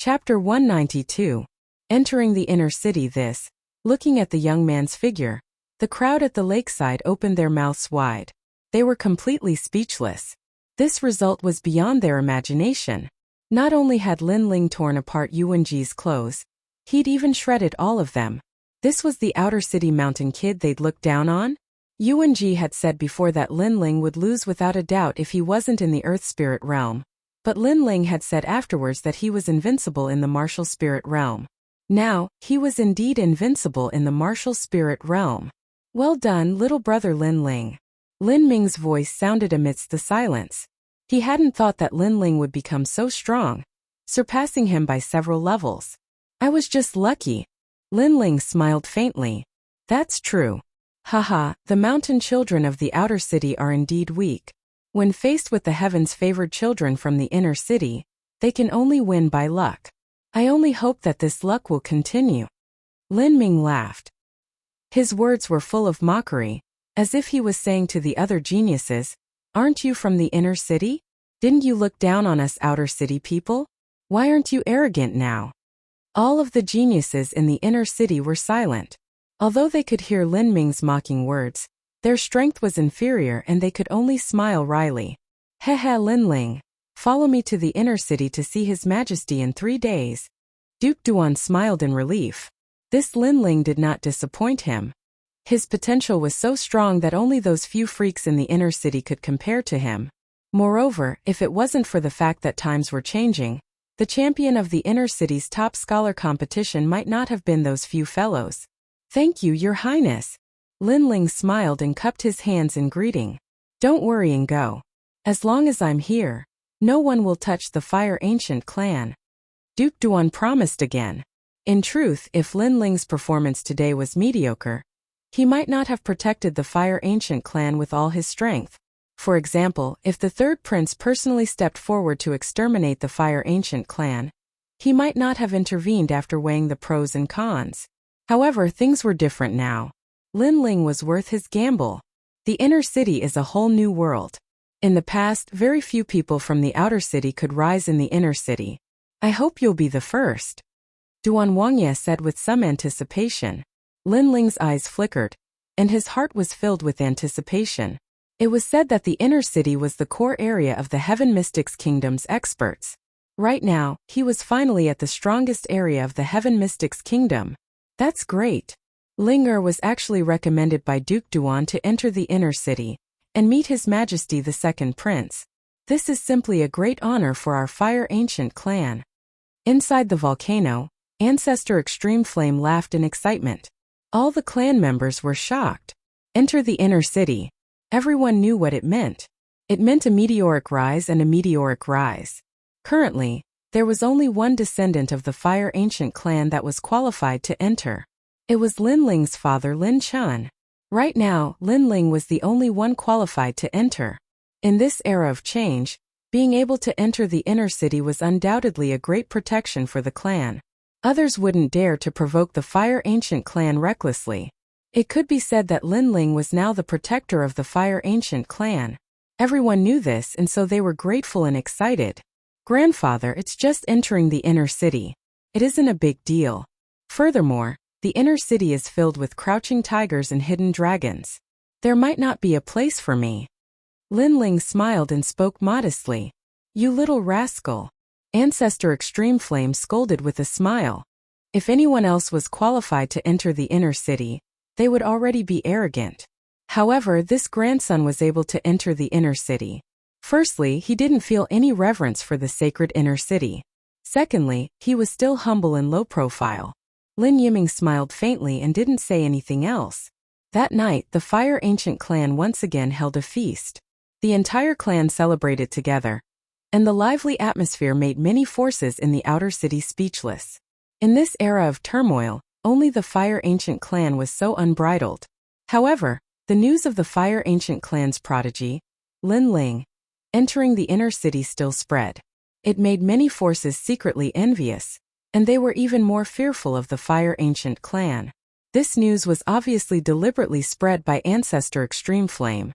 Chapter 192. Entering the inner city. Looking at the young man's figure, the crowd at the lakeside opened their mouths wide. They were completely speechless. This result was beyond their imagination. Not only had Lin Ling torn apart Yuanji's clothes, he'd even shredded all of them. This was the outer city mountain kid they'd looked down on? Yuanji had said before that Lin Ling would lose without a doubt if he wasn't in the earth spirit realm. But Lin Ling had said afterwards that he was invincible in the martial spirit realm. Now, he was indeed invincible in the martial spirit realm. Well done, little brother Lin Ling. Lin Ming's voice sounded amidst the silence. He hadn't thought that Lin Ling would become so strong, surpassing him by several levels. I was just lucky. Lin Ling smiled faintly. That's true. Haha, the mountain children of the outer city are indeed weak. When faced with the heavens favored children from the inner city, they can only win by luck. I only hope that this luck will continue. Lin Ming laughed. His words were full of mockery, as if he was saying to the other geniuses, "Aren't you from the inner city? Didn't you look down on us outer city people? Why aren't you arrogant now?" All of the geniuses in the inner city were silent. Although they could hear Lin Ming's mocking words, their strength was inferior and they could only smile wryly. Hehe, Lin Ling. Follow me to the inner city to see His Majesty in 3 days. Duke Duan smiled in relief. This Lin Ling did not disappoint him. His potential was so strong that only those few freaks in the inner city could compare to him. Moreover, if it wasn't for the fact that times were changing, the champion of the inner city's top scholar competition might not have been those few fellows. Thank you, Your Highness. Lin Ling smiled and cupped his hands in greeting. Don't worry and go. As long as I'm here, no one will touch the Fire Ancient clan. Duke Duan promised again. In truth, if Lin Ling's performance today was mediocre, he might not have protected the Fire Ancient clan with all his strength. For example, if the third prince personally stepped forward to exterminate the Fire Ancient clan, he might not have intervened after weighing the pros and cons. However, things were different now. Lin Ling was worth his gamble. The inner city is a whole new world. In the past, very few people from the outer city could rise in the inner city. I hope you'll be the first. Duan Wangye said with some anticipation. Lin Ling's eyes flickered, and his heart was filled with anticipation. It was said that the inner city was the core area of the Heaven Mystics Kingdom's experts. Right now, he was finally at the strongest area of the Heaven Mystics Kingdom. That's great. Ling was actually recommended by Duke Duan to enter the inner city and meet His Majesty the Second Prince. This is simply a great honor for our Fire Ancient clan. Inside the volcano, Ancestor Extreme Flame laughed in excitement. All the clan members were shocked. Enter the inner city. Everyone knew what it meant. It meant a meteoric rise and a meteoric rise. Currently, there was only one descendant of the Fire Ancient clan that was qualified to enter. It was Lin Ling's father Lin Chun. Right now, Lin Ling was the only one qualified to enter. In this era of change, being able to enter the inner city was undoubtedly a great protection for the clan. Others wouldn't dare to provoke the Fire Ancient clan recklessly. It could be said that Lin Ling was now the protector of the Fire Ancient clan. Everyone knew this and so they were grateful and excited. Grandfather, it's just entering the inner city. It isn't a big deal. Furthermore, the inner city is filled with crouching tigers and hidden dragons. There might not be a place for me. Lin Ling smiled and spoke modestly. You little rascal. Ancestor Extreme Flame scolded with a smile. If anyone else was qualified to enter the inner city, they would already be arrogant. However, this grandson was able to enter the inner city. Firstly, he didn't feel any reverence for the sacred inner city. Secondly, he was still humble and low profile. Lin Yiming smiled faintly and didn't say anything else. That night, the Fire Ancient clan once again held a feast. The entire clan celebrated together, and the lively atmosphere made many forces in the outer city speechless. In this era of turmoil, only the Fire Ancient clan was so unbridled. However, the news of the Fire Ancient clan's prodigy, Lin Ling, entering the inner city still spread. It made many forces secretly envious, and they were even more fearful of the Fire Ancient clan. This news was obviously deliberately spread by Ancestor Extreme Flame.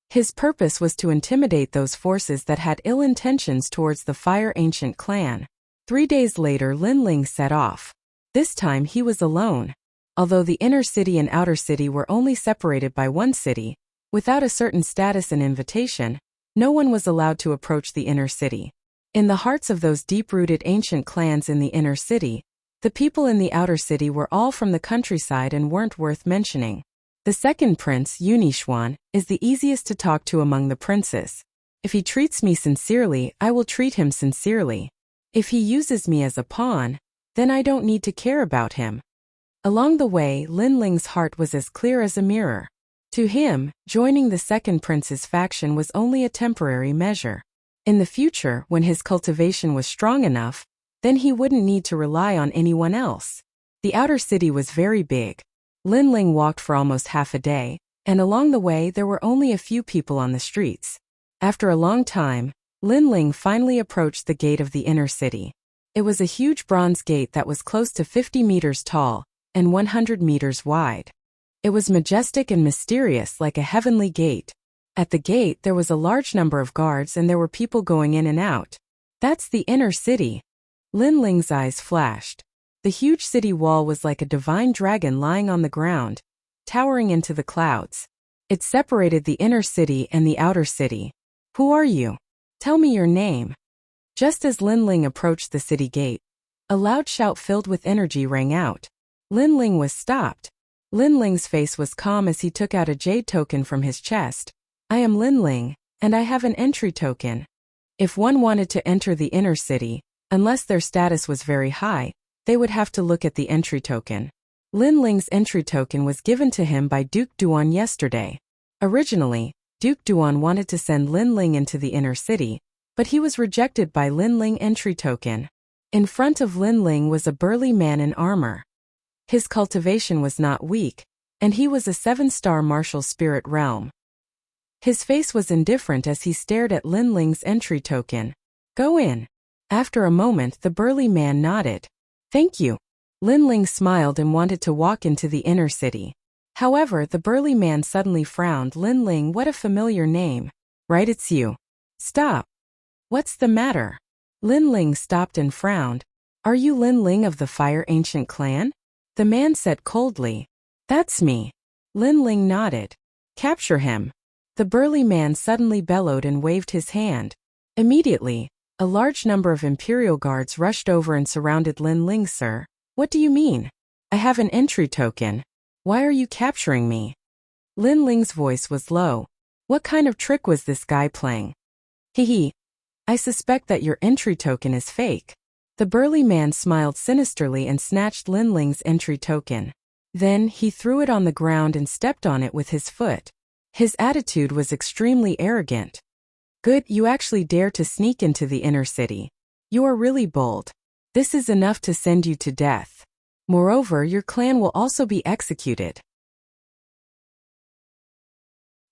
His purpose was to intimidate those forces that had ill intentions towards the Fire Ancient clan. 3 days later, Lin Ling set off. This time he was alone. Although the inner city and outer city were only separated by one city, without a certain status and invitation, no one was allowed to approach the inner city. In the hearts of those deep-rooted ancient clans in the inner city, the people in the outer city were all from the countryside and weren't worth mentioning. The second prince, Yunixuan, is the easiest to talk to among the princes. If he treats me sincerely, I will treat him sincerely. If he uses me as a pawn, then I don't need to care about him. Along the way, Lin Ling's heart was as clear as a mirror. To him, joining the second prince's faction was only a temporary measure. In the future, when his cultivation was strong enough, then he wouldn't need to rely on anyone else. The outer city was very big. Lin Ling walked for almost half a day, and along the way there were only a few people on the streets. After a long time, Lin Ling finally approached the gate of the inner city. It was a huge bronze gate that was close to 50 meters tall and 100 meters wide. It was majestic and mysterious like a heavenly gate. At the gate there was a large number of guards and there were people going in and out. That's the inner city. Lin Ling's eyes flashed. The huge city wall was like a divine dragon lying on the ground, towering into the clouds. It separated the inner city and the outer city. Who are you? Tell me your name. Just as Lin Ling approached the city gate, a loud shout filled with energy rang out. Lin Ling was stopped. Lin Ling's face was calm as he took out a jade token from his chest. I am Lin Ling, and I have an entry token. If one wanted to enter the inner city, unless their status was very high, they would have to look at the entry token. Lin Ling's entry token was given to him by Duke Duan yesterday. Originally, Duke Duan wanted to send Lin Ling into the inner city, but he was rejected by Lin Ling entry token. In front of Lin Ling was a burly man in armor. His cultivation was not weak, and he was a 7-star martial spirit realm. His face was indifferent as he stared at Lin Ling's entry token. Go in. After a moment, the burly man nodded. Thank you. Lin Ling smiled and wanted to walk into the inner city. However, the burly man suddenly frowned. Lin Ling, what a familiar name. Right, it's you. Stop. What's the matter? Lin Ling stopped and frowned. Are you Lin Ling of the Fire Ancient Clan? The man said coldly. That's me. Lin Ling nodded. Capture him. The burly man suddenly bellowed and waved his hand. Immediately, a large number of Imperial guards rushed over and surrounded Lin Ling. Sir, what do you mean? I have an entry token. Why are you capturing me? Lin Ling's voice was low. What kind of trick was this guy playing? Hee. I suspect that your entry token is fake. The burly man smiled sinisterly and snatched Lin Ling's entry token. Then he threw it on the ground and stepped on it with his foot. His attitude was extremely arrogant. Good, you actually dare to sneak into the inner city. You are really bold. This is enough to send you to death. Moreover, your clan will also be executed.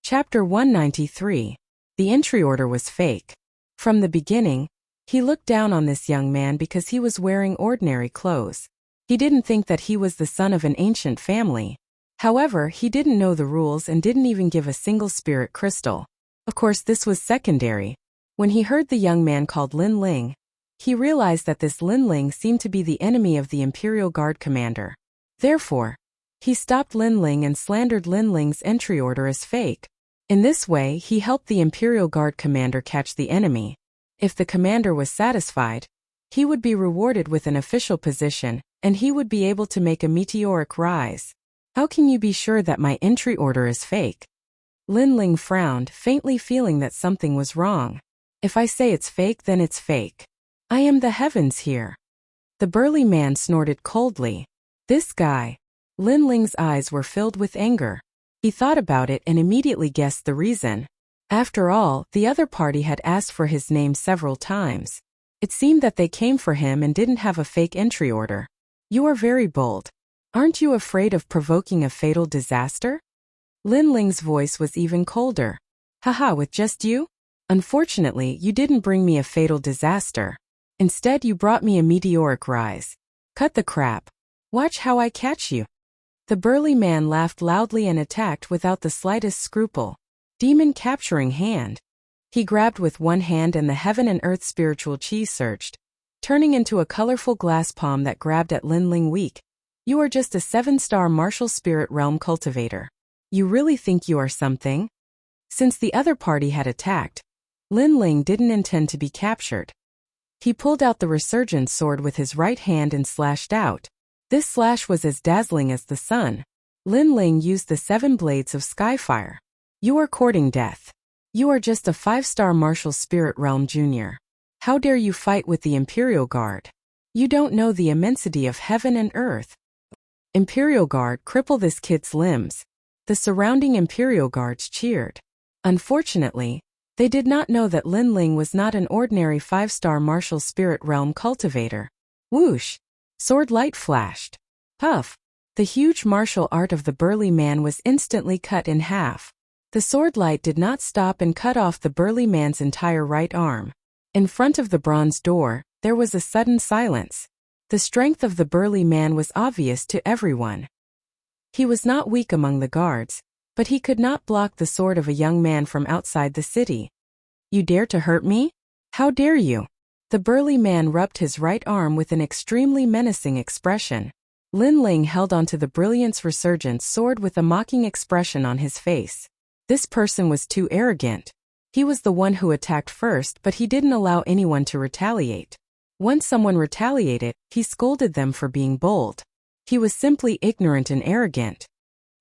Chapter 193. The entry order was fake. From the beginning, he looked down on this young man because he was wearing ordinary clothes. He didn't think that he was the son of an ancient family. However, he didn't know the rules and didn't even give a single spirit crystal. Of course, this was secondary. When he heard the young man called Lin Ling, he realized that this Lin Ling seemed to be the enemy of the Imperial Guard commander. Therefore, he stopped Lin Ling and slandered Lin Ling's entry order as fake. In this way, he helped the Imperial Guard commander catch the enemy. If the commander was satisfied, he would be rewarded with an official position, and he would be able to make a meteoric rise. How can you be sure that my entry order is fake? Lin Ling frowned, faintly feeling that something was wrong. If I say it's fake, then it's fake. I am the heavens here. The burly man snorted coldly. This guy. Lin Ling's eyes were filled with anger. He thought about it and immediately guessed the reason. After all, the other party had asked for his name several times. It seemed that they came for him and didn't have a fake entry order. You are very bold. Aren't you afraid of provoking a fatal disaster? Lin Ling's voice was even colder. Haha, with just you? Unfortunately, you didn't bring me a fatal disaster. Instead, you brought me a meteoric rise. Cut the crap. Watch how I catch you. The burly man laughed loudly and attacked without the slightest scruple. Demon capturing hand. He grabbed with one hand and the heaven and earth spiritual chi surged. turning into a colorful glass palm that grabbed at Lin Ling weak. You are just a 7-star martial spirit realm cultivator. You really think you are something? Since the other party had attacked, Lin Ling didn't intend to be captured. He pulled out the resurgence sword with his right hand and slashed out. This slash was as dazzling as the sun. Lin Ling used the 7 blades of skyfire. You are courting death. You are just a 5-star martial spirit realm junior. How dare you fight with the Imperial Guard? You don't know the immensity of heaven and earth. Imperial Guard, cripple this kid's limbs. The surrounding Imperial Guards cheered. Unfortunately, they did not know that Lin Ling was not an ordinary 5-star martial spirit realm cultivator. Whoosh! Sword light flashed. Puff! The huge martial art of the burly man was instantly cut in half. The sword light did not stop and cut off the burly man's entire right arm. In front of the bronze door, there was a sudden silence. The strength of the burly man was obvious to everyone. He was not weak among the guards, but he could not block the sword of a young man from outside the city. You dare to hurt me? How dare you? The burly man rubbed his right arm with an extremely menacing expression. Lin Ling held onto the Brilliance Resurgence sword with a mocking expression on his face. This person was too arrogant. He was the one who attacked first, but he didn't allow anyone to retaliate. Once someone retaliated, he scolded them for being bold. He was simply ignorant and arrogant.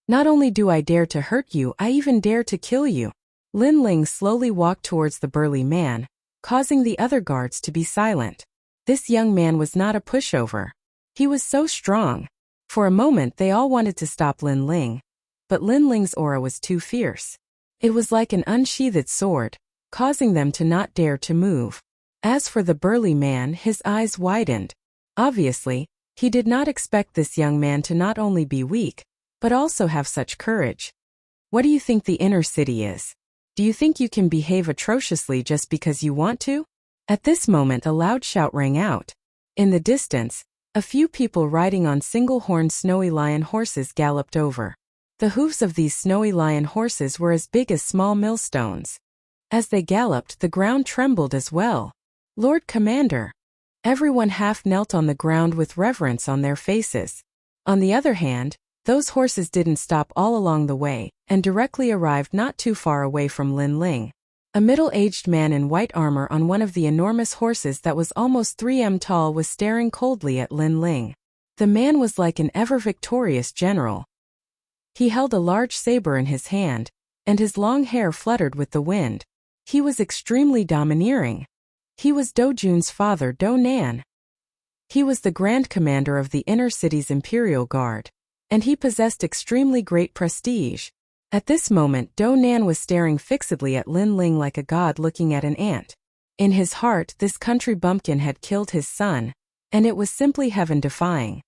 Not only do I dare to hurt you, I even dare to kill you. Lin Ling slowly walked towards the burly man, causing the other guards to be silent. This young man was not a pushover. He was so strong. For a moment they all wanted to stop Lin Ling, but Lin Ling's aura was too fierce. It was like an unsheathed sword, causing them to not dare to move. As for the burly man, his eyes widened. Obviously, he did not expect this young man to not only be weak, but also have such courage. What do you think the inner city is? Do you think you can behave atrociously just because you want to? At this moment a loud shout rang out. In the distance, a few people riding on single-horned snowy lion horses galloped over. The hooves of these snowy lion horses were as big as small millstones. As they galloped, the ground trembled as well. Lord Commander! Everyone half knelt on the ground with reverence on their faces. On the other hand, those horses didn't stop all along the way, and directly arrived not too far away from Lin Ling. A middle-aged man in white armor on one of the enormous horses that was almost 3 m tall was staring coldly at Lin Ling. The man was like an ever-victorious general. He held a large saber in his hand, and his long hair fluttered with the wind. He was extremely domineering. He was Do Jun's father, Do Nan. He was the Grand Commander of the Inner City's Imperial Guard, and he possessed extremely great prestige. At this moment Do Nan was staring fixedly at Lin Ling like a god looking at an ant. In his heart, this country bumpkin had killed his son, and it was simply heaven-defying.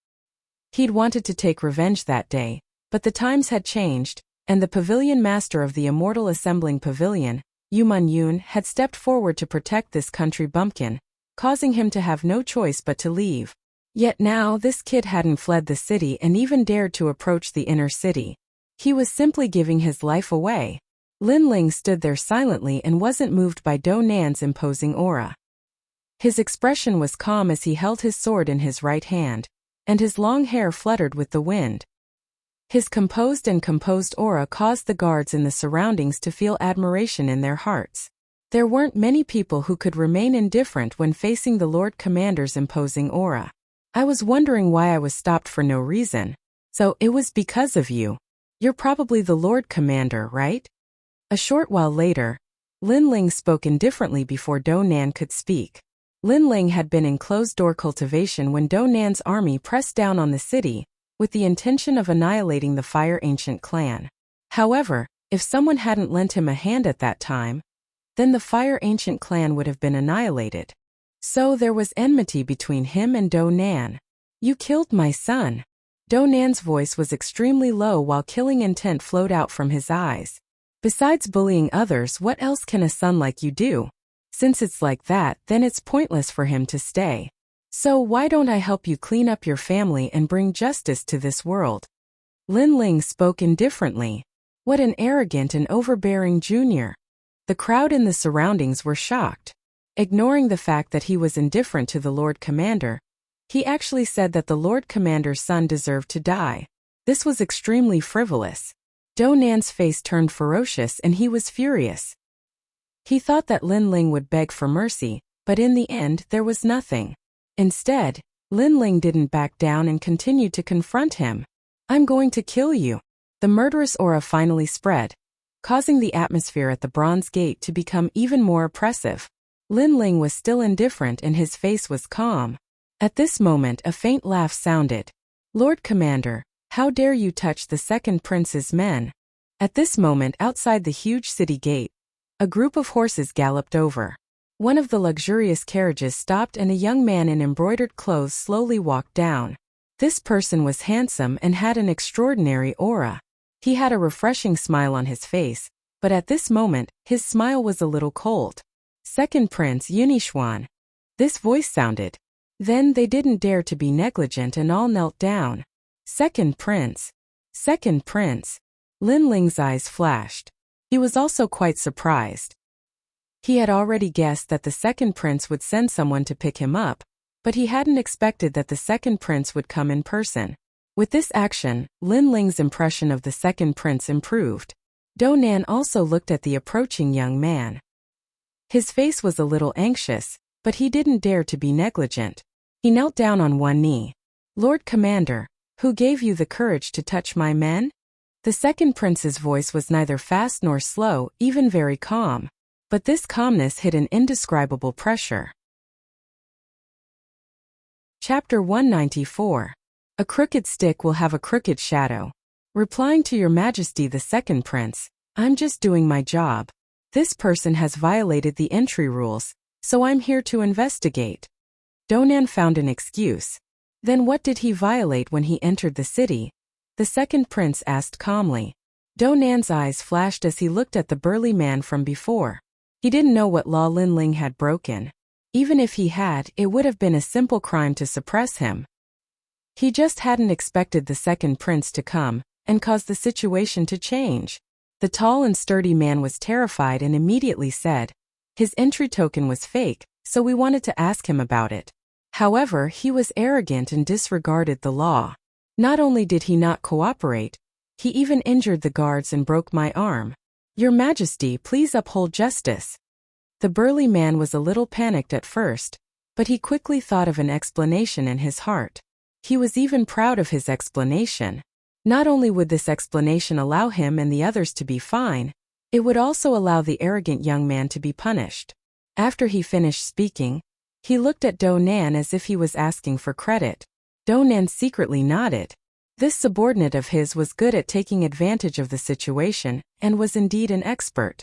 He'd wanted to take revenge that day, but the times had changed, and the pavilion master of the Immortal Assembling Pavilion, Yuman Yun, had stepped forward to protect this country bumpkin, causing him to have no choice but to leave. Yet now this kid hadn't fled the city and even dared to approach the inner city. He was simply giving his life away. Lin Ling stood there silently and wasn't moved by Do Nan's imposing aura. His expression was calm as he held his sword in his right hand, and his long hair fluttered with the wind. His composed aura caused the guards in the surroundings to feel admiration in their hearts. There weren't many people who could remain indifferent when facing the Lord Commander's imposing aura. I was wondering why I was stopped for no reason. So it was because of you. You're probably the Lord Commander, right? A short while later, Lin Ling spoke indifferently before Do Nan could speak. Lin Ling had been in closed-door cultivation when Do Nan's army pressed down on the city, with the intention of annihilating the Fire Ancient clan. However, if someone hadn't lent him a hand at that time, then the Fire Ancient clan would have been annihilated. So there was enmity between him and Do Nan. You killed my son. Do Nan's voice was extremely low while killing intent flowed out from his eyes. Besides bullying others, what else can a son like you do? Since it's like that, then it's pointless for him to stay. So why don't I help you clean up your family and bring justice to this world? Lin Ling spoke indifferently. What an arrogant and overbearing junior. The crowd in the surroundings were shocked. Ignoring the fact that he was indifferent to the Lord Commander, he actually said that the Lord Commander's son deserved to die. This was extremely frivolous. Do Nan's face turned ferocious and he was furious. He thought that Lin Ling would beg for mercy, but in the end there was nothing. Instead, Lin Ling didn't back down and continued to confront him. "I'm going to kill you." The murderous aura finally spread, causing the atmosphere at the Bronze Gate to become even more oppressive. Lin Ling was still indifferent and his face was calm. At this moment a faint laugh sounded. "Lord Commander, how dare you touch the second prince's men?" At this moment outside the huge city gate, a group of horses galloped over. One of the luxurious carriages stopped and a young man in embroidered clothes slowly walked down. This person was handsome and had an extraordinary aura. He had a refreshing smile on his face, but at this moment, his smile was a little cold. "Second Prince Yunixuan." This voice sounded. Then they didn't dare to be negligent and all knelt down. "Second Prince. Second Prince." Lin Ling's eyes flashed. He was also quite surprised. He had already guessed that the second prince would send someone to pick him up, but he hadn't expected that the second prince would come in person. With this action, Lin Ling's impression of the second prince improved. Do Nan also looked at the approaching young man. His face was a little anxious, but he didn't dare to be negligent. He knelt down on one knee. "Lord Commander, who gave you the courage to touch my men?" The second prince's voice was neither fast nor slow, even very calm. But this calmness hid an indescribable pressure. Chapter 194. A crooked stick will have a crooked shadow. Replying to Your Majesty the second prince, "I'm just doing my job. This person has violated the entry rules, so I'm here to investigate." Do Nan found an excuse. "Then what did he violate when he entered the city?" the second prince asked calmly. Do Nan's eyes flashed as he looked at the burly man from before. He didn't know what law Lin Ling had broken. Even if he had, it would have been a simple crime to suppress him. He just hadn't expected the second prince to come and cause the situation to change. The tall and sturdy man was terrified and immediately said, "His entry token was fake, so we wanted to ask him about it." However, he was arrogant and disregarded the law. Not only did he not cooperate, he even injured the guards and broke my arm. "Your Majesty, please uphold justice." The burly man was a little panicked at first, but he quickly thought of an explanation in his heart. He was even proud of his explanation. Not only would this explanation allow him and the others to be fine, it would also allow the arrogant young man to be punished. After he finished speaking, he looked at Do Nan as if he was asking for credit. Do Nan secretly nodded. This subordinate of his was good at taking advantage of the situation and was indeed an expert.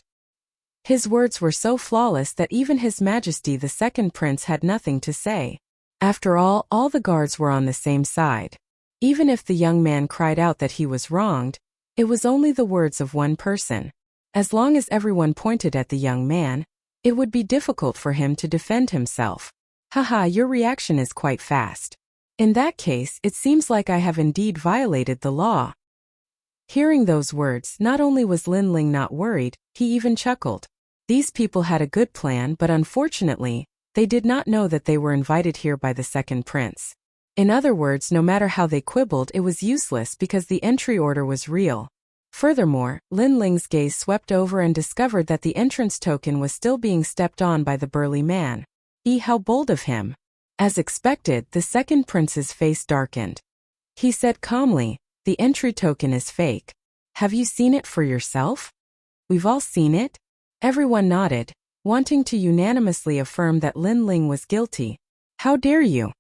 His words were so flawless that even His Majesty the second prince had nothing to say. After all the guards were on the same side. Even if the young man cried out that he was wronged, it was only the words of one person. As long as everyone pointed at the young man, it would be difficult for him to defend himself. "Haha, your reaction is quite fast. In that case, it seems like I have indeed violated the law." Hearing those words, not only was Lin Ling not worried, he even chuckled. These people had a good plan, but unfortunately, they did not know that they were invited here by the second prince. In other words, no matter how they quibbled, it was useless because the entry order was real. Furthermore, Lin Ling's gaze swept over and discovered that the entrance token was still being stepped on by the burly man. How bold of him. As expected, the second prince's face darkened. He said calmly, "The entry token is fake. Have you seen it for yourself?" "We've all seen it." Everyone nodded, wanting to unanimously affirm that Lin Ling was guilty. "How dare you!"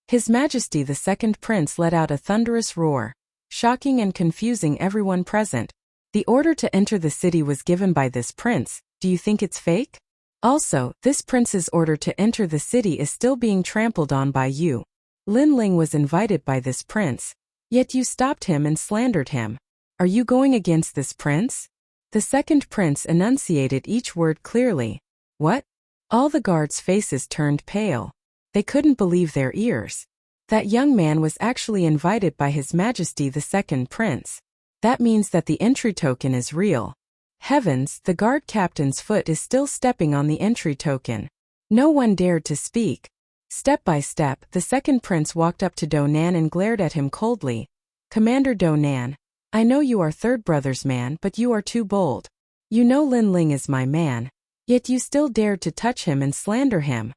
His Majesty the second prince let out a thunderous roar, shocking and confusing everyone present. "The order to enter the city was given by this prince. Do you think it's fake? Also, this prince's order to enter the city is still being trampled on by you. Lin Ling was invited by this prince, yet you stopped him and slandered him. Are you going against this prince?" The second prince enunciated each word clearly. "What?" All the guards' faces turned pale. They couldn't believe their ears. That young man was actually invited by His Majesty the second prince. That means that the entry token is real. Heavens, the guard captain's foot is still stepping on the entry token. No one dared to speak. Step by step, the second prince walked up to Do Nan and glared at him coldly. Commander Do Nan, I know you are third brother's man, but you are too bold. You know Lin Ling is my man. Yet you still dared to touch him and slander him.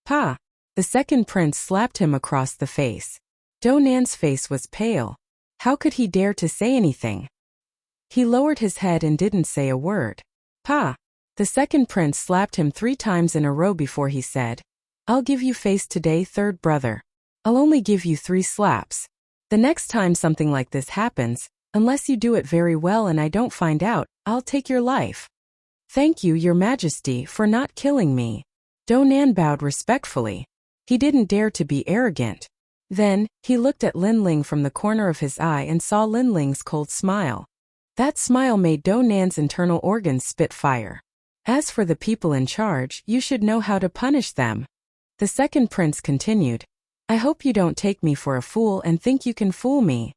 Pa! The second prince slapped him across the face. Do Nan's face was pale. How could he dare to say anything? He lowered his head and didn't say a word. Pa! The second prince slapped him 3 times in a row before he said, I'll give you face today, third brother. I'll only give you 3 slaps. The next time something like this happens, unless you do it very well and I don't find out, I'll take your life. Thank you, Your Majesty, for not killing me. Do Nan bowed respectfully. He didn't dare to be arrogant. Then, he looked at Lin Ling from the corner of his eye and saw Lin Ling's cold smile. That smile made Do Nan's internal organs spit fire. As for the people in charge, you should know how to punish them. The second prince continued, I hope you don't take me for a fool and think you can fool me.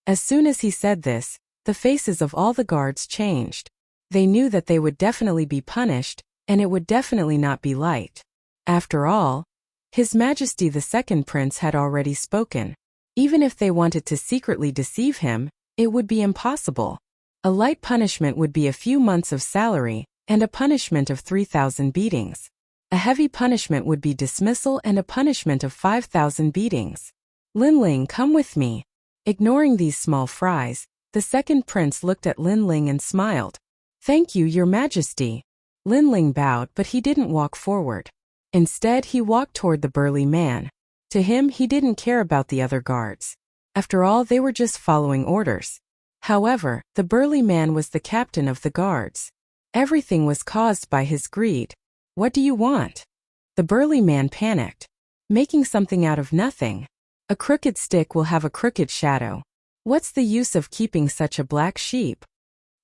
As soon as he said this, the faces of all the guards changed. They knew that they would definitely be punished, and it would definitely not be light. After all, His Majesty the second prince had already spoken. Even if they wanted to secretly deceive him, it would be impossible. A light punishment would be a few months of salary, and a punishment of 3,000 beatings. A heavy punishment would be dismissal and a punishment of 5,000 beatings. Lin Ling, come with me. Ignoring these small fries, the second prince looked at Lin Ling and smiled. Thank you, Your Majesty. Lin Ling bowed, but he didn't walk forward. Instead, he walked toward the burly man. To him, he didn't care about the other guards. After all, they were just following orders. However, the burly man was the captain of the guards. Everything was caused by his greed. What do you want? The burly man panicked. Making something out of nothing. A crooked stick will have a crooked shadow. What's the use of keeping such a black sheep?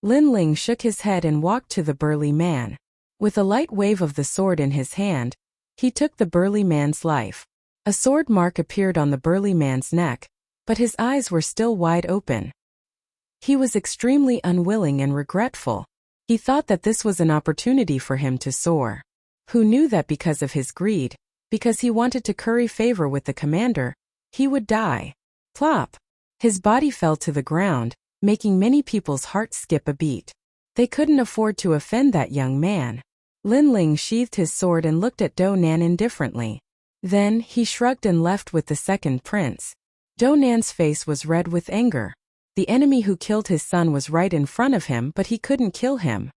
Lin Ling shook his head and walked to the burly man. With a light wave of the sword in his hand, he took the burly man's life. A sword mark appeared on the burly man's neck, but his eyes were still wide open. He was extremely unwilling and regretful. He thought that this was an opportunity for him to soar. Who knew that because of his greed, because he wanted to curry favor with the commander, he would die. Plop! His body fell to the ground, making many people's hearts skip a beat. They couldn't afford to offend that young man. Lin Ling sheathed his sword and looked at Do Nan indifferently. Then, he shrugged and left with the second prince. Do Nan's face was red with anger. The enemy who killed his son was right in front of him, but he couldn't kill him.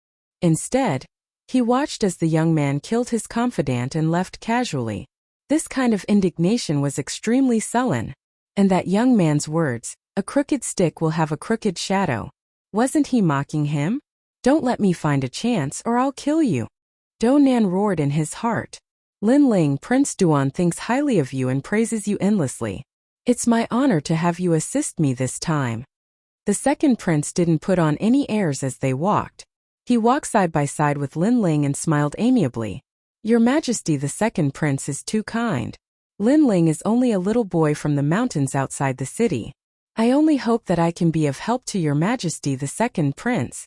Instead, he watched as the young man killed his confidant and left casually. This kind of indignation was extremely sullen. And that young man's words, a crooked stick will have a crooked shadow. Wasn't he mocking him? Don't let me find a chance or I'll kill you. Do Nan roared in his heart. Lin Ling, Prince Duan thinks highly of you and praises you endlessly. It's my honor to have you assist me this time. The second prince didn't put on any airs as they walked. He walked side by side with Lin Ling and smiled amiably. Your Majesty, the second prince is too kind. Lin Ling is only a little boy from the mountains outside the city. I only hope that I can be of help to Your Majesty, the second prince.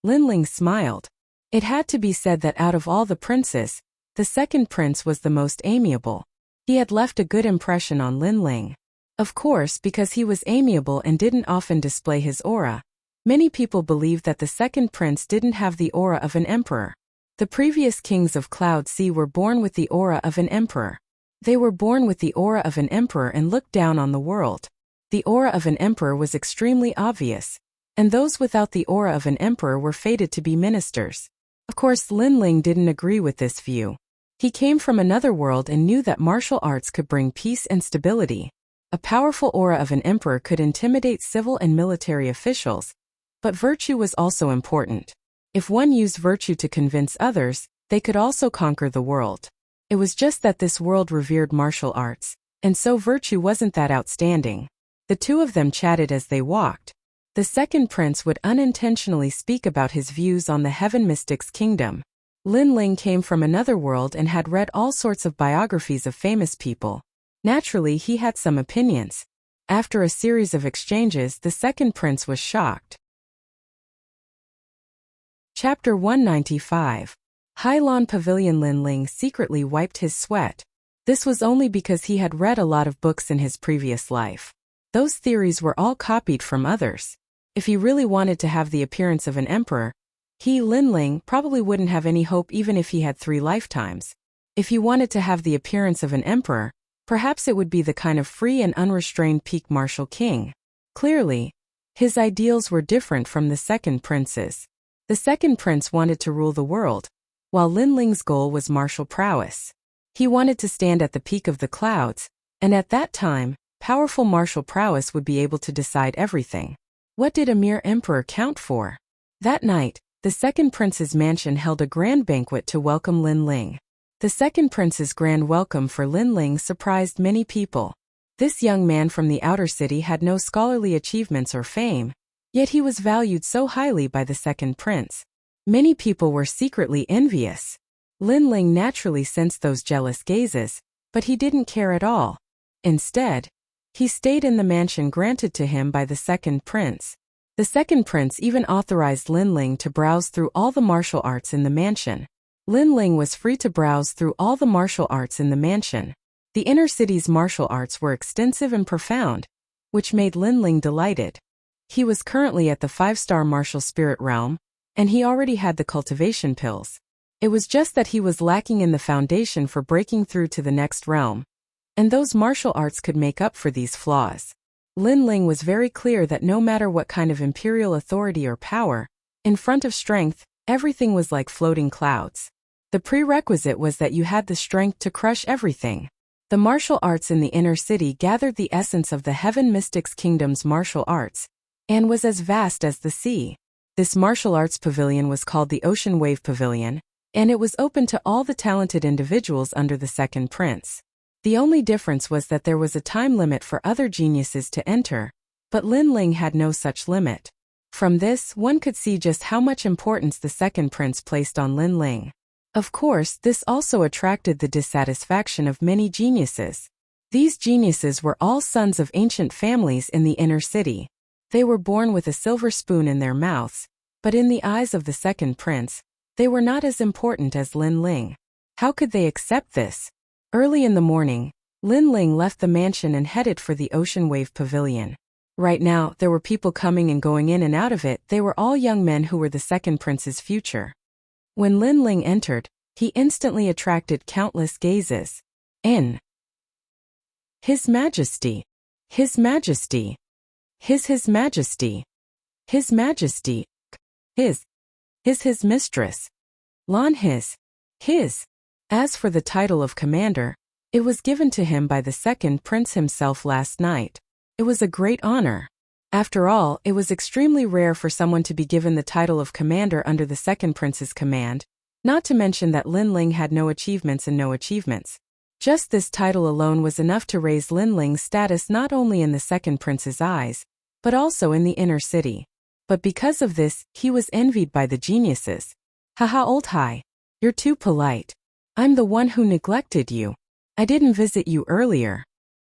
Lin Ling smiled. It had to be said that out of all the princes, the second prince was the most amiable. He had left a good impression on Lin Ling. Of course, because he was amiable and didn't often display his aura. Many people believed that the second prince didn't have the aura of an emperor. The previous kings of Cloud Sea were born with the aura of an emperor. They were born with the aura of an emperor and looked down on the world. The aura of an emperor was extremely obvious, and those without the aura of an emperor were fated to be ministers. Of course, Lin Ling didn't agree with this view. He came from another world and knew that martial arts could bring peace and stability. A powerful aura of an emperor could intimidate civil and military officials, but virtue was also important. If one used virtue to convince others, they could also conquer the world. It was just that this world revered martial arts, and so virtue wasn't that outstanding. The two of them chatted as they walked. The second prince would unintentionally speak about his views on the Heaven Mystics Kingdom. Lin Ling came from another world and had read all sorts of biographies of famous people. Naturally, he had some opinions. After a series of exchanges, the second prince was shocked. Chapter 195. Hai Lan Pavilion. Lin Ling secretly wiped his sweat. This was only because he had read a lot of books in his previous life. Those theories were all copied from others. If he really wanted to have the appearance of an emperor, he, Lin Ling, probably wouldn't have any hope even if he had 3 lifetimes. If he wanted to have the appearance of an emperor, perhaps it would be the kind of free and unrestrained peak martial king. Clearly, his ideals were different from the second prince's. The second prince wanted to rule the world, while Lin Ling's goal was martial prowess. He wanted to stand at the peak of the clouds, and at that time, powerful martial prowess would be able to decide everything. What did a mere emperor count for? That night, the second prince's mansion held a grand banquet to welcome Lin Ling. The second prince's grand welcome for Lin Ling surprised many people. This young man from the outer city had no scholarly achievements or fame, yet he was valued so highly by the second prince. Many people were secretly envious. Lin Ling naturally sensed those jealous gazes, but he didn't care at all. Instead, he stayed in the mansion granted to him by the second prince. The second prince even authorized Lin Ling to browse through all the martial arts in the mansion. Lin Ling was free to browse through all the martial arts in the mansion. The inner city's martial arts were extensive and profound, which made Lin Ling delighted. He was currently at the 5-star martial spirit realm, and he already had the cultivation pills. It was just that he was lacking in the foundation for breaking through to the next realm, and those martial arts could make up for these flaws. Lin Ling was very clear that no matter what kind of imperial authority or power, in front of strength, everything was like floating clouds. The prerequisite was that you had the strength to crush everything. The martial arts in the inner city gathered the essence of the Heaven Mystics Kingdom's martial arts, and was as vast as the sea. This martial arts pavilion was called the Ocean Wave Pavilion, and it was open to all the talented individuals under the second prince. The only difference was that there was a time limit for other geniuses to enter, but Lin Ling had no such limit. From this, one could see just how much importance the second prince placed on Lin Ling. Of course, this also attracted the dissatisfaction of many geniuses. These geniuses were all sons of ancient families in the inner city. They were born with a silver spoon in their mouths, but in the eyes of the second prince, they were not as important as Lin Ling. How could they accept this? Early in the morning, Lin Ling left the mansion and headed for the Ocean Wave Pavilion. Right now, there were people coming and going in and out of it. They were all young men who were the second prince's future. When Lin Ling entered, he instantly attracted countless gazes. In His Majesty, His Majesty, His Majesty, His Majesty, His Mistress, Lan his. As for the title of commander, it was given to him by the second prince himself last night. It was a great honor. After all, it was extremely rare for someone to be given the title of commander under the second prince's command, not to mention that Lin Ling had no achievements and no achievements. Just this title alone was enough to raise Lin Ling's status not only in the second prince's eyes, but also in the inner city. But because of this, he was envied by the geniuses. Haha, old Hai, you're too polite. I'm the one who neglected you. I didn't visit you earlier.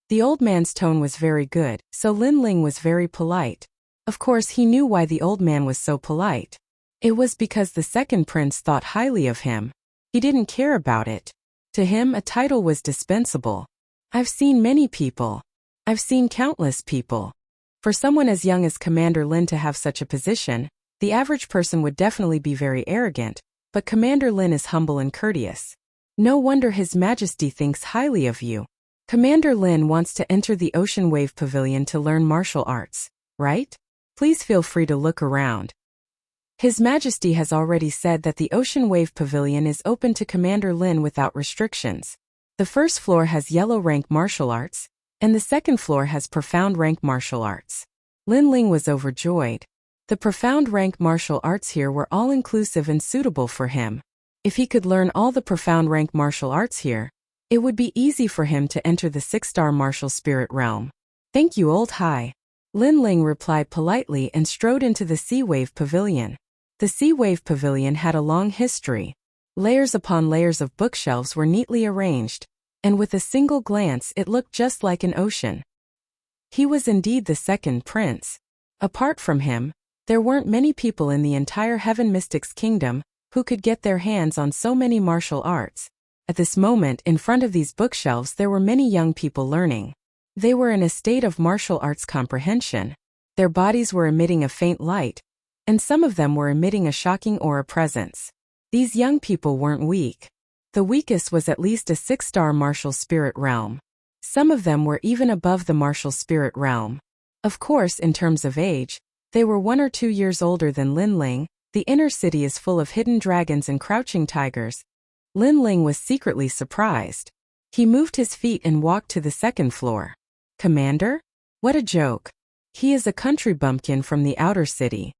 The old man's tone was very good, so Lin Ling was very polite. Of course, he knew why the old man was so polite. It was because the second prince thought highly of him. He didn't care about it. To him, a title was dispensable. I've seen many people. I've seen countless people. For someone as young as Commander Lin to have such a position, the average person would definitely be very arrogant, but Commander Lin is humble and courteous. No wonder His Majesty thinks highly of you. Commander Lin wants to enter the Ocean Wave Pavilion to learn martial arts, right? Please feel free to look around. His Majesty has already said that the Ocean Wave Pavilion is open to Commander Lin without restrictions. The first floor has yellow rank martial arts, and the second floor has profound rank martial arts. Lin Ling was overjoyed. The profound rank martial arts here were all-inclusive and suitable for him. If he could learn all the profound rank martial arts here, it would be easy for him to enter the 6-star martial spirit realm. Thank you, old Hai. Lin Ling replied politely and strode into the Sea Wave Pavilion. The Sea Wave Pavilion had a long history. Layers upon layers of bookshelves were neatly arranged, and with a single glance it looked just like an ocean. He was indeed the second prince. Apart from him, there weren't many people in the entire Heaven Mystics Kingdom who could get their hands on so many martial arts. At this moment, in front of these bookshelves there were many young people learning. They were in a state of martial arts comprehension. Their bodies were emitting a faint light, and some of them were emitting a shocking aura presence. These young people weren't weak. The weakest was at least a 6-star martial spirit realm. Some of them were even above the martial spirit realm. Of course, in terms of age, they were 1 or 2 years older than Linling. The inner city is full of hidden dragons and crouching tigers. Linling was secretly surprised. He moved his feet and walked to the second floor. Commander? What a joke. He is a country bumpkin from the outer city.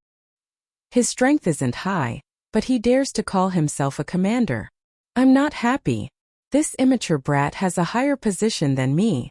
His strength isn't high, but he dares to call himself a commander. I'm not happy. This immature brat has a higher position than me.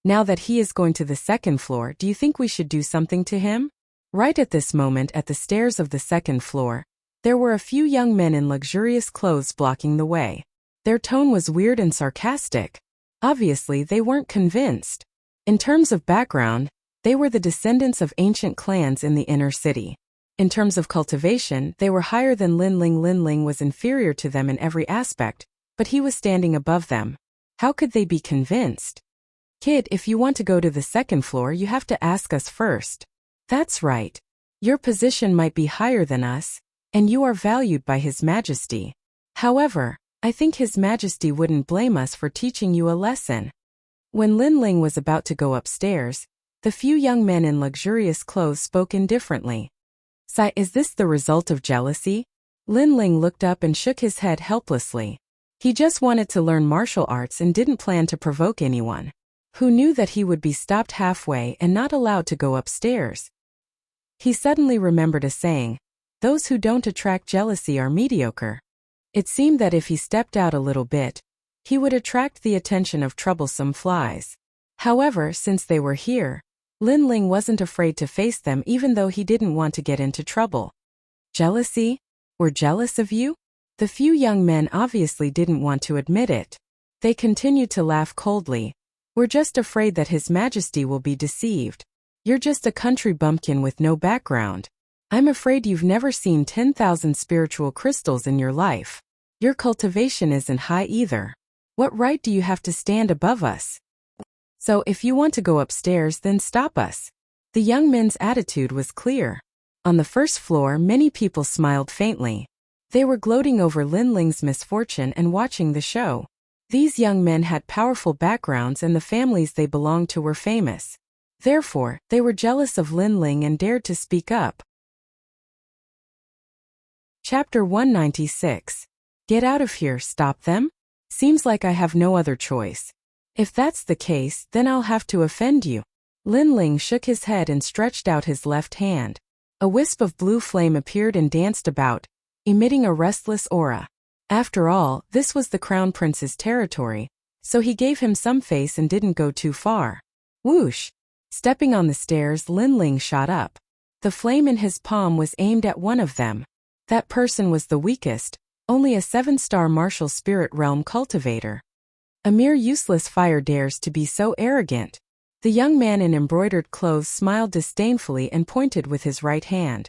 Now that he is going to the second floor, do you think we should do something to him? Right at this moment, at the stairs of the second floor, there were a few young men in luxurious clothes blocking the way. Their tone was weird and sarcastic. Obviously, they weren't convinced. In terms of background, they were the descendants of ancient clans in the inner city. In terms of cultivation, they were higher than Linling. Linling was inferior to them in every aspect, but he was standing above them. How could they be convinced? Kid, if you want to go to the second floor, you have to ask us first. That's right. Your position might be higher than us, and you are valued by His Majesty. However, I think His Majesty wouldn't blame us for teaching you a lesson. When Linling was about to go upstairs, the few young men in luxurious clothes spoke indifferently. Sai, is this the result of jealousy? Linling looked up and shook his head helplessly. He just wanted to learn martial arts and didn't plan to provoke anyone. Who knew that he would be stopped halfway and not allowed to go upstairs? He suddenly remembered a saying, those who don't attract jealousy are mediocre. It seemed that if he stepped out a little bit, he would attract the attention of troublesome flies. However, since they were here, Linling wasn't afraid to face them even though he didn't want to get into trouble. Jealousy? We're jealous of you? The few young men obviously didn't want to admit it. They continued to laugh coldly. We're just afraid that His Majesty will be deceived. You're just a country bumpkin with no background. I'm afraid you've never seen 10,000 spiritual crystals in your life. Your cultivation isn't high either. What right do you have to stand above us? So if you want to go upstairs, then stop us. The young men's attitude was clear. On the first floor, many people smiled faintly. They were gloating over Linling's misfortune and watching the show. These young men had powerful backgrounds and the families they belonged to were famous. Therefore, they were jealous of Linling and dared to speak up. Chapter 196. Get out of here, stop them? Seems like I have no other choice. If that's the case, then I'll have to offend you. Linling shook his head and stretched out his left hand. A wisp of blue flame appeared and danced about, emitting a restless aura. After all, this was the Crown Prince's territory, so he gave him some face and didn't go too far. Whoosh! Stepping on the stairs, Linling shot up. The flame in his palm was aimed at one of them. That person was the weakest, only a 7-star martial spirit realm cultivator. A mere useless fire dares to be so arrogant. The young man in embroidered clothes smiled disdainfully and pointed with his right hand.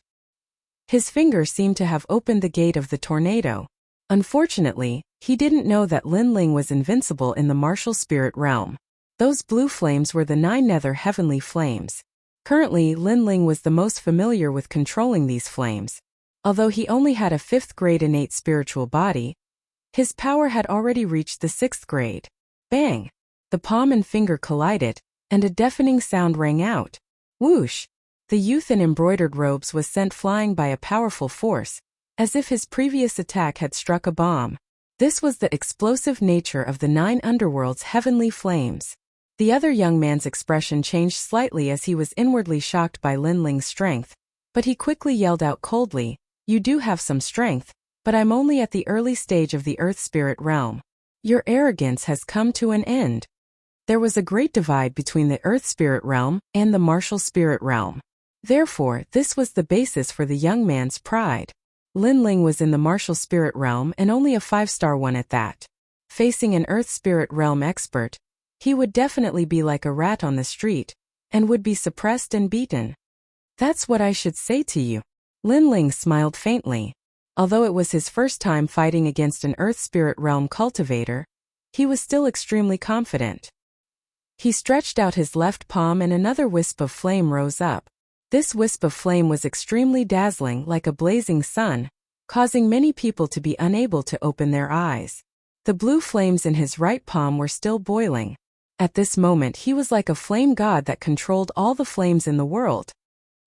His finger seemed to have opened the gate of the tornado. Unfortunately, he didn't know that Linling was invincible in the martial spirit realm. Those blue flames were the 9 nether heavenly flames. Currently, Linling was the most familiar with controlling these flames. Although he only had a 5th grade innate spiritual body, his power had already reached the 6th grade. Bang! The palm and finger collided, and a deafening sound rang out. Whoosh! The youth in embroidered robes was sent flying by a powerful force, as if his previous attack had struck a bomb. This was the explosive nature of the 9 underworld's heavenly flames. The other young man's expression changed slightly as he was inwardly shocked by Linling's strength, but he quickly yelled out coldly, "You do have some strength, but I'm only at the early stage of the earth spirit realm. Your arrogance has come to an end." There was a great divide between the earth spirit realm and the martial spirit realm. Therefore, this was the basis for the young man's pride. Linling was in the martial spirit realm and only a 5-star one at that. Facing an earth spirit realm expert, he would definitely be like a rat on the street, and would be suppressed and beaten. That's what I should say to you. Linling smiled faintly. Although it was his first time fighting against an Earth Spirit Realm cultivator, he was still extremely confident. He stretched out his left palm and another wisp of flame rose up. This wisp of flame was extremely dazzling, like a blazing sun, causing many people to be unable to open their eyes. The blue flames in his right palm were still boiling. At this moment he was like a flame god that controlled all the flames in the world.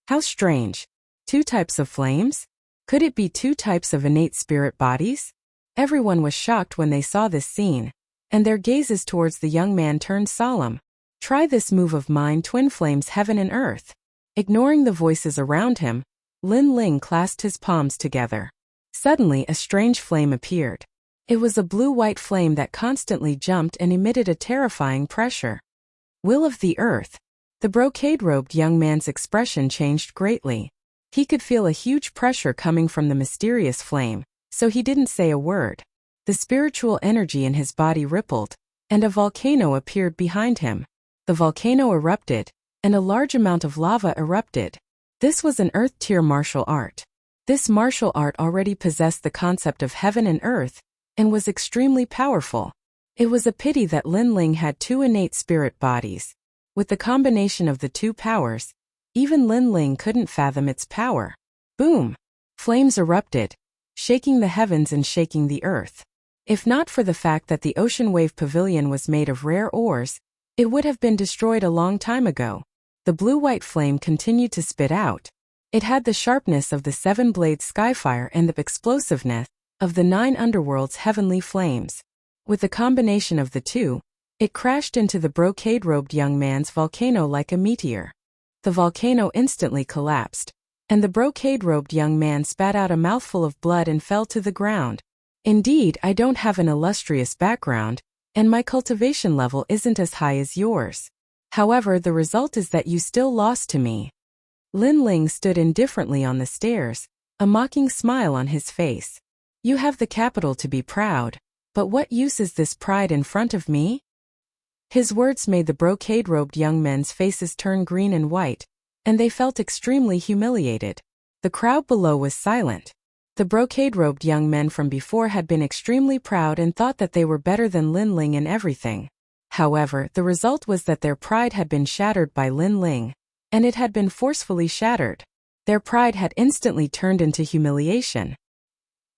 How strange. 2 types of flames? Could it be 2 types of innate spirit bodies? Everyone was shocked when they saw this scene, and their gazes towards the young man turned solemn. Try this move of mine, twin flames, heaven and earth. Ignoring the voices around him, Lin Ling clasped his palms together. Suddenly a strange flame appeared. It was a blue-white flame that constantly jumped and emitted a terrifying pressure. Will of the earth. The brocade-robed young man's expression changed greatly. He could feel a huge pressure coming from the mysterious flame, so he didn't say a word. The spiritual energy in his body rippled, and a volcano appeared behind him. The volcano erupted, and a large amount of lava erupted. This was an earth-tier martial art. This martial art already possessed the concept of heaven and earth, and was extremely powerful. It was a pity that Lin Ling had 2 innate spirit bodies. With the combination of the 2 powers, even Lin Ling couldn't fathom its power. Boom! Flames erupted, shaking the heavens and shaking the earth. If not for the fact that the Ocean Wave Pavilion was made of rare ores, it would have been destroyed a long time ago. The blue-white flame continued to spit out. It had the sharpness of the 7-blade skyfire and the explosiveness of the 9 underworld's heavenly flames. With the combination of the 2, it crashed into the brocade-robed young man's volcano like a meteor. The volcano instantly collapsed, and the brocade-robed young man spat out a mouthful of blood and fell to the ground. Indeed, I don't have an illustrious background, and my cultivation level isn't as high as yours. However, the result is that you still lost to me. Lin Ling stood indifferently on the stairs, a mocking smile on his face. You have the capital to be proud, but what use is this pride in front of me? His words made the brocade-robed young men's faces turn green and white, and they felt extremely humiliated. The crowd below was silent. The brocade-robed young men from before had been extremely proud and thought that they were better than Lin Ling in everything. However, the result was that their pride had been shattered by Lin Ling, and it had been forcefully shattered. Their pride had instantly turned into humiliation.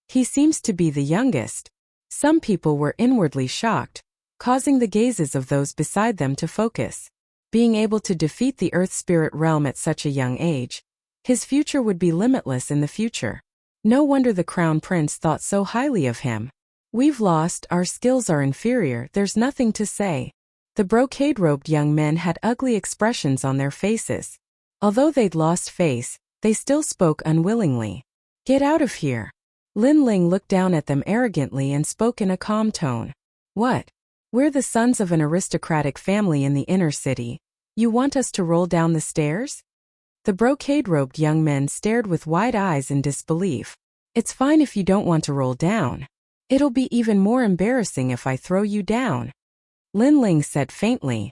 He seems to be the youngest. Some people were inwardly shocked, causing the gazes of those beside them to focus. Being able to defeat the Earth Spirit Realm at such a young age, his future would be limitless in the future. No wonder the Crown Prince thought so highly of him. We've lost, our skills are inferior, there's nothing to say. The brocade-robed young men had ugly expressions on their faces. Although they'd lost face, they still spoke unwillingly. Get out of here. Lin Ling looked down at them arrogantly and spoke in a calm tone. What? We're the sons of an aristocratic family in the inner city. You want us to roll down the stairs? The brocade-robed young men stared with wide eyes in disbelief. It's fine if you don't want to roll down. It'll be even more embarrassing if I throw you down. Lin Ling said faintly.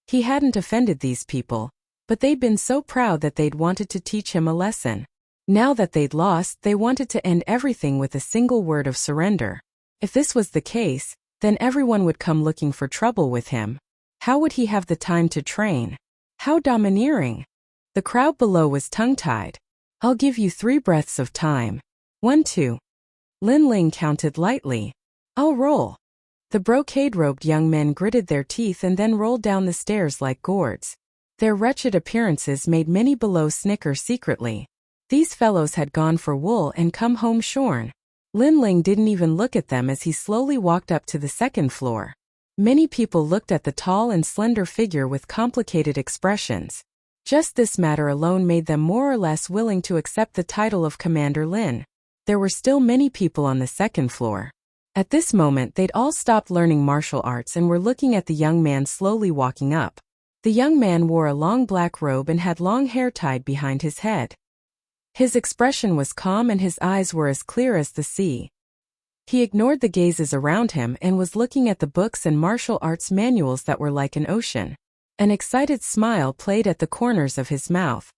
He hadn't offended these people, but they'd been so proud that they'd wanted to teach him a lesson. Now that they'd lost, they wanted to end everything with a single word of surrender. If this was the case, then everyone would come looking for trouble with him. How would he have the time to train? How domineering! The crowd below was tongue-tied. I'll give you 3 breaths of time. 1, 2. Lin Ling counted lightly. I'll roll. The brocade-robed young men gritted their teeth and then rolled down the stairs like gourds. Their wretched appearances made many below snicker secretly. These fellows had gone for wool and come home shorn. Lin Ling didn't even look at them as he slowly walked up to the 2nd floor. Many people looked at the tall and slender figure with complicated expressions. Just this matter alone made them more or less willing to accept the title of Commander Lin. There were still many people on the 2nd floor. At this moment they'd all stopped learning martial arts and were looking at the young man slowly walking up. The young man wore a long black robe and had long hair tied behind his head. His expression was calm and his eyes were as clear as the sea. He ignored the gazes around him and was looking at the books and martial arts manuals that were like an ocean. An excited smile played at the corners of his mouth.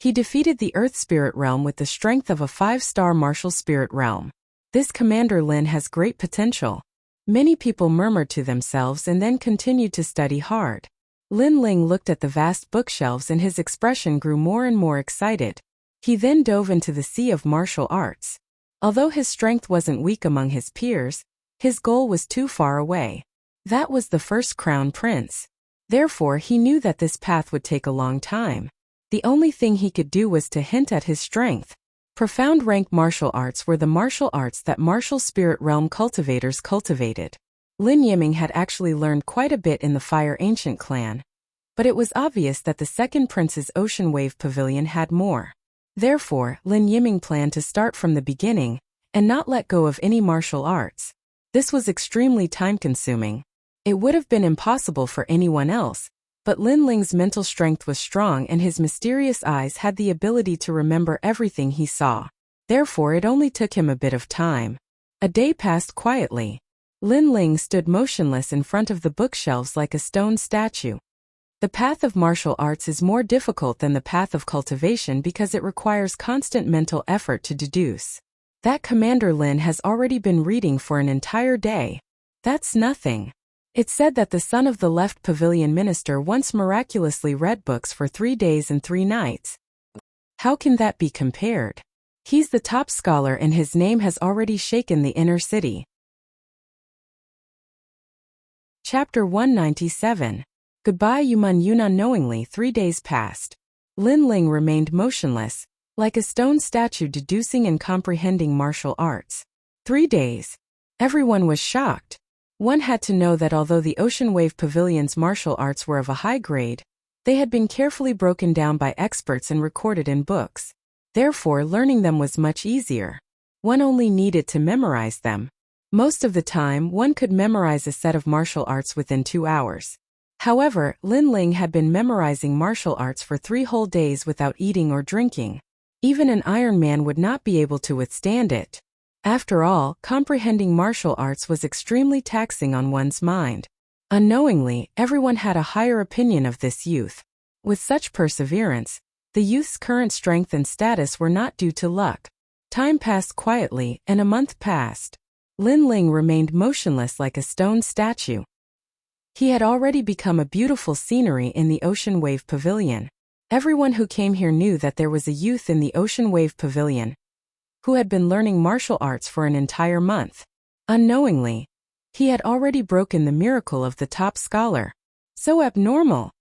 He defeated the Earth Spirit Realm with the strength of a 5-star martial spirit realm. This Commander Lin has great potential. Many people murmured to themselves and then continued to study hard. Lin Ling looked at the vast bookshelves and his expression grew more and more excited. He then dove into the sea of martial arts. Although his strength wasn't weak among his peers, his goal was too far away. That was the first crown prince. Therefore, he knew that this path would take a long time. The only thing he could do was to hint at his strength. Profound rank martial arts were the martial arts that martial spirit realm cultivators cultivated. Lin Yiming had actually learned quite a bit in the Fire Ancient clan. But it was obvious that the second prince's Ocean Wave Pavilion had more. Therefore, Lin Yiming planned to start from the beginning and not let go of any martial arts. This was extremely time-consuming. It would have been impossible for anyone else, but Lin Ling's mental strength was strong and his mysterious eyes had the ability to remember everything he saw. Therefore, it only took him a bit of time. A day passed quietly. Lin Ling stood motionless in front of the bookshelves like a stone statue. The path of martial arts is more difficult than the path of cultivation because it requires constant mental effort to deduce. That Commander Lin has already been reading for an entire day. That's nothing. It's said that the son of the left pavilion minister once miraculously read books for 3 days and 3 nights. How can that be compared? He's the top scholar and his name has already shaken the inner city. Chapter 197. Goodbye Yuman Yunnan. Knowingly 3 days passed. Lin Ling remained motionless, like a stone statue deducing and comprehending martial arts. 3 days. Everyone was shocked. One had to know that although the Ocean Wave Pavilion's martial arts were of a high grade, they had been carefully broken down by experts and recorded in books. Therefore, learning them was much easier. One only needed to memorize them. Most of the time, one could memorize a set of martial arts within 2 hours. However, Lin Ling had been memorizing martial arts for 3 whole days without eating or drinking. Even an Iron Man would not be able to withstand it. After all, comprehending martial arts was extremely taxing on one's mind. Unknowingly, everyone had a higher opinion of this youth. With such perseverance, the youth's current strength and status were not due to luck. Time passed quietly, and a month passed. Lin Ling remained motionless like a stone statue. He had already become a beautiful scenery in the Ocean Wave Pavilion. Everyone who came here knew that there was a youth in the Ocean Wave Pavilion who had been learning martial arts for an entire month. Unknowingly, he had already broken the miracle of the top scholar. So abnormal.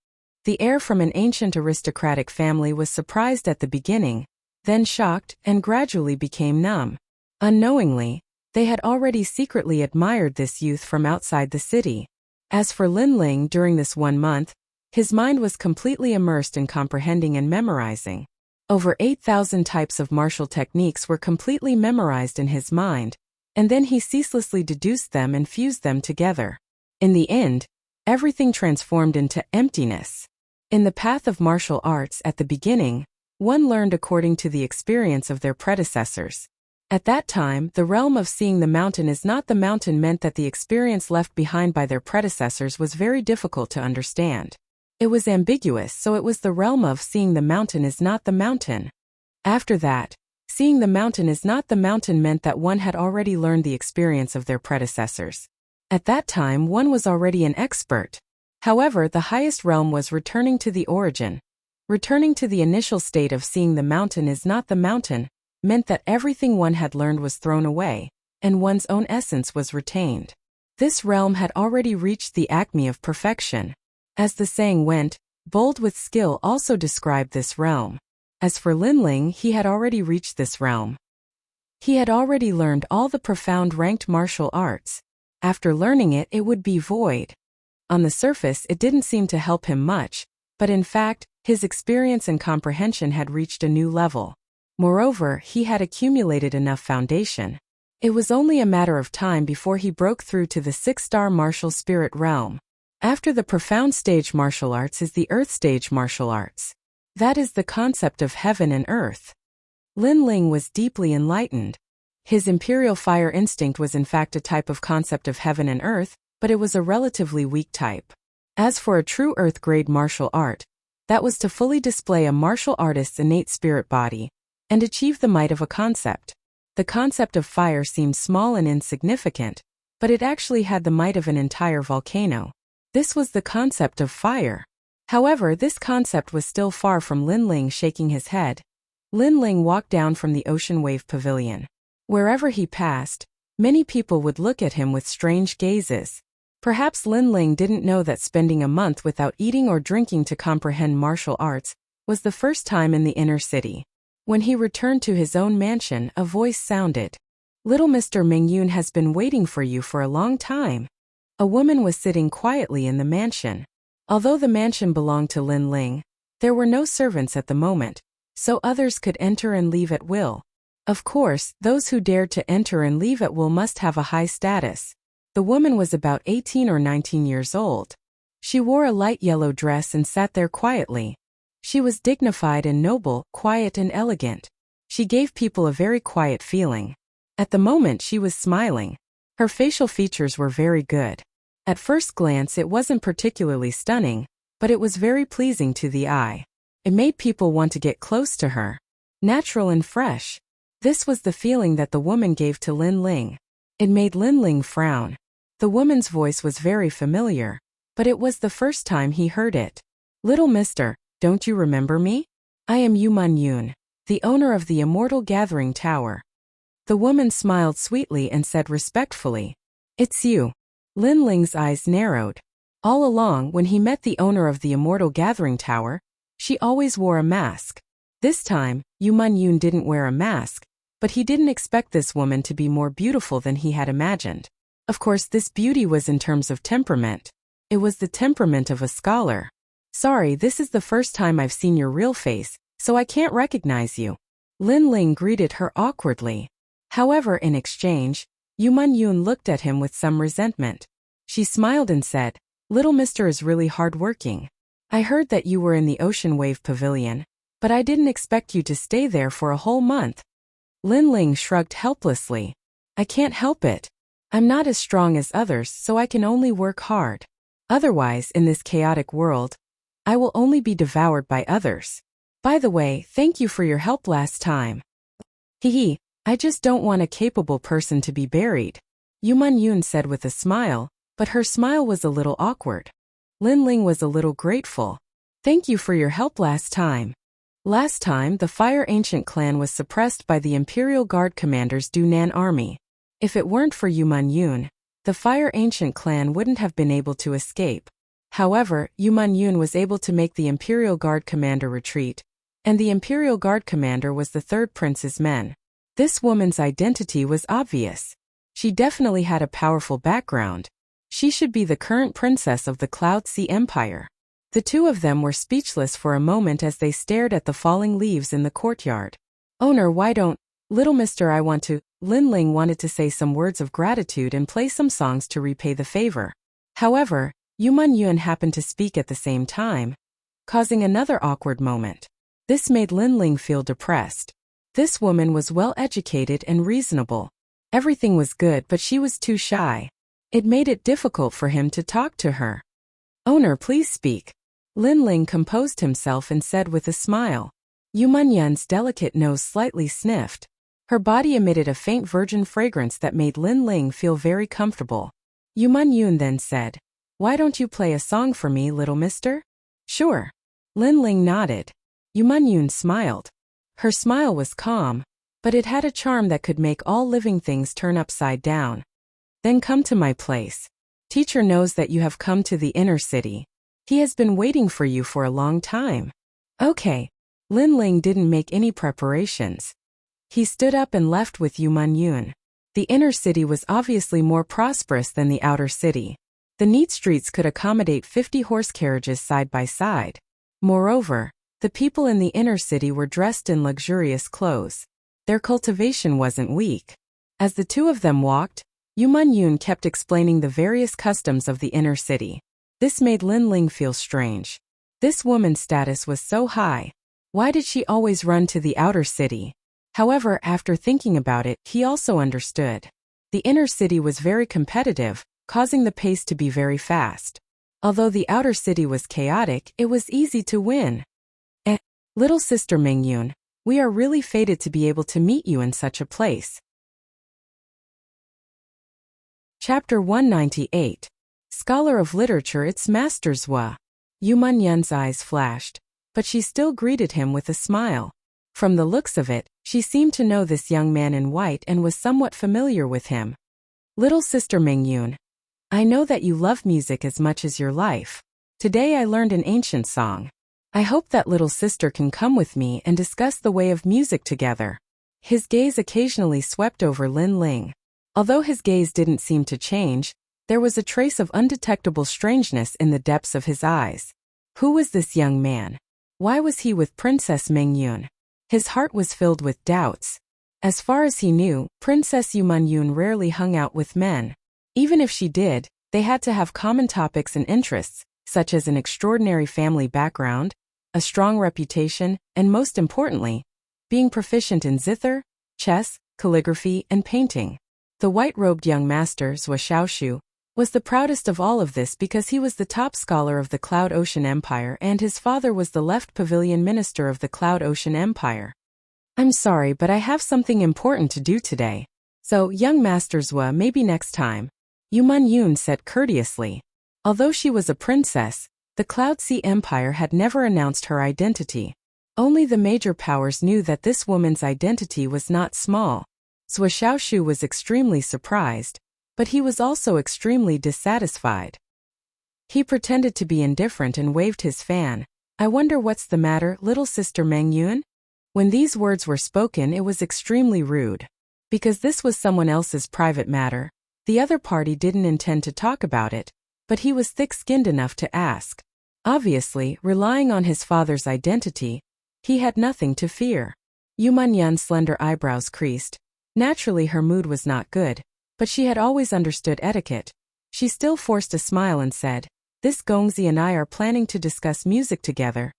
The heir from an ancient aristocratic family was surprised at the beginning, then shocked, and gradually became numb. Unknowingly, they had already secretly admired this youth from outside the city. As for Lin Ling, during this 1 month, his mind was completely immersed in comprehending and memorizing. Over 8,000 types of martial techniques were completely memorized in his mind, and then he ceaselessly deduced them and fused them together. In the end, everything transformed into emptiness. In the path of martial arts at the beginning, one learned according to the experience of their predecessors. At that time, the realm of seeing the mountain is not the mountain meant that the experience left behind by their predecessors was very difficult to understand. It was ambiguous, so it was the realm of seeing the mountain is not the mountain. After that, seeing the mountain is not the mountain meant that one had already learned the experience of their predecessors. At that time, one was already an expert. However, the highest realm was returning to the origin. Returning to the initial state of seeing the mountain is not the mountain meant that everything one had learned was thrown away, and one's own essence was retained. This realm had already reached the acme of perfection. As the saying went, bold with skill also described this realm. As for Lin Ling, he had already reached this realm. He had already learned all the profound ranked martial arts. After learning it, it would be void. On the surface, it didn't seem to help him much, but in fact, his experience and comprehension had reached a new level. Moreover, he had accumulated enough foundation. It was only a matter of time before he broke through to the 6-star martial spirit realm. After the profound stage martial arts is the earth stage martial arts. That is the concept of heaven and earth. Lin Ling was deeply enlightened. His imperial fire instinct was in fact a type of concept of heaven and earth, but it was a relatively weak type. As for a true earth-grade martial art, That was to fully display a martial artist's innate spirit body and achieve the might of a concept. The concept of fire seemed small and insignificant, but it actually had the might of an entire volcano. This was the concept of fire. However, this concept was still far from Lin Ling shaking his head. Lin Ling walked down from the Ocean Wave Pavilion. Wherever he passed, many people would look at him with strange gazes. Perhaps Lin Ling didn't know that spending a month without eating or drinking to comprehend martial arts was the first time in the inner city. When he returned to his own mansion, a voice sounded. "Little Mr. Mingyun has been waiting for you for a long time." A woman was sitting quietly in the mansion. Although the mansion belonged to Lin Ling, there were no servants at the moment, so others could enter and leave at will. Of course, those who dared to enter and leave at will must have a high status. The woman was about 18 or 19 years old. She wore a light yellow dress and sat there quietly. She was dignified and noble, quiet and elegant. She gave people a very quiet feeling. At the moment she was smiling. Her facial features were very good. At first glance it wasn't particularly stunning, but it was very pleasing to the eye. It made people want to get close to her. Natural and fresh. This was the feeling that the woman gave to Lin Ling. It made Lin Ling frown. The woman's voice was very familiar, but it was the first time he heard it. "Little mister, don't you remember me? I am Yu Yun, the owner of the Immortal Gathering Tower." The woman smiled sweetly and said respectfully, "It's you." Lin Ling's eyes narrowed. All along, when he met the owner of the Immortal Gathering Tower, she always wore a mask. This time, Yu Yun didn't wear a mask, but he didn't expect this woman to be more beautiful than he had imagined. Of course, this beauty was in terms of temperament. It was the temperament of a scholar. "Sorry, this is the first time I've seen your real face, so I can't recognize you." Lin Ling greeted her awkwardly. However, in exchange, Yu Yun looked at him with some resentment. She smiled and said, "Little mister is really hard-working. I heard that you were in the Ocean Wave Pavilion, but I didn't expect you to stay there for a whole month." Lin Ling shrugged helplessly. "I can't help it. I'm not as strong as others, so I can only work hard. Otherwise, in this chaotic world, I will only be devoured by others. By the way, thank you for your help last time." "Hee, I just don't want a capable person to be buried," Yu Yun said with a smile, but her smile was a little awkward. Lin Ling was a little grateful. "Thank you for your help last time. Last time, the Fire Ancient clan was suppressed by the Imperial Guard Commander's Dunan army. If it weren't for Yu Yun, the Fire Ancient clan wouldn't have been able to escape. However, Yu Yun was able to make the Imperial Guard Commander retreat, and the Imperial Guard Commander was the third prince's men. This woman's identity was obvious. She definitely had a powerful background. She should be the current princess of the Cloud Sea Empire. The two of them were speechless for a moment as they stared at the falling leaves in the courtyard. "Owner, why don't, little mister, I want to..." Lin Ling wanted to say some words of gratitude and play some songs to repay the favor. However, Yu Yun happened to speak at the same time, causing another awkward moment. This made Lin Ling feel depressed. This woman was well educated and reasonable. Everything was good, but she was too shy. It made it difficult for him to talk to her. "Owner, please speak." Lin Ling composed himself and said with a smile. Yu Yun's delicate nose slightly sniffed. Her body emitted a faint virgin fragrance that made Lin Ling feel very comfortable. Yu Yun then said, "Why don't you play a song for me, little mister?" "Sure." Lin Ling nodded. Yu Yun smiled. Her smile was calm, but it had a charm that could make all living things turn upside down. "Then come to my place. Teacher knows that you have come to the inner city. He has been waiting for you for a long time." "Okay." Lin Ling didn't make any preparations. He stood up and left with Yu Yun. The inner city was obviously more prosperous than the outer city. The neat streets could accommodate 50 horse carriages side by side. Moreover, the people in the inner city were dressed in luxurious clothes. Their cultivation wasn't weak. As the two of them walked, Yu Yun kept explaining the various customs of the inner city. This made Lin Ling feel strange. This woman's status was so high. Why did she always run to the outer city? However, after thinking about it, he also understood. The inner city was very competitive, causing the pace to be very fast. Although the outer city was chaotic, it was easy to win. Little sister Mingyun, we are really fated to be able to meet you in such a place. Chapter 198. Scholar of Literature. Its Masters Wa. Yu Munyun's eyes flashed, but she still greeted him with a smile. From the looks of it, she seemed to know this young man in white and was somewhat familiar with him. Little sister Mingyun, I know that you love music as much as your life. Today I learned an ancient song. I hope that little sister can come with me and discuss the way of music together. His gaze occasionally swept over Lin Ling. Although his gaze didn't seem to change, there was a trace of undetectable strangeness in the depths of his eyes. Who was this young man? Why was he with Princess Mingyun? His heart was filled with doubts. As far as he knew, Princess Yu Munyun rarely hung out with men. Even if she did, they had to have common topics and interests, such as an extraordinary family background, a strong reputation, and most importantly, being proficient in zither, chess, calligraphy, and painting. The white-robed young master, Zhuo was the proudest of all of this because he was the top scholar of the Cloud Ocean Empire and his father was the left pavilion minister of the Cloud Ocean Empire. I'm sorry, but I have something important to do today. So, young Master Zhuo, maybe next time. Yu Munyun said courteously. Although she was a princess, the Cloud Sea Empire had never announced her identity. Only the major powers knew that this woman's identity was not small. Zhuo was extremely surprised, but he was also extremely dissatisfied. He pretended to be indifferent and waved his fan. I wonder what's the matter, little sister Mingyun? When these words were spoken, it was extremely rude. Because this was someone else's private matter, the other party didn't intend to talk about it, but he was thick-skinned enough to ask. Obviously, relying on his father's identity, he had nothing to fear. Yu Munyun's slender eyebrows creased. Naturally, her mood was not good, but she had always understood etiquette. She still forced a smile and said, "This Gongzi and I are planning to discuss music together."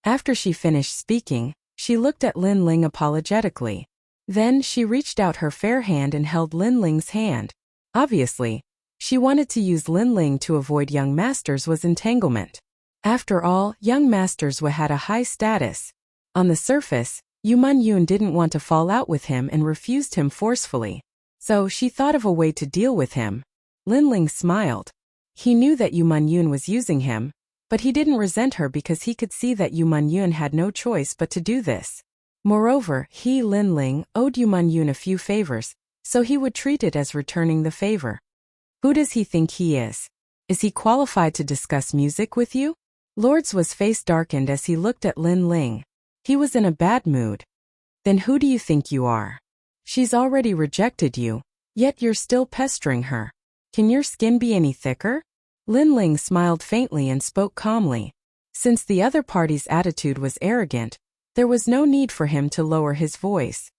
After she finished speaking, she looked at Lin Ling apologetically. Then she reached out her fair hand and held Lin Ling's hand. Obviously, she wanted to use Lin Ling to avoid young Master's was entanglement. After all, young Master's had a high status. On the surface, Yu Munyun didn't want to fall out with him and refused him forcefully. So she thought of a way to deal with him. Lin Ling smiled. He knew that Yu Munyun was using him, but he didn't resent her because he could see that Yu Munyun had no choice but to do this. Moreover, he, Lin Ling, owed Yu Munyun a few favors, so he would treat it as returning the favor. Who does he think he is? Is he qualified to discuss music with you? Lord's face darkened as he looked at Lin Ling. He was in a bad mood. Then who do you think you are? She's already rejected you, yet you're still pestering her. Can your skin be any thicker? Lin Ling smiled faintly and spoke calmly. Since the other party's attitude was arrogant, there was no need for him to lower his voice.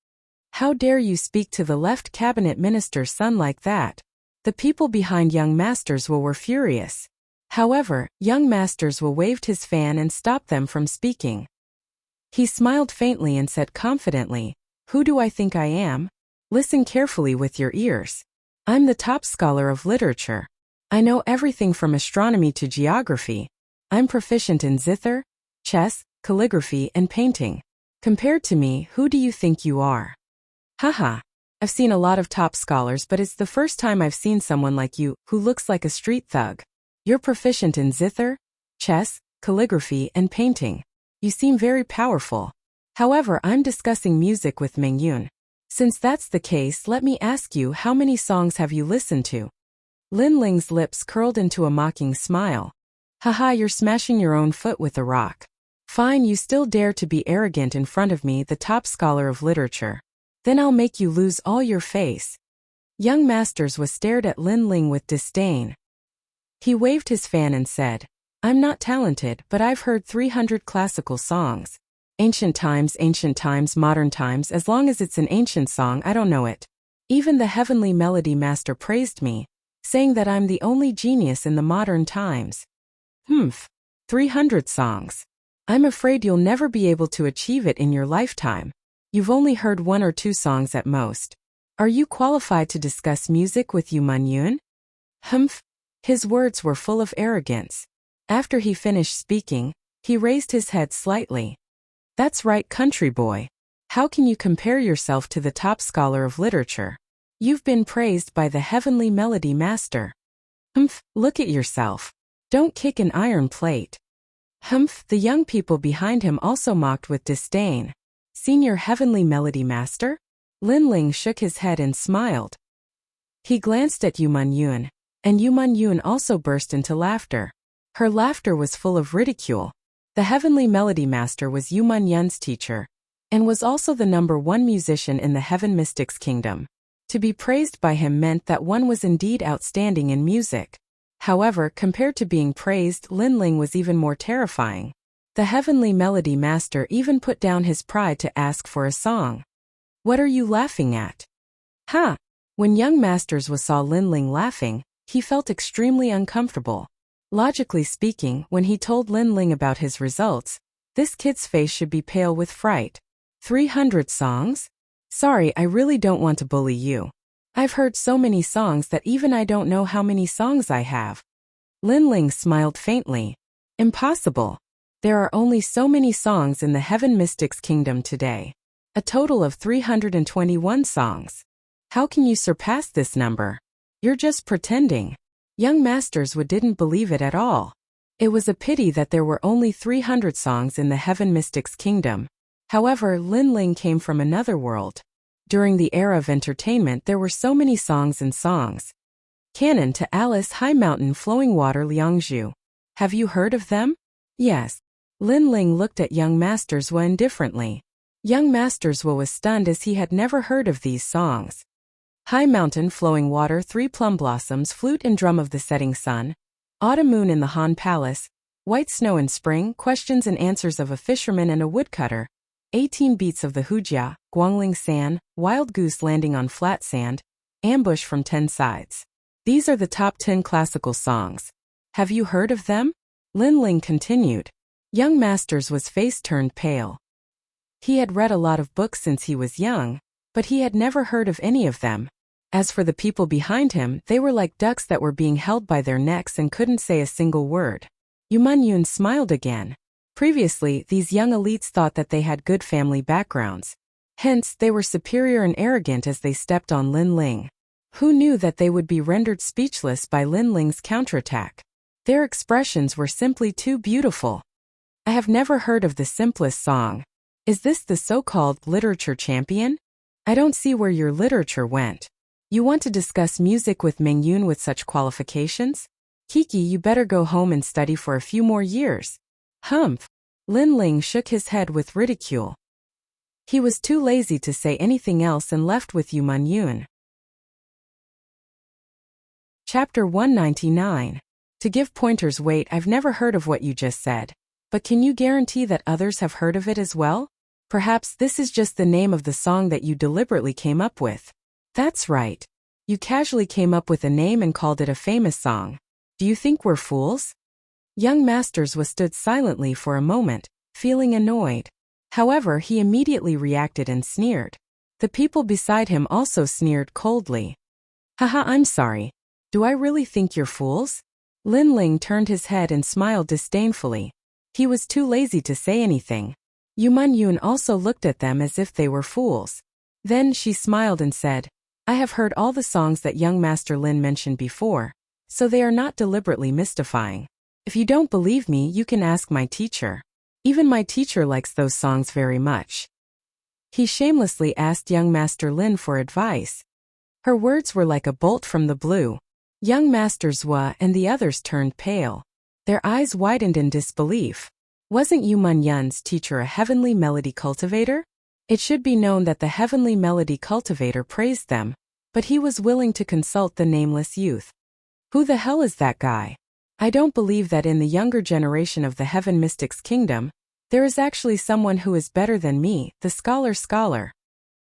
How dare you speak to the left cabinet minister's son like that? The people behind young Masters were furious. However, young Masters waved his fan and stopped them from speaking. He smiled faintly and said confidently, "Who do I think I am? Listen carefully with your ears. I'm the top scholar of literature. I know everything from astronomy to geography. I'm proficient in zither, chess, calligraphy, and painting. Compared to me, who do you think you are?" Haha. I've seen a lot of top scholars, but it's the first time I've seen someone like you, who looks like a street thug. You're proficient in zither, chess, calligraphy, and painting. You seem very powerful. However, I'm discussing music with Mingyun. Since that's the case, let me ask you, how many songs have you listened to? Lin Ling's lips curled into a mocking smile. Haha, you're smashing your own foot with a rock. Fine, you still dare to be arrogant in front of me, the top scholar of literature. Then I'll make you lose all your face. Young Masters stared at Lin Ling with disdain. He waved his fan and said, "I'm not talented, but I've heard 300 classical songs. Ancient times, modern times, as long as it's an ancient song, I don't know it. Even the heavenly melody master praised me, saying that I'm the only genius in the modern times." 300 songs. I'm afraid you'll never be able to achieve it in your lifetime. You've only heard 1 or 2 songs at most. Are you qualified to discuss music with Yu Munyun? His words were full of arrogance. After he finished speaking, he raised his head slightly. That's right, country boy. How can you compare yourself to the top scholar of literature? You've been praised by the heavenly melody master. Humph, look at yourself. Don't kick an iron plate. Humph, the young people behind him also mocked with disdain. Senior heavenly melody master? Lin Ling shook his head and smiled. He glanced at Yu Man-yun, and Yu Man-yun also burst into laughter. Her laughter was full of ridicule. The heavenly melody master was Yu Man-yun's teacher, and was also the #1 musician in the Heaven Mystics Kingdom. To be praised by him meant that one was indeed outstanding in music. However, compared to being praised, Lin Ling was even more terrifying. The heavenly melody master even put down his pride to ask for a song. What are you laughing at? Ha! When young Masters saw Lin Ling laughing, he felt extremely uncomfortable. Logically speaking, when he told Lin Ling about his results, this kid's face should be pale with fright. 300 songs? Sorry, I really don't want to bully you. I've heard so many songs that even I don't know how many songs I have. Lin Ling smiled faintly. Impossible. There are only so many songs in the Heaven Mystics Kingdom today. A total of 321 songs. How can you surpass this number? You're just pretending. Young Masters didn't believe it at all. It was a pity that there were only 300 songs in the Heaven Mystics Kingdom. However, Lin Ling came from another world. During the era of entertainment there were so many songs and songs. Canon to Alice High Mountain Flowing Water Liangzhu. Have you heard of them? Yes. Lin Ling looked at young Masters indifferently. Young Masters was stunned as he had never heard of these songs. High Mountain Flowing Water, 3 Plum Blossoms, Flute and Drum of the Setting Sun, Autumn Moon in the Han Palace, White Snow in Spring, Questions and Answers of a Fisherman and a Woodcutter, 18 Beats of the Wuxia, Guangling San, Wild Goose Landing on Flat Sand, Ambush from 10 Sides. These are the top 10 classical songs. Have you heard of them? Lin Ling continued. Young Masters' face turned pale. He had read a lot of books since he was young, but he had never heard of any of them. As for the people behind him, they were like ducks that were being held by their necks and couldn't say a single word. Yu Man-yun smiled again. Previously, these young elites thought that they had good family backgrounds. Hence, they were superior and arrogant as they stepped on Lin Ling. Who knew that they would be rendered speechless by Lin Ling's counterattack? Their expressions were simply too beautiful. I have never heard of the simplest song. Is this the so-called literature champion? I don't see where your literature went. You want to discuss music with Meng-yun with such qualifications? Kiki, you better go home and study for a few more years. Humph. Lin Ling shook his head with ridicule. He was too lazy to say anything else and left with Yu Man-yun. Chapter 199. To give pointers. Wait, I've never heard of what you just said. But can you guarantee that others have heard of it as well? Perhaps this is just the name of the song that you deliberately came up with. That's right. You casually came up with a name and called it a famous song. Do you think we're fools? Young Masters stood silently for a moment, feeling annoyed. However, he immediately reacted and sneered. The people beside him also sneered coldly. Haha, I'm sorry. Do I really think you're fools? Lin Ling turned his head and smiled disdainfully. He was too lazy to say anything. Yu Man-yun also looked at them as if they were fools. Then she smiled and said, I have heard all the songs that young Master Lin mentioned before, so they are not deliberately mystifying. If you don't believe me, you can ask my teacher. Even my teacher likes those songs very much. He shamelessly asked young Master Lin for advice. Her words were like a bolt from the blue. Young Master Zhua and the others turned pale. Their eyes widened in disbelief. Wasn't Yu Man-yun's teacher a heavenly melody cultivator? It should be known that the heavenly melody cultivator praised them, but he was willing to consult the nameless youth. Who the hell is that guy? I don't believe that in the younger generation of the Heaven Mystics Kingdom, there is actually someone who is better than me, the scholar.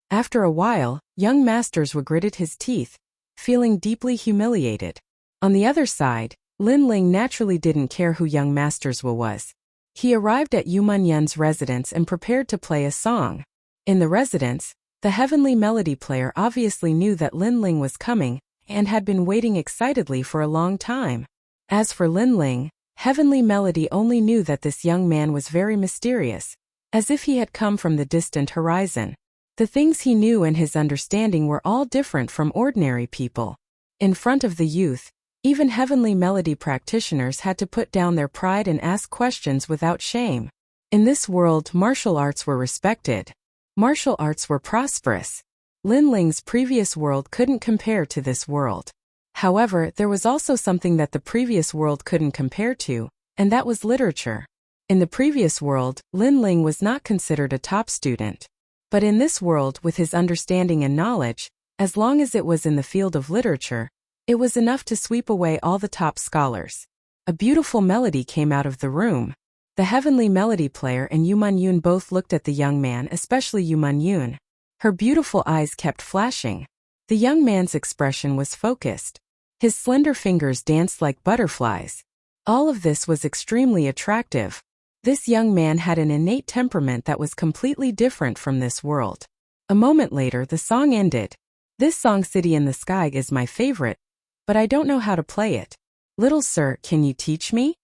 After a while, young Masters gritted his teeth, feeling deeply humiliated. On the other side, Lin Ling naturally didn't care who young Masters was. He arrived at Yu Man-yun's residence and prepared to play a song. In the residence, the heavenly melody player obviously knew that Lin Ling was coming and had been waiting excitedly for a long time. As for Lin Ling, Heavenly Melody only knew that this young man was very mysterious, as if he had come from the distant horizon. The things he knew and his understanding were all different from ordinary people. In front of the youth, even Heavenly Melody practitioners had to put down their pride and ask questions without shame. In this world, martial arts were respected. Martial arts were prosperous. Lin Ling's previous world couldn't compare to this world. However, there was also something that the previous world couldn't compare to, and that was literature. In the previous world, Lin Ling was not considered a top student. But in this world, with his understanding and knowledge, as long as it was in the field of literature, it was enough to sweep away all the top scholars. A beautiful melody came out of the room. The Heavenly Melody player and Yu Man-yun both looked at the young man, especially Yu Man-yun. Her beautiful eyes kept flashing. The young man's expression was focused. His slender fingers danced like butterflies. All of this was extremely attractive. This young man had an innate temperament that was completely different from this world. A moment later, the song ended. This song City in the Sky is my favorite, but I don't know how to play it. Little sir, can you teach me?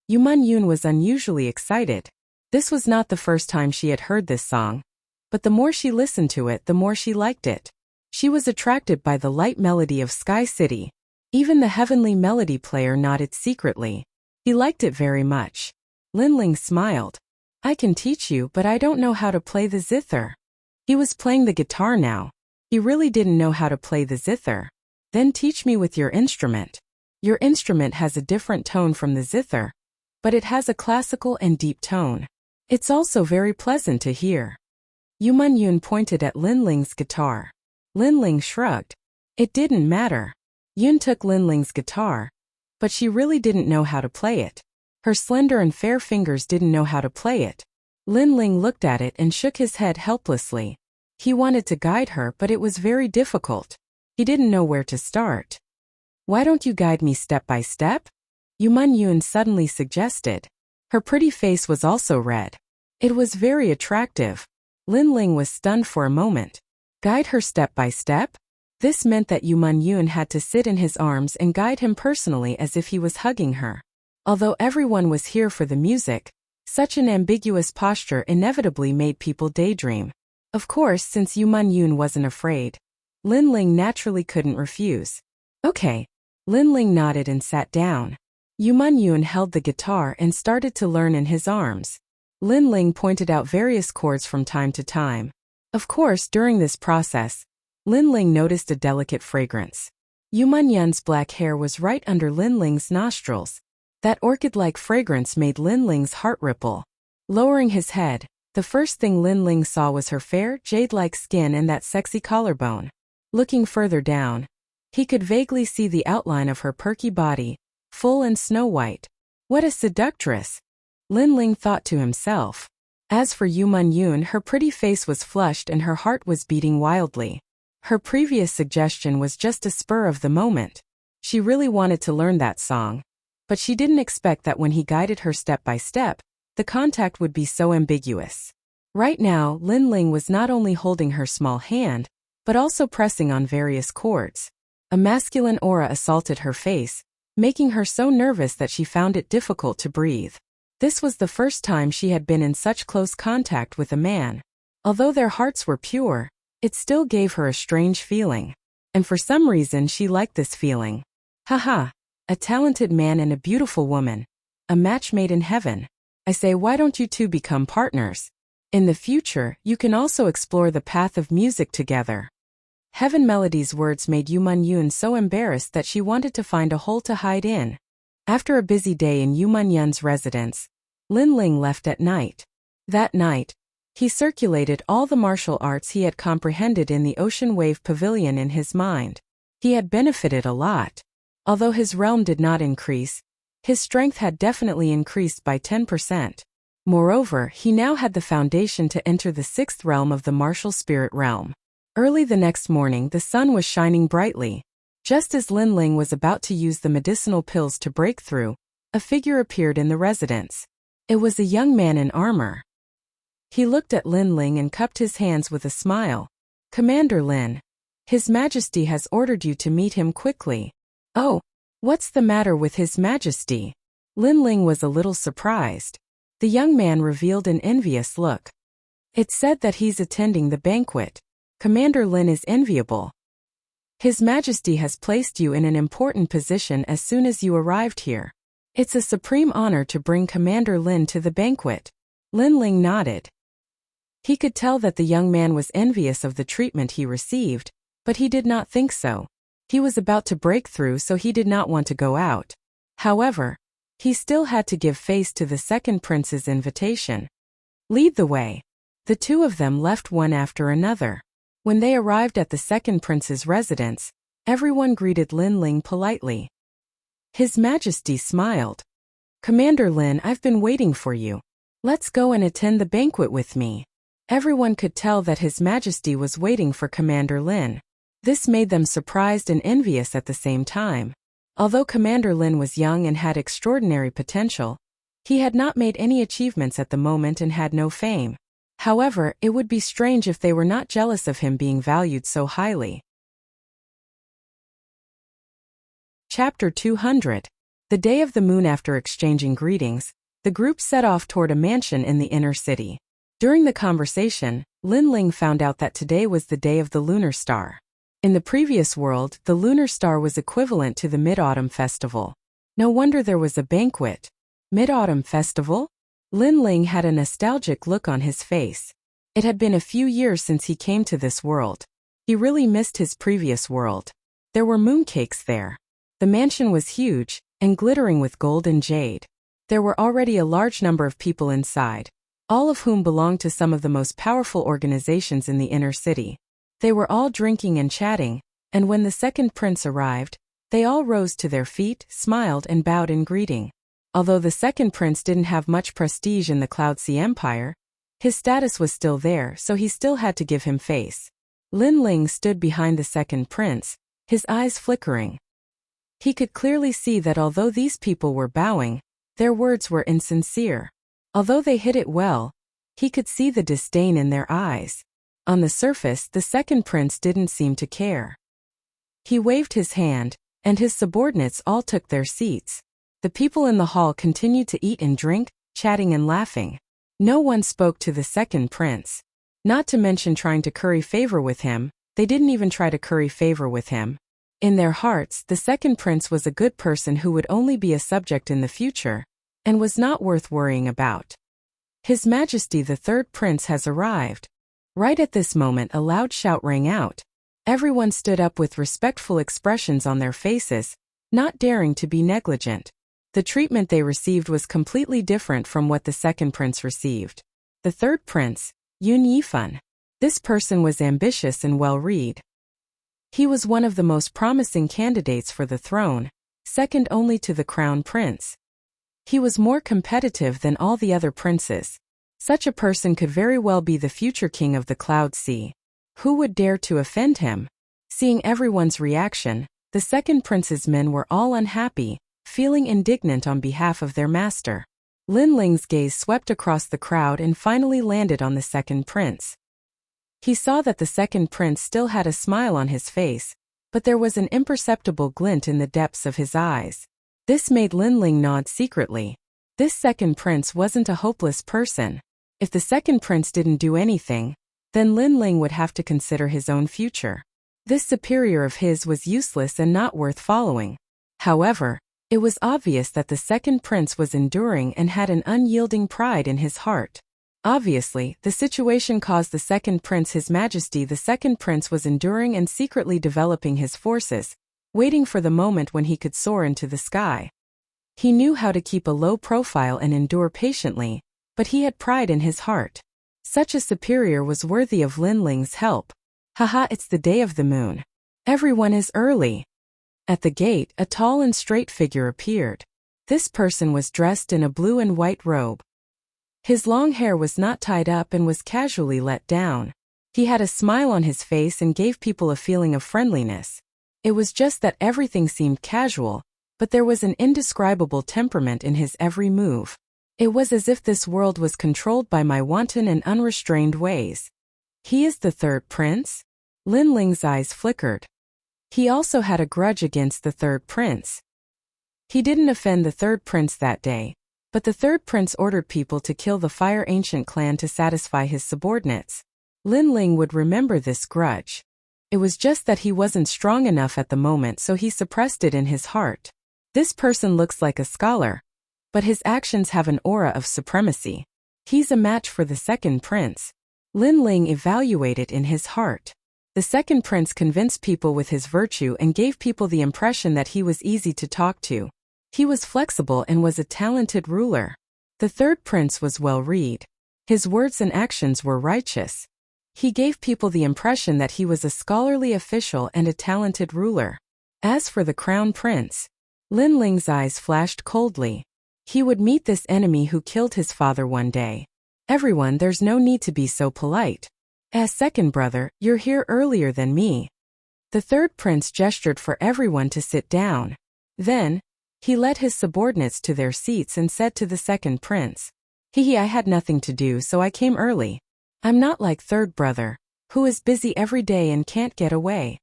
Yu Man-yun was unusually excited. This was not the first time she had heard this song, but the more she listened to it, the more she liked it. She was attracted by the light melody of Sky City. Even the Heavenly Melody player nodded secretly. He liked it very much. Lin Ling smiled. I can teach you, but I don't know how to play the zither. He was playing the guitar now. He really didn't know how to play the zither. Then teach me with your instrument. Your instrument has a different tone from the zither, but it has a classical and deep tone. It's also very pleasant to hear. Yu Man-yun pointed at Lin Ling's guitar. Lin Ling shrugged. It didn't matter. Yun took Lin Ling's guitar, but she really didn't know how to play it. Her slender and fair fingers didn't know how to play it. Lin Ling looked at it and shook his head helplessly. He wanted to guide her, but it was very difficult. He didn't know where to start. Why don't you guide me step by step? Yu Man-yun suddenly suggested. Her pretty face was also red. It was very attractive. Lin Ling was stunned for a moment. Guide her step by step? This meant that Yu Man-yun had to sit in his arms and guide him personally as if he was hugging her. Although everyone was here for the music, such an ambiguous posture inevitably made people daydream. Of course, since Yu Man-yun wasn't afraid, Lin Ling naturally couldn't refuse. Okay. Lin Ling nodded and sat down. Yu Man-yun held the guitar and started to learn in his arms. Lin Ling pointed out various chords from time to time. Of course, during this process, Lin Ling noticed a delicate fragrance. Yu Man-yun's black hair was right under Lin Ling's nostrils. That orchid-like fragrance made Lin Ling's heart ripple. Lowering his head, the first thing Lin Ling saw was her fair, jade-like skin and that sexy collarbone. Looking further down, he could vaguely see the outline of her perky body, full and snow-white. What a seductress! Lin Ling thought to himself. As for Yu Man-yun, her pretty face was flushed and her heart was beating wildly. Her previous suggestion was just a spur of the moment. She really wanted to learn that song. But she didn't expect that when he guided her step by step, the contact would be so ambiguous. Right now, Lin Ling was not only holding her small hand, but also pressing on various chords. A masculine aura assaulted her face, making her so nervous that she found it difficult to breathe. This was the first time she had been in such close contact with a man. Although their hearts were pure, it still gave her a strange feeling. And for some reason she liked this feeling. Haha. A talented man and a beautiful woman. A match made in heaven. I say, why don't you two become partners? In the future, you can also explore the path of music together. Heaven Melody's words made Yu Man-yun so embarrassed that she wanted to find a hole to hide in. After a busy day in Yu Man-yun's residence, Lin Ling left at night. That night, he circulated all the martial arts he had comprehended in the Ocean Wave Pavilion in his mind. He had benefited a lot. Although his realm did not increase, his strength had definitely increased by 10%. Moreover, he now had the foundation to enter the 6th realm of the martial spirit realm. Early the next morning, the sun was shining brightly. Just as Lin Ling was about to use the medicinal pills to break through, a figure appeared in the residence. It was a young man in armor. He looked at Lin Ling and cupped his hands with a smile. Commander Lin. His Majesty has ordered you to meet him quickly. Oh, "What's the matter with His Majesty?" Lin Ling was a little surprised. The young man revealed an envious look. "It's said that he's attending the banquet. Commander Lin is enviable. His Majesty has placed you in an important position as soon as you arrived here. It's a supreme honor to bring Commander Lin to the banquet." Lin Ling nodded. He could tell that the young man was envious of the treatment he received, but he did not think so. He was about to break through, so he did not want to go out. However, he still had to give face to the second prince's invitation. "Lead the way." The two of them left one after another. When they arrived at the second prince's residence, everyone greeted Lin Ling politely. His Majesty smiled. "Commander Lin, I've been waiting for you. Let's go and attend the banquet with me." Everyone could tell that His Majesty was waiting for Commander Lin. This made them surprised and envious at the same time. Although Commander Lin was young and had extraordinary potential, he had not made any achievements at the moment and had no fame. However, it would be strange if they were not jealous of him being valued so highly. Chapter 200. The day of the moon. After exchanging greetings, the group set off toward a mansion in the inner city. During the conversation, Lin Ling found out that today was the day of the lunar star. In the previous world, the lunar star was equivalent to the Mid-Autumn Festival. No wonder there was a banquet. Mid-Autumn Festival? Lin Ling had a nostalgic look on his face. It had been a few years since he came to this world. He really missed his previous world. There were mooncakes there. The mansion was huge, and glittering with gold and jade. There were already a large number of people inside, all of whom belonged to some of the most powerful organizations in the inner city. They were all drinking and chatting, and when the second prince arrived, they all rose to their feet, smiled and bowed in greeting. Although the second prince didn't have much prestige in the Cloud Sea Empire, his status was still there, so he still had to give him face. Lin Ling stood behind the second prince, his eyes flickering. He could clearly see that although these people were bowing, their words were insincere. Although they hid it well, he could see the disdain in their eyes. On the surface, the second prince didn't seem to care. He waved his hand, and his subordinates all took their seats. The people in the hall continued to eat and drink, chatting and laughing. No one spoke to the second prince. Not to mention trying to curry favor with him, they didn't even try to curry favor with him. In their hearts, the second prince was a good person who would only be a subject in the future, and was not worth worrying about. His Majesty the third prince has arrived. Right at this moment a loud shout rang out. Everyone stood up with respectful expressions on their faces, not daring to be negligent. The treatment they received was completely different from what the second prince received. The third prince, Yun Yifan. This person was ambitious and well-read. He was one of the most promising candidates for the throne, second only to the crown prince. He was more competitive than all the other princes. Such a person could very well be the future king of the Cloud Sea. Who would dare to offend him? Seeing everyone's reaction, the second prince's men were all unhappy, feeling indignant on behalf of their master. Lin Ling's gaze swept across the crowd and finally landed on the second prince. He saw that the second prince still had a smile on his face, but there was an imperceptible glint in the depths of his eyes. This made Lin Ling nod secretly. This second prince wasn't a hopeless person. If the second prince didn't do anything, then Lin Ling would have to consider his own future. This superior of his was useless and not worth following. However, it was obvious that the second prince was enduring and had an unyielding pride in his heart. Obviously, the situation caused the second prince His Majesty the second prince was enduring and secretly developing his forces, waiting for the moment when he could soar into the sky. He knew how to keep a low profile and endure patiently, but he had pride in his heart. Such a superior was worthy of Lin Ling's help. Haha, it's the day of the moon. Everyone is early. At the gate, a tall and straight figure appeared. This person was dressed in a blue and white robe. His long hair was not tied up and was casually let down. He had a smile on his face and gave people a feeling of friendliness. It was just that everything seemed casual, but there was an indescribable temperament in his every move. It was as if this world was controlled by my wanton and unrestrained ways. He is the third prince? Lin Ling's eyes flickered. He also had a grudge against the third prince. He didn't offend the third prince that day, but the third prince ordered people to kill the Fire Ancient clan to satisfy his subordinates. Lin Ling would remember this grudge. It was just that he wasn't strong enough at the moment, so he suppressed it in his heart. This person looks like a scholar, but his actions have an aura of supremacy. He's a match for the second prince. Lin Ling evaluated in his heart. The second prince convinced people with his virtue and gave people the impression that he was easy to talk to. He was flexible and was a talented ruler. The third prince was well-read. His words and actions were righteous. He gave people the impression that he was a scholarly official and a talented ruler. As for the crown prince, Lin Ling's eyes flashed coldly. He would meet this enemy who killed his father one day. Everyone, there's no need to be so polite. As second brother, you're here earlier than me. The third prince gestured for everyone to sit down. Then, he led his subordinates to their seats and said to the second prince, I had nothing to do, so I came early. I'm not like third brother, who is busy every day and can't get away.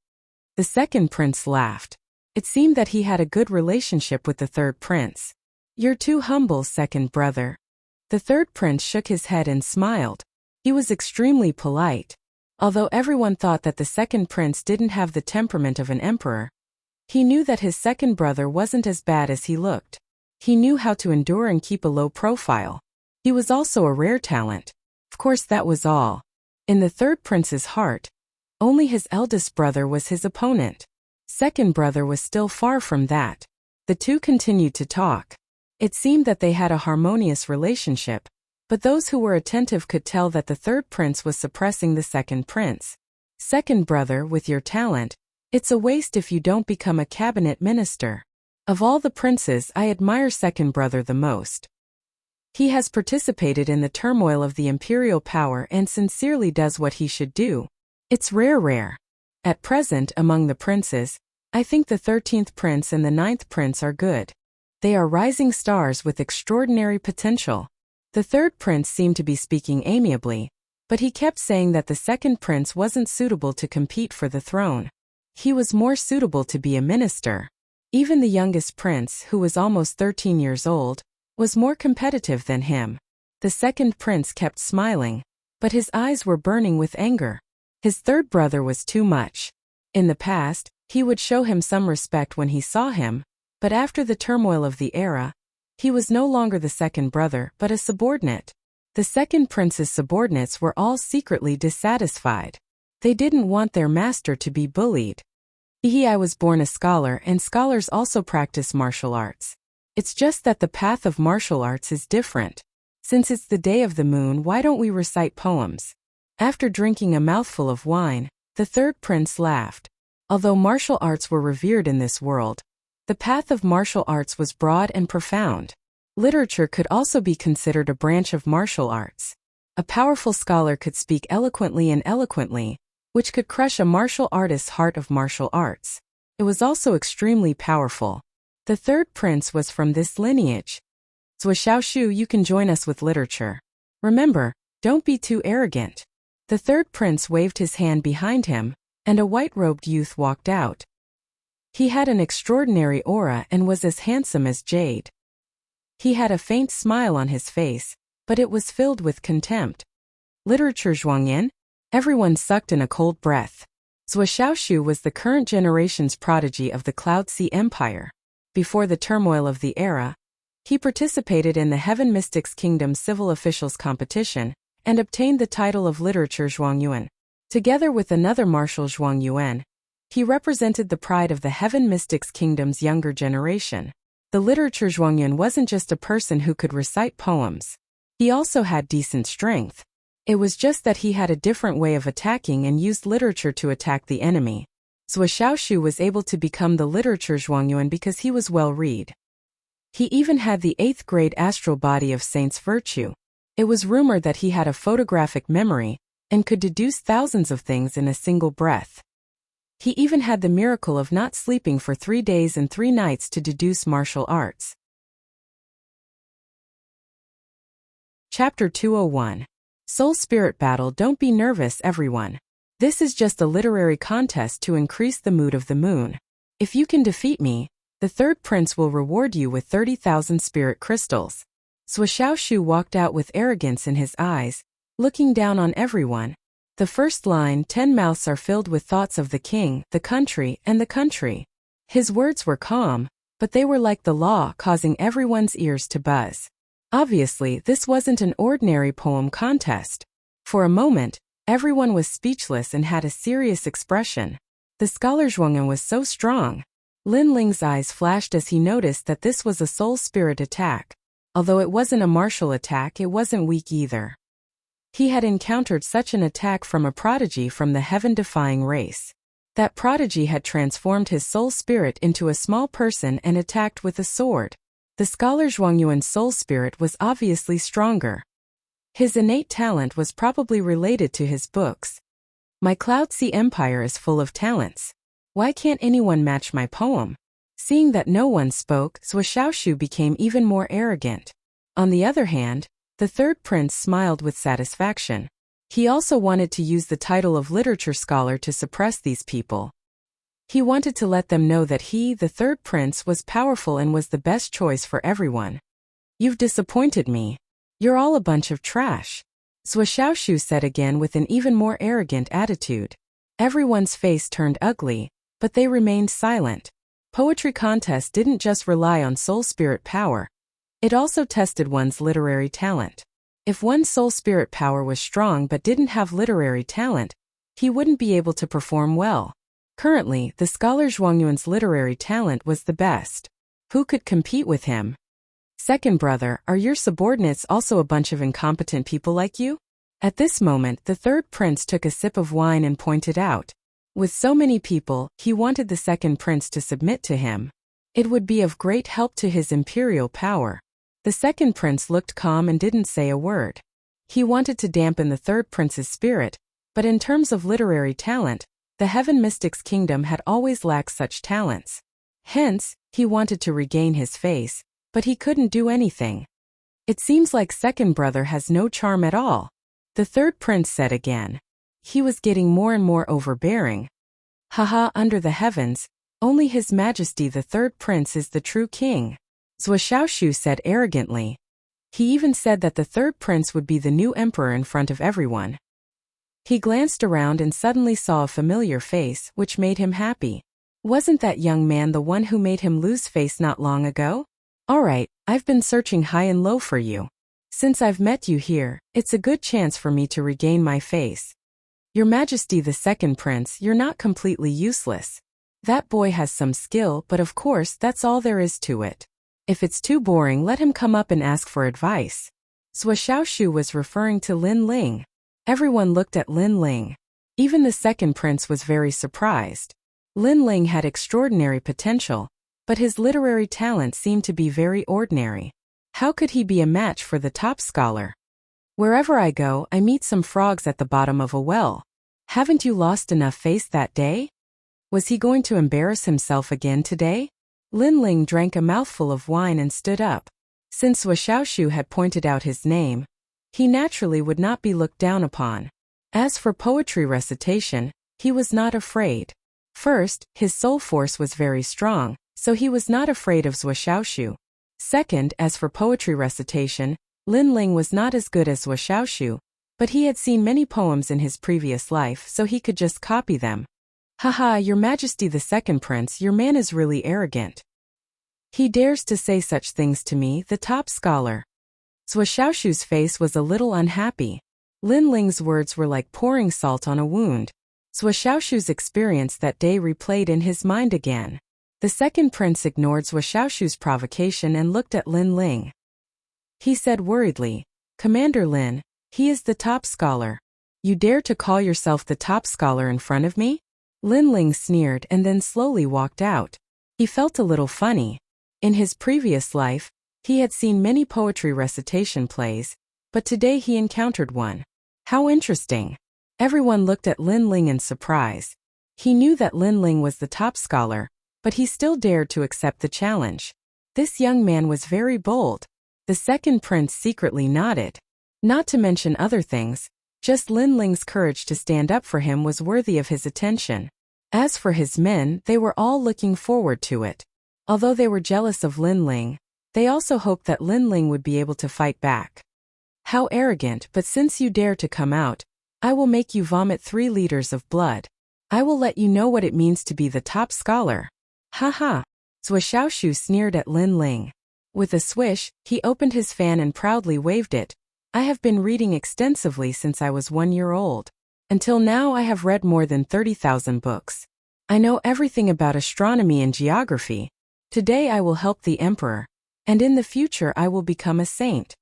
The second prince laughed. It seemed that he had a good relationship with the third prince. You're too humble, second brother. The third prince shook his head and smiled. He was extremely polite. Although everyone thought that the second prince didn't have the temperament of an emperor, he knew that his second brother wasn't as bad as he looked. He knew how to endure and keep a low profile. He was also a rare talent. Of course, that was all. In the third prince's heart, only his eldest brother was his opponent. Second brother was still far from that. The two continued to talk. It seemed that they had a harmonious relationship, but those who were attentive could tell that the third prince was suppressing the second prince. Second brother, with your talent, it's a waste if you don't become a cabinet minister. Of all the princes, I admire second brother the most. He has participated in the turmoil of the imperial power and sincerely does what he should do. It's rare. At present, among the princes, I think the 13th prince and the 9th prince are good. They are rising stars with extraordinary potential. The third prince seemed to be speaking amiably, but he kept saying that the second prince wasn't suitable to compete for the throne. He was more suitable to be a minister. Even the youngest prince, who was almost 13 years old, was more competitive than him. The second prince kept smiling, but his eyes were burning with anger. His third brother was too much. In the past, he would show him some respect when he saw him, but after the turmoil of the era, he was no longer the second brother but a subordinate. The second prince's subordinates were all secretly dissatisfied. They didn't want their master to be bullied. I was born a scholar, and scholars also practice martial arts. It's just that the path of martial arts is different. Since it's the day of the moon, why don't we recite poems? After drinking a mouthful of wine, the third prince laughed. Although martial arts were revered in this world, the path of martial arts was broad and profound. Literature could also be considered a branch of martial arts. A powerful scholar could speak eloquently, which could crush a martial artist's heart of martial arts. It was also extremely powerful. The third prince was from this lineage. Zhou Xiaoshu, you can join us with literature. Remember, don't be too arrogant. The third prince waved his hand behind him, and a white-robed youth walked out. He had an extraordinary aura and was as handsome as jade. He had a faint smile on his face, but it was filled with contempt. Literature Zhuangyan? Everyone sucked in a cold breath. Zhou Xiaoshu was the current generation's prodigy of the Cloud Sea Empire. Before the turmoil of the era, he participated in the Heaven Mystics Kingdom Civil Officials Competition and obtained the title of Literature Zhuangyuan. Together with another marshal Zhuangyuan, he represented the pride of the Heaven Mystics Kingdom's younger generation. The Literature Zhuangyuan wasn't just a person who could recite poems. He also had decent strength. It was just that he had a different way of attacking and used literature to attack the enemy. Zhou Xiaoshu was able to become the Literature Zhuangyuan because he was well-read. He even had the 8th grade astral body of Saint's virtue. It was rumored that he had a photographic memory and could deduce thousands of things in a single breath. He even had the miracle of not sleeping for 3 days and 3 nights to deduce martial arts. Chapter 201. Soul Spirit Battle. Don't be nervous, everyone. This is just a literary contest to increase the mood of the moon. If you can defeat me, The third prince will reward you with 30,000 spirit crystals. Shu walked out with arrogance in his eyes, looking down on everyone. The first line, 10 mouths are filled with thoughts of the king, the country, and the country. His words were calm, but they were like the law, causing everyone's ears to buzz. Obviously, this wasn't an ordinary poem contest. For a moment, everyone was speechless and had a serious expression. The scholar Zhuangyan was so strong. Lin Ling's eyes flashed as he noticed that this was a soul spirit attack. Although it wasn't a martial attack, it wasn't weak either. He had encountered such an attack from a prodigy from the heaven-defying race. That prodigy had transformed his soul spirit into a small person and attacked with a sword. The scholar Zhuangyuan's soul spirit was obviously stronger. His innate talent was probably related to his books. My Cloud Sea Empire is full of talents. Why can't anyone match my poem? Seeing that no one spoke, Shu became even more arrogant. On the other hand, the third prince smiled with satisfaction. He also wanted to use the title of literature scholar to suppress these people. He wanted to let them know that he, the third prince, was powerful and was the best choice for everyone. You've disappointed me. You're all a bunch of trash. Shu said again with an even more arrogant attitude. Everyone's face turned ugly, but they remained silent. Poetry contest didn't just rely on soul spirit power. It also tested one's literary talent. If one's soul spirit power was strong but didn't have literary talent, he wouldn't be able to perform well. Currently, the scholar Zhuangyuan's literary talent was the best. Who could compete with him? Second brother, are your subordinates also a bunch of incompetent people like you? At this moment, the third prince took a sip of wine and pointed out. With so many people, he wanted the second prince to submit to him. It would be of great help to his imperial power. The second prince looked calm and didn't say a word. He wanted to dampen the third prince's spirit, but in terms of literary talent, the Heaven Mystics Kingdom had always lacked such talents. Hence, he wanted to regain his face, but he couldn't do anything. It seems like second brother has no charm at all, the third prince said again. He was getting more and more overbearing. Haha, under the heavens, only His Majesty the third prince is the true king. Shu said arrogantly. He even said that the third prince would be the new emperor in front of everyone. He glanced around and suddenly saw a familiar face, which made him happy. Wasn't that young man the one who made him lose face not long ago? Alright, I've been searching high and low for you. Since I've met you here, it's a good chance for me to regain my face. Your Majesty the second prince, you're not completely useless. That boy has some skill, but of course that's all there is to it. If it's too boring, let him come up and ask for advice. Shu was referring to Lin Ling. Everyone looked at Lin Ling. Even the second prince was very surprised. Lin Ling had extraordinary potential, but his literary talent seemed to be very ordinary. How could he be a match for the top scholar? Wherever I go, I meet some frogs at the bottom of a well. Haven't you lost enough face that day? Was he going to embarrass himself again today? Lin Ling drank a mouthful of wine and stood up. Since Shu had pointed out his name, he naturally would not be looked down upon. As for poetry recitation, he was not afraid. First, his soul force was very strong, so he was not afraid of Shu. Second, as for poetry recitation, Lin Ling was not as good as Shu, but he had seen many poems in his previous life, so he could just copy them. Haha, Your Majesty the second prince, your man is really arrogant. He dares to say such things to me, the top scholar. Shu's face was a little unhappy. Lin Ling's words were like pouring salt on a wound. Shu's experience that day replayed in his mind again. The second prince ignored Shu's provocation and looked at Lin Ling. He said worriedly, Commander Lin, he is the top scholar. You dare to call yourself the top scholar in front of me? Lin Ling sneered and then slowly walked out. He felt a little funny. In his previous life, he had seen many poetry recitation plays, but today he encountered one. How interesting. Everyone looked at Lin Ling in surprise. He knew that Lin Ling was the top scholar, but he still dared to accept the challenge. This young man was very bold. The second prince secretly nodded. Not to mention other things, just Lin Ling's courage to stand up for him was worthy of his attention. As for his men, they were all looking forward to it. Although they were jealous of Lin Ling, they also hoped that Lin Ling would be able to fight back. How arrogant, but since you dare to come out, I will make you vomit 3 liters of blood. I will let you know what it means to be the top scholar. Ha ha. Zhou Xiaoshu sneered at Lin Ling. With a swish, he opened his fan and proudly waved it. I have been reading extensively since I was 1 year old. Until now I have read more than 30,000 books. I know everything about astronomy and geography. Today I will help the emperor. And in the future I will become a saint.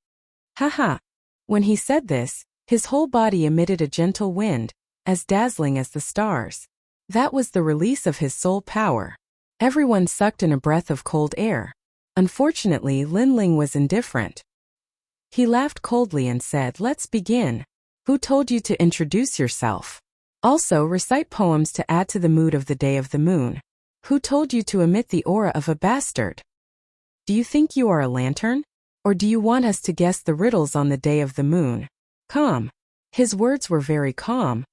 Ha ha. When he said this, his whole body emitted a gentle wind, as dazzling as the stars. That was the release of his soul power. Everyone sucked in a breath of cold air. Unfortunately, Lin Ling was indifferent. He laughed coldly and said, "Let's begin. Who told you to introduce yourself? Also, recite poems to add to the mood of the day of the moon. Who told you to emit the aura of a bastard? Do you think you are a lantern? Or do you want us to guess the riddles on the day of the moon?" Calm. His words were very calm,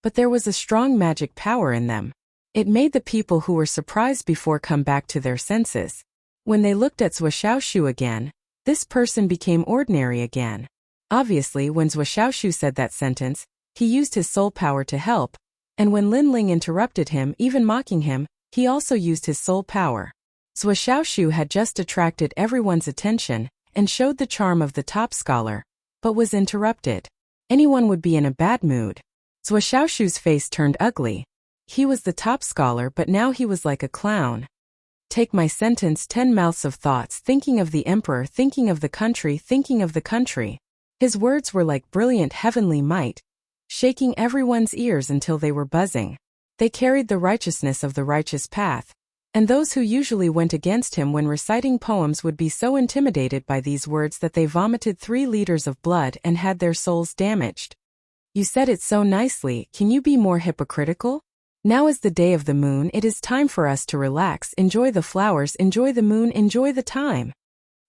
but there was a strong magic power in them. It made the people who were surprised before come back to their senses. When they looked at Zhou Xiaoshu again, this person became ordinary again. Obviously, when Zhou Xiaoshu said that sentence, he used his soul power to help, and when Lin Ling interrupted him, even mocking him, he also used his soul power. Zhou Xiaoshu had just attracted everyone's attention and showed the charm of the top scholar, but was interrupted. Anyone would be in a bad mood. Zhou Xiaoshu's face turned ugly. He was the top scholar, but now he was like a clown. Take my sentence, 10 mouths of thoughts, thinking of the emperor, thinking of the country, thinking of the country. His words were like brilliant heavenly might, shaking everyone's ears until they were buzzing. They carried the righteousness of the righteous path, and those who usually went against him when reciting poems would be so intimidated by these words that they vomited 3 liters of blood and had their souls damaged. You said it so nicely, can you be more hypocritical? Now is the day of the moon, it is time for us to relax, enjoy the flowers, enjoy the moon, enjoy the time.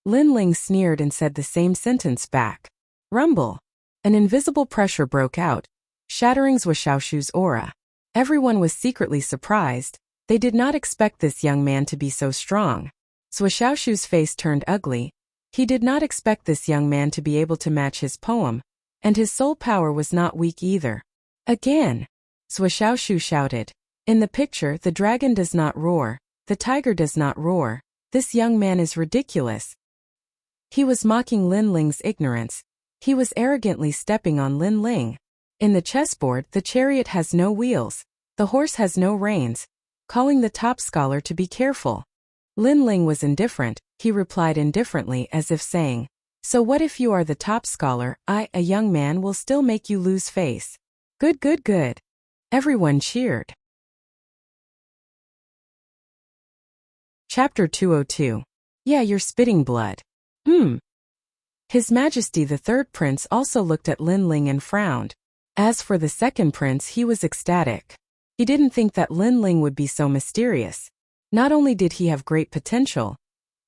Lin Ling sneered and said the same sentence back. Rumble. An invisible pressure broke out, shattering Zhou Xiaoshu's aura. Everyone was secretly surprised. They did not expect this young man to be so strong. Zhou Xiaoshu's face turned ugly. He did not expect this young man to be able to match his poem, and his soul power was not weak either. Again. Zhou Xiaoshu shouted. In the picture, the dragon does not roar, the tiger does not roar. This young man is ridiculous. He was mocking Lin Ling's ignorance. He was arrogantly stepping on Lin Ling. In the chessboard, the chariot has no wheels, the horse has no reins, calling the top scholar to be careful. Lin Ling was indifferent. He replied indifferently as if saying, "So what if you are the top scholar? I, a young man, will still make you lose face." Good, good, good. Everyone cheered. Chapter 202. Yeah, you're spitting blood. His Majesty the third prince also looked at Lin Ling and frowned. As for the second prince, he was ecstatic. He didn't think that Lin Ling would be so mysterious. Not only did he have great potential,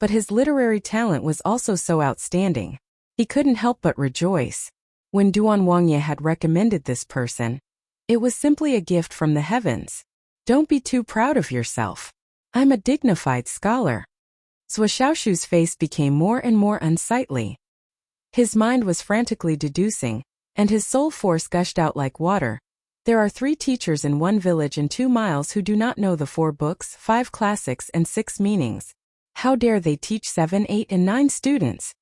but his literary talent was also so outstanding. He couldn't help but rejoice. When Duan Wangye had recommended this person, it was simply a gift from the heavens. Don't be too proud of yourself. I'm a dignified scholar. Zhou Xiaoshu's face became more and more unsightly. His mind was frantically deducing, and his soul force gushed out like water. There are 3 teachers in 1 village and 2 miles who do not know the 4 books, 5 classics and 6 meanings. How dare they teach 7, 8 and 9 students?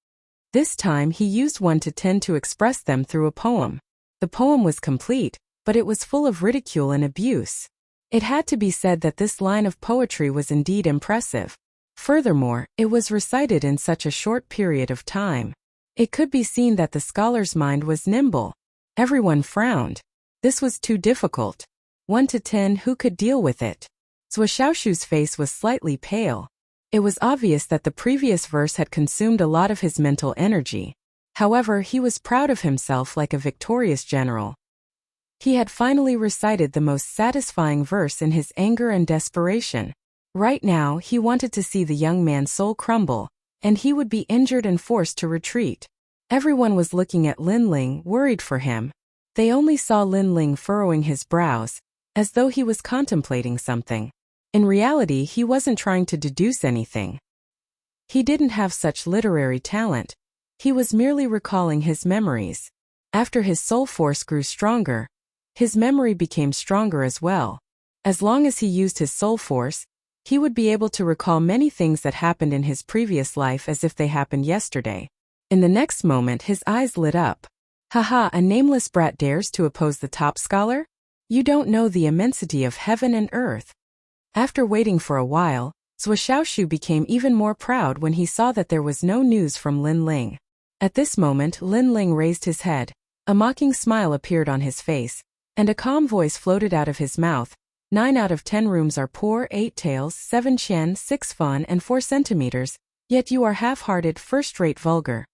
This time he used 1 to 10 to express them through a poem. The poem was complete, but it was full of ridicule and abuse. It had to be said that this line of poetry was indeed impressive. Furthermore, it was recited in such a short period of time. It could be seen that the scholar's mind was nimble. Everyone frowned. This was too difficult. 1 to 10, who could deal with it? Zhou Xiaoshu's face was slightly pale. It was obvious that the previous verse had consumed a lot of his mental energy. However, he was proud of himself like a victorious general. He had finally recited the most satisfying verse in his anger and desperation. Right now, he wanted to see the young man's soul crumble, and he would be injured and forced to retreat. Everyone was looking at Lin Ling, worried for him. They only saw Lin Ling furrowing his brows, as though he was contemplating something. In reality, he wasn't trying to deduce anything. He didn't have such literary talent. He was merely recalling his memories. After his soul force grew stronger, his memory became stronger as well. As long as he used his soul force, he would be able to recall many things that happened in his previous life as if they happened yesterday. In the next moment, his eyes lit up. Haha, a nameless brat dares to oppose the top scholar? You don't know the immensity of heaven and earth. After waiting for a while, Shuaoshu became even more proud when he saw that there was no news from Lin Ling. At this moment, Lin Ling raised his head. A mocking smile appeared on his face, and a calm voice floated out of his mouth. 9 out of 10 rooms are poor, 8 taels, 7 chen, 6 fun, and 4 centimeters, yet you are half-hearted, first-rate vulgar.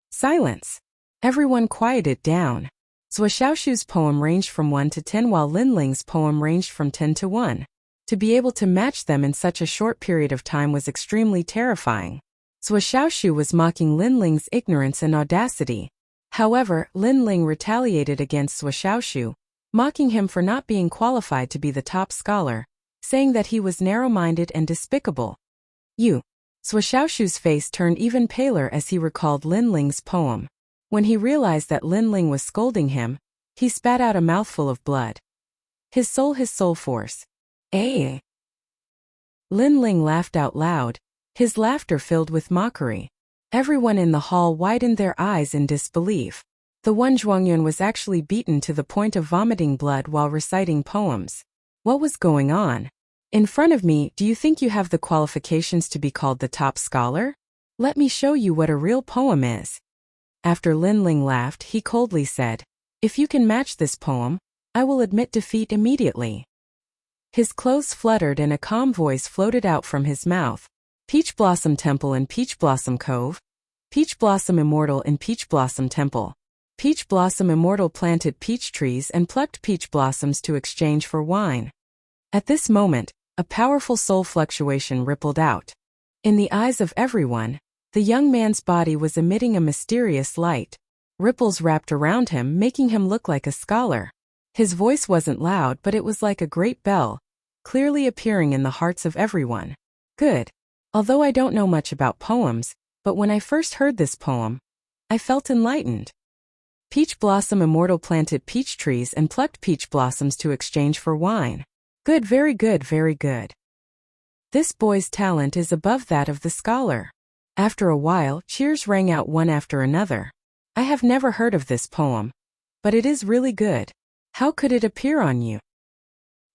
Silence. Everyone quieted down. Shuaoshu's poem ranged from 1 to 10 while Lin Ling's poem ranged from 10 to 1. To be able to match them in such a short period of time was extremely terrifying. Shuaoshu was mocking Lin Ling's ignorance and audacity. However, Lin Ling retaliated against Shuaoshu, mocking him for not being qualified to be the top scholar, saying that he was narrow-minded and despicable. Shuaoshu's face turned even paler as he recalled Lin Ling's poem. When he realized that Lin Ling was scolding him, he spat out a mouthful of blood. His soul force. Eh? Lin Ling laughed out loud, his laughter filled with mockery. Everyone in the hall widened their eyes in disbelief. The one Zhuangyuan was actually beaten to the point of vomiting blood while reciting poems. What was going on? In front of me, do you think you have the qualifications to be called the top scholar? Let me show you what a real poem is. After Lin Ling laughed, he coldly said, if you can match this poem, I will admit defeat immediately. His clothes fluttered and a calm voice floated out from his mouth. Peach Blossom Temple in Peach Blossom Cove. Peach Blossom Immortal in Peach Blossom Temple. Peach Blossom Immortal planted peach trees and plucked peach blossoms to exchange for wine. At this moment, a powerful soul fluctuation rippled out. In the eyes of everyone, the young man's body was emitting a mysterious light. Ripples wrapped around him, making him look like a scholar. His voice wasn't loud, but it was like a great bell, clearly appearing in the hearts of everyone. Good. Although I don't know much about poems, but when I first heard this poem, I felt enlightened. Peach Blossom Immortal planted peach trees and plucked peach blossoms to exchange for wine. Good, very good, very good. This boy's talent is above that of the scholar. After a while, cheers rang out one after another. I have never heard of this poem, but it is really good. How could it appear on you?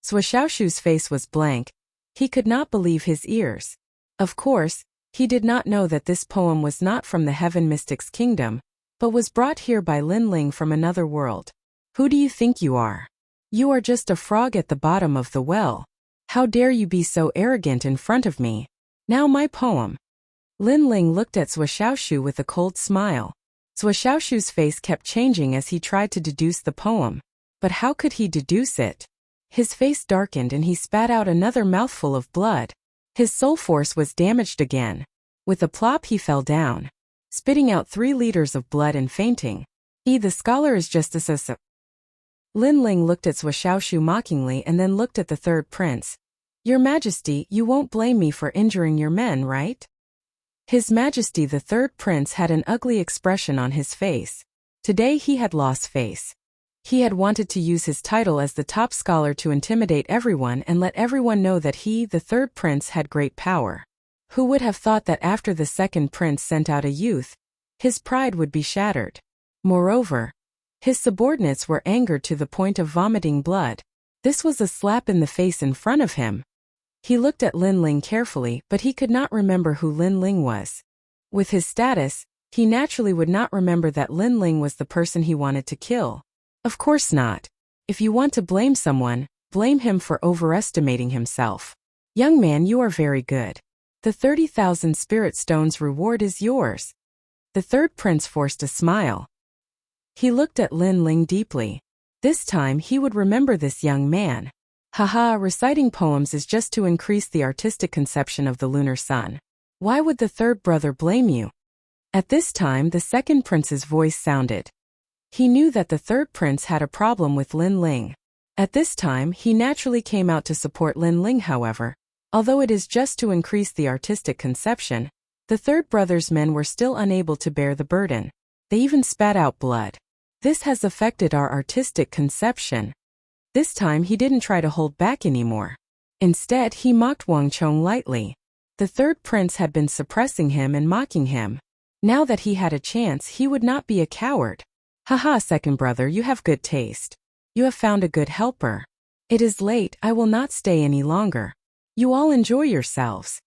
Shuaoshu's face was blank. He could not believe his ears. Of course, he did not know that this poem was not from the Heaven Mystic's kingdom, but was brought here by Lin Ling from another world. Who do you think you are? You are just a frog at the bottom of the well. How dare you be so arrogant in front of me? Now my poem. Lin Ling looked at Shuaoshu with a cold smile. Shuaoshu's face kept changing as he tried to deduce the poem. But how could he deduce it? His face darkened and he spat out another mouthful of blood. His soul force was damaged again. With a plop he fell down, spitting out 3 liters of blood and fainting. The scholar is just a Lin Ling looked at Shuaoshu mockingly and then looked at the third prince. Your Majesty, you won't blame me for injuring your men, right? His Majesty the third prince had an ugly expression on his face. Today he had lost face. He had wanted to use his title as the top scholar to intimidate everyone and let everyone know that he, the third prince, had great power. Who would have thought that after the second prince sent out a youth, his pride would be shattered? Moreover, his subordinates were angered to the point of vomiting blood. This was a slap in the face in front of him. He looked at Lin Ling carefully, but he could not remember who Lin Ling was. With his status, he naturally would not remember that Lin Ling was the person he wanted to kill. Of course not. If you want to blame someone, blame him for overestimating himself. Young man, you are very good. The 30,000 spirit stones reward is yours. The third prince forced a smile. He looked at Lin Ling deeply. This time he would remember this young man. Haha, reciting poems is just to increase the artistic conception of the lunar sun. Why would the third brother blame you? At this time the second prince's voice sounded. He knew that the third prince had a problem with Lin Ling. At this time he naturally came out to support Lin Ling. However, Although it is just to increase the artistic conception, the third brother's men were still unable to bear the burden. They even spat out blood. This has affected our artistic conception. This time he didn't try to hold back anymore. Instead, he mocked Wang Chong lightly. The third prince had been suppressing him and mocking him. Now that he had a chance, he would not be a coward. Haha, second brother, you have good taste. You have found a good helper. It is late, I will not stay any longer. You all enjoy yourselves.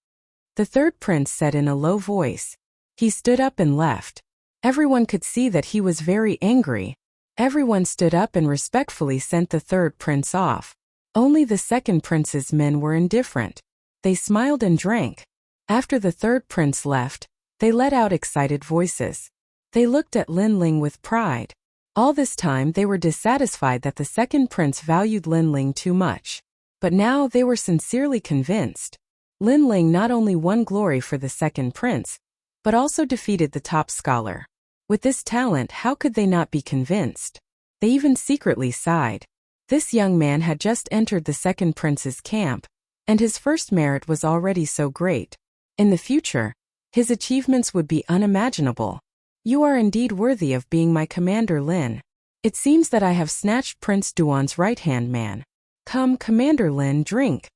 The third prince said in a low voice. He stood up and left. Everyone could see that he was very angry. Everyone stood up and respectfully sent the third prince off. Only the second prince's men were indifferent. They smiled and drank. After the third prince left, they let out excited voices. They looked at Lin Ling with pride. All this time they were dissatisfied that the second prince valued Lin Ling too much. But now they were sincerely convinced. Lin Ling not only won glory for the second prince, but also defeated the top scholar. With this talent, how could they not be convinced? They even secretly sighed. This young man had just entered the second prince's camp, and his first merit was already so great. In the future, his achievements would be unimaginable. You are indeed worthy of being my commander, Lin. It seems that I have snatched Prince Duan's right-hand man. Come, Commander Lin, drink.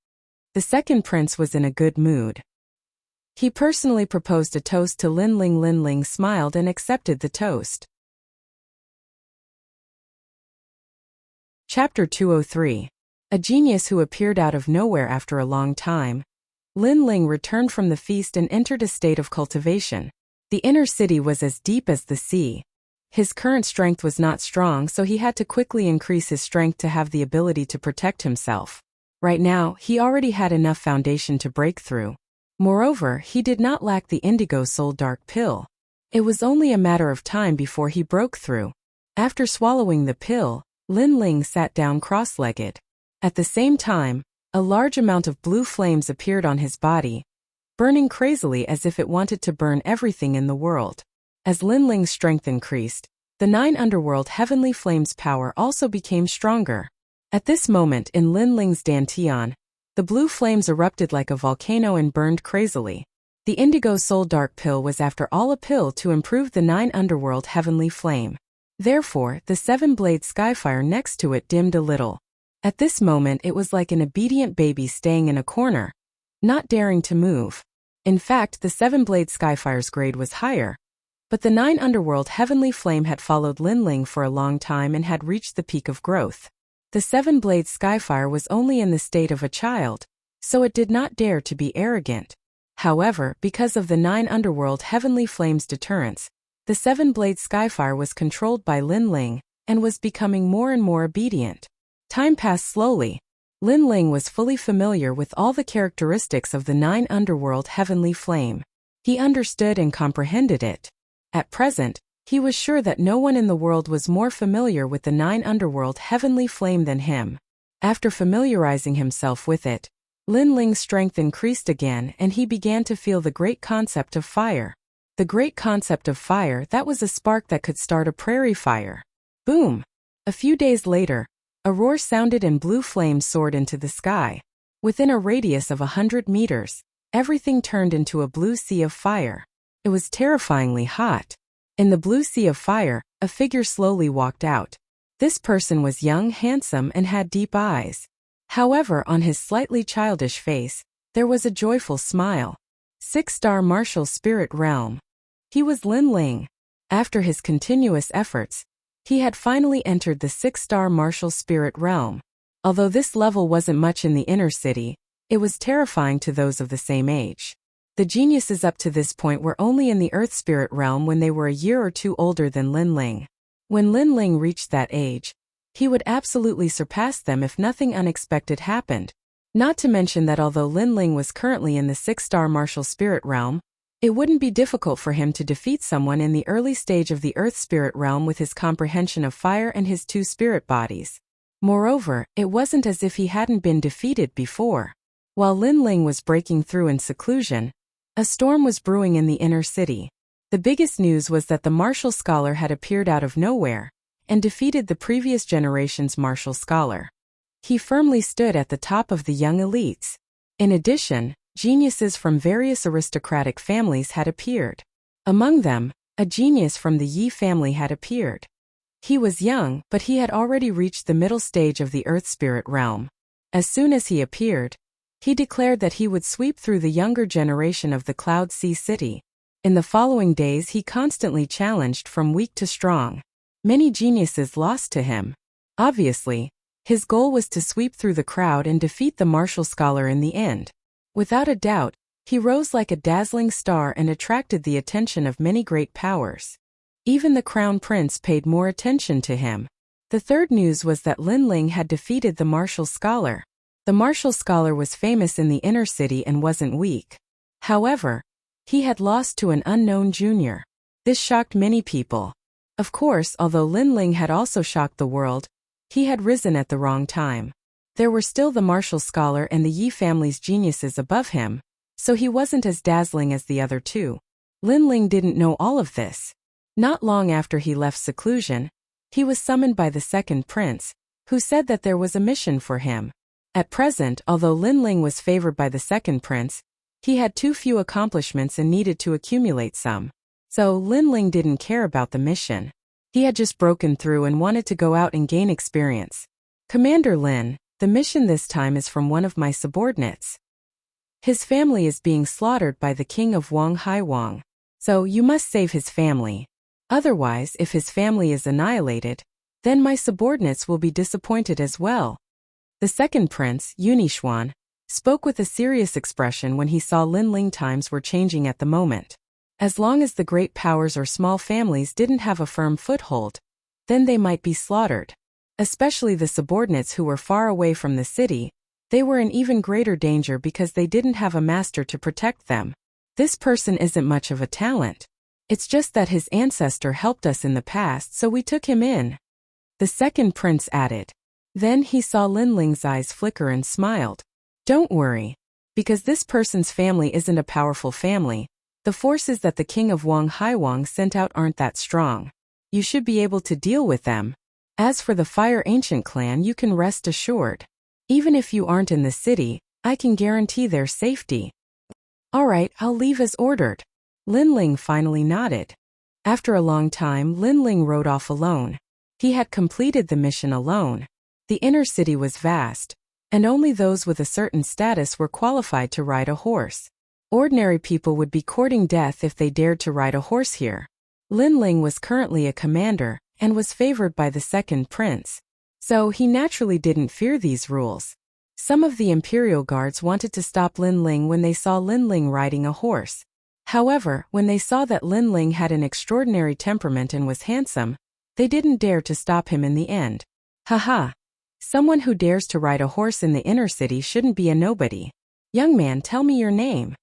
The second prince was in a good mood. He personally proposed a toast to Lin Ling. Lin Ling smiled and accepted the toast. Chapter 203. A genius who appeared out of nowhere after a long time. Lin Ling returned from the feast and entered a state of cultivation. The inner city was as deep as the sea. His current strength was not strong, so he had to quickly increase his strength to have the ability to protect himself. Right now, he already had enough foundation to break through. Moreover, he did not lack the indigo soul dark pill. It was only a matter of time before he broke through. After swallowing the pill, Lin Ling sat down cross-legged. At the same time, a large amount of blue flames appeared on his body, burning crazily as if it wanted to burn everything in the world. As Lin Ling's strength increased, the 9 underworld heavenly flames' power also became stronger. At this moment in Lin Ling's dantian, the blue flames erupted like a volcano and burned crazily. The indigo soul dark pill was after all a pill to improve the 9 underworld heavenly flame. Therefore, the 7-blade skyfire next to it dimmed a little. At this moment it was like an obedient baby staying in a corner, not daring to move. In fact, the 7-blade skyfire's grade was higher. But the 9 underworld heavenly flame had followed Lin Ling for a long time and had reached the peak of growth. The 7-blade skyfire was only in the state of a child, so it did not dare to be arrogant. However, because of the 9 underworld heavenly flame's deterrence, the 7-blade skyfire was controlled by Lin Ling and was becoming more and more obedient. Time passed slowly. Lin Ling was fully familiar with all the characteristics of the 9 underworld heavenly flame. He understood and comprehended it. At present, he was sure that no one in the world was more familiar with the 9 underworld heavenly flame than him. After familiarizing himself with it, Lin Ling's strength increased again and he began to feel the great concept of fire. The great concept of fire, that was a spark that could start a prairie fire. Boom! A few days later, a roar sounded and blue flames soared into the sky. Within a radius of 100 meters, everything turned into a blue sea of fire. It was terrifyingly hot. In the blue sea of fire, a figure slowly walked out. This person was young, handsome, and had deep eyes. However, on his slightly childish face, there was a joyful smile. 6-star martial spirit realm. He was Lin Ling. After his continuous efforts, he had finally entered the 6-star martial spirit realm. Although this level wasn't much in the inner city, it was terrifying to those of the same age. The geniuses up to this point were only in the earth spirit realm when they were a year or two older than Lin Ling. When Lin Ling reached that age, he would absolutely surpass them if nothing unexpected happened. Not to mention that although Lin Ling was currently in the 6-star martial spirit realm, it wouldn't be difficult for him to defeat someone in the early stage of the earth spirit realm with his comprehension of fire and his 2 spirit bodies. Moreover, it wasn't as if he hadn't been defeated before. While Lin Ling was breaking through in seclusion, a storm was brewing in the inner city. The biggest news was that the martial scholar had appeared out of nowhere and defeated the previous generation's martial scholar. He firmly stood at the top of the young elites. In addition, geniuses from various aristocratic families had appeared. Among them, a genius from the Yi family had appeared. He was young, but he had already reached the middle stage of the Earth Spirit realm. As soon as he appeared, he declared that he would sweep through the younger generation of the Cloud Sea City. In the following days he constantly challenged from weak to strong. Many geniuses lost to him. Obviously, his goal was to sweep through the crowd and defeat the martial scholar in the end. Without a doubt, he rose like a dazzling star and attracted the attention of many great powers. Even the crown prince paid more attention to him. The third news was that Lin Ling had defeated the martial scholar. The martial scholar was famous in the inner city and wasn't weak. However, he had lost to an unknown junior. This shocked many people. Of course, although Lin Ling had also shocked the world, he had risen at the wrong time. There were still the martial scholar and the Yi family's geniuses above him, so he wasn't as dazzling as the other two. Lin Ling didn't know all of this. Not long after he left seclusion, he was summoned by the second prince, who said that there was a mission for him. At present, although Lin Ling was favored by the second prince, he had too few accomplishments and needed to accumulate some. So Lin Ling didn't care about the mission. He had just broken through and wanted to go out and gain experience. Commander Lin, the mission this time is from one of my subordinates. His family is being slaughtered by the king of Wang Haiwang. So you must save his family. Otherwise, if his family is annihilated, then my subordinates will be disappointed as well. The second prince, Yunixuan, spoke with a serious expression when he saw Lin Ling. Times were changing at the moment. As long as the great powers or small families didn't have a firm foothold, then they might be slaughtered. Especially the subordinates who were far away from the city, they were in even greater danger because they didn't have a master to protect them. This person isn't much of a talent. It's just that his ancestor helped us in the past, so we took him in. The second prince added. Then he saw Lin Ling's eyes flicker and smiled. Don't worry. Because this person's family isn't a powerful family, the forces that the king of Wang Haiwang sent out aren't that strong. You should be able to deal with them. As for the Fire Ancient clan, you can rest assured. Even if you aren't in the city, I can guarantee their safety. Alright, I'll leave as ordered. Lin Ling finally nodded. After a long time, Lin Ling rode off alone. He had completed the mission alone. The inner city was vast, and only those with a certain status were qualified to ride a horse. Ordinary people would be courting death if they dared to ride a horse here. Lin Ling was currently a commander, and was favored by the second prince. So he naturally didn't fear these rules. Some of the imperial guards wanted to stop Lin Ling when they saw Lin Ling riding a horse. However, when they saw that Lin Ling had an extraordinary temperament and was handsome, they didn't dare to stop him in the end. Haha. Someone who dares to ride a horse in the inner city shouldn't be a nobody. Young man, tell me your name.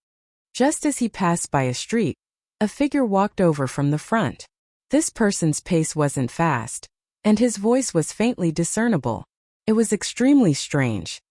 Just as he passed by a street, a figure walked over from the front. This person's pace wasn't fast, and his voice was faintly discernible. It was extremely strange.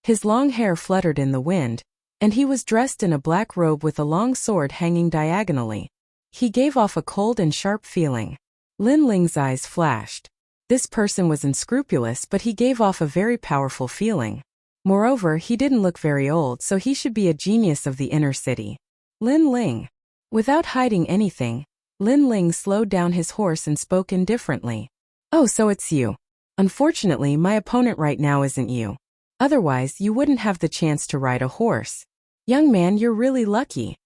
His long hair fluttered in the wind, and he was dressed in a black robe with a long sword hanging diagonally. He gave off a cold and sharp feeling. Lin Ling's eyes flashed. This person was unscrupulous, but he gave off a very powerful feeling. Moreover, he didn't look very old, so he should be a genius of the inner city. Lin Ling. Without hiding anything, Lin Ling slowed down his horse and spoke indifferently. Oh, so it's you. Unfortunately, my opponent right now isn't you. Otherwise, you wouldn't have the chance to ride a horse. Young man, you're really lucky.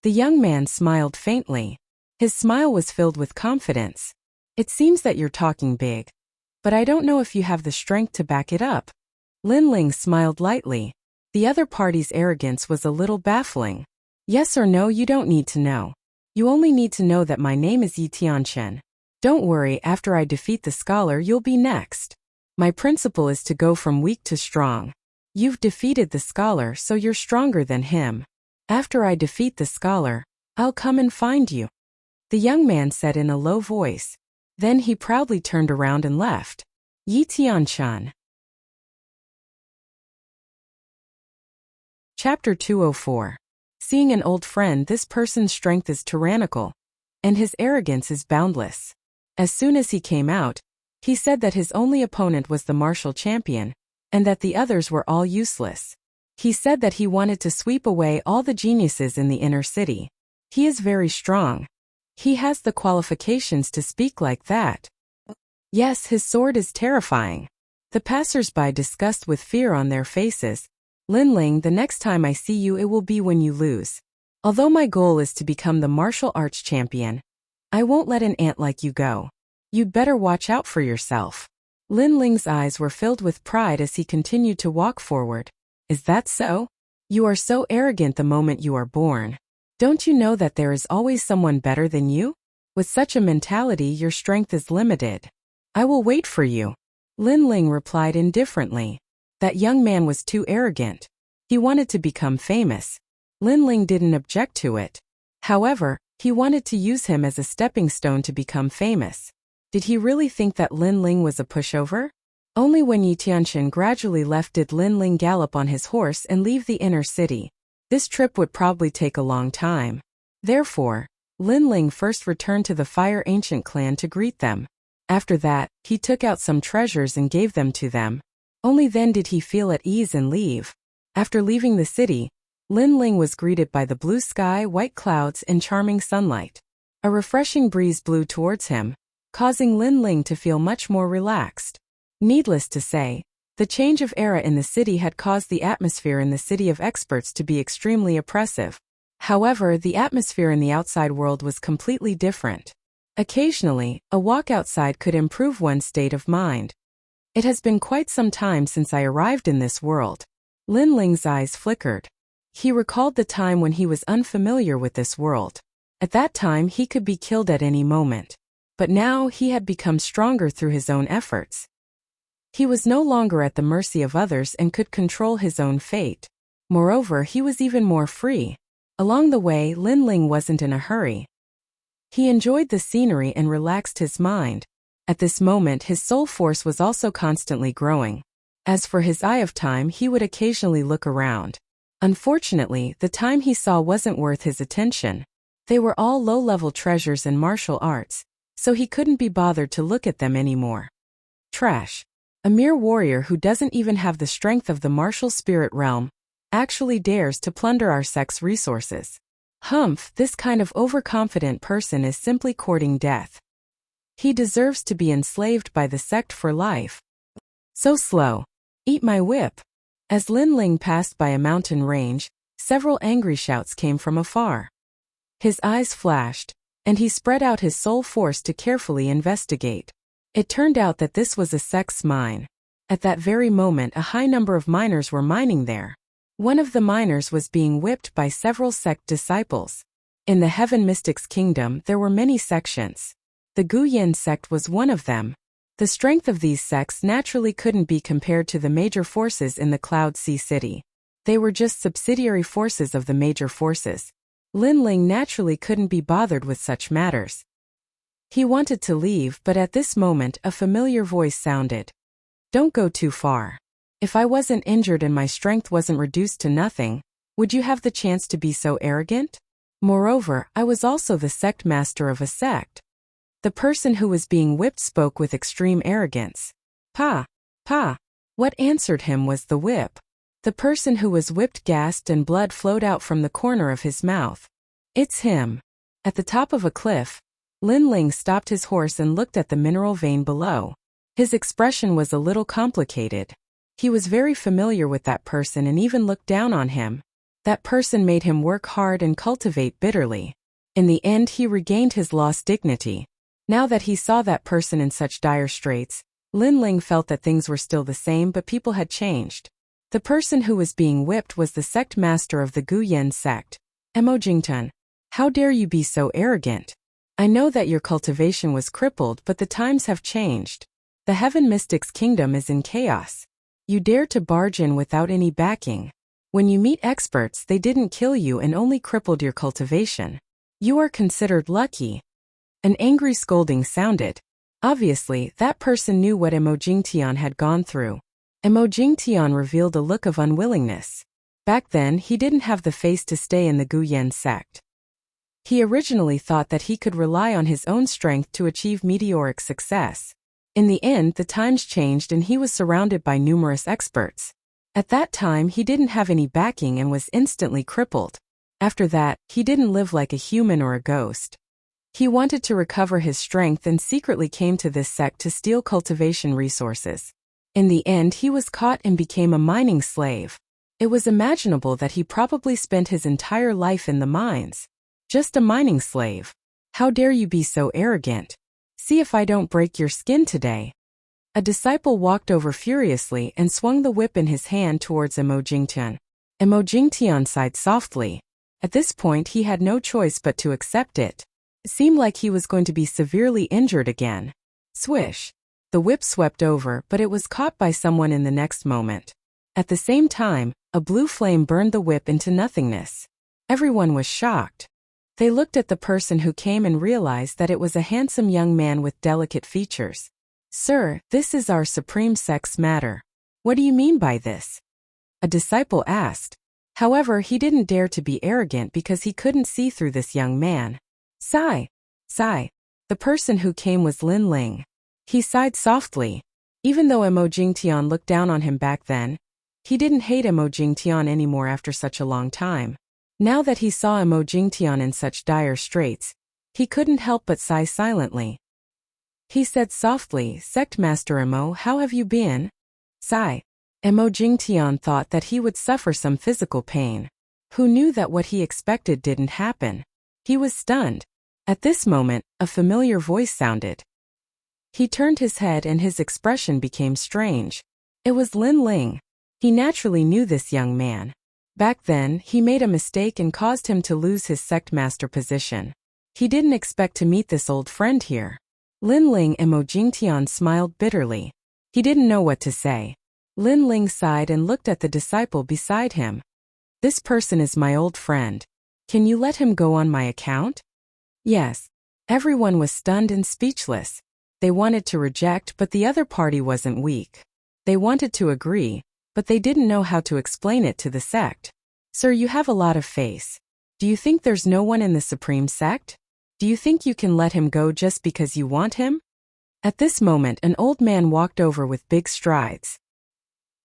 The young man smiled faintly. His smile was filled with confidence. It seems that you're talking big, but I don't know if you have the strength to back it up. Lin Ling smiled lightly. The other party's arrogance was a little baffling. Yes or no, you don't need to know. You only need to know that my name is Yi Tianchen. Don't worry, after I defeat the scholar, you'll be next. My principle is to go from weak to strong. You've defeated the scholar, so you're stronger than him. After I defeat the scholar, I'll come and find you. The young man said in a low voice. Then he proudly turned around and left. Yi Tianshan. Chapter 204. Seeing an old friend, this person's strength is tyrannical, and his arrogance is boundless. As soon as he came out, he said that his only opponent was the martial champion, and that the others were all useless. He said that he wanted to sweep away all the geniuses in the inner city. He is very strong. He has the qualifications to speak like that. Yes, his sword is terrifying. The passers-by discussed with fear on their faces. Lin Ling, the next time I see you it will be when you lose. Although my goal is to become the martial arts champion, I won't let an ant like you go. You'd better watch out for yourself. Lin Ling's eyes were filled with pride as he continued to walk forward. Is that so? You are so arrogant the moment you are born. Don't you know that there is always someone better than you? With such a mentality your strength is limited. I will wait for you. Lin Ling replied indifferently. That young man was too arrogant. He wanted to become famous. Lin Ling didn't object to it. However, he wanted to use him as a stepping stone to become famous. Did he really think that Lin Ling was a pushover? Only when Yi Tianxin gradually left did Lin Ling gallop on his horse and leave the inner city. This trip would probably take a long time. Therefore, Lin Ling first returned to the Fire Ancient clan to greet them. After that, he took out some treasures and gave them to them. Only then did he feel at ease and leave. After leaving the city, Lin Ling was greeted by the blue sky, white clouds, and charming sunlight. A refreshing breeze blew towards him, causing Lin Ling to feel much more relaxed. Needless to say, the change of era in the city had caused the atmosphere in the city of experts to be extremely oppressive. However, the atmosphere in the outside world was completely different. Occasionally, a walk outside could improve one's state of mind. It has been quite some time since I arrived in this world. Lin Ling's eyes flickered. He recalled the time when he was unfamiliar with this world. At that time he could be killed at any moment. But now he had become stronger through his own efforts. He was no longer at the mercy of others and could control his own fate. Moreover, he was even more free. Along the way, Lin Ling wasn't in a hurry. He enjoyed the scenery and relaxed his mind. At this moment his soul force was also constantly growing. As for his eye of time, he would occasionally look around. Unfortunately, the time he saw wasn't worth his attention. They were all low-level treasures in martial arts, so he couldn't be bothered to look at them anymore. Trash. A mere warrior who doesn't even have the strength of the martial spirit realm actually dares to plunder our sect's resources. Humph, this kind of overconfident person is simply courting death. He deserves to be enslaved by the sect for life. So slow. Eat my whip. As Lin Ling passed by a mountain range, several angry shouts came from afar. His eyes flashed, and he spread out his soul force to carefully investigate. It turned out that this was a sect's mine. At that very moment a high number of miners were mining there. One of the miners was being whipped by several sect disciples. In the Heaven Mystics Kingdom there were many sections. The Guyan sect was one of them. The strength of these sects naturally couldn't be compared to the major forces in the Cloud Sea City. They were just subsidiary forces of the major forces. Lin Ling naturally couldn't be bothered with such matters. He wanted to leave, but at this moment a familiar voice sounded. Don't go too far. If I wasn't injured and my strength wasn't reduced to nothing, would you have the chance to be so arrogant? Moreover, I was also the sect master of a sect. The person who was being whipped spoke with extreme arrogance. Pa! Pa! What answered him was the whip. The person who was whipped gasped and blood flowed out from the corner of his mouth. It's him. At the top of a cliff, Lin Ling stopped his horse and looked at the mineral vein below. His expression was a little complicated. He was very familiar with that person and even looked down on him. That person made him work hard and cultivate bitterly. In the end he regained his lost dignity. Now that he saw that person in such dire straits, Lin Ling felt that things were still the same but people had changed. The person who was being whipped was the sect master of the Guyan sect. Mo Jingtun, how dare you be so arrogant? I know that your cultivation was crippled but the times have changed. The Heaven Mystics Kingdom is in chaos. You dare to barge in without any backing. When you meet experts they didn't kill you and only crippled your cultivation. You are considered lucky. An angry scolding sounded. Obviously, that person knew what Mo Jingtian had gone through. Mo Jingtian revealed a look of unwillingness. Back then, he didn't have the face to stay in the Guyan sect. He originally thought that he could rely on his own strength to achieve meteoric success. In the end, the times changed and he was surrounded by numerous experts. At that time he didn't have any backing and was instantly crippled. After that, he didn't live like a human or a ghost. He wanted to recover his strength and secretly came to this sect to steal cultivation resources. In the end, he was caught and became a mining slave. It was imaginable that he probably spent his entire life in the mines. Just a mining slave. How dare you be so arrogant? See if I don't break your skin today. A disciple walked over furiously and swung the whip in his hand towards Emojingtian. Emojingtian sighed softly. At this point he had no choice but to accept it. It seemed like he was going to be severely injured again. Swish. The whip swept over, but it was caught by someone in the next moment. At the same time, a blue flame burned the whip into nothingness. Everyone was shocked. They looked at the person who came and realized that it was a handsome young man with delicate features. Sir, this is our supreme sect's matter. What do you mean by this? A disciple asked. However, he didn't dare to be arrogant because he couldn't see through this young man. Sigh. Sigh. The person who came was Lin Ling. He sighed softly. Even though Emojingtian looked down on him back then, he didn't hate Emojingtian anymore after such a long time. Now that he saw Emojingtian in such dire straits, he couldn't help but sigh silently. He said softly, Sect Master Emo, how have you been? Sigh. Emojingtian thought that he would suffer some physical pain. Who knew that what he expected didn't happen? He was stunned. At this moment, a familiar voice sounded. He turned his head and his expression became strange. It was Lin Ling. He naturally knew this young man. Back then, he made a mistake and caused him to lose his sect master position. He didn't expect to meet this old friend here. Lin Ling and Emojingtian smiled bitterly. He didn't know what to say. Lin Ling sighed and looked at the disciple beside him. This person is my old friend. Can you let him go on my account? Yes. Everyone was stunned and speechless. They wanted to reject, but the other party wasn't weak. They wanted to agree, but they didn't know how to explain it to the sect. Sir, you have a lot of face. Do you think there's no one in the Supreme Sect? Do you think you can let him go just because you want him? At this moment, an old man walked over with big strides.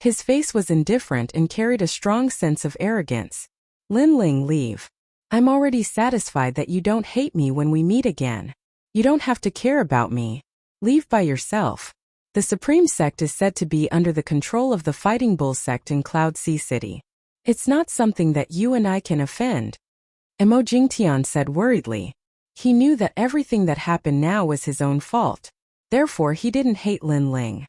His face was indifferent and carried a strong sense of arrogance. Lin Ling, leave. I'm already satisfied that you don't hate me when we meet again. You don't have to care about me. Leave by yourself. The Supreme Sect is said to be under the control of the Fighting Bull Sect in Cloud Sea City. It's not something that you and I can offend. Emojingtian said worriedly. He knew that everything that happened now was his own fault. Therefore, he didn't hate Lin Ling.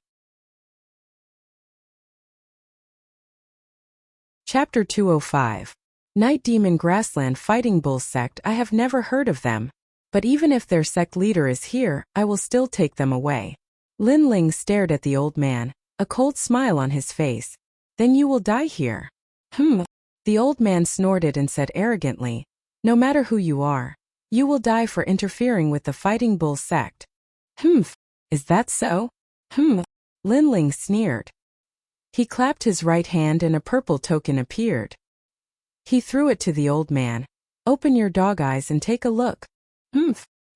Chapter 205. Night Demon Grassland Fighting Bull Sect. I have never heard of them. But even if their sect leader is here, I will still take them away. Lin Ling stared at the old man, a cold smile on his face. Then you will die here. The old man snorted and said arrogantly, no matter who you are, you will die for interfering with the Fighting Bull Sect. Is that so? Lin Ling sneered. He clapped his right hand and a purple token appeared. He threw it to the old man. Open your dog eyes and take a look.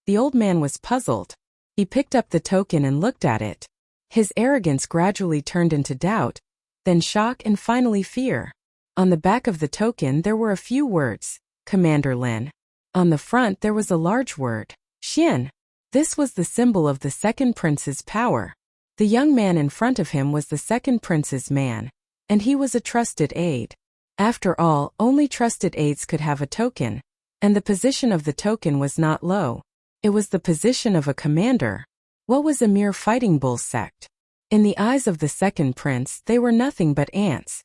The old man was puzzled. He picked up the token and looked at it. His arrogance gradually turned into doubt, then shock and finally fear. On the back of the token there were a few words, Commander Lin. On the front there was a large word, Xian. This was the symbol of the second prince's power. The young man in front of him was the second prince's man, and he was a trusted aide. After all, only trusted aides could have a token, and the position of the token was not low. It was the position of a commander. What was a mere Fighting Bull Sect? In the eyes of the second prince, they were nothing but ants.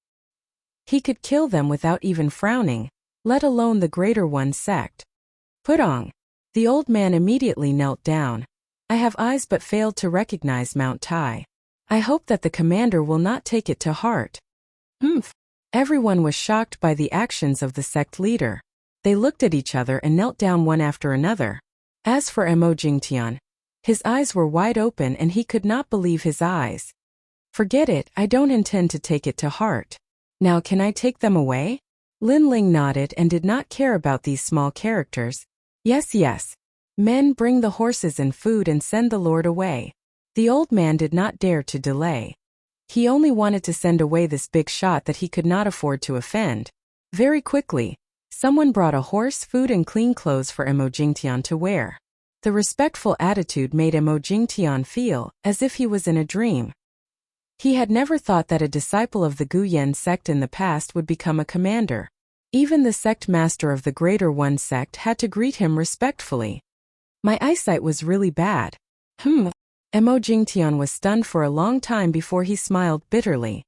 He could kill them without even frowning, let alone the greater one sect. Putong. The old man immediately knelt down. I have eyes but failed to recognize Mount Tai. I hope that the commander will not take it to heart. Everyone was shocked by the actions of the sect leader. They looked at each other and knelt down one after another. As for Emojingtian, his eyes were wide open and he could not believe his eyes. Forget it, I don't intend to take it to heart. Now can I take them away? Lin Ling nodded and did not care about these small characters. Yes. Men, bring the horses and food and send the lord away. The old man did not dare to delay. He only wanted to send away this big shot that he could not afford to offend. Very quickly, someone brought a horse, food and clean clothes for Emojingtian to wear. The respectful attitude made Emojingtian feel as if he was in a dream. He had never thought that a disciple of the Guyen sect in the past would become a commander. Even the sect master of the Greater One sect had to greet him respectfully. My eyesight was really bad. Emojingtian was stunned for a long time before he smiled bitterly.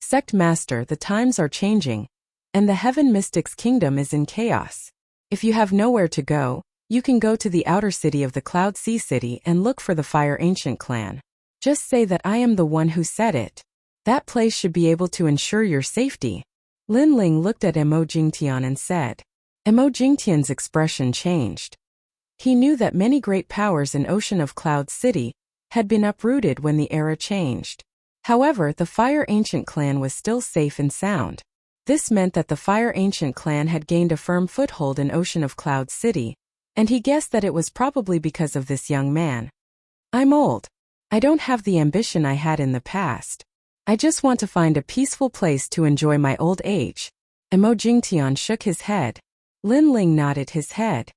Sect master, the times are changing, and the Heaven Mystic's kingdom is in chaos. If you have nowhere to go, you can go to the outer city of the Cloud Sea City and look for the Fire Ancient clan. Just say that I am the one who said it. That place should be able to ensure your safety. Lin Ling looked at Emojingtian and said. Emojingtian's expression changed. He knew that many great powers in Ocean of Cloud City had been uprooted when the era changed. However, the Fire Ancient clan was still safe and sound. This meant that the Fire Ancient clan had gained a firm foothold in Ocean of Cloud City, and he guessed that it was probably because of this young man. I'm old. I don't have the ambition I had in the past. I just want to find a peaceful place to enjoy my old age. Emojingtian shook his head. Lin Ling nodded his head.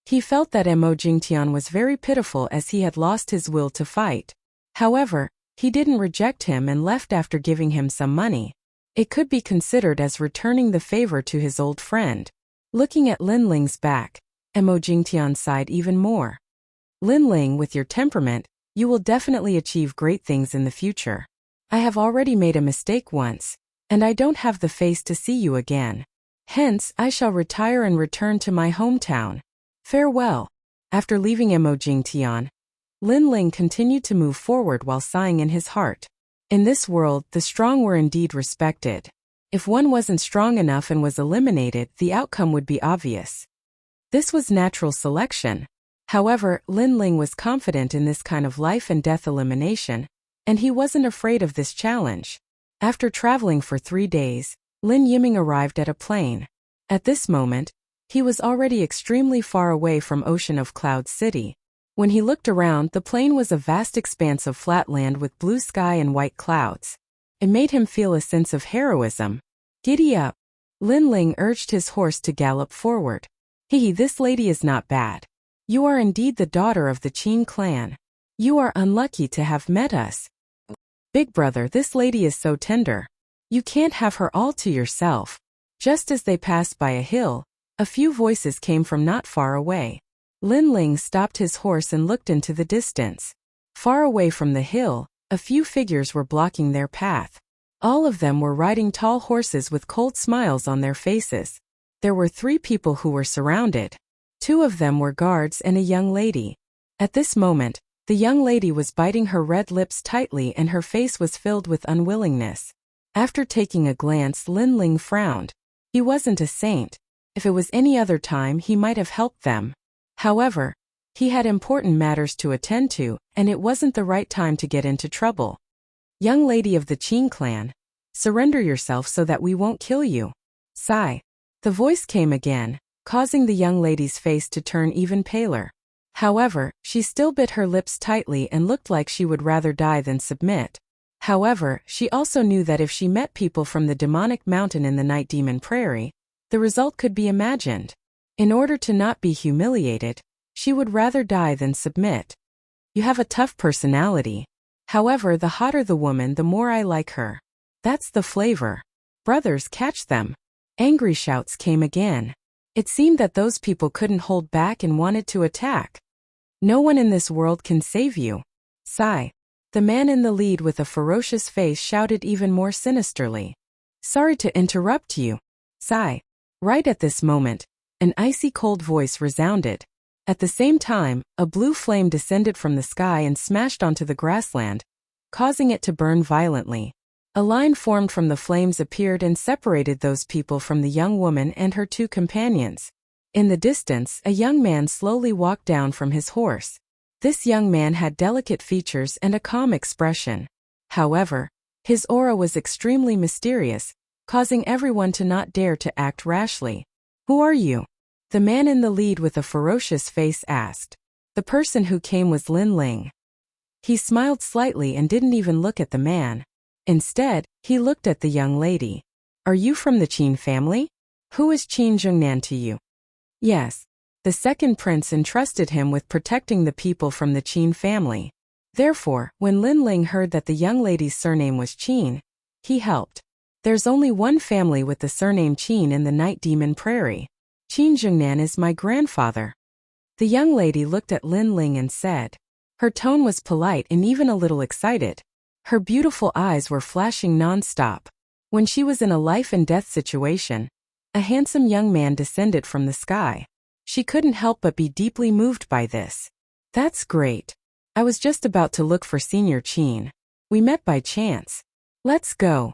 He felt that Emojingtian was very pitiful as he had lost his will to fight. However, he didn't reject him and left after giving him some money. It could be considered as returning the favor to his old friend. Looking at Lin Ling's back, Emojingtian sighed even more. Lin Ling, with your temperament, you will definitely achieve great things in the future. I have already made a mistake once, and I don't have the face to see you again. Hence, I shall retire and return to my hometown. Farewell. After leaving Emojingtian, Lin Ling continued to move forward while sighing in his heart. In this world, the strong were indeed respected. If one wasn't strong enough and was eliminated, the outcome would be obvious. This was natural selection. However, Lin Ling was confident in this kind of life and death elimination, and he wasn't afraid of this challenge. After traveling for 3 days, Lin Yiming arrived at a plain. At this moment, he was already extremely far away from Ocean of Cloud City. When he looked around, the plain was a vast expanse of flat land with blue sky and white clouds. It made him feel a sense of heroism. Giddy up. Lin Ling urged his horse to gallop forward. This lady is not bad. You are indeed the daughter of the Qin clan. You are unlucky to have met us. Big brother, this lady is so tender. You can't have her all to yourself. Just as they passed by a hill, a few voices came from not far away. Lin Ling stopped his horse and looked into the distance. Far away from the hill, a few figures were blocking their path. All of them were riding tall horses with cold smiles on their faces. There were 3 people who were surrounded. 2 of them were guards and a young lady. At this moment, the young lady was biting her red lips tightly and her face was filled with unwillingness. After taking a glance, Lin Ling frowned. He wasn't a saint. If it was any other time, he might have helped them. However, he had important matters to attend to, and it wasn't the right time to get into trouble. Young lady of the Qin clan, surrender yourself so that we won't kill you. Sigh. The voice came again, causing the young lady's face to turn even paler. However, she still bit her lips tightly and looked like she would rather die than submit. However, she also knew that if she met people from the demonic mountain in the Night Demon Prairie, the result could be imagined. In order to not be humiliated, she would rather die than submit. You have a tough personality. However, the hotter the woman, the more I like her. That's the flavor. Brothers, catch them. Angry shouts came again. It seemed that those people couldn't hold back and wanted to attack. No one in this world can save you. Sigh. The man in the lead with a ferocious face shouted even more sinisterly. Sorry to interrupt you. Sigh. Right at this moment, an icy cold voice resounded. At the same time, a blue flame descended from the sky and smashed onto the grassland, causing it to burn violently. A line formed from the flames appeared and separated those people from the young woman and her 2 companions. In the distance, a young man slowly walked down from his horse. This young man had delicate features and a calm expression. However, his aura was extremely mysterious, causing everyone to not dare to act rashly. Who are you? The man in the lead with a ferocious face asked. The person who came was Lin Ling. He smiled slightly and didn't even look at the man. Instead, he looked at the young lady. Are you from the Qin family? Who is Qin Zhengnan to you? Yes. The second prince entrusted him with protecting the people from the Qin family. Therefore, when Lin Ling heard that the young lady's surname was Qin, he helped. There's only one family with the surname Qin in the Night Demon Prairie. Qin Zhengnan is my grandfather. The young lady looked at Lin Ling and said. Her tone was polite and even a little excited. Her beautiful eyes were flashing non-stop. When she was in a life-and-death situation, a handsome young man descended from the sky. She couldn't help but be deeply moved by this. That's great. I was just about to look for Senior Qin. We met by chance. Let's go.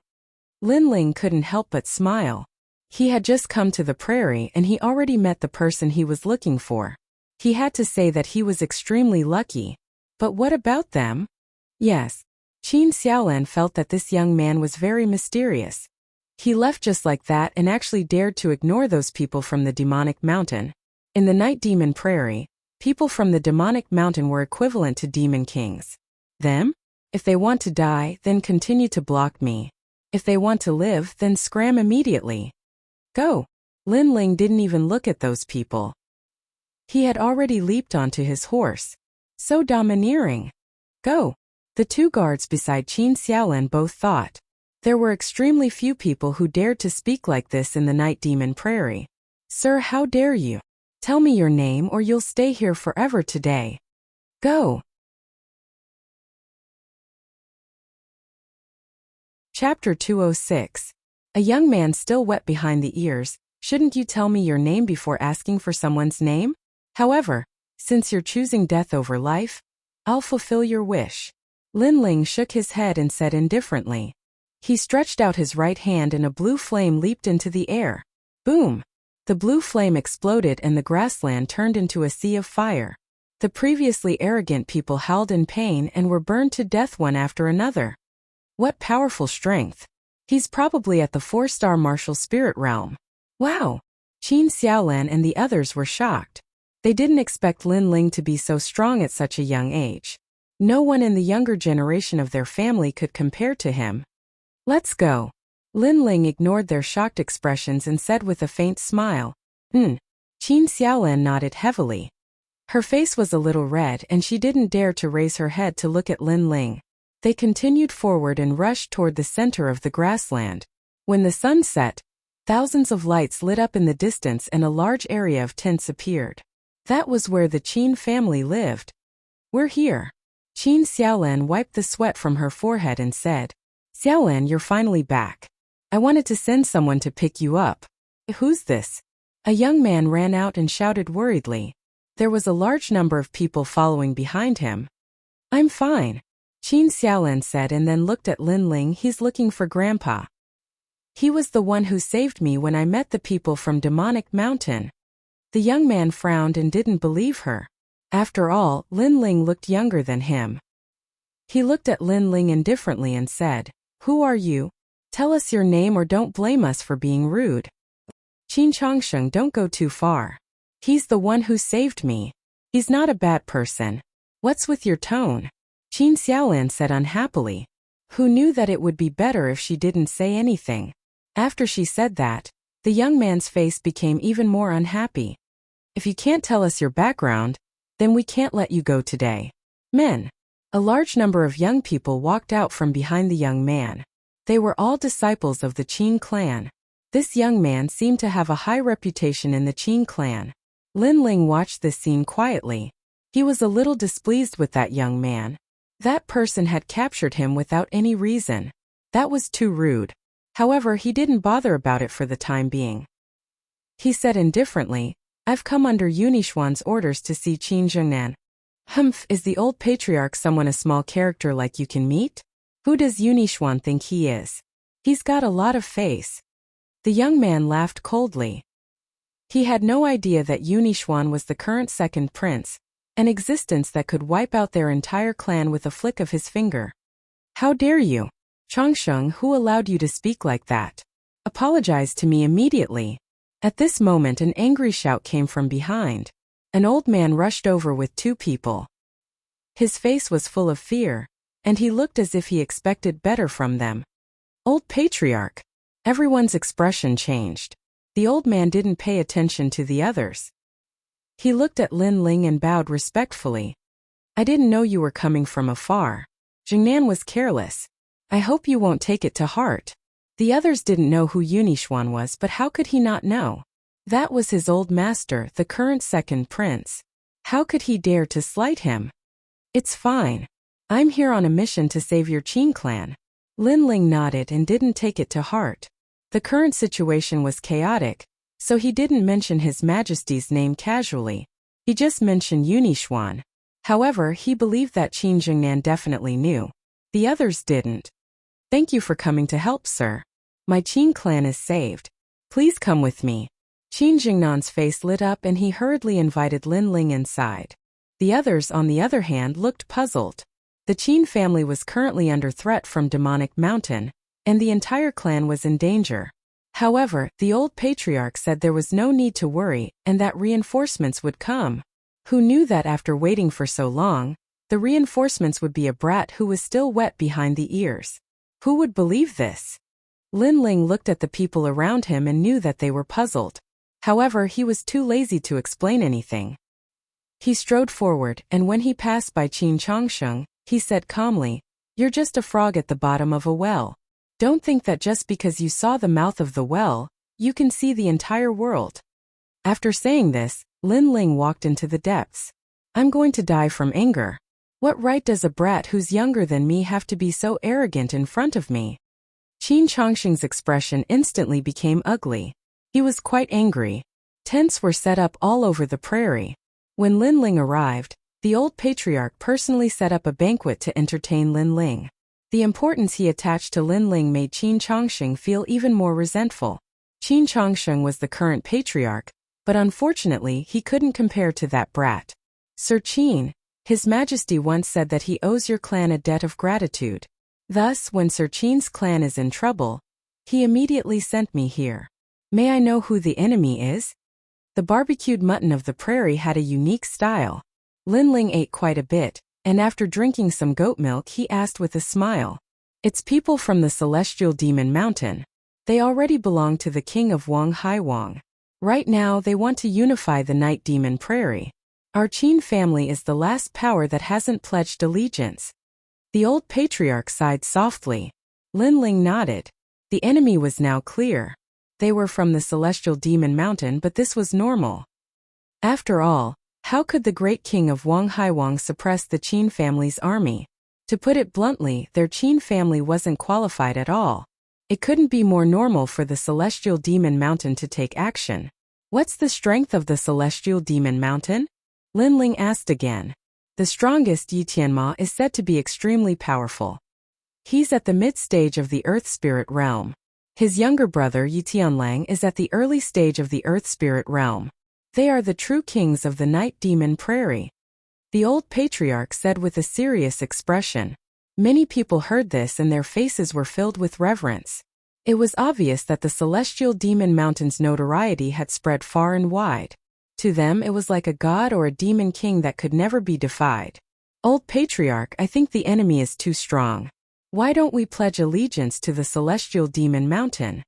Lin Ling couldn't help but smile. He had just come to the prairie and he already met the person he was looking for. He had to say that he was extremely lucky. But what about them? Yes. Qin Xiaolan felt that this young man was very mysterious. He left just like that and actually dared to ignore those people from the demonic mountain. In the Night Demon Prairie, people from the demonic mountain were equivalent to demon kings. Them? If they want to die, then continue to block me. If they want to live, then scram immediately. Go. Lin Ling didn't even look at those people. He had already leaped onto his horse. So domineering. Go. The two guards beside Qin Xiaolan both thought. There were extremely few people who dared to speak like this in the Night Demon Prairie. Sir, how dare you? Tell me your name or you'll stay here forever today. Go. Chapter 206. A young man still wet behind the ears. Shouldn't you tell me your name before asking for someone's name? However, since you're choosing death over life, I'll fulfill your wish. Lin Ling shook his head and said indifferently. He stretched out his right hand and a blue flame leaped into the air. Boom! The blue flame exploded and the grassland turned into a sea of fire. The previously arrogant people howled in pain and were burned to death one after another. What powerful strength! He's probably at the 4-star martial spirit realm. Wow! Qin Xiaolan and the others were shocked. They didn't expect Lin Ling to be so strong at such a young age. No one in the younger generation of their family could compare to him. Let's go. Lin Ling ignored their shocked expressions and said with a faint smile. Qin Xiaolan nodded heavily. Her face was a little red and she didn't dare to raise her head to look at Lin Ling. They continued forward and rushed toward the center of the grassland. When the sun set, thousands of lights lit up in the distance and a large area of tents appeared. That was where the Qin family lived. We're here. Qin Xiaolan wiped the sweat from her forehead and said, Xiaolan, you're finally back. I wanted to send someone to pick you up. Who's this? A young man ran out and shouted worriedly. There was a large number of people following behind him. I'm fine. Qin Xiaolan said and then looked at Lin Ling. He's looking for Grandpa. He was the one who saved me when I met the people from Demonic Mountain. The young man frowned and didn't believe her. After all, Lin Ling looked younger than him. He looked at Lin Ling indifferently and said, Who are you? Tell us your name or don't blame us for being rude. Qin Changsheng, don't go too far. He's the one who saved me. He's not a bad person. What's with your tone? Qin Xiaolan said unhappily. Who knew that it would be better if she didn't say anything? After she said that, the young man's face became even more unhappy. If you can't tell us your background, then we can't let you go today. Men. A large number of young people walked out from behind the young man. They were all disciples of the Qin clan. This young man seemed to have a high reputation in the Qin clan. Lin Ling watched this scene quietly. He was a little displeased with that young man. That person had captured him without any reason. That was too rude. However, he didn't bother about it for the time being. He said indifferently, I've come under Yunishuan's orders to see Qin Zhengnan. Humph, is the old patriarch someone a small character like you can meet? Who does Yunishuan think he is? He's got a lot of face. The young man laughed coldly. He had no idea that Yunishuan was the current second prince, an existence that could wipe out their entire clan with a flick of his finger. How dare you? Changsheng, who allowed you to speak like that? Apologize to me immediately. At this moment an angry shout came from behind. An old man rushed over with two people. His face was full of fear, and he looked as if he expected better from them. Old Patriarch. Everyone's expression changed. The old man didn't pay attention to the others. He looked at Lin Ling and bowed respectfully. I didn't know you were coming from afar. Jingnan was careless. I hope you won't take it to heart. The others didn't know who Yunixuan was, but how could he not know? That was his old master, the current second prince. How could he dare to slight him? It's fine. I'm here on a mission to save your Qin clan. Lin Ling nodded and didn't take it to heart. The current situation was chaotic, so he didn't mention His Majesty's name casually. He just mentioned Yunixuan. However, he believed that Qin Jingnan definitely knew. The others didn't. Thank you for coming to help, sir. My Qin clan is saved. Please come with me. Qin Jingnan's face lit up and he hurriedly invited Lin Ling inside. The others, on the other hand, looked puzzled. The Qin family was currently under threat from Demonic Mountain, and the entire clan was in danger. However, the old patriarch said there was no need to worry and that reinforcements would come. Who knew that after waiting for so long, the reinforcements would be a brat who was still wet behind the ears? Who would believe this? Lin Ling looked at the people around him and knew that they were puzzled. However, he was too lazy to explain anything. He strode forward, and when he passed by Qin Changsheng, he said calmly, "You're just a frog at the bottom of a well. Don't think that just because you saw the mouth of the well, you can see the entire world." After saying this, Lin Ling walked into the depths. I'm going to die from anger. What right does a brat who's younger than me have to be so arrogant in front of me? Qin Changsheng's expression instantly became ugly. He was quite angry. Tents were set up all over the prairie. When Lin Ling arrived, the old patriarch personally set up a banquet to entertain Lin Ling. The importance he attached to Lin Ling made Qin Changsheng feel even more resentful. Qin Changsheng was the current patriarch, but unfortunately he couldn't compare to that brat. Sir Qin, His Majesty once said that he owes your clan a debt of gratitude. Thus, when Sir Qin's clan is in trouble, he immediately sent me here. May I know who the enemy is? The barbecued mutton of the prairie had a unique style. Lin Ling ate quite a bit, and after drinking some goat milk he asked with a smile. It's people from the Celestial Demon Mountain. They already belong to the king of Wang Haiwang. Right now they want to unify the Night Demon Prairie. Our Qin family is the last power that hasn't pledged allegiance. The old patriarch sighed softly. Lin Ling nodded. The enemy was now clear. They were from the Celestial Demon Mountain, but this was normal. After all, how could the great king of Wang Haiwang suppress the Qin family's army? To put it bluntly, their Qin family wasn't qualified at all. It couldn't be more normal for the Celestial Demon Mountain to take action. What's the strength of the Celestial Demon Mountain? Lin Ling asked again. The strongest Yi Tianma is said to be extremely powerful. He's at the mid-stage of the Earth Spirit realm. His younger brother Yi Tianlang is at the early stage of the Earth Spirit realm. They are the true kings of the Night Demon Prairie. The old patriarch said with a serious expression. Many people heard this and their faces were filled with reverence. It was obvious that the Celestial Demon Mountain's notoriety had spread far and wide. To them it was like a god or a demon king that could never be defied. Old patriarch, I think the enemy is too strong. Why don't we pledge allegiance to the Celestial Demon Mountain?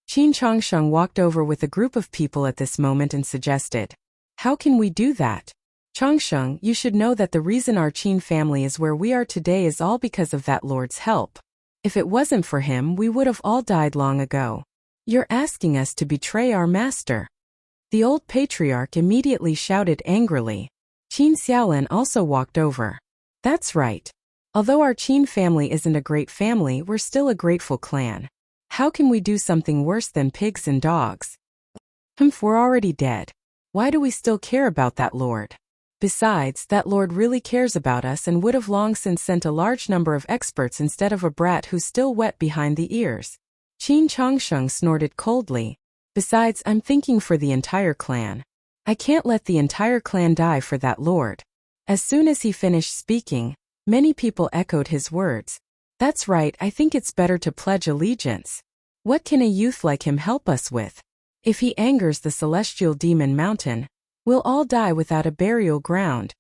Qin Changsheng walked over with a group of people at this moment and suggested. How can we do that? Changsheng, you should know that the reason our Qin family is where we are today is all because of that lord's help. If it wasn't for him, we would have all died long ago. You're asking us to betray our master. The old patriarch immediately shouted angrily. Qin Xiaolin also walked over. That's right. Although our Qin family isn't a great family, we're still a grateful clan. How can we do something worse than pigs and dogs? We're already dead. Why do we still care about that lord? Besides, that lord really cares about us and would have long since sent a large number of experts instead of a brat who's still wet behind the ears. Qin Changsheng snorted coldly. Besides, I'm thinking for the entire clan. I can't let the entire clan die for that lord. As soon as he finished speaking, many people echoed his words. That's right, I think it's better to pledge allegiance. What can a youth like him help us with? If he angers the Celestial Demon Mountain, we'll all die without a burial ground.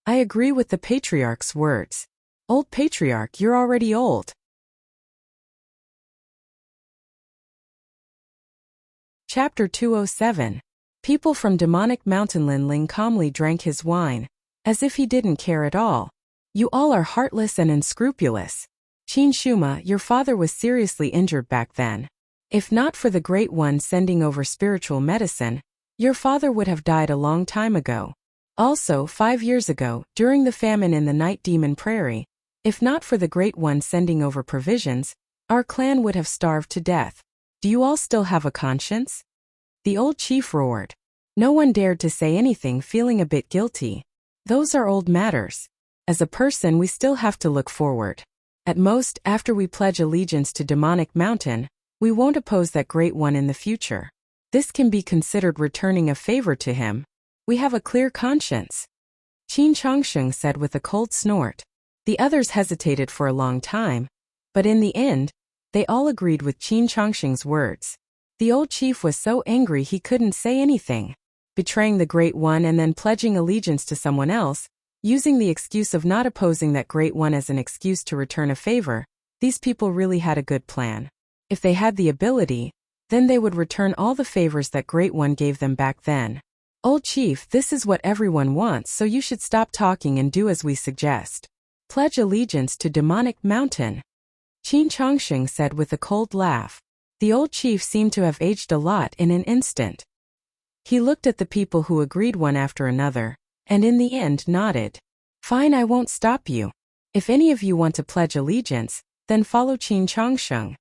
I agree with the patriarch's words. Old patriarch, you're already old. Chapter 207. People from demonic mountain. Linling calmly drank his wine, as if he didn't care at all. You all are heartless and unscrupulous. Qin Shuma, your father was seriously injured back then. If not for the Great One sending over spiritual medicine, your father would have died a long time ago. Also, 5 years ago, during the famine in the Night Demon Prairie, if not for the Great One sending over provisions, our clan would have starved to death. Do you all still have a conscience? The old chief roared. No one dared to say anything, feeling a bit guilty. Those are old matters. As a person, we still have to look forward. At most, after we pledge allegiance to Demonic Mountain, we won't oppose that Great One in the future. This can be considered returning a favor to him. We have a clear conscience. Qin Changsheng said with a cold snort. The others hesitated for a long time, but in the end, they all agreed with Qin Changsheng's words. The old chief was so angry he couldn't say anything. Betraying the Great One and then pledging allegiance to someone else, using the excuse of not opposing that Great One as an excuse to return a favor, these people really had a good plan. If they had the ability, then they would return all the favors that Great One gave them back then. Old chief, this is what everyone wants, so you should stop talking and do as we suggest. Pledge allegiance to Demonic Mountain. Qin Changsheng said with a cold laugh. The old chief seemed to have aged a lot in an instant. He looked at the people who agreed one after another, and in the end nodded. Fine, I won't stop you. If any of you want to pledge allegiance, then follow Qin Changsheng.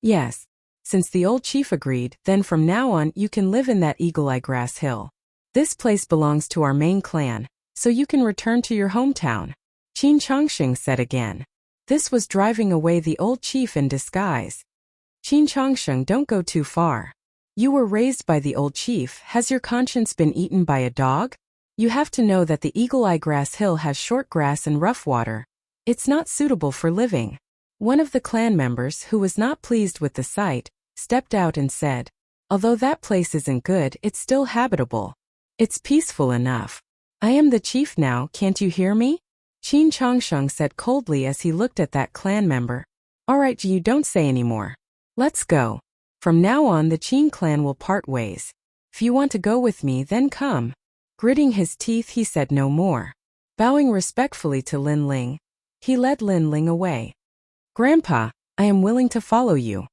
Yes. Since the old chief agreed, then from now on you can live in that Eagle-Eye Grass Hill. This place belongs to our main clan, so you can return to your hometown. Qin Changsheng said again. This was driving away the old chief in disguise. Qin Changsheng, don't go too far. You were raised by the old chief. Has your conscience been eaten by a dog? You have to know that the Eagle-Eye Grass Hill has short grass and rough water. It's not suitable for living. One of the clan members, who was not pleased with the sight, stepped out and said, although that place isn't good, it's still habitable. It's peaceful enough. I am the chief now, can't you hear me? Qin Changsheng said coldly as he looked at that clan member. All right, you don't say anymore. Let's go. From now on the Qin clan will part ways. If you want to go with me, then come. Gritting his teeth, he said no more. Bowing respectfully to Linling, he led Linling away. Grandpa, I am willing to follow you.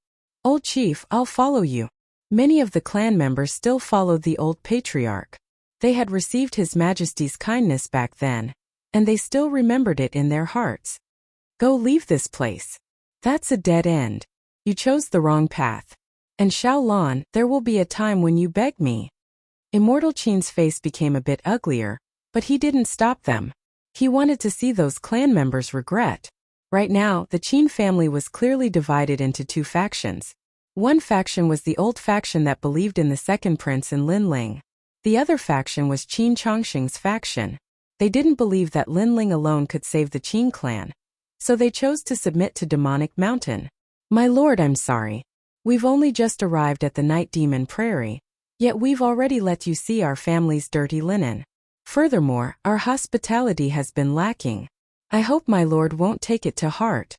Old chief, I'll follow you. Many of the clan members still followed the old patriarch. They had received His Majesty's kindness back then, and they still remembered it in their hearts. Go, leave this place. That's a dead end. You chose the wrong path. And Xiaolan, there will be a time when you beg me. Immortal Qin's face became a bit uglier, but he didn't stop them. He wanted to see those clan members regret. Right now, the Qin family was clearly divided into two factions. One faction was the old faction that believed in the second prince in Linling. The other faction was Qin Changsheng's faction. They didn't believe that Linling alone could save the Qin clan, so they chose to submit to Demonic Mountain. My lord, I'm sorry. We've only just arrived at the Night Demon Prairie, yet we've already let you see our family's dirty linen. Furthermore, our hospitality has been lacking. I hope my lord won't take it to heart.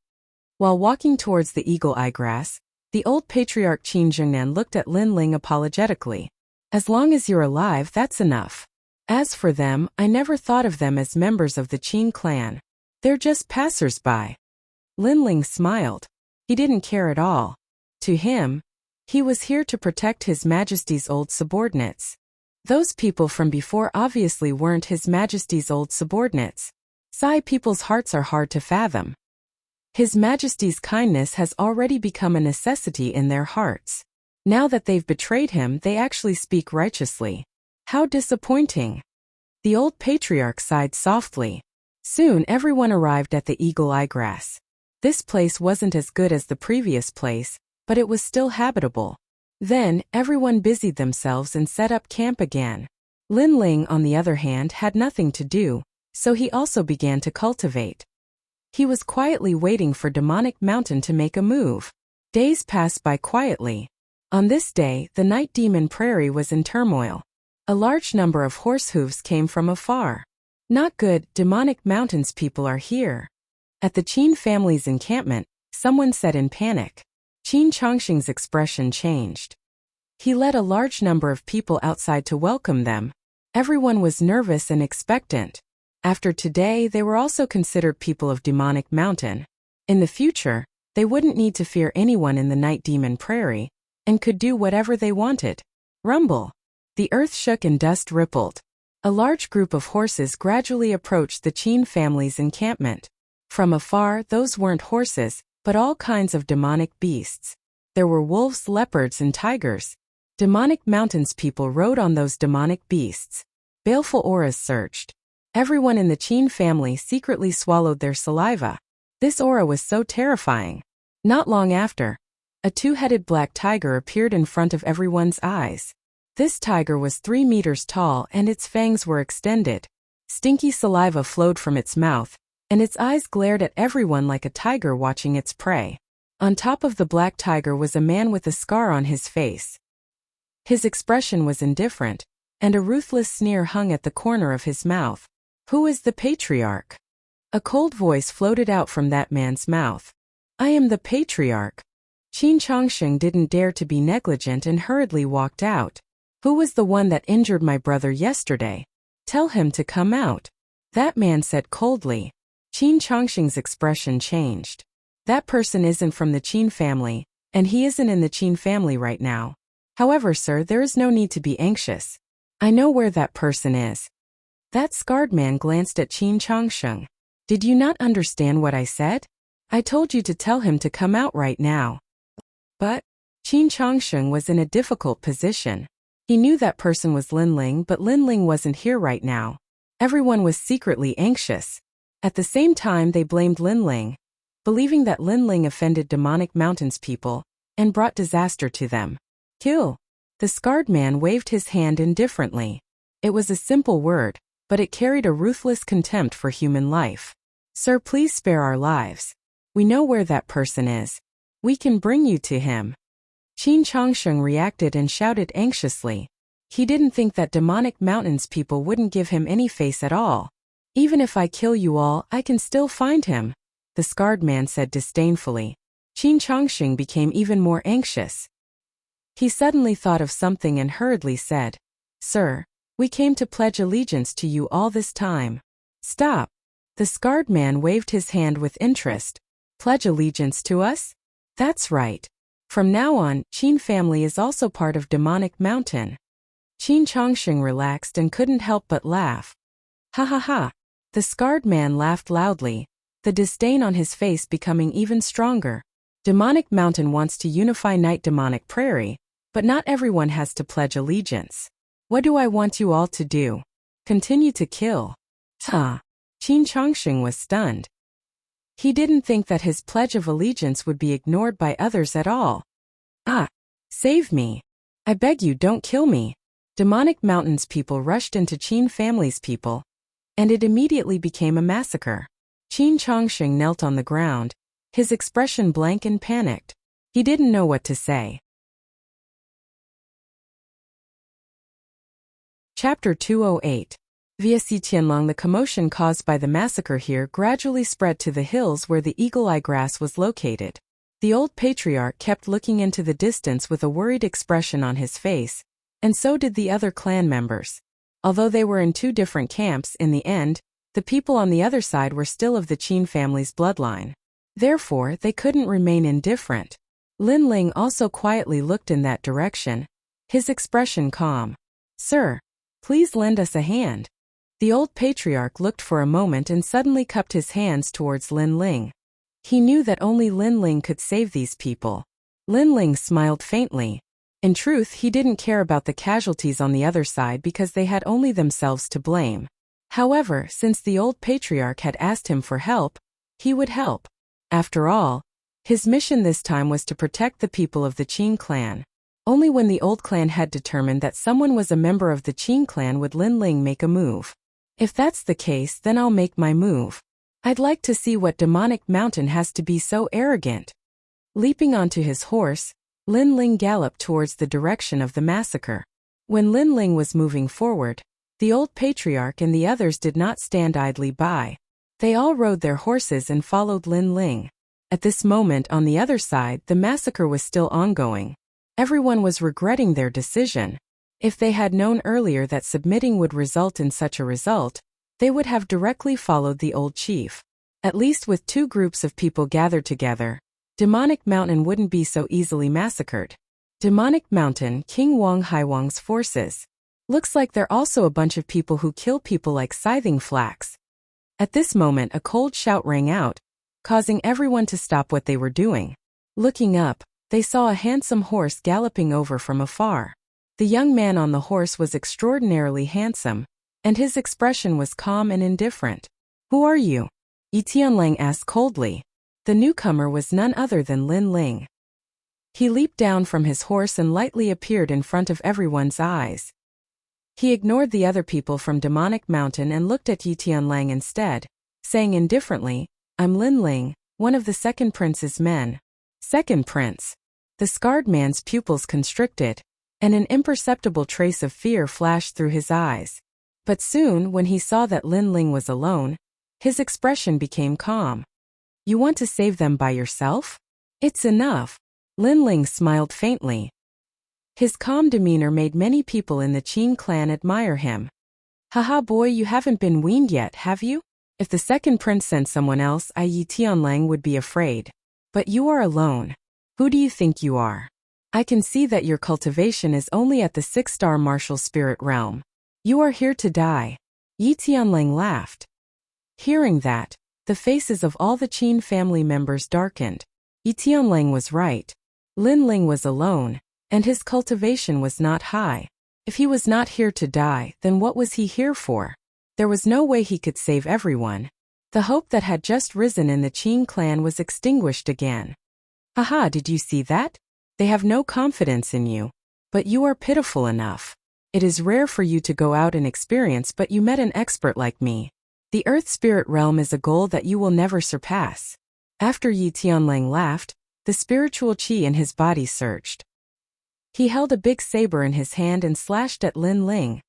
While walking towards the Eagle-Eye Grass, the old patriarch Qin Zhengnan looked at Linling apologetically. As long as you're alive, that's enough. As for them, I never thought of them as members of the Qin clan. They're just passers-by. Linling smiled. He didn't care at all. To him, he was here to protect His Majesty's old subordinates. Those people from before obviously weren't His Majesty's old subordinates. Sai people's hearts are hard to fathom. His Majesty's kindness has already become a necessity in their hearts. Now that they've betrayed him, they actually speak righteously. How disappointing. The old patriarch sighed softly. Soon everyone arrived at the Eagle-Eye Grass. This place wasn't as good as the previous place, but it was still habitable. Then, everyone busied themselves and set up camp again. Linling, on the other hand, had nothing to do, so he also began to cultivate. He was quietly waiting for Demonic Mountain to make a move. Days passed by quietly. On this day, the Night Demon Prairie was in turmoil. A large number of horse hooves came from afar. Not good, Demonic Mountain's people are here. At the Qin family's encampment, someone said in panic. Qin Chongqing's expression changed. He led a large number of people outside to welcome them. Everyone was nervous and expectant. After today, they were also considered people of Demonic Mountain. In the future, they wouldn't need to fear anyone in the Night Demon Prairie, and could do whatever they wanted. Rumble. The earth shook and dust rippled. A large group of horses gradually approached the Qin family's encampment. From afar, those weren't horses, but all kinds of demonic beasts. There were wolves, leopards, and tigers. Demonic Mountain's people rode on those demonic beasts. Baleful auras surged. Everyone in the Qin family secretly swallowed their saliva. This aura was so terrifying. Not long after, a two-headed black tiger appeared in front of everyone's eyes. This tiger was 3 meters tall and its fangs were extended. Stinky saliva flowed from its mouth, and its eyes glared at everyone like a tiger watching its prey. On top of the black tiger was a man with a scar on his face. His expression was indifferent, and a ruthless sneer hung at the corner of his mouth. Who is the patriarch? A cold voice floated out from that man's mouth. I am the patriarch. Qin Chongqing didn't dare to be negligent and hurriedly walked out. Who was the one that injured my brother yesterday? Tell him to come out. That man said coldly. Qin Chongqing's expression changed. That person isn't from the Qin family, and he isn't in the Qin family right now. However, sir, there is no need to be anxious. I know where that person is. That scarred man glanced at Qin Chongqing. Did you not understand what I said? I told you to tell him to come out right now. But Qin Chongqing was in a difficult position. He knew that person was Linling, but Linling wasn't here right now. Everyone was secretly anxious. At the same time, they blamed Linling, believing that Linling offended Demonic Mountain's people and brought disaster to them. Kill. The scarred man waved his hand indifferently. It was a simple word, but it carried a ruthless contempt for human life. Sir, please spare our lives. We know where that person is. We can bring you to him. Qin Chongqing reacted and shouted anxiously. He didn't think that Demonic Mountain's people wouldn't give him any face at all. Even if I kill you all, I can still find him, the scarred man said disdainfully. Qin Chongqing became even more anxious. He suddenly thought of something and hurriedly said, Sir, we came to pledge allegiance to you all this time. Stop. The scarred man waved his hand with interest. Pledge allegiance to us? That's right. From now on, Qin family is also part of Demonic Mountain. Qin Chongqing relaxed and couldn't help but laugh. Ha ha ha. The scarred man laughed loudly, the disdain on his face becoming even stronger. Demonic Mountain wants to unify Night Demonic Prairie, but not everyone has to pledge allegiance. What do I want you all to do? Continue to kill. Huh. Qin Chongqing was stunned. He didn't think that his pledge of allegiance would be ignored by others at all. Ah! Save me. I beg you, don't kill me. Demonic Mountain's people rushed into Qin family's people, and it immediately became a massacre. Qin Chongqing knelt on the ground, his expression blank and panicked. He didn't know what to say. Chapter 208. Via Xiqianlong. The commotion caused by the massacre here gradually spread to the hills where the eagle-eye grass was located. The old patriarch kept looking into the distance with a worried expression on his face, and so did the other clan members. Although they were in two different camps, in the end, the people on the other side were still of the Qin family's bloodline. Therefore, they couldn't remain indifferent. Linling also quietly looked in that direction, his expression calm. Sir, please lend us a hand. The old patriarch looked for a moment and suddenly cupped his hands towards Linling. He knew that only Linling could save these people. Linling smiled faintly. In truth, he didn't care about the casualties on the other side because they had only themselves to blame. However, since the old patriarch had asked him for help, he would help. After all, his mission this time was to protect the people of the Qin clan. Only when the old clan had determined that someone was a member of the Qin clan would Linling make a move. If that's the case, then I'll make my move. I'd like to see what Demonic Mountain has to be so arrogant. Leaping onto his horse, Linling galloped towards the direction of the massacre. When Linling was moving forward, the old patriarch and the others did not stand idly by. They all rode their horses and followed Lin Ling. At this moment on the other side, the massacre was still ongoing. Everyone was regretting their decision. If they had known earlier that submitting would result in such a result, they would have directly followed the old chief. At least with two groups of people gathered together, Demonic Mountain wouldn't be so easily massacred. Demonic Mountain, King Wang Haiwang's forces. Looks like they're also a bunch of people who kill people like scything flax. At this moment a cold shout rang out, causing everyone to stop what they were doing. Looking up, they saw a handsome horse galloping over from afar. The young man on the horse was extraordinarily handsome, and his expression was calm and indifferent. "Who are you?" Yi Tianlang asked coldly. The newcomer was none other than Lin Ling. He leaped down from his horse and lightly appeared in front of everyone's eyes. He ignored the other people from Demonic Mountain and looked at Yi Tianlang instead, saying indifferently, "I'm Lin Ling, one of the second prince's men." Second prince. The scarred man's pupils constricted, and an imperceptible trace of fear flashed through his eyes. But soon, when he saw that Lin Ling was alone, his expression became calm. "You want to save them by yourself? It's enough." Lin Ling smiled faintly. His calm demeanor made many people in the Qin clan admire him. "Haha boy, you haven't been weaned yet, have you? If the second prince sent someone else, Yi Tianlang would be afraid. But you are alone. Who do you think you are? I can see that your cultivation is only at the 6-star martial spirit realm. You are here to die." Yi Tianlang laughed. Hearing that, the faces of all the Qin family members darkened. Yi Tianlang was right. Lin Ling was alone, and his cultivation was not high. If he was not here to die, then what was he here for? There was no way he could save everyone. The hope that had just risen in the Qin clan was extinguished again. "Aha, did you see that? They have no confidence in you. But you are pitiful enough. It is rare for you to go out and experience, but you met an expert like me. The Earth Spirit Realm is a goal that you will never surpass." After Yi Tianlang laughed, the spiritual qi in his body surged. He held a big saber in his hand and slashed at Lin Ling.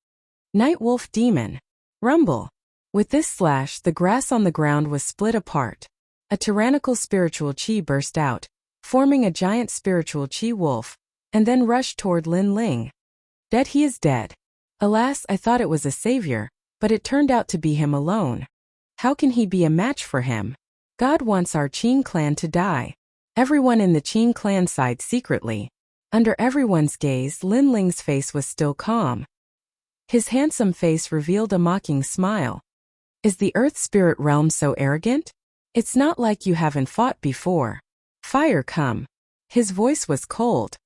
Night Wolf Demon. Rumble. With this slash, the grass on the ground was split apart. A tyrannical spiritual qi burst out, forming a giant spiritual qi wolf, and then rushed toward Lin Ling. Dead, he is dead. Alas, I thought it was a savior, but it turned out to be him alone. How can he be a match for him? God wants our Qin clan to die. Everyone in the Qin clan sighed secretly. Under everyone's gaze, Lin Ling's face was still calm. His handsome face revealed a mocking smile. Is the Earth Spirit Realm so arrogant? It's not like you haven't fought before. Fire come. His voice was cold.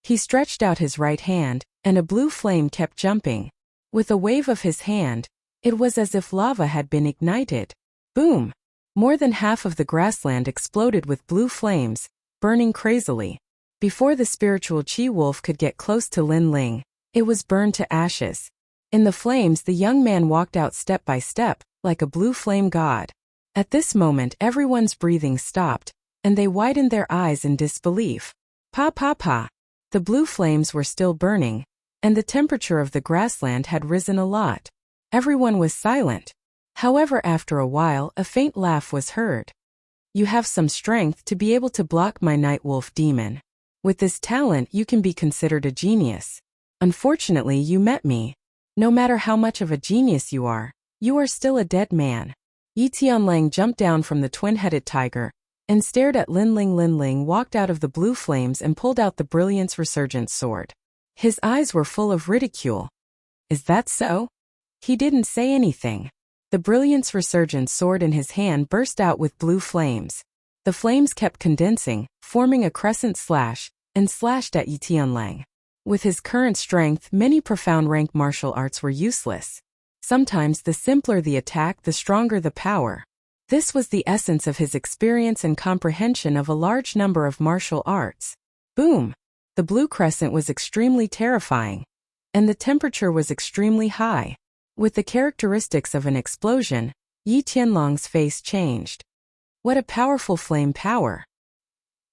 He stretched out his right hand, and a blue flame kept jumping. With a wave of his hand, it was as if lava had been ignited. Boom! More than half of the grassland exploded with blue flames, burning crazily. Before the spiritual Qi wolf could get close to Lin Ling, it was burned to ashes. In the flames, the young man walked out step by step, like a blue flame god. At this moment, everyone's breathing stopped, and they widened their eyes in disbelief. Pa pa pa! The blue flames were still burning, and the temperature of the grassland had risen a lot. Everyone was silent. However, after a while, a faint laugh was heard. You have some strength to be able to block my night wolf demon. With this talent, you can be considered a genius. Unfortunately, you met me. No matter how much of a genius you are still a dead man. Yi Tianlang jumped down from the twin-headed tiger and stared at Lin Ling. Lin Ling walked out of the blue flames and pulled out the Brilliance Resurgent sword. His eyes were full of ridicule. Is that so? He didn't say anything. The Brilliance Resurgent sword in his hand burst out with blue flames. The flames kept condensing, forming a crescent slash, and slashed at Yi Tianlang. With his current strength, many profound rank martial arts were useless. Sometimes the simpler the attack, the stronger the power. This was the essence of his experience and comprehension of a large number of martial arts. Boom! The blue crescent was extremely terrifying, and the temperature was extremely high. With the characteristics of an explosion, Yi Tianlang's face changed. What a powerful flame power!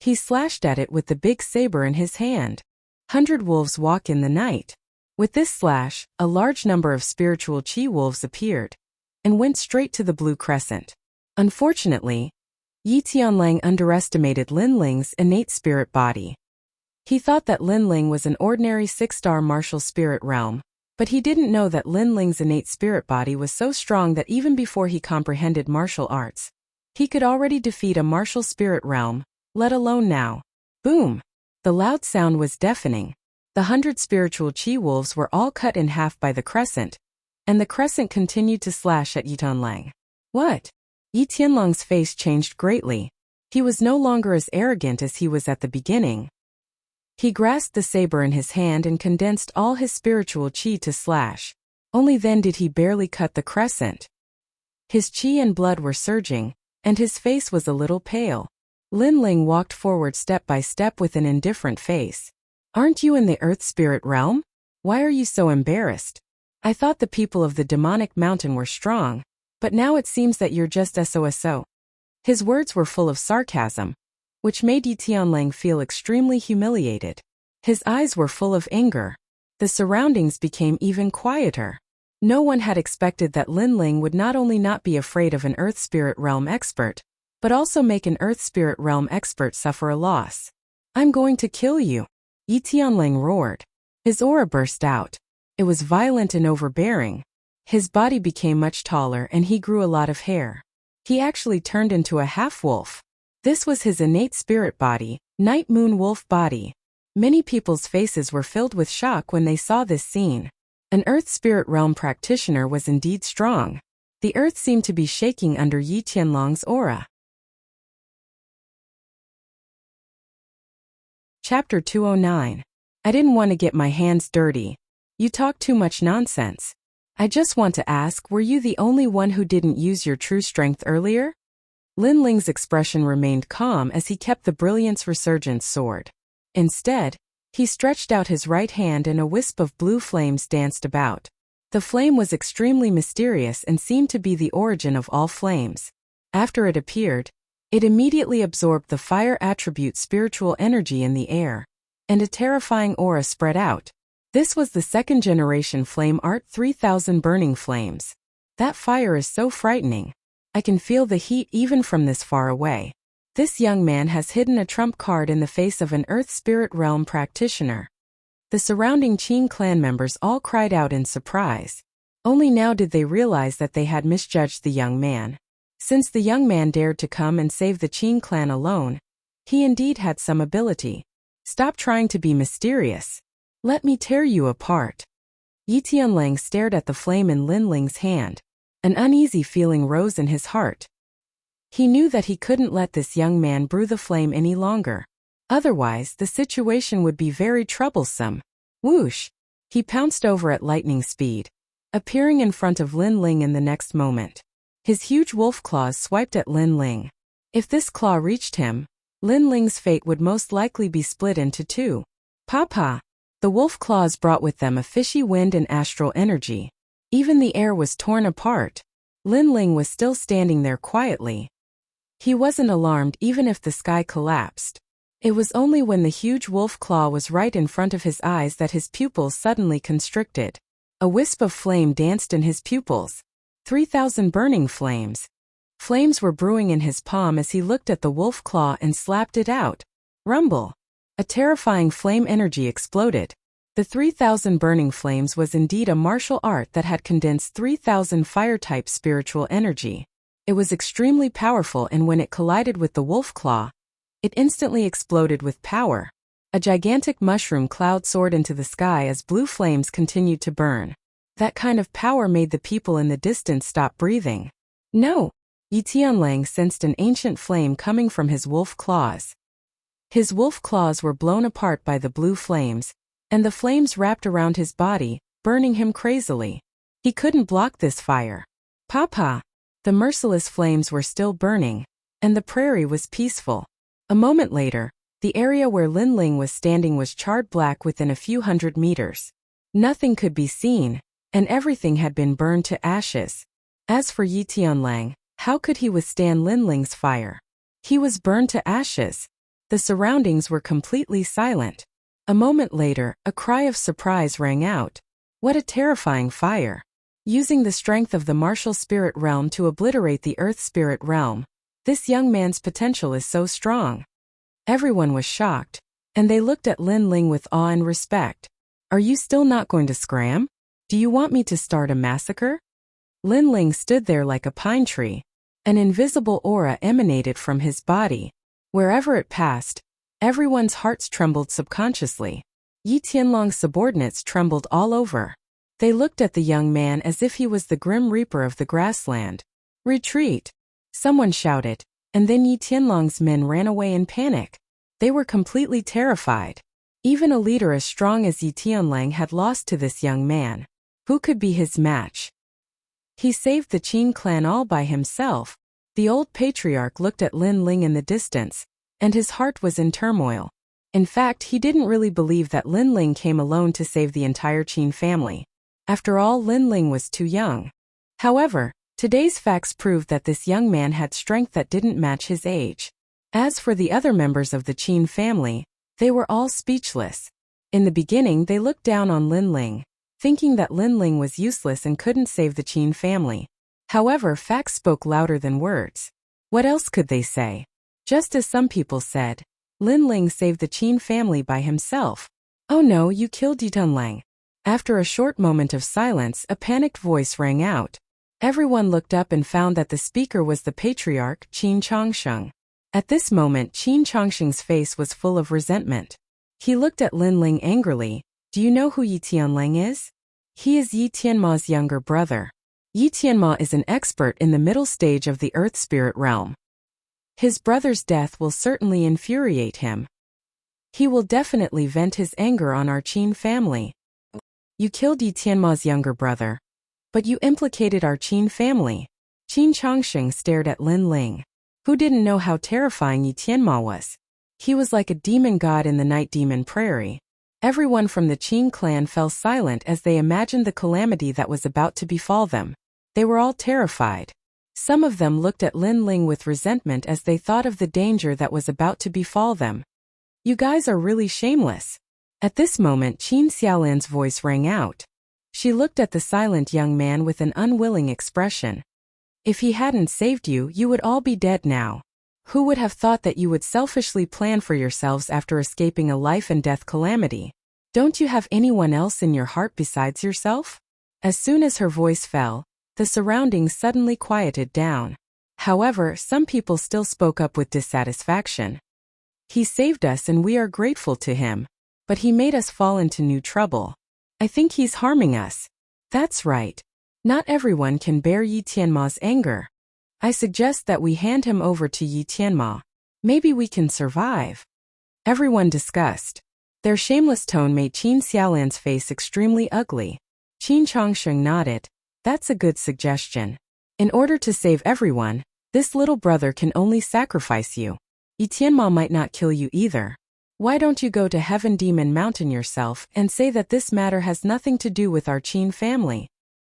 He slashed at it with the big saber in his hand. 100 wolves walk in the night. With this slash, a large number of spiritual Qi wolves appeared. and went straight to the blue crescent. Unfortunately, Yi Tianlang underestimated Lin Ling's innate spirit body. He thought that Lin Ling was an ordinary 6-star martial spirit realm, but he didn't know that Lin Ling's innate spirit body was so strong that even before he comprehended martial arts, he could already defeat a martial spirit realm, let alone now. Boom! The loud sound was deafening. The 100 spiritual chi wolves were all cut in half by the crescent, and the crescent continued to slash at Yi Tianlang. What? Yi Tianlang's face changed greatly. He was no longer as arrogant as he was at the beginning. He grasped the saber in his hand and condensed all his spiritual chi to slash. Only then did he barely cut the crescent. His chi and blood were surging, and his face was a little pale. Lin Ling walked forward step by step with an indifferent face. Aren't you in the earth spirit realm? Why are you so embarrassed? I thought the people of the demonic mountain were strong, but now it seems that you're just SOSO. His words were full of sarcasm, which made Yi Tianlang feel extremely humiliated. His eyes were full of anger. The surroundings became even quieter. No one had expected that Lin Ling would not only not be afraid of an earth spirit realm expert, but also make an earth spirit realm expert suffer a loss. I'm going to kill you! Yi Tianlang roared. His aura burst out. It was violent and overbearing. His body became much taller and he grew a lot of hair. He actually turned into a half-wolf. This was his innate spirit body, night moon wolf body. Many people's faces were filled with shock when they saw this scene. An earth spirit realm practitioner was indeed strong. The earth seemed to be shaking under Yi Tianlang's aura. Chapter 209. I didn't want to get my hands dirty. You talk too much nonsense. I just want to ask, were you the only one who didn't use your true strength earlier? Lin Ling's expression remained calm as he kept the Brilliance Resurgence sword. Instead, he stretched out his right hand and a wisp of blue flames danced about. The flame was extremely mysterious and seemed to be the origin of all flames. After it appeared, it immediately absorbed the fire attribute spiritual energy in the air, and a terrifying aura spread out. This was the second generation flame art 3000 burning flames. That fire is so frightening. I can feel the heat even from this far away. This young man has hidden a trump card in the face of an earth spirit realm practitioner. The surrounding Qin clan members all cried out in surprise. Only now did they realize that they had misjudged the young man. Since the young man dared to come and save the Qin clan alone, he indeed had some ability. Stop trying to be mysterious. Let me tear you apart. Yi Tianlang stared at the flame in Lin Ling's hand. An uneasy feeling rose in his heart. He knew that he couldn't let this young man brew the flame any longer. Otherwise, the situation would be very troublesome. Whoosh! He pounced over at lightning speed, appearing in front of Lin Ling in the next moment. His huge wolf claws swiped at Lin Ling. If this claw reached him, Lin Ling's fate would most likely be split into two. Papa! The wolf claws brought with them a fishy wind and astral energy. Even the air was torn apart. Lin Ling was still standing there quietly. He wasn't alarmed even if the sky collapsed. It was only when the huge wolf claw was right in front of his eyes that his pupils suddenly constricted. A wisp of flame danced in his pupils. 3000 burning flames. Flames were brewing in his palm as he looked at the wolf claw and slapped it out. Rumble! A terrifying flame energy exploded. The 3000 burning flames was indeed a martial art that had condensed 3000 fire-type spiritual energy. It was extremely powerful, and when it collided with the wolf claw, it instantly exploded with power. A gigantic mushroom cloud soared into the sky as blue flames continued to burn. That kind of power made the people in the distance stop breathing. No! Yi Tianlang sensed an ancient flame coming from his wolf claws. His wolf claws were blown apart by the blue flames, and the flames wrapped around his body, burning him crazily. He couldn't block this fire. Papa! The merciless flames were still burning, and the prairie was peaceful. A moment later, the area where Lin Ling was standing was charred black within a few hundred meters. Nothing could be seen, and everything had been burned to ashes. As for Yi Tianlang, how could he withstand Lin Ling's fire? He was burned to ashes. The surroundings were completely silent. A moment later, a cry of surprise rang out. What a terrifying fire! using the strength of the martial spirit realm to obliterate the earth spirit realm. This young man's potential is so strong. Everyone was shocked, and they looked at Lin Ling with awe and respect. Are you still not going to scram? Do you want me to start a massacre? Lin Ling stood there like a pine tree. An invisible aura emanated from his body. Wherever it passed, everyone's hearts trembled subconsciously. Yi Tianlong's subordinates trembled all over. They looked at the young man as if he was the grim reaper of the grassland. Retreat! Someone shouted, and then Yi Tianlong's men ran away in panic. They were completely terrified. Even a leader as strong as Yi Tianlang had lost to this young man. Who could be his match? He saved the Qin clan all by himself. The old patriarch looked at Lin Ling in the distance, and his heart was in turmoil. In fact, he didn't really believe that Lin Ling came alone to save the entire Qin family. After all, Lin Ling was too young. However, today's facts proved that this young man had strength that didn't match his age. As for the other members of the Qin family, they were all speechless. In the beginning, they looked down on Lin Ling, thinking that Lin Ling was useless and couldn't save the Qin family. However, facts spoke louder than words. What else could they say? Just as some people said, Lin Ling saved the Qin family by himself. Oh no, you killed Yi Tianlang. After a short moment of silence, a panicked voice rang out. Everyone looked up and found that the speaker was the patriarch, Qin Changsheng. At this moment, Qin Changsheng's face was full of resentment. He looked at Lin Ling angrily. Do you know who Yi Tianlang is? He is Yi Tianma's younger brother. Yi Tianma is an expert in the middle stage of the earth spirit realm. His brother's death will certainly infuriate him. He will definitely vent his anger on our Qin family. You killed Yi Tianma's younger brother. But you implicated our Qin family. Qin Changsheng stared at Lin Ling, who didn't know how terrifying Yi Tianma was. He was like a demon god in the night demon prairie. Everyone from the Qin clan fell silent as they imagined the calamity that was about to befall them. They were all terrified. Some of them looked at Lin Ling with resentment as they thought of the danger that was about to befall them. You guys are really shameless. At this moment, Qin Xiaolan's voice rang out. She looked at the silent young man with an unwilling expression. If he hadn't saved you, you would all be dead now. Who would have thought that you would selfishly plan for yourselves after escaping a life and death calamity? Don't you have anyone else in your heart besides yourself? As soon as her voice fell, the surroundings suddenly quieted down. However, some people still spoke up with dissatisfaction. He saved us and we are grateful to him. But he made us fall into new trouble. I think he's harming us. That's right. Not everyone can bear Yi Tianma's anger. I suggest that we hand him over to Yi Tianma. Maybe we can survive. Everyone discussed. Their shameless tone made Qin Xiaolan's face extremely ugly. Qin Changsheng nodded. That's a good suggestion. In order to save everyone, this little brother can only sacrifice you. Yi Tianma might not kill you either. Why don't you go to Heaven Demon Mountain yourself and say that this matter has nothing to do with our Qin family?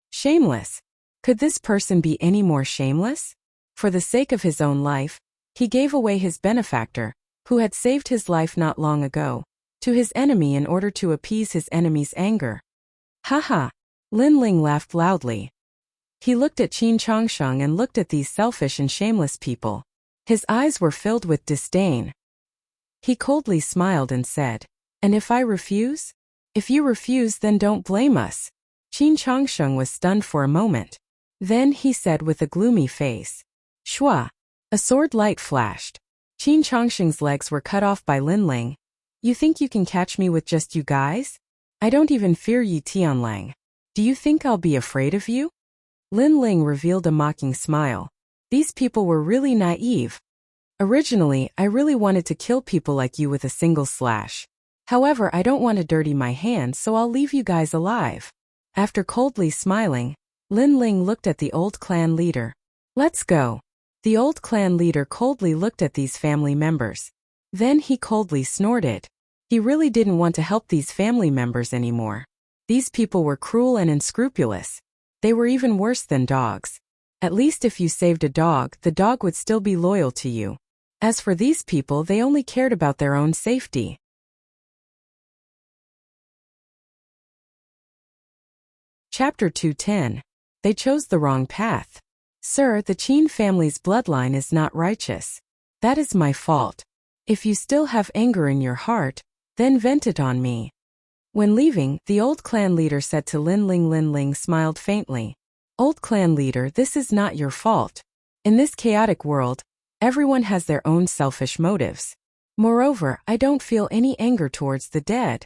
Shameless. Could this person be any more shameless? For the sake of his own life, he gave away his benefactor, who had saved his life not long ago, to his enemy in order to appease his enemy's anger. Haha. Lin Ling laughed loudly. He looked at Qin Changsheng and looked at these selfish and shameless people. His eyes were filled with disdain. He coldly smiled and said, "And if I refuse? If you refuse, then don't blame us." Qin Changsheng was stunned for a moment. Then he said with a gloomy face, "Shua." A sword light flashed. Qin Changsheng's legs were cut off by Lin Ling. You think you can catch me with just you guys? I don't even fear Yi Tianlang. Do you think I'll be afraid of you? Lin Ling revealed a mocking smile. These people were really naive. Originally, I really wanted to kill people like you with a single slash. However, I don't want to dirty my hands, so I'll leave you guys alive. After coldly smiling, Lin Ling looked at the old clan leader. Let's go. The old clan leader coldly looked at these family members. Then he coldly snorted. He really didn't want to help these family members anymore. These people were cruel and unscrupulous. They were even worse than dogs. At least if you saved a dog, the dog would still be loyal to you. As for these people, they only cared about their own safety. Chapter 210. They chose the wrong path. Sir, the Qin family's bloodline is not righteous. That is my fault. If you still have anger in your heart, then vent it on me. When leaving, the old clan leader said to Lin Ling. Lin Ling smiled faintly. Old clan leader, this is not your fault. In this chaotic world, everyone has their own selfish motives. Moreover, I don't feel any anger towards the dead.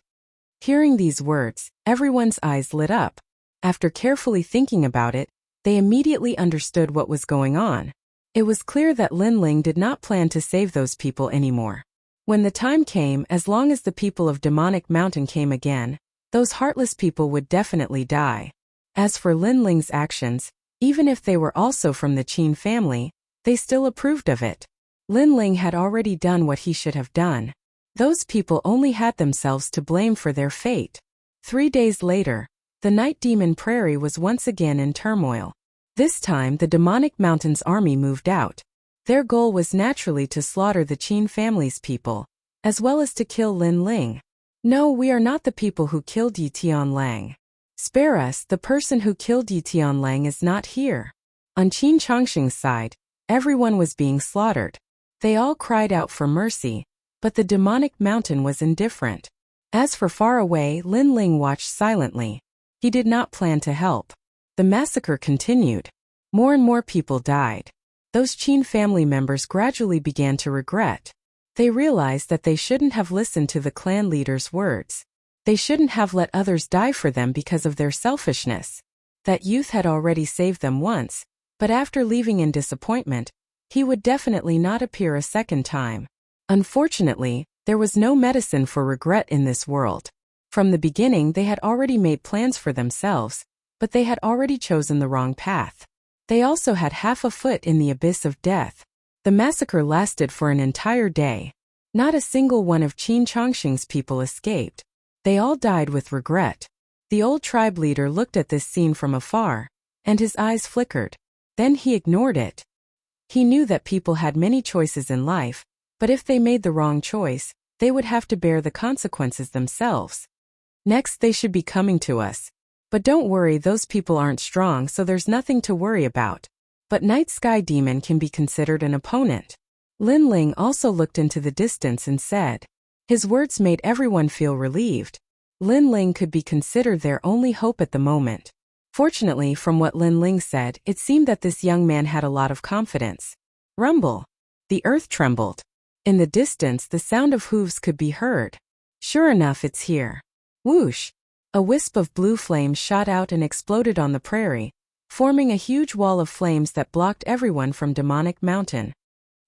Hearing these words, everyone's eyes lit up. After carefully thinking about it, they immediately understood what was going on. It was clear that Lin Ling did not plan to save those people anymore. When the time came, as long as the people of Demonic Mountain came again, those heartless people would definitely die. As for Lin Ling's actions, even if they were also from the Qin family, they still approved of it. Lin Ling had already done what he should have done. Those people only had themselves to blame for their fate. 3 days later, the Night Demon Prairie was once again in turmoil. This time the Demonic Mountain's army moved out. Their goal was naturally to slaughter the Qin family's people, as well as to kill Lin Ling. No, we are not the people who killed Yi Tianlang. Spare us, the person who killed Yi Tianlang is not here. On Qin Chongqing's side, everyone was being slaughtered. They all cried out for mercy, but the Demonic Mountain was indifferent. As for far away, Lin Ling watched silently. He did not plan to help. The massacre continued. More and more people died. Those Qin family members gradually began to regret. They realized that they shouldn't have listened to the clan leader's words. They shouldn't have let others die for them because of their selfishness. That youth had already saved them once, but after leaving in disappointment, he would definitely not appear a second time. Unfortunately, there was no medicine for regret in this world. From the beginning they had already made plans for themselves, but they had already chosen the wrong path. They also had half a foot in the abyss of death. The massacre lasted for an entire day. Not a single one of Qin Chongqing's people escaped. They all died with regret. The old tribe leader looked at this scene from afar, and his eyes flickered. Then he ignored it. He knew that people had many choices in life, but if they made the wrong choice, they would have to bear the consequences themselves. Next, they should be coming to us. But don't worry, those people aren't strong, so there's nothing to worry about. But Night Sky Demon can be considered an opponent. Lin Ling also looked into the distance and said. His words made everyone feel relieved. Lin Ling could be considered their only hope at the moment. Fortunately, from what Lin Ling said, it seemed that this young man had a lot of confidence. Rumble. The earth trembled. In the distance, the sound of hooves could be heard. Sure enough, it's here. Whoosh! A wisp of blue flames shot out and exploded on the prairie, forming a huge wall of flames that blocked everyone from Demonic Mountain.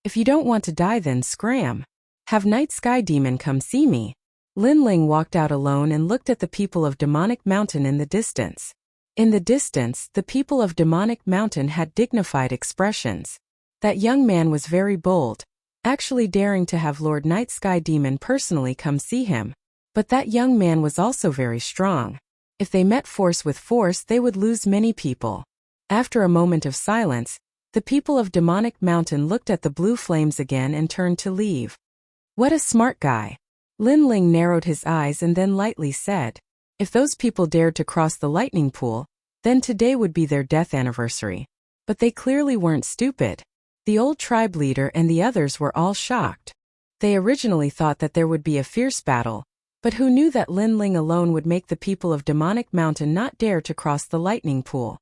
If you don't want to die, then scram. Have Night Sky Demon come see me. Lin Ling walked out alone and looked at the people of Demonic Mountain in the distance. In the distance, the people of Demonic Mountain had dignified expressions. That young man was very bold, actually daring to have Lord Night Sky Demon personally come see him. But that young man was also very strong. If they met force with force, they would lose many people. After a moment of silence, the people of Demonic Mountain looked at the blue flames again and turned to leave. What a smart guy. Lin Ling narrowed his eyes and then lightly said, if those people dared to cross the lightning pool, then today would be their death anniversary. But they clearly weren't stupid. The old tribe leader and the others were all shocked. They originally thought that there would be a fierce battle, but who knew that Lin Ling alone would make the people of Demonic Mountain not dare to cross the lightning pool?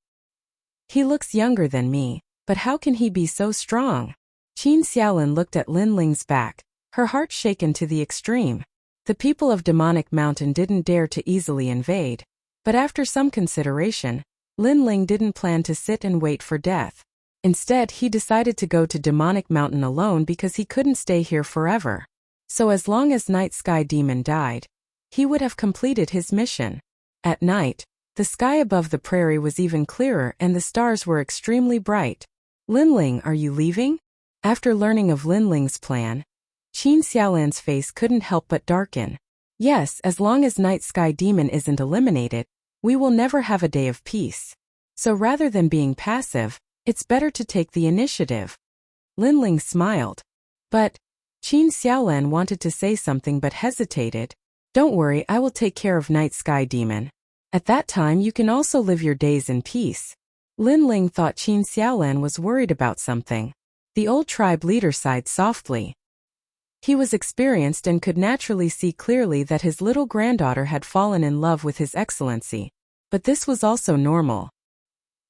He looks younger than me, but how can he be so strong? Qin Xiaolin looked at Lin Ling's back, her heart shaken to the extreme. The people of Demonic Mountain didn't dare to easily invade, but after some consideration, Lin Ling didn't plan to sit and wait for death. Instead, he decided to go to Demonic Mountain alone because he couldn't stay here forever. So as long as Night Sky Demon died, he would have completed his mission. At night, the sky above the prairie was even clearer and the stars were extremely bright. Lin Ling, are you leaving? After learning of Lin Ling's plan, Qin Xiaolin's face couldn't help but darken. Yes, as long as Night Sky Demon isn't eliminated, we will never have a day of peace. So rather than being passive, it's better to take the initiative. Lin Ling smiled. But Qin Xiaolin wanted to say something but hesitated. Don't worry, I will take care of Night Sky Demon. At that time you can also live your days in peace. Lin Ling thought Qin Xiaolan was worried about something. The old tribe leader sighed softly. He was experienced and could naturally see clearly that his little granddaughter had fallen in love with His Excellency. But this was also normal.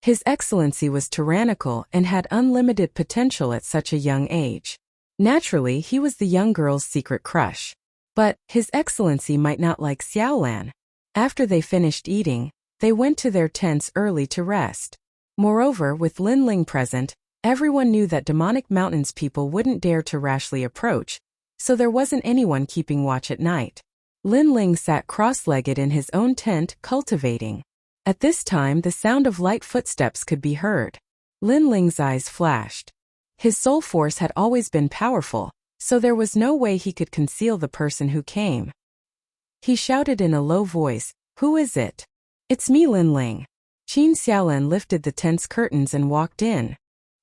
His Excellency was tyrannical and had unlimited potential at such a young age. Naturally, he was the young girl's secret crush. But His Excellency might not like Xiaolan. After they finished eating, they went to their tents early to rest. Moreover, with Lin Ling present, everyone knew that demonic mountains people wouldn't dare to rashly approach, so there wasn't anyone keeping watch at night. Lin Ling sat cross-legged in his own tent, cultivating. At this time the sound of light footsteps could be heard. Lin Ling's eyes flashed. His soul force had always been powerful, so there was no way he could conceal the person who came. He shouted in a low voice, "Who is it?" "It's me, Lin Ling." Qin Xiaolan lifted the tent's curtains and walked in.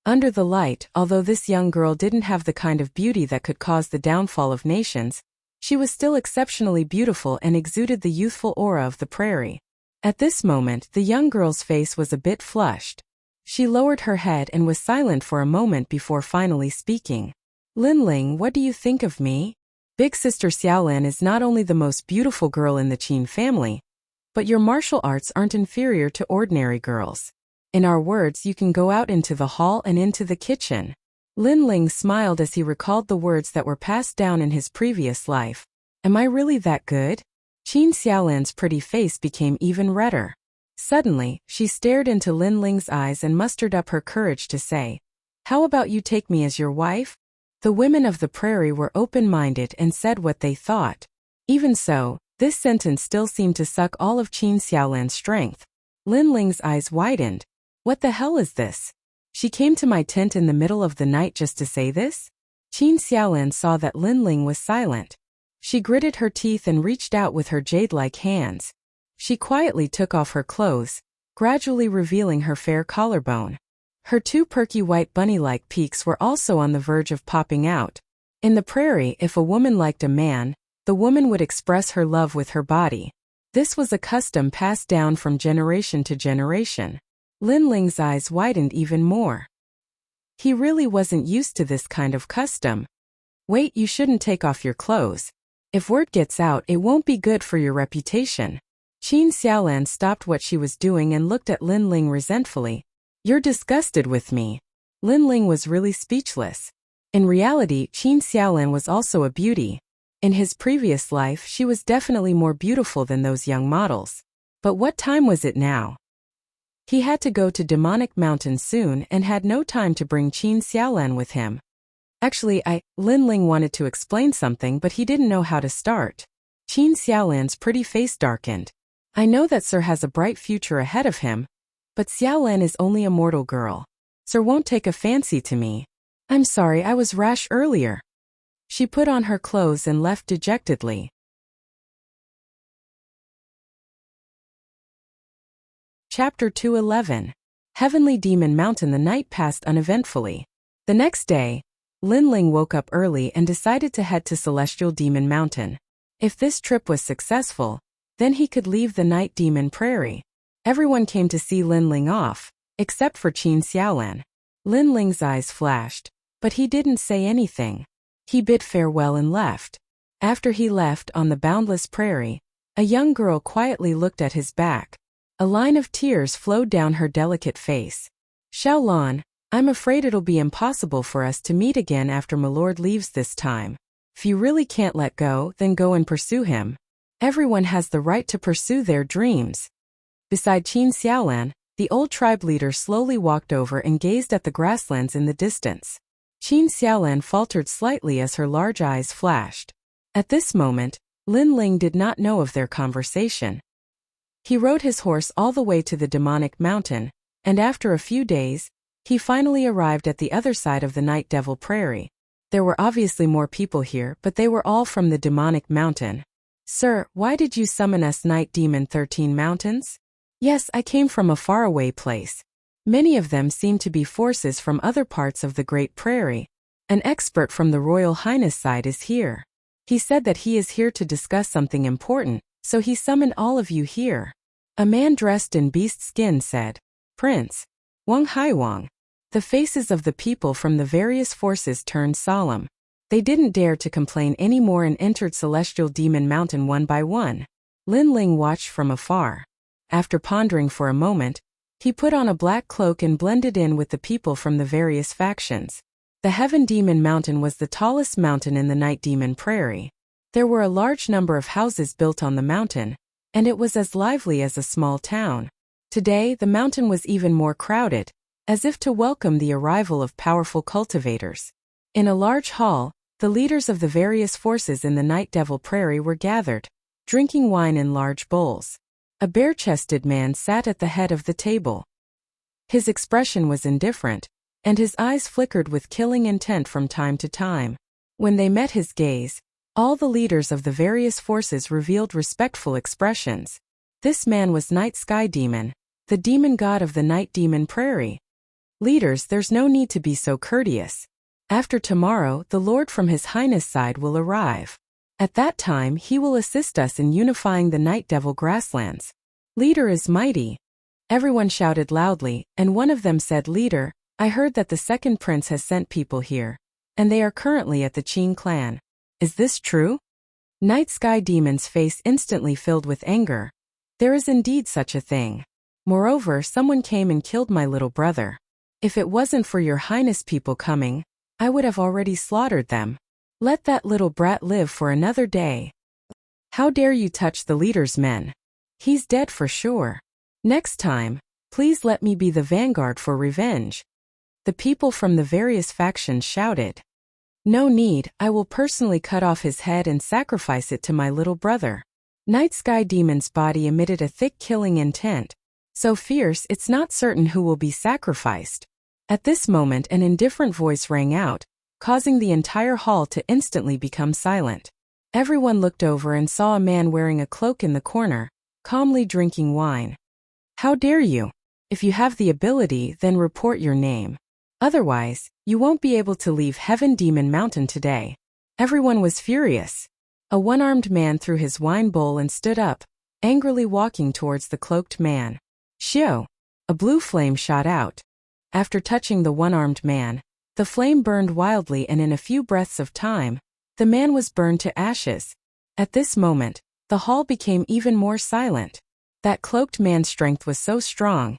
Under the light, although this young girl didn't have the kind of beauty that could cause the downfall of nations, she was still exceptionally beautiful and exuded the youthful aura of the prairie. At this moment, the young girl's face was a bit flushed. She lowered her head and was silent for a moment before finally speaking. "Lin Ling, what do you think of me? Big sister Xiaolan is not only the most beautiful girl in the Qin family, but your martial arts aren't inferior to ordinary girls. In our words, you can go out into the hall and into the kitchen." Lin Ling smiled as he recalled the words that were passed down in his previous life. "Am I really that good?" Qin Xiaolan's pretty face became even redder. Suddenly, she stared into Lin Ling's eyes and mustered up her courage to say, "How about you take me as your wife?" The women of the prairie were open-minded and said what they thought. Even so, this sentence still seemed to suck all of Qin Xiaolan's strength. Lin Ling's eyes widened. What the hell is this? She came to my tent in the middle of the night just to say this? Qin Xiaolan saw that Lin Ling was silent. She gritted her teeth and reached out with her jade-like hands. She quietly took off her clothes, gradually revealing her fair collarbone. Her two perky white bunny-like peaks were also on the verge of popping out. In the prairie, if a woman liked a man, the woman would express her love with her body. This was a custom passed down from generation to generation. Lin Ling's eyes widened even more. He really wasn't used to this kind of custom. "Wait, you shouldn't take off your clothes. If word gets out, it won't be good for your reputation." Qin Xiaolan stopped what she was doing and looked at Lin Ling resentfully. "You're disgusted with me." Lin Ling was really speechless. In reality, Qin Xiaolan was also a beauty. In his previous life, she was definitely more beautiful than those young models. But what time was it now? He had to go to Demonic Mountain soon and had no time to bring Qin Xiaolan with him. Actually, Lin Ling wanted to explain something, but he didn't know how to start. Qin Xiaolan's pretty face darkened. "I know that Sir has a bright future ahead of him, but Xiaolan is only a mortal girl. Sir won't take a fancy to me. I'm sorry, I was rash earlier." She put on her clothes and left dejectedly. Chapter 211. Heavenly Demon Mountain. The night passed uneventfully. The next day, Lin Ling woke up early and decided to head to Celestial Demon Mountain. If this trip was successful, then he could leave the Night Demon Prairie. Everyone came to see Lin Ling off, except for Qin Xiaolan. Lin Ling's eyes flashed, but he didn't say anything. He bid farewell and left. After he left on the boundless prairie, a young girl quietly looked at his back. A line of tears flowed down her delicate face. "Xiaolan, I'm afraid it'll be impossible for us to meet again after Milord leaves this time. If you really can't let go, then go and pursue him. Everyone has the right to pursue their dreams." Beside Qin Xiaolan, the old tribe leader slowly walked over and gazed at the grasslands in the distance. Qin Xiaolan faltered slightly as her large eyes flashed. At this moment, Lin Ling did not know of their conversation. He rode his horse all the way to the Demonic Mountain, and after a few days, he finally arrived at the other side of the Night Devil Prairie. There were obviously more people here, but they were all from the Demonic Mountain. "Sir, why did you summon us Night Demon 13 Mountains?" "Yes, I came from a faraway place. Many of them seem to be forces from other parts of the Great Prairie. An expert from the Royal Highness side is here. He said that he is here to discuss something important, so he summoned all of you here." A man dressed in beast skin said. "Prince, Wang Hai Wang. The faces of the people from the various forces turned solemn. They didn't dare to complain anymore and entered Celestial Demon Mountain one by one. Lin Ling watched from afar. After pondering for a moment, he put on a black cloak and blended in with the people from the various factions. The Heaven Demon Mountain was the tallest mountain in the Night Demon Prairie. There were a large number of houses built on the mountain, and it was as lively as a small town. Today, the mountain was even more crowded, as if to welcome the arrival of powerful cultivators. In a large hall, the leaders of the various forces in the Night Devil Prairie were gathered, drinking wine in large bowls. A bare-chested man sat at the head of the table. His expression was indifferent, and his eyes flickered with killing intent from time to time. When they met his gaze, all the leaders of the various forces revealed respectful expressions. This man was Night Sky Demon, the demon god of the Night Demon Prairie. Leaders, there's no need to be so courteous. After tomorrow, the Lord from His Highness' side will arrive. At that time, he will assist us in unifying the Night Devil grasslands. Leader is mighty. Everyone shouted loudly, and one of them said, Leader, I heard that the second prince has sent people here, and they are currently at the Qing clan. Is this true? Night Sky Demon's face instantly filled with anger. There is indeed such a thing. Moreover, someone came and killed my little brother. If it wasn't for your highness people coming, I would have already slaughtered them. Let that little brat live for another day. How dare you touch the leader's men? He's dead for sure. Next time, please let me be the vanguard for revenge. The people from the various factions shouted. No need, I will personally cut off his head and sacrifice it to my little brother. Night Sky Demon's body emitted a thick killing intent, so fierce it's not certain who will be sacrificed. At this moment an indifferent voice rang out, causing the entire hall to instantly become silent. Everyone looked over and saw a man wearing a cloak in the corner, calmly drinking wine. How dare you? If you have the ability, then report your name. Otherwise, you won't be able to leave Heaven Demon Mountain today. Everyone was furious. A one-armed man threw his wine bowl and stood up, angrily walking towards the cloaked man. Shio! A blue flame shot out. After touching the one-armed man, the flame burned wildly and in a few breaths of time, the man was burned to ashes. At this moment, the hall became even more silent. That cloaked man's strength was so strong,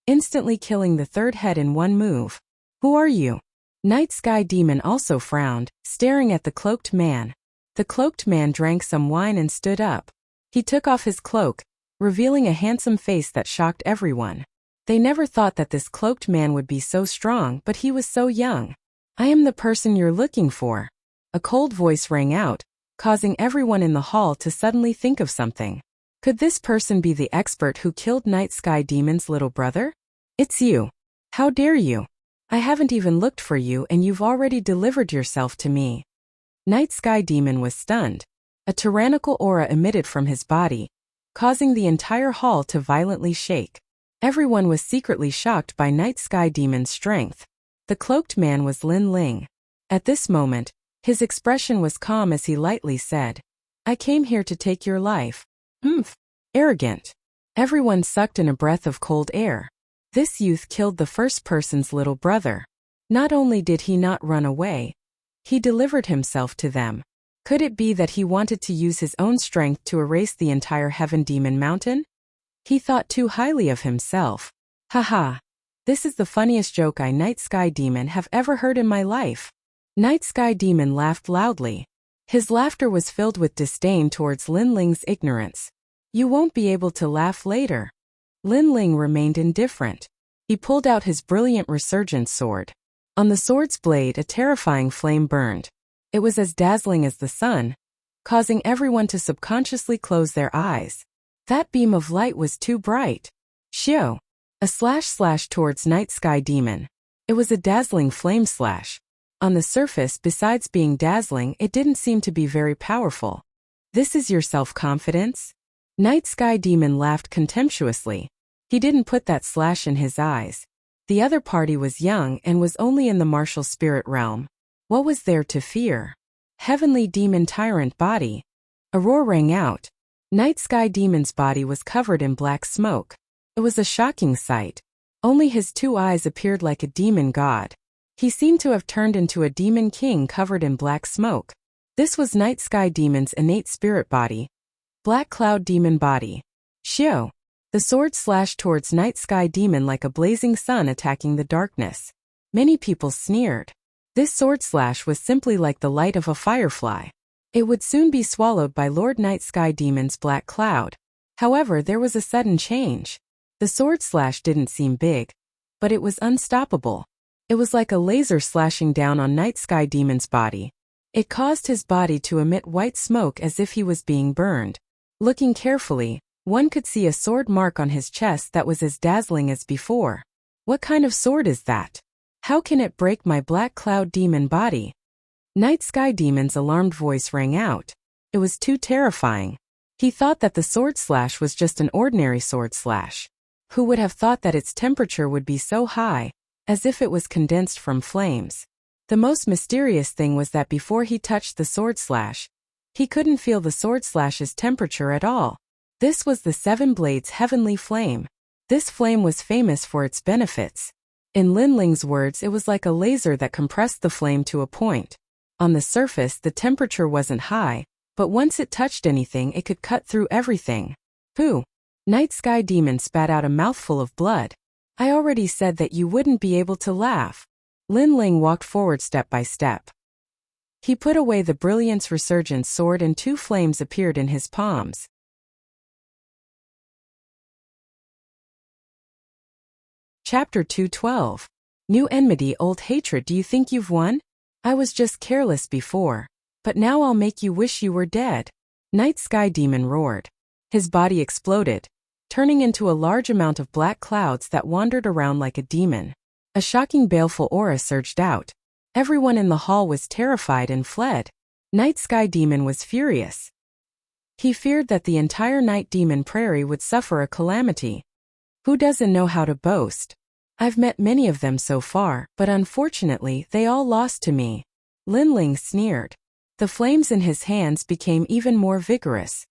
instantly killing the third head in one move. Who are you? Night Sky Demon also frowned, staring at the cloaked man. The cloaked man drank some wine and stood up. He took off his cloak, revealing a handsome face that shocked everyone. They never thought that this cloaked man would be so strong, but he was so young. I am the person you're looking for. A cold voice rang out, causing everyone in the hall to suddenly think of something. Could this person be the expert who killed Night Sky Demon's little brother? It's you. How dare you? I haven't even looked for you and you've already delivered yourself to me. Night Sky Demon was stunned. A tyrannical aura emitted from his body, causing the entire hall to violently shake. Everyone was secretly shocked by Night Sky Demon's strength. The cloaked man was Lin Ling. At this moment, his expression was calm as he lightly said, I came here to take your life. Arrogant. Everyone sucked in a breath of cold air. This youth killed the first person's little brother. Not only did he not run away, he delivered himself to them. Could it be that he wanted to use his own strength to erase the entire Heaven Demon Mountain? He thought too highly of himself. Haha. This is the funniest joke I Night Sky Demon have ever heard in my life. Night Sky Demon laughed loudly. His laughter was filled with disdain towards Lin Ling's ignorance. You won't be able to laugh later. Lin Ling remained indifferent. He pulled out his brilliant resurgent sword. On the sword's blade a terrifying flame burned. It was as dazzling as the sun, causing everyone to subconsciously close their eyes. That beam of light was too bright. Shio! A slash towards Night Sky Demon. It was a dazzling flame slash. On the surface, besides being dazzling, it didn't seem to be very powerful. This is your self-confidence? Night Sky Demon laughed contemptuously. He didn't put that slash in his eyes. The other party was young and was only in the martial spirit realm. What was there to fear? Heavenly Demon Tyrant Body. A roar rang out. Night Sky Demon's body was covered in black smoke. It was a shocking sight. Only his two eyes appeared like a demon god. He seemed to have turned into a demon king covered in black smoke. This was Night Sky Demon's innate spirit body. Black Cloud Demon Body. Xiao. The sword slashed towards Night Sky Demon like a blazing sun attacking the darkness. Many people sneered. This sword slash was simply like the light of a firefly. It would soon be swallowed by Lord Night Sky Demon's black cloud. However, there was a sudden change. The sword slash didn't seem big, but it was unstoppable. It was like a laser slashing down on Night Sky Demon's body. It caused his body to emit white smoke as if he was being burned. Looking carefully, one could see a sword mark on his chest that was as dazzling as before. What kind of sword is that? How can it break my Black Cloud Demon body? Night Sky Demon's alarmed voice rang out. It was too terrifying. He thought that the sword slash was just an ordinary sword slash. Who would have thought that its temperature would be so high, as if it was condensed from flames? The most mysterious thing was that before he touched the sword slash, he couldn't feel the sword slash's temperature at all. This was the Seven Blades Heavenly Flame. This flame was famous for its benefits. In Lin Ling's words, it was like a laser that compressed the flame to a point. On the surface, the temperature wasn't high, but once it touched anything, it could cut through everything. Pooh! Night Sky Demon spat out a mouthful of blood. I already said that you wouldn't be able to laugh. Lin Ling walked forward step by step. He put away the Brilliance Resurgence sword and two flames appeared in his palms. Chapter 212. New enmity, old hatred. Do you think you've won? I was just careless before, but now I'll make you wish you were dead. Night Sky Demon roared. His body exploded, turning into a large amount of black clouds that wandered around like a demon. A shocking baleful aura surged out. Everyone in the hall was terrified and fled. Night Sky Demon was furious. He feared that the entire Night Demon Prairie would suffer a calamity. Who doesn't know how to boast? I've met many of them so far, but unfortunately they all lost to me. Lin Ling sneered. The flames in his hands became even more vigorous.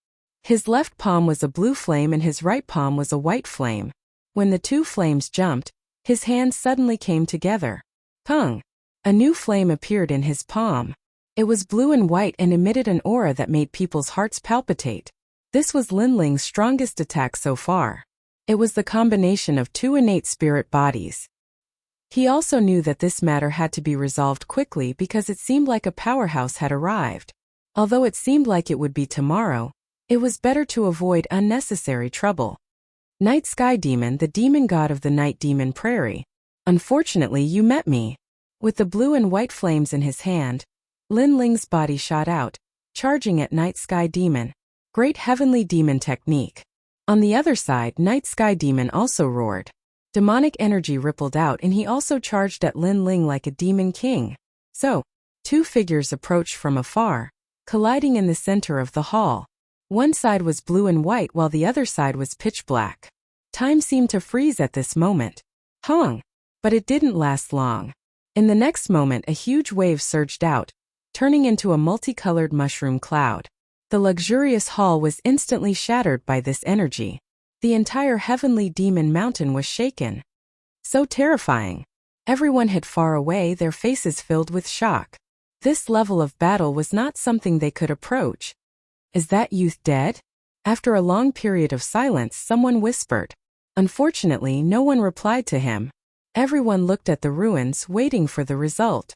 His left palm was a blue flame and his right palm was a white flame. When the two flames jumped, his hands suddenly came together. Pung! A new flame appeared in his palm. It was blue and white and emitted an aura that made people's hearts palpitate. This was Lin Ling's strongest attack so far. It was the combination of two innate spirit bodies. He also knew that this matter had to be resolved quickly because it seemed like a powerhouse had arrived. Although it seemed like it would be tomorrow, it was better to avoid unnecessary trouble. Night Sky Demon, the demon god of the Night Demon Prairie. Unfortunately, you met me. With the blue and white flames in his hand, Lin Ling's body shot out, charging at Night Sky Demon. Great Heavenly Demon Technique. On the other side, Night Sky Demon also roared. Demonic energy rippled out and he also charged at Lin Ling like a demon king. So, two figures approached from afar, colliding in the center of the hall. One side was blue and white while the other side was pitch black. Time seemed to freeze at this moment. Hong! But it didn't last long. In the next moment, a huge wave surged out, turning into a multicolored mushroom cloud. The luxurious hall was instantly shattered by this energy. The entire Heavenly Demon Mountain was shaken. So terrifying. Everyone hid far away, their faces filled with shock. This level of battle was not something they could approach. Is that youth dead? After a long period of silence, someone whispered. Unfortunately, no one replied to him. Everyone looked at the ruins, waiting for the result.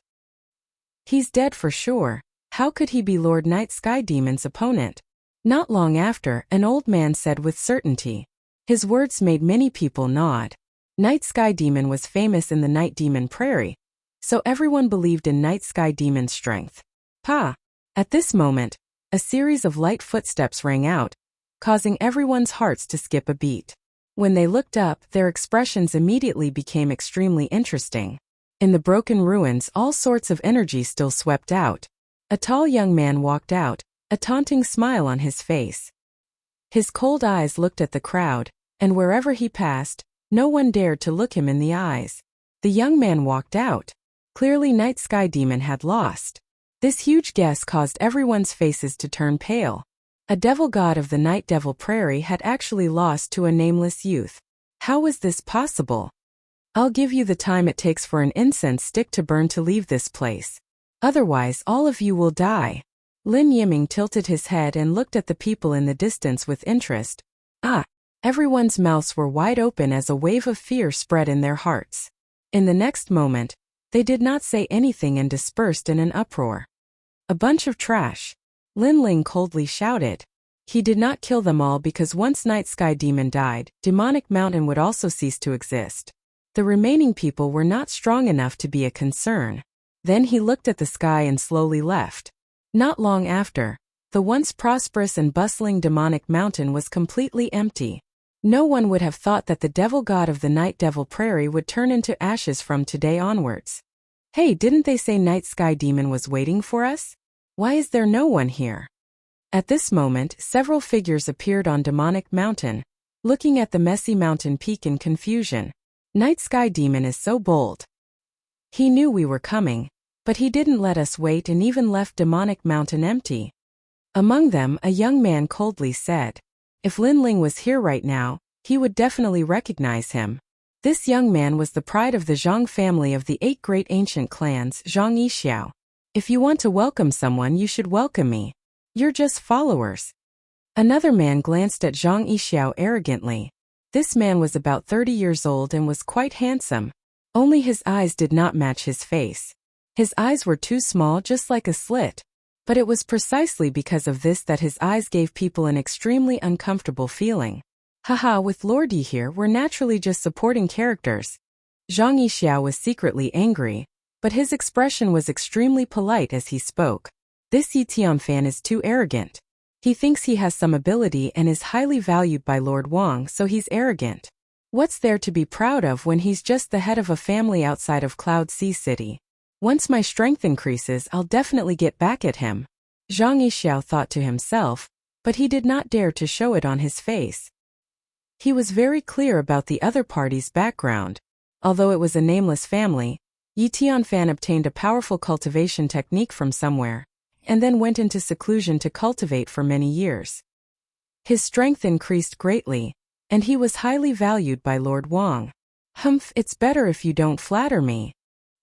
He's dead for sure. How could he be Lord Night Sky Demon's opponent? Not long after, an old man said with certainty. His words made many people nod. Night Sky Demon was famous in the Night Demon Prairie, so everyone believed in Night Sky Demon's strength. Pa! At this moment, a series of light footsteps rang out, causing everyone's hearts to skip a beat. When they looked up, their expressions immediately became extremely interesting. In the broken ruins, all sorts of energy still swept out. A tall young man walked out, a taunting smile on his face. His cold eyes looked at the crowd, and wherever he passed, no one dared to look him in the eyes. The young man walked out. Clearly Night Sky Demon had lost. This huge guess caused everyone's faces to turn pale. A devil god of the Night Devil Prairie had actually lost to a nameless youth. How was this possible? I'll give you the time it takes for an incense stick to burn to leave this place. Otherwise all of you will die. Lin Yiming tilted his head and looked at the people in the distance with interest. Everyone's mouths were wide open as a wave of fear spread in their hearts. In the next moment, they did not say anything and dispersed in an uproar. A bunch of trash. Lin Ling coldly shouted. He did not kill them all because once Night Sky Demon died, Demonic Mountain would also cease to exist. The remaining people were not strong enough to be a concern. Then he looked at the sky and slowly left. Not long after, the once prosperous and bustling Demonic Mountain was completely empty. No one would have thought that the devil god of the Night Devil Prairie would turn into ashes from today onwards. Hey, didn't they say Night Sky Demon was waiting for us? Why is there no one here? At this moment, several figures appeared on Demonic Mountain, looking at the messy mountain peak in confusion. Night Sky Demon is so bold. He knew we were coming, but he didn't let us wait and even left Demonic Mountain empty. Among them, a young man coldly said. If Lin Ling was here right now, he would definitely recognize him. This young man was the pride of the Zhang family of the 8 great ancient clans, Zhang Yixiao. If you want to welcome someone, you should welcome me. You're just followers. Another man glanced at Zhang Yixiao arrogantly. This man was about 30 years old and was quite handsome. Only his eyes did not match his face. His eyes were too small, just like a slit. But it was precisely because of this that his eyes gave people an extremely uncomfortable feeling. Haha, with Lord Yi here, we're naturally just supporting characters. Zhang Yixiao was secretly angry, but his expression was extremely polite as he spoke. This Yi Tianfan is too arrogant. He thinks he has some ability and is highly valued by Lord Wang, so he's arrogant. What's there to be proud of when he's just the head of a family outside of Cloud Sea City? Once my strength increases, I'll definitely get back at him. Zhang Yixiao thought to himself, but he did not dare to show it on his face. He was very clear about the other party's background. Although it was a nameless family, Yi Tianfan obtained a powerful cultivation technique from somewhere, and then went into seclusion to cultivate for many years. His strength increased greatly, and he was highly valued by Lord Wang. Humph, it's better if you don't flatter me.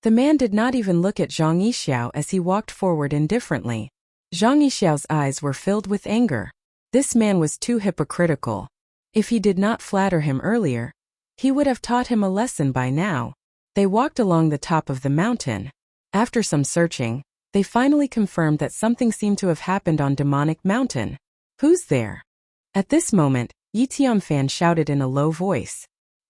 The man did not even look at Zhang Yixiao as he walked forward indifferently. Zhang Yixiao's eyes were filled with anger. This man was too hypocritical. If he did not flatter him earlier, he would have taught him a lesson by now. They walked along the top of the mountain. After some searching, they finally confirmed that something seemed to have happened on Demonic Mountain. Who's there? At this moment, Yi Tianfan shouted in a low voice.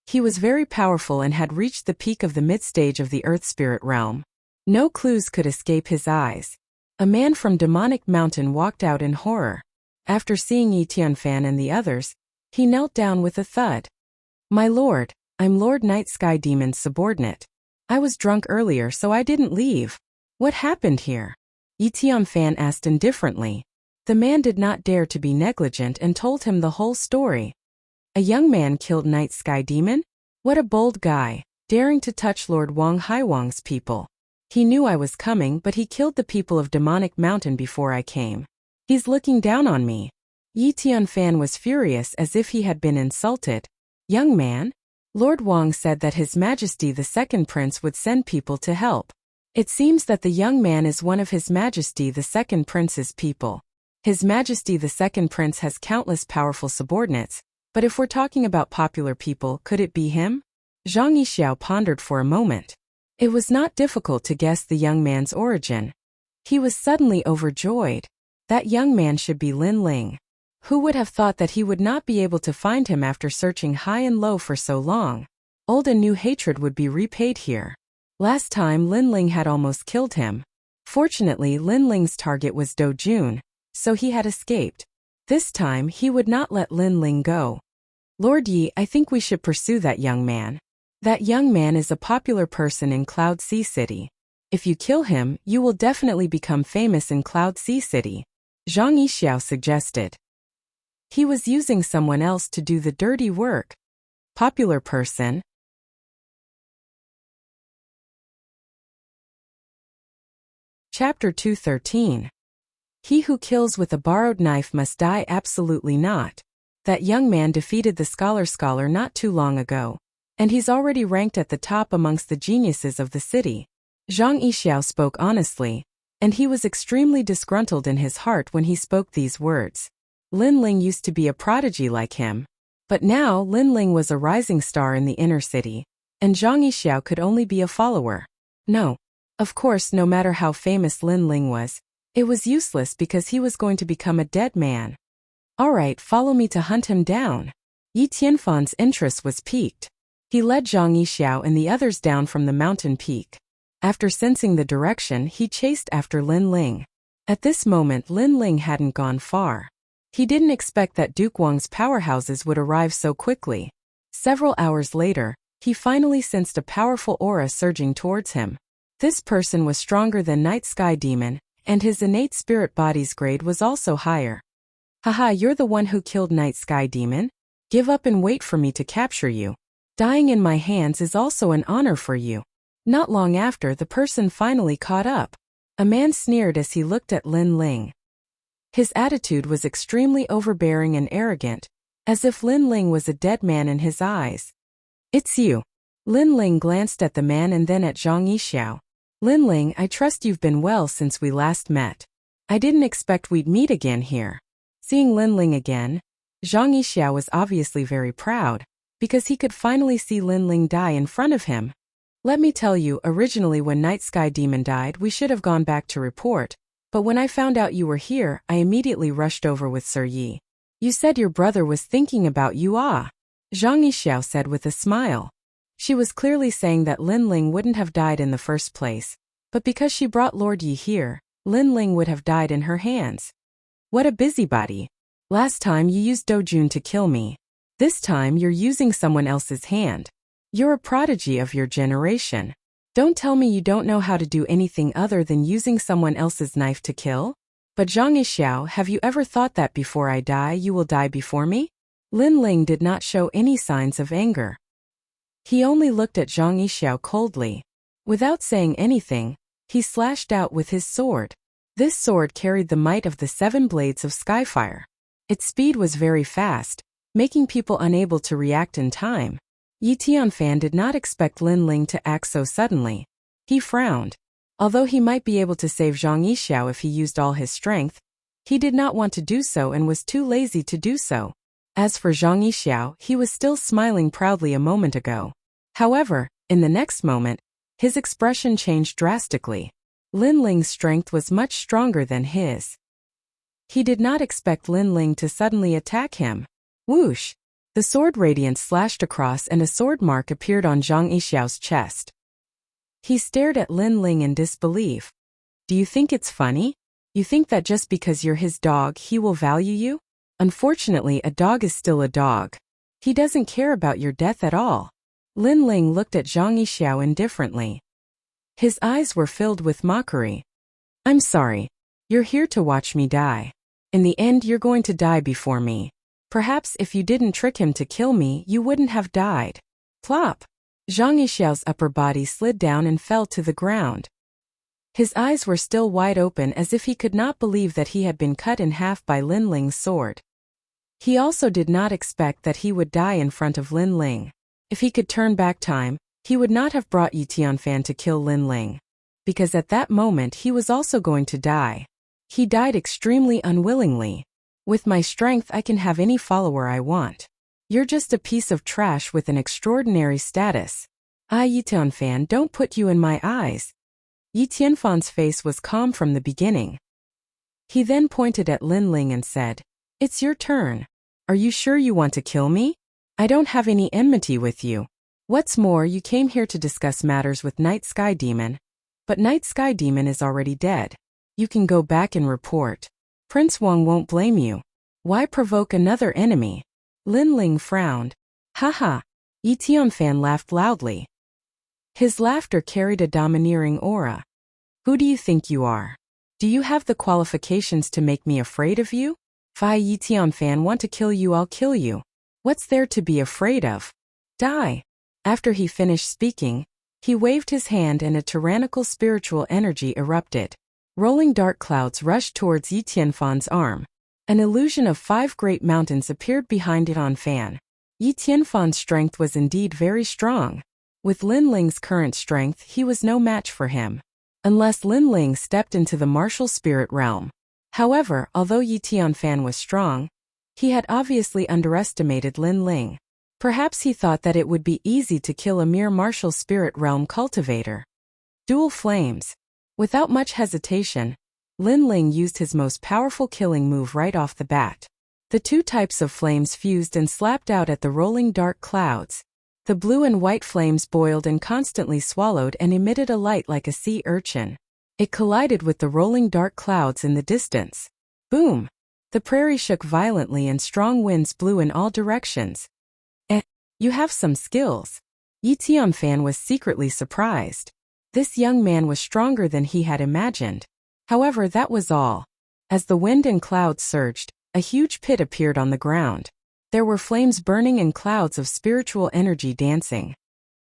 He was very powerful and had reached the peak of the mid-stage of the Earth Spirit realm. No clues could escape his eyes. A man from Demonic Mountain walked out in horror. After seeing Yi Tianfan and the others, he knelt down with a thud. My lord, I'm Lord Night Sky Demon's subordinate. I was drunk earlier, so I didn't leave. What happened here? Yi Tianfan asked indifferently. The man did not dare to be negligent and told him the whole story. A young man killed Night Sky Demon? What a bold guy, daring to touch Lord Wang Haiwang's people. He knew I was coming, but he killed the people of Demonic Mountain before I came. He's looking down on me. Yi Tianfan was furious as if he had been insulted. Young man? Lord Wang said that His Majesty the Second Prince would send people to help. It seems that the young man is one of His Majesty the Second Prince's people. His Majesty the Second Prince has countless powerful subordinates, but if we're talking about popular people, could it be him? Zhang Yixiao pondered for a moment. It was not difficult to guess the young man's origin. He was suddenly overjoyed. That young man should be Lin Ling. Who would have thought that he would not be able to find him after searching high and low for so long? Old and new hatred would be repaid here. Last time Lin Ling had almost killed him. Fortunately, Lin Ling's target was Do Jun, so he had escaped. This time he would not let Lin Ling go. Lord Yi, I think we should pursue that young man. That young man is a popular person in Cloud Sea City. If you kill him, you will definitely become famous in Cloud Sea City. Zhang Yixiao suggested. He was using someone else to do the dirty work. Popular person. Chapter 213. He who kills with a borrowed knife must die. Absolutely not. That young man defeated the scholar not too long ago. and he's already ranked at the top amongst the geniuses of the city. Zhang Yixiao spoke honestly, and he was extremely disgruntled in his heart when he spoke these words. Lin Ling used to be a prodigy like him, but now Lin Ling was a rising star in the inner city, and Zhang Yixiao could only be a follower. No. Of course, no matter how famous Lin Ling was, it was useless because he was going to become a dead man. Alright, follow me to hunt him down. Yi Tianfan's interest was piqued. He led Zhang Yixiao and the others down from the mountain peak. After sensing the direction, he chased after Lin Ling. At this moment, Lin Ling hadn't gone far. He didn't expect that Duke Wang's powerhouses would arrive so quickly. Several hours later, he finally sensed a powerful aura surging towards him. This person was stronger than Night Sky Demon, and his innate spirit body's grade was also higher. Haha, you're the one who killed Night Sky Demon? Give up and wait for me to capture you. Dying in my hands is also an honor for you. Not long after, the person finally caught up. A man sneered as he looked at Lin Ling. His attitude was extremely overbearing and arrogant, as if Lin Ling was a dead man in his eyes. It's you. Lin Ling glanced at the man and then at Zhang Yixiao. Lin Ling, I trust you've been well since we last met. I didn't expect we'd meet again here. Seeing Lin Ling again, Zhang Yixiao was obviously very proud, because he could finally see Lin Ling die in front of him. Let me tell you, originally when Night Sky Demon died, we should have gone back to report, but when I found out you were here, I immediately rushed over with Sir Yi. You said your brother was thinking about you, ah? Zhang Yixiao said with a smile. She was clearly saying that Lin Ling wouldn't have died in the first place, but because she brought Lord Yi here, Lin Ling would have died in her hands. What a busybody. Last time you used Dojun to kill me. This time you're using someone else's hand. You're a prodigy of your generation. Don't tell me you don't know how to do anything other than using someone else's knife to kill? But Zhang Yixiao, have you ever thought that before I die you will die before me? Lin Ling did not show any signs of anger. He only looked at Zhang Yixiao coldly. Without saying anything, he slashed out with his sword. This sword carried the might of the 7 blades of Skyfire. Its speed was very fast, making people unable to react in time. Yi Tianfan did not expect Lin Ling to act so suddenly. He frowned. Although he might be able to save Zhang Yixiao if he used all his strength, he did not want to do so and was too lazy to do so. As for Zhang Yixiao, he was still smiling proudly a moment ago. However, in the next moment, his expression changed drastically. Lin Ling's strength was much stronger than his. He did not expect Lin Ling to suddenly attack him. Whoosh! The sword radiance slashed across and a sword mark appeared on Zhang Yixiao's chest. He stared at Lin Ling in disbelief. Do you think it's funny? You think that just because you're his dog he will value you? Unfortunately, a dog is still a dog. He doesn't care about your death at all. Lin Ling looked at Zhang Yixiao indifferently. His eyes were filled with mockery. I'm sorry. You're here to watch me die. In the end, you're going to die before me. Perhaps if you didn't trick him to kill me, you wouldn't have died. Plop! Zhang Yixiao's upper body slid down and fell to the ground. His eyes were still wide open as if he could not believe that he had been cut in half by Lin Ling's sword. He also did not expect that he would die in front of Lin Ling. If he could turn back time, he would not have brought Yi Tianfan to kill Lin Ling. Because at that moment he was also going to die. He died extremely unwillingly. With my strength I can have any follower I want. You're just a piece of trash with an extraordinary status. Yi Tianfan, don't put you in my eyes. Yi Tianfan's face was calm from the beginning. He then pointed at Lin Ling and said, It's your turn. Are you sure you want to kill me? I don't have any enmity with you. What's more, you came here to discuss matters with Night Sky Demon. But Night Sky Demon is already dead. You can go back and report. Prince Wang won't blame you. Why provoke another enemy? Lin Ling frowned. Haha. Yi Tianfan laughed loudly. His laughter carried a domineering aura. Who do you think you are? Do you have the qualifications to make me afraid of you? If I, Yi Tianfan, want to kill you, I'll kill you. What's there to be afraid of? Die. After he finished speaking, he waved his hand and a tyrannical spiritual energy erupted. Rolling dark clouds rushed towards Yi Tianfan's arm. An illusion of 5 great mountains appeared behind it on Fan. Yi Tianfan's strength was indeed very strong. With Lin Ling's current strength, he was no match for him, unless Lin Ling stepped into the martial spirit realm. However, although Yi Tianfan was strong, he had obviously underestimated Lin Ling. Perhaps he thought that it would be easy to kill a mere martial spirit realm cultivator. Dual flames. Without much hesitation, Lin Ling used his most powerful killing move right off the bat. The two types of flames fused and slapped out at the rolling dark clouds. The blue and white flames boiled and constantly swallowed and emitted a light like a sea urchin. It collided with the rolling dark clouds in the distance. Boom! The prairie shook violently and strong winds blew in all directions. You have some skills. Yi Tianfan was secretly surprised. This young man was stronger than he had imagined. However, that was all. As the wind and clouds surged, a huge pit appeared on the ground. There were flames burning and clouds of spiritual energy dancing.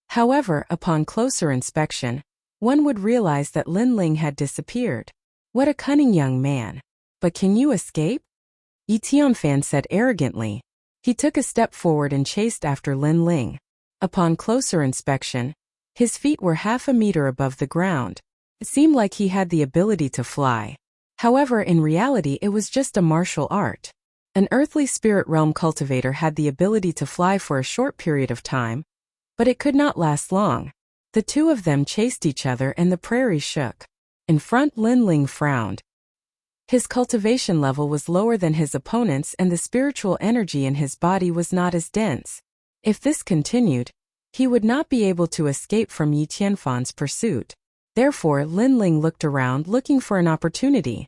However, upon closer inspection, one would realize that Lin Ling had disappeared. What a cunning young man. But can you escape? Yi Tianfan said arrogantly. He took a step forward and chased after Lin Ling. Upon closer inspection, his feet were half a meter above the ground. It seemed like he had the ability to fly. However, in reality it was just a martial art. An earthly spirit realm cultivator had the ability to fly for a short period of time, but it could not last long. The two of them chased each other and the prairie shook. In front, Lin Ling frowned. His cultivation level was lower than his opponent's and the spiritual energy in his body was not as dense. If this continued, he would not be able to escape from Yi Tianfan's pursuit. Therefore, Lin Ling looked around looking for an opportunity.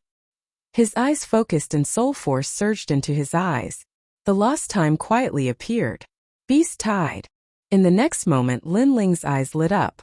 His eyes focused and soul force surged into his eyes. The lost time quietly appeared. Beast Tide. In the next moment, Lin Ling's eyes lit up.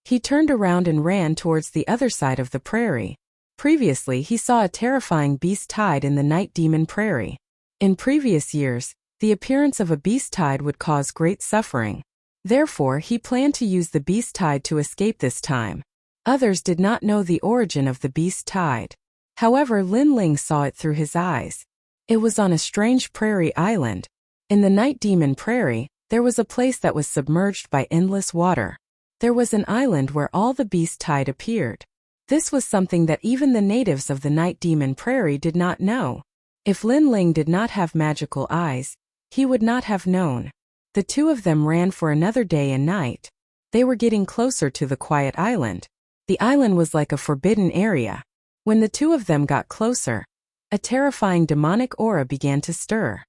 He turned around and ran towards the other side of the prairie. Previously, he saw a terrifying beast tide in the night demon prairie. In previous years, the appearance of a beast tide would cause great suffering. Therefore, he planned to use the beast tide to escape this time. Others did not know the origin of the beast tide. However, Lin Ling saw it through his eyes. It was on a strange prairie island. In the night demon prairie, there was a place that was submerged by endless water. There was an island where all the beast tide appeared. This was something that even the natives of the night demon prairie did not know. If Lin Ling did not have magical eyes, he would not have known. The two of them ran for another day and night. They were getting closer to the quiet island. The island was like a forbidden area. When the two of them got closer, a terrifying demonic aura began to stir.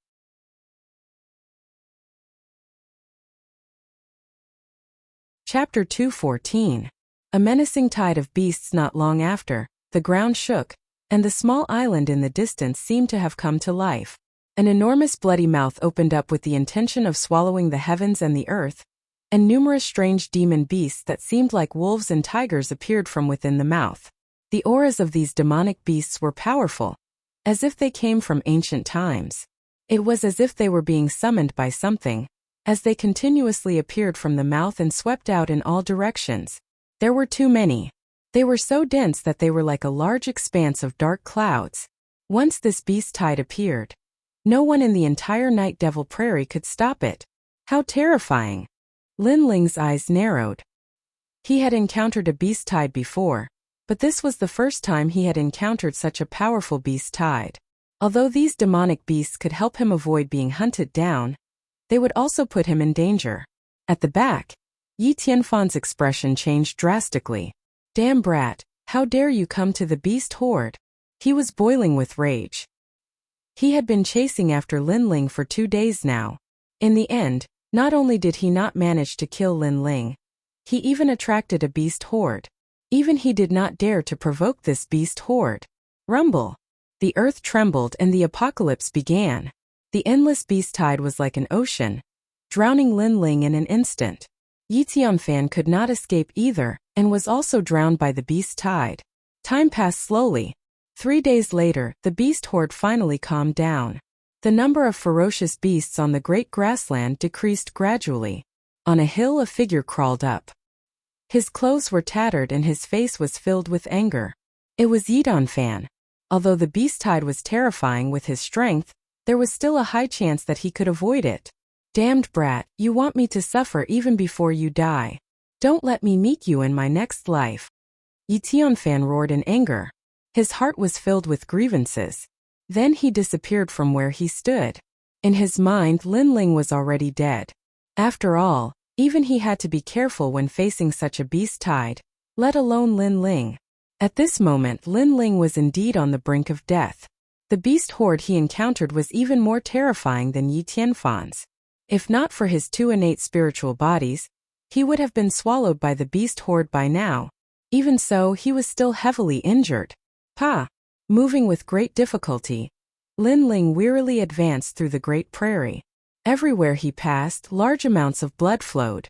Chapter 214. A menacing tide of beasts. Not long after, the ground shook, and the small island in the distance seemed to have come to life. An enormous bloody mouth opened up with the intention of swallowing the heavens and the earth, and numerous strange demon beasts that seemed like wolves and tigers appeared from within the mouth. The auras of these demonic beasts were powerful, as if they came from ancient times. It was as if they were being summoned by something, as they continuously appeared from the mouth and swept out in all directions. There were too many. They were so dense that they were like a large expanse of dark clouds. Once this beast tide appeared, no one in the entire Night Devil Prairie could stop it. How terrifying! Lin Ling's eyes narrowed. He had encountered a beast tide before, but this was the first time he had encountered such a powerful beast tide. Although these demonic beasts could help him avoid being hunted down, they would also put him in danger. At the back, Yi Tianfan's expression changed drastically. Damn brat, how dare you come to the beast horde? He was boiling with rage. He had been chasing after Lin Ling for 2 days now. In the end, not only did he not manage to kill Lin Ling, he even attracted a beast horde. Even he did not dare to provoke this beast horde. Rumble! The earth trembled and the apocalypse began. The endless beast tide was like an ocean, drowning Lin Ling in an instant. Yi Tianfan could not escape either, and was also drowned by the beast tide. Time passed slowly. 3 days later, the beast horde finally calmed down. The number of ferocious beasts on the great grassland decreased gradually. On a hill, a figure crawled up. His clothes were tattered and his face was filled with anger. It was Yi Tianfan. Although the beast tide was terrifying with his strength, there was still a high chance that he could avoid it. Damned brat, you want me to suffer even before you die. Don't let me meet you in my next life. Yi Tianfan roared in anger. His heart was filled with grievances. Then he disappeared from where he stood. In his mind, Lin Ling was already dead. After all, even he had to be careful when facing such a beast tide, let alone Lin Ling. At this moment, Lin Ling was indeed on the brink of death. The beast horde he encountered was even more terrifying than Yi Tianfan's. If not for his two innate spiritual bodies, he would have been swallowed by the beast horde by now. Even so, he was still heavily injured. Moving with great difficulty, Lin Ling wearily advanced through the great prairie. Everywhere he passed, large amounts of blood flowed.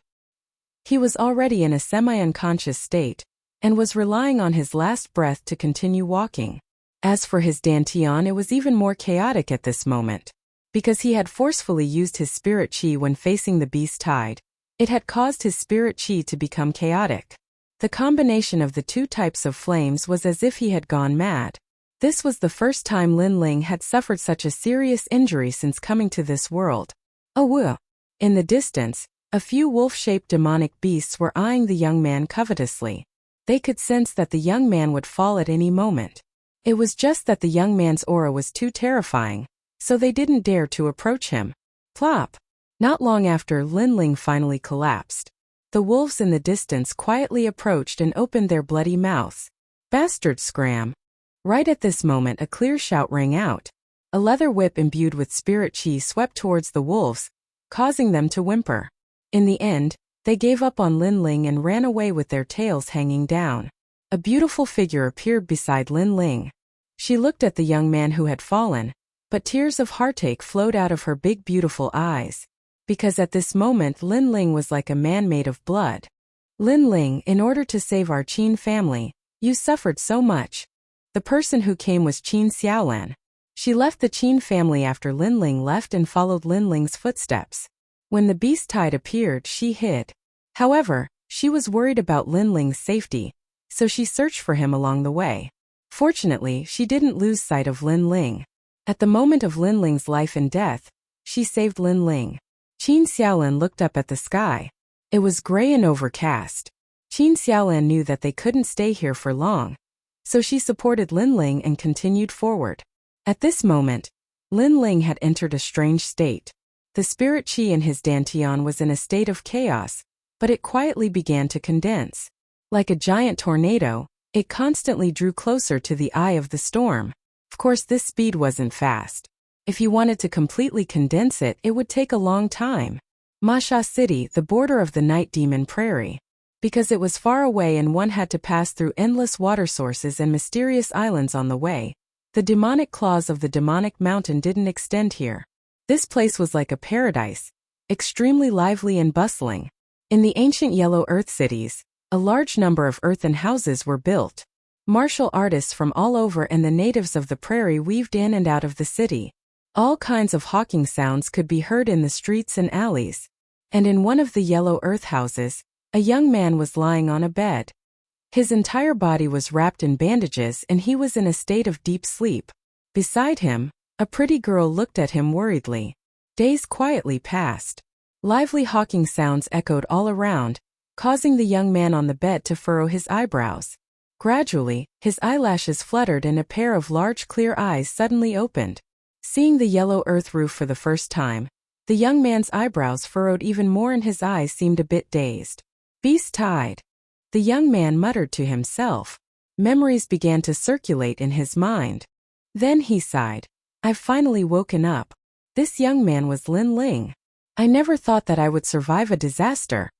He was already in a semi-unconscious state, and was relying on his last breath to continue walking. As for his dantian, it was even more chaotic at this moment. Because he had forcefully used his spirit chi when facing the beast tide, it had caused his spirit chi to become chaotic. The combination of the two types of flames was as if he had gone mad. This was the first time Lin Ling had suffered such a serious injury since coming to this world. In the distance, a few wolf-shaped demonic beasts were eyeing the young man covetously. They could sense that the young man would fall at any moment. It was just that the young man's aura was too terrifying, so they didn't dare to approach him. Plop! Not long after Lin Ling finally collapsed, the wolves in the distance quietly approached and opened their bloody mouths. Bastard scram! Right at this moment a clear shout rang out. A leather whip imbued with spirit chi swept towards the wolves, causing them to whimper. In the end, they gave up on Lin Ling and ran away with their tails hanging down. A beautiful figure appeared beside Lin Ling. She looked at the young man who had fallen, but tears of heartache flowed out of her big beautiful eyes. Because at this moment Lin Ling was like a man made of blood. Lin Ling, in order to save our Qin family, you suffered so much. The person who came was Qin Xiaolan. She left the Qin family after Lin Ling left and followed Lin Ling's footsteps. When the beast tide appeared, she hid. However, she was worried about Lin Ling's safety, so she searched for him along the way. Fortunately, she didn't lose sight of Lin Ling. At the moment of Lin Ling's life and death, she saved Lin Ling. Qin Xiaolan looked up at the sky. It was gray and overcast. Qin Xiaolan knew that they couldn't stay here for long, so she supported Lin Ling and continued forward. At this moment, Lin Ling had entered a strange state. The spirit chi in his dantian was in a state of chaos, but it quietly began to condense. Like a giant tornado, it constantly drew closer to the eye of the storm. Of course, this speed wasn't fast. If you wanted to completely condense it, it would take a long time. Masha City, the border of the Night Demon Prairie. Because it was far away and one had to pass through endless water sources and mysterious islands on the way, the demonic claws of the demonic mountain didn't extend here. This place was like a paradise, extremely lively and bustling. In the ancient Yellow Earth cities, a large number of earthen houses were built. Martial artists from all over and the natives of the prairie weaved in and out of the city. All kinds of hawking sounds could be heard in the streets and alleys. And in one of the Yellow Earth houses, a young man was lying on a bed. His entire body was wrapped in bandages and he was in a state of deep sleep. Beside him, a pretty girl looked at him worriedly. Days quietly passed. Lively hawking sounds echoed all around, causing the young man on the bed to furrow his eyebrows. Gradually, his eyelashes fluttered and a pair of large clear eyes suddenly opened. Seeing the Yellow Earth roof for the first time, the young man's eyebrows furrowed even more and his eyes seemed a bit dazed. Beast tide. The young man muttered to himself. Memories began to circulate in his mind. Then he sighed. I've finally woken up. This young man was Lin Ling. I never thought that I would survive a disaster.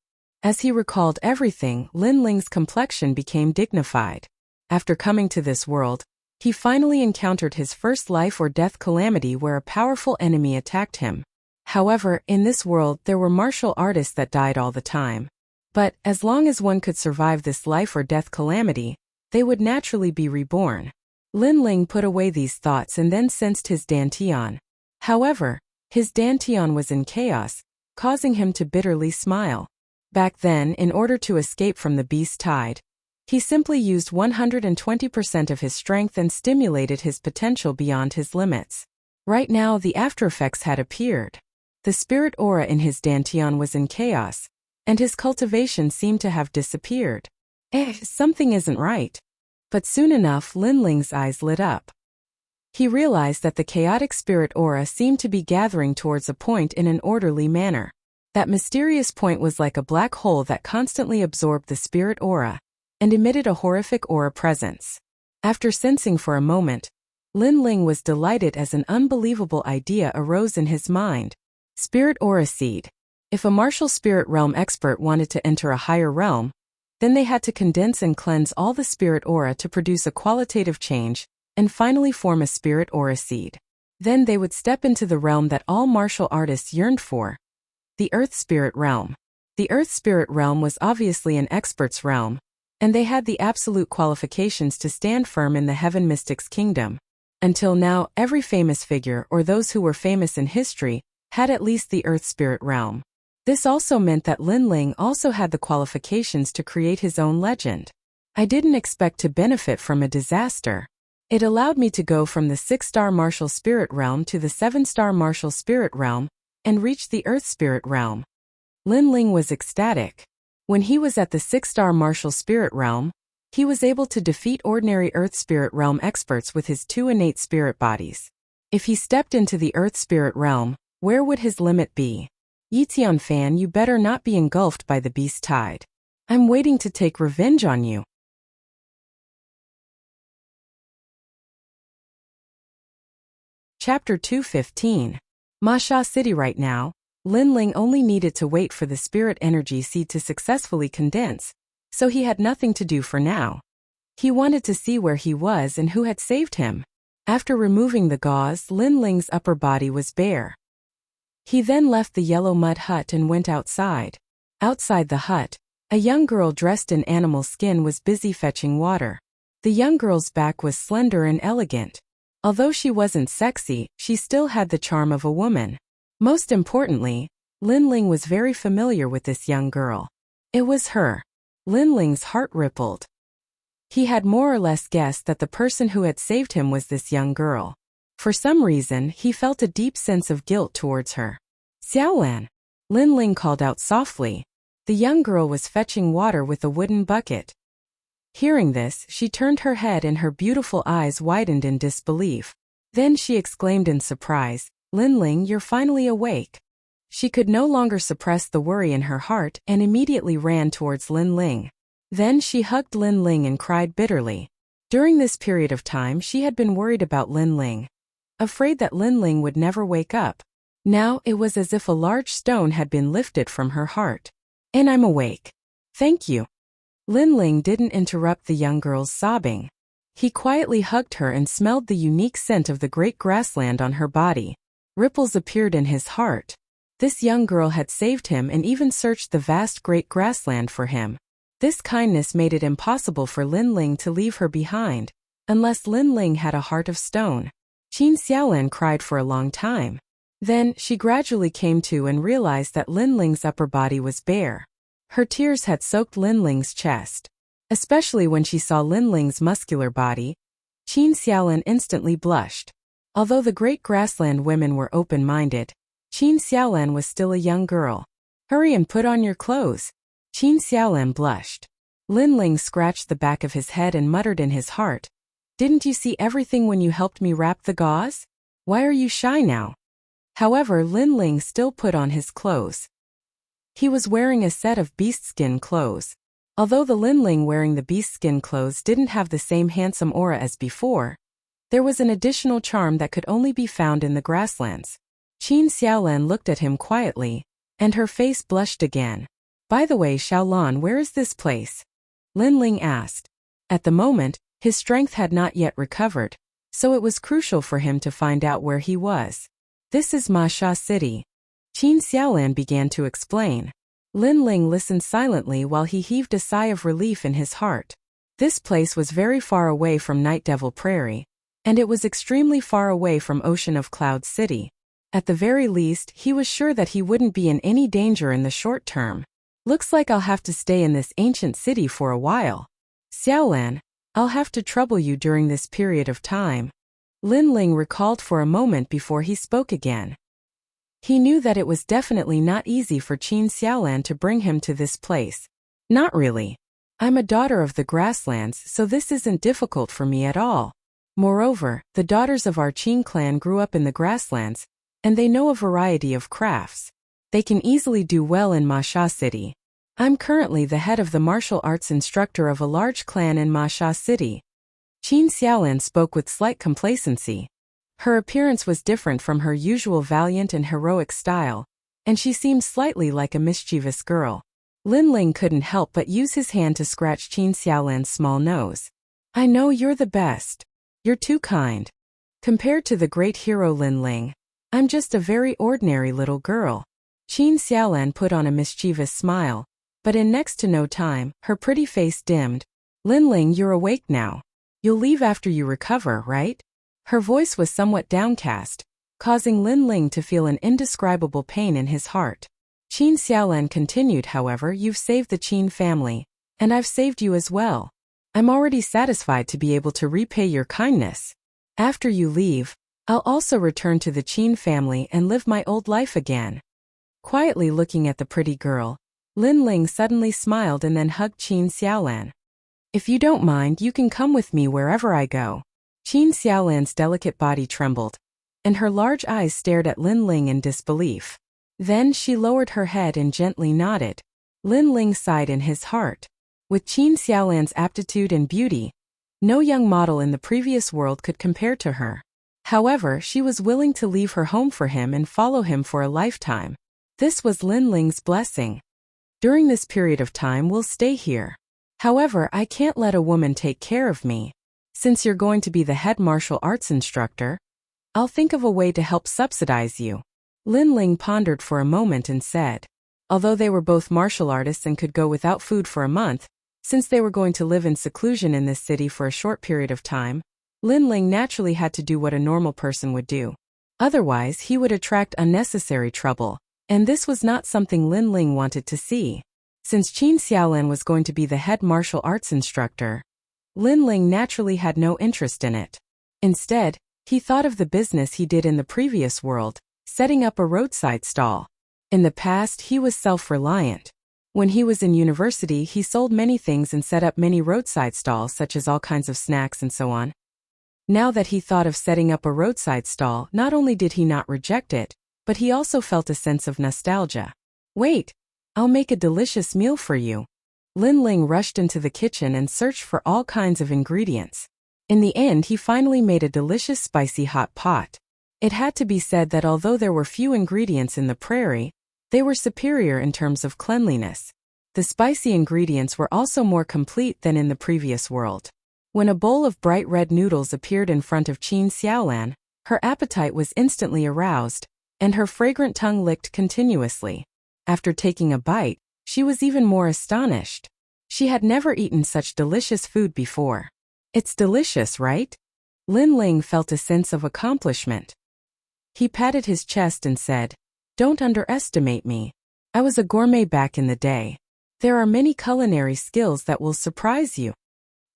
As he recalled everything, Lin Ling's complexion became dignified. After coming to this world, he finally encountered his first life or death calamity where a powerful enemy attacked him. However, in this world there were martial artists that died all the time. But, as long as one could survive this life or death calamity, they would naturally be reborn. Lin Ling put away these thoughts and then sensed his dantian. However, his dantian was in chaos, causing him to bitterly smile. Back then, in order to escape from the beast tide, he simply used 120% of his strength and stimulated his potential beyond his limits. Right now the aftereffects had appeared. The spirit aura in his dantian was in chaos, and his cultivation seemed to have disappeared. Something isn't right. But soon enough Linling's eyes lit up. He realized that the chaotic spirit aura seemed to be gathering towards a point in an orderly manner. That mysterious point was like a black hole that constantly absorbed the spirit aura and emitted a horrific aura presence. After sensing for a moment, Linling was delighted as an unbelievable idea arose in his mind. Spirit aura seed. If a martial spirit realm expert wanted to enter a higher realm, then they had to condense and cleanse all the spirit aura to produce a qualitative change and finally form a spirit aura seed. Then they would step into the realm that all martial artists yearned for, the Earth Spirit Realm. The Earth Spirit Realm was obviously an expert's realm, and they had the absolute qualifications to stand firm in the Heaven Mystics Kingdom. Until now, every famous figure or those who were famous in history had at least the Earth Spirit Realm. This also meant that Linling also had the qualifications to create his own legend. I didn't expect to benefit from a disaster. It allowed me to go from the 6-star martial spirit realm to the 7-star martial spirit realm and reach the Earth Spirit Realm. Linling was ecstatic. When he was at the 6-star martial spirit realm, he was able to defeat ordinary Earth Spirit Realm experts with his 2 innate spirit bodies. If he stepped into the Earth Spirit Realm, where would his limit be? Yixian fan, you better not be engulfed by the beast tide. I'm waiting to take revenge on you. Chapter 215. Masha City. Right now, Linling only needed to wait for the spirit energy seed to successfully condense, so he had nothing to do for now. He wanted to see where he was and who had saved him. After removing the gauze, Linling's upper body was bare. He then left the yellow mud hut and went outside. Outside the hut, a young girl dressed in animal skin was busy fetching water. The young girl's back was slender and elegant. Although she wasn't sexy, she still had the charm of a woman. Most importantly, Linling was very familiar with this young girl. It was her. Linling's heart rippled. He had more or less guessed that the person who had saved him was this young girl. For some reason, he felt a deep sense of guilt towards her. Xiaolan! Linling called out softly. The young girl was fetching water with a wooden bucket. Hearing this, she turned her head and her beautiful eyes widened in disbelief. Then she exclaimed in surprise, Linling, you're finally awake. She could no longer suppress the worry in her heart and immediately ran towards Linling. Then she hugged Linling and cried bitterly. During this period of time she had been worried about Linling, afraid that Linling would never wake up. Now it was as if a large stone had been lifted from her heart. And I'm awake. Thank you. Linling didn't interrupt the young girl's sobbing. He quietly hugged her and smelled the unique scent of the great grassland on her body. Ripples appeared in his heart. This young girl had saved him and even searched the vast great grassland for him. This kindness made it impossible for Linling to leave her behind, unless Linling had a heart of stone. Qin Xiaolan cried for a long time. Then, she gradually came to and realized that Linling's upper body was bare. Her tears had soaked Linling's chest. Especially when she saw Linling's muscular body, Qin Xiaolan instantly blushed. Although the great grassland women were open-minded, Qin Xiaolan was still a young girl. Hurry and put on your clothes. Qin Xiaolan blushed. Linling scratched the back of his head and muttered in his heart, Didn't you see everything when you helped me wrap the gauze? Why are you shy now? However, Linling still put on his clothes. He was wearing a set of beast-skin clothes. Although the Linling wearing the beast-skin clothes didn't have the same handsome aura as before, there was an additional charm that could only be found in the grasslands. Qin Xiaolan looked at him quietly, and her face blushed again. By the way, Xiaolan, where is this place? Linling asked. At the moment, his strength had not yet recovered, so it was crucial for him to find out where he was. This is Masha City. Qin Xiaolan began to explain. Linling listened silently while he heaved a sigh of relief in his heart. This place was very far away from Night Devil Prairie, and it was extremely far away from Ocean of Cloud City. At the very least, he was sure that he wouldn't be in any danger in the short term. Looks like I'll have to stay in this ancient city for a while. Xiaolan, I'll have to trouble you during this period of time. Linling recalled for a moment before he spoke again. He knew that it was definitely not easy for Qin Xiaolan to bring him to this place. Not really. I'm a daughter of the grasslands, so this isn't difficult for me at all. Moreover, the daughters of our Qin clan grew up in the grasslands, and they know a variety of crafts. They can easily do well in Ma Sha City. I'm currently the head of the martial arts instructor of a large clan in Ma Sha City. Qin Xiaolan spoke with slight complacency. Her appearance was different from her usual valiant and heroic style, and she seemed slightly like a mischievous girl. Lin Ling couldn't help but use his hand to scratch Qin Xiaolan's small nose. I know you're the best. You're too kind. Compared to the great hero Lin Ling, I'm just a very ordinary little girl. Qin Xiaolan put on a mischievous smile, but in next to no time, her pretty face dimmed. Lin Ling, you're awake now. You'll leave after you recover, right? Her voice was somewhat downcast, causing Lin Ling to feel an indescribable pain in his heart. Qin Xiaolan continued, however, you've saved the Qin family, and I've saved you as well. I'm already satisfied to be able to repay your kindness. After you leave, I'll also return to the Qin family and live my old life again. Quietly looking at the pretty girl, Lin Ling suddenly smiled and then hugged Qin Xiaolan. If you don't mind, you can come with me wherever I go. Qin Xiaolan's delicate body trembled, and her large eyes stared at Lin Ling in disbelief. Then she lowered her head and gently nodded. Lin Ling sighed in his heart. With Qin Xiaolan's aptitude and beauty, no young model in the previous world could compare to her. However, she was willing to leave her home for him and follow him for a lifetime. This was Lin Ling's blessing. During this period of time, we'll stay here. However, I can't let a woman take care of me. Since you're going to be the head martial arts instructor, I'll think of a way to help subsidize you. Lin Ling pondered for a moment and said. Although they were both martial artists and could go without food for a month, since they were going to live in seclusion in this city for a short period of time, Lin Ling naturally had to do what a normal person would do. Otherwise, he would attract unnecessary trouble, and this was not something Lin Ling wanted to see. Since Qin Xiaolan was going to be the head martial arts instructor, Lin Ling naturally had no interest in it. Instead, he thought of the business he did in the previous world, setting up a roadside stall. In the past, he was self-reliant. When he was in university, he sold many things and set up many roadside stalls such as all kinds of snacks and so on. Now that he thought of setting up a roadside stall, not only did he not reject it, but he also felt a sense of nostalgia. Wait, I'll make a delicious meal for you. Lin Ling rushed into the kitchen and searched for all kinds of ingredients. In the end, he finally made a delicious spicy hot pot. It had to be said that although there were few ingredients in the prairie, they were superior in terms of cleanliness. The spicy ingredients were also more complete than in the previous world. When a bowl of bright red noodles appeared in front of Qin Xiaolan, her appetite was instantly aroused, and her fragrant tongue licked continuously. After taking a bite, she was even more astonished. She had never eaten such delicious food before. It's delicious, right? Lin Ling felt a sense of accomplishment. He patted his chest and said, Don't underestimate me. I was a gourmet back in the day. There are many culinary skills that will surprise you.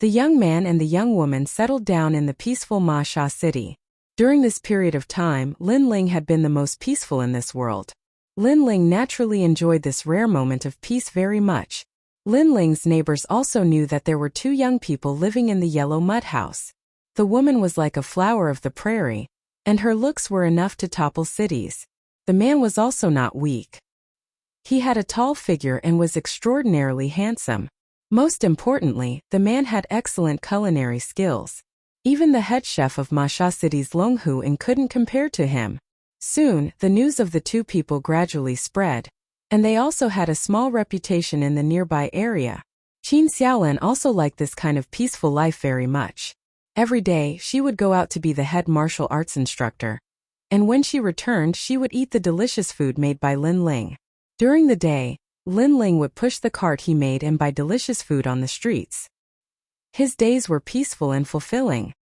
The young man and the young woman settled down in the peaceful Ma Sha city. During this period of time, Lin Ling had been the most peaceful in this world. Lin Ling naturally enjoyed this rare moment of peace very much. Lin Ling's neighbors also knew that there were two young people living in the yellow mud house. The woman was like a flower of the prairie, and her looks were enough to topple cities. The man was also not weak. He had a tall figure and was extraordinarily handsome. Most importantly, the man had excellent culinary skills. Even the head chef of Ma Sha City's Long Hu couldn't compare to him. Soon, the news of the two people gradually spread, and they also had a small reputation in the nearby area. Qin Xiaolan also liked this kind of peaceful life very much. Every day, she would go out to be the head martial arts instructor, and when she returned, she would eat the delicious food made by Lin Ling. During the day, Lin Ling would push the cart he made and buy delicious food on the streets. His days were peaceful and fulfilling.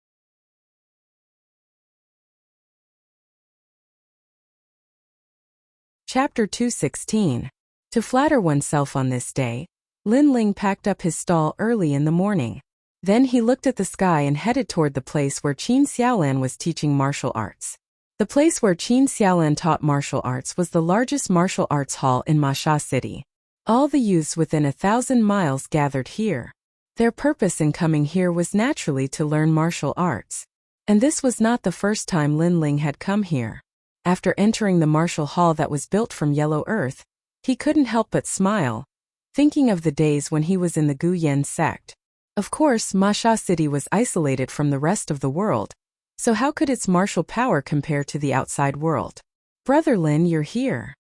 Chapter 216. To flatter oneself on this day, Lin Ling packed up his stall early in the morning. Then he looked at the sky and headed toward the place where Qin Xiaolan was teaching martial arts. The place where Qin Xiaolan taught martial arts was the largest martial arts hall in Masha City. All the youths within 1,000 miles gathered here. Their purpose in coming here was naturally to learn martial arts. And this was not the first time Lin Ling had come here. After entering the martial hall that was built from yellow earth, he couldn't help but smile, thinking of the days when he was in the Gu Yen sect. Of course, Masha City was isolated from the rest of the world, so how could its martial power compare to the outside world? Brother Lin, you're here.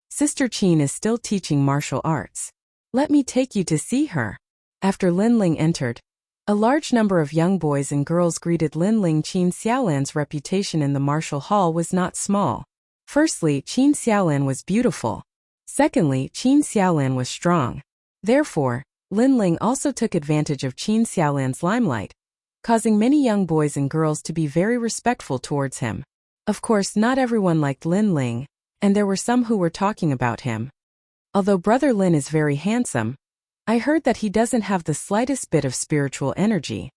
Sister Qin is still teaching martial arts. Let me take you to see her. After Lin Ling entered, a large number of young boys and girls greeted Lin Ling. Qin Xiaolan's reputation in the martial hall was not small. Firstly, Qin Xiaolan was beautiful. Secondly, Qin Xiaolan was strong. Therefore, Lin Ling also took advantage of Qin Xiaolan's limelight, causing many young boys and girls to be very respectful towards him. Of course, not everyone liked Lin Ling, and there were some who were talking about him. Although Brother Lin is very handsome, I heard that he doesn't have the slightest bit of spiritual energy.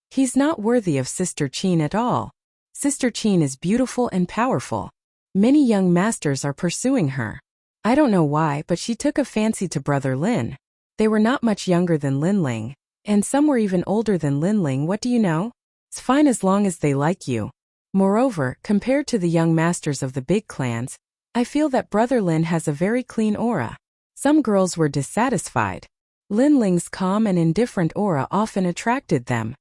He's not worthy of Sister Qin at all. Sister Qin is beautiful and powerful. Many young masters are pursuing her. I don't know why, but she took a fancy to Brother Lin. They were not much younger than Lin Ling, and some were even older than Lin Ling. What do you know? It's fine as long as they like you. Moreover, compared to the young masters of the big clans, I feel that Brother Lin has a very clean aura. Some girls were dissatisfied. Lin Ling's calm and indifferent aura often attracted them.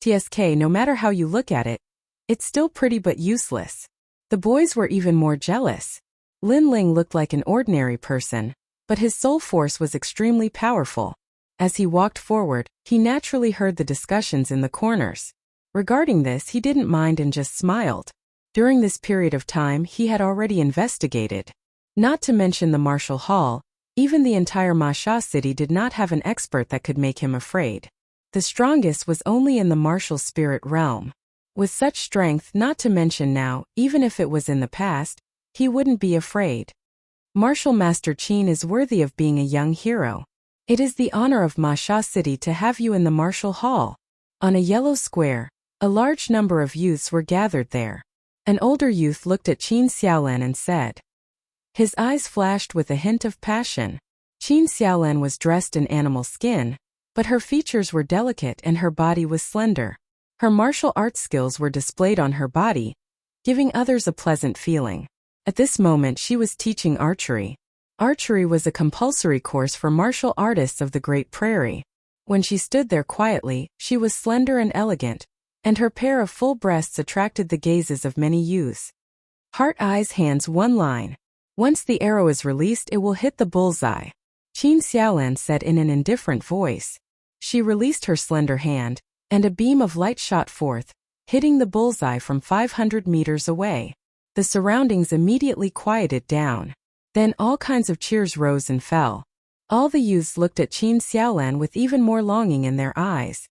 TSK, no matter how you look at it, it's still pretty but useless. The boys were even more jealous. Lin Ling looked like an ordinary person, but his soul force was extremely powerful. As he walked forward, he naturally heard the discussions in the corners. Regarding this, he didn't mind and just smiled. During this period of time, he had already investigated. Not to mention the martial hall, even the entire Masha city did not have an expert that could make him afraid. The strongest was only in the martial spirit realm. With such strength, not to mention now, even if it was in the past, he wouldn't be afraid. Martial Master Qin is worthy of being a young hero. It is the honor of Masha City to have you in the martial hall. On a yellow square, a large number of youths were gathered there. An older youth looked at Qin Xiaolan and said. His eyes flashed with a hint of passion. Qin Xiaolan was dressed in animal skin, but her features were delicate and her body was slender. Her martial arts skills were displayed on her body, giving others a pleasant feeling. At this moment she was teaching archery. Archery was a compulsory course for martial artists of the Great Prairie. When she stood there quietly, she was slender and elegant, and her pair of full breasts attracted the gazes of many youths. Heart, eyes, hands, one line. Once the arrow is released, it will hit the bullseye. Qin Xiaolan said in an indifferent voice. She released her slender hand, and a beam of light shot forth, hitting the bullseye from 500 meters away. The surroundings immediately quieted down. Then all kinds of cheers rose and fell. All the youths looked at Qin Xiaolan with even more longing in their eyes.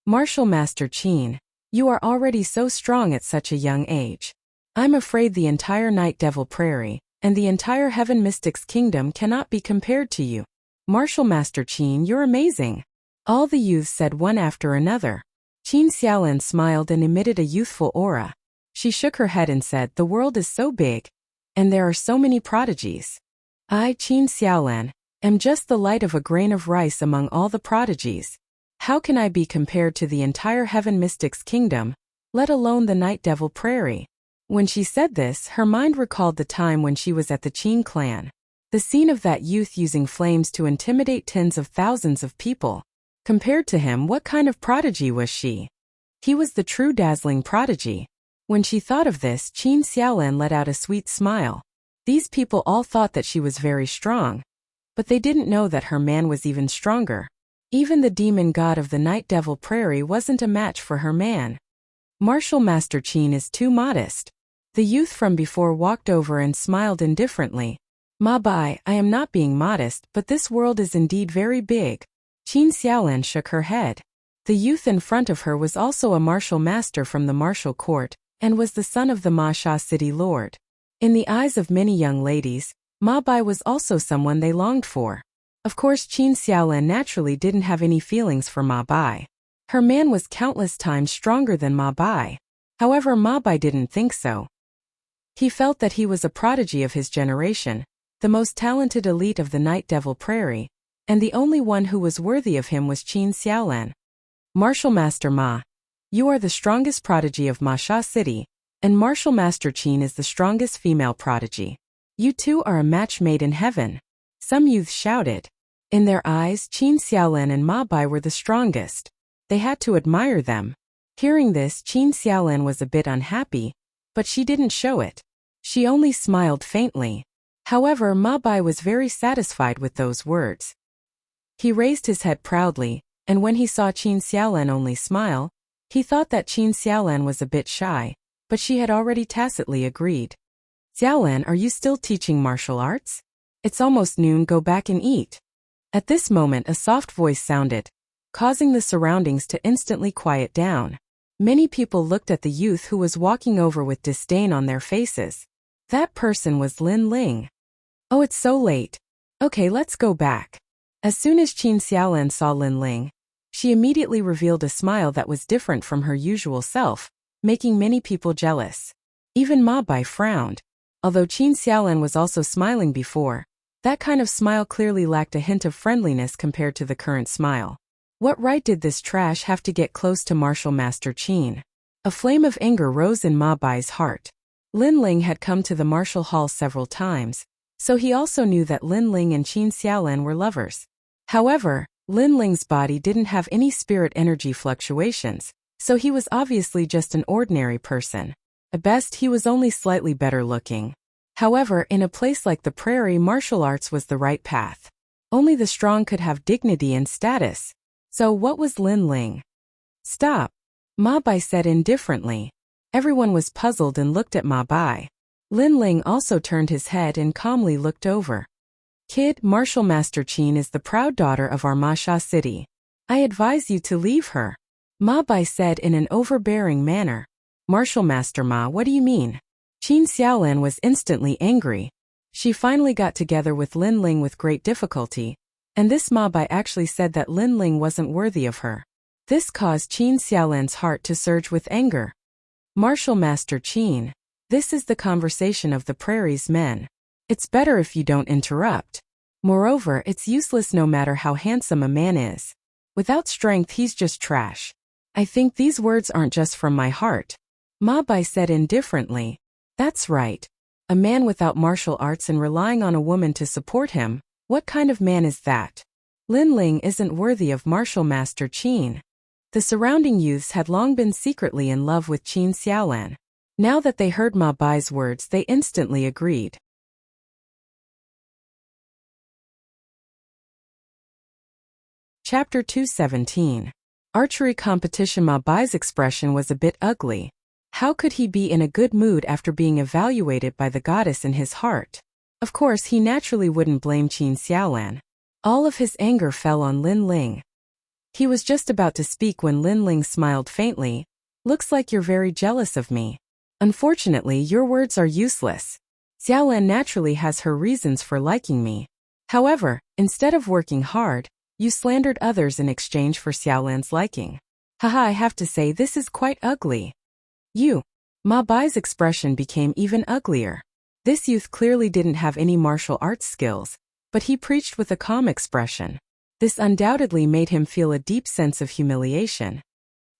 Martial Master Qin, you are already so strong at such a young age. I'm afraid the entire Night Devil Prairie, and the entire Heaven Mystics Kingdom cannot be compared to you. Martial Master Qin, you're amazing. All the youths said one after another. Qin Xiaolan smiled and emitted a youthful aura. She shook her head and said, the world is so big, and there are so many prodigies. I, Qin Xiaolan, am just the light of a grain of rice among all the prodigies. How can I be compared to the entire Heaven Mystics Kingdom, let alone the Night Devil Prairie? When she said this, her mind recalled the time when she was at the Qin clan. The scene of that youth using flames to intimidate tens of thousands of people. Compared to him, what kind of prodigy was she? He was the true dazzling prodigy. When she thought of this, Qin Xiaolan let out a sweet smile. These people all thought that she was very strong, but they didn't know that her man was even stronger. Even the demon god of the Night Devil Prairie wasn't a match for her man. Martial Master Qin is too modest. The youth from before walked over and smiled indifferently. Ma Bai, I am not being modest, but this world is indeed very big. Qin Xiaolan shook her head. The youth in front of her was also a martial master from the martial court, and was the son of the Ma Sha city lord. In the eyes of many young ladies, Ma Bai was also someone they longed for. Of course, Qin Xiaolan naturally didn't have any feelings for Ma Bai. Her man was countless times stronger than Ma Bai. However, Ma Bai didn't think so. He felt that he was a prodigy of his generation, the most talented elite of the Night Devil Prairie, and the only one who was worthy of him was Qin Xiaolan. Martial Master Ma, you are the strongest prodigy of Ma Sha City, and Martial Master Qin is the strongest female prodigy. You two are a match made in heaven. Some youths shouted. In their eyes, Qin Xiaolan and Ma Bai were the strongest. They had to admire them. Hearing this, Qin Xiaolan was a bit unhappy, but she didn't show it. She only smiled faintly. However, Ma Bai was very satisfied with those words. He raised his head proudly, and when he saw Qin Xiaolan only smile, he thought that Qin Xiaolan was a bit shy, but she had already tacitly agreed. Xiaolan, are you still teaching martial arts? It's almost noon, go back and eat. At this moment a soft voice sounded, causing the surroundings to instantly quiet down. Many people looked at the youth who was walking over with disdain on their faces. That person was Lin Ling. Oh, it's so late. Okay, let's go back. As soon as Qin Xiaolan saw Lin Ling, she immediately revealed a smile that was different from her usual self, making many people jealous. Even Ma Bai frowned. Although Qin Xiaolan was also smiling before, that kind of smile clearly lacked a hint of friendliness compared to the current smile. What right did this trash have to get close to Martial Master Qin? A flame of anger rose in Ma Bai's heart. Lin Ling had come to the martial hall several times, so he also knew that Lin Ling and Qin Xiaolan were lovers. However, Lin Ling's body didn't have any spirit energy fluctuations, so he was obviously just an ordinary person. At best, he was only slightly better looking. However, in a place like the prairie, martial arts was the right path. Only the strong could have dignity and status. So what was Lin Ling? Stop, Ma Bai said indifferently. Everyone was puzzled and looked at Ma Bai. Lin Ling also turned his head and calmly looked over. Kid, Martial Master Qin is the proud daughter of our Ma Sha City. I advise you to leave her, Ma Bai said in an overbearing manner. Martial Master Ma, what do you mean? Qin Xiaolan was instantly angry. She finally got together with Lin Ling with great difficulty, and this Ma Bai actually said that Lin Ling wasn't worthy of her. This caused Qin Xiaolan's heart to surge with anger. Martial Master Qin, this is the conversation of the prairie's men. It's better if you don't interrupt. Moreover, it's useless no matter how handsome a man is. Without strength, he's just trash. I think these words aren't just from my heart, Ma Bai said indifferently. That's right. A man without martial arts and relying on a woman to support him, what kind of man is that? Lin Ling isn't worthy of Martial Master Qin. The surrounding youths had long been secretly in love with Qin Xiaolan. Now that they heard Ma Bai's words, they instantly agreed. Chapter 217. Archery competition. Ma Bai's expression was a bit ugly. How could he be in a good mood after being evaluated by the goddess in his heart? Of course, he naturally wouldn't blame Qin Xiaolan. All of his anger fell on Lin Ling. He was just about to speak when Lin Ling smiled faintly. Looks like you're very jealous of me. Unfortunately, your words are useless. Xiaolan naturally has her reasons for liking me. However, instead of working hard, you slandered others in exchange for Xiaolan's liking. Haha, I have to say this is quite ugly. Ma Bai's expression became even uglier. This youth clearly didn't have any martial arts skills, but he preached with a calm expression. This undoubtedly made him feel a deep sense of humiliation.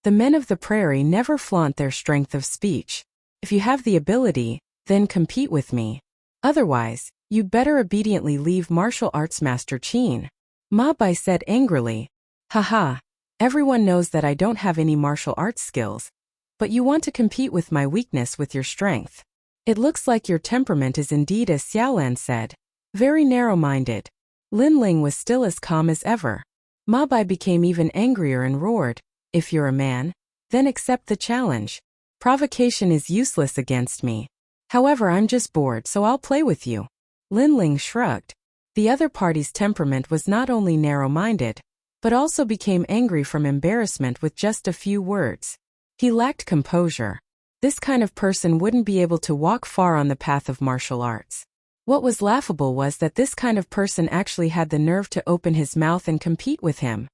The men of the prairie never flaunt their strength of speech. If you have the ability, then compete with me. Otherwise, you'd better obediently leave Martial Arts Master Qin, Ma Bai said angrily. Haha, everyone knows that I don't have any martial arts skills. But you want to compete with my weakness with your strength. It looks like your temperament is indeed as Xiaolan said. Very narrow-minded. Lin Ling was still as calm as ever. Ma Bai became even angrier and roared, if you're a man, then accept the challenge. Provocation is useless against me. However, I'm just bored, so I'll play with you. Lin Ling shrugged. The other party's temperament was not only narrow-minded, but also became angry from embarrassment with just a few words. He lacked composure. This kind of person wouldn't be able to walk far on the path of martial arts. What was laughable was that this kind of person actually had the nerve to open his mouth and compete with him.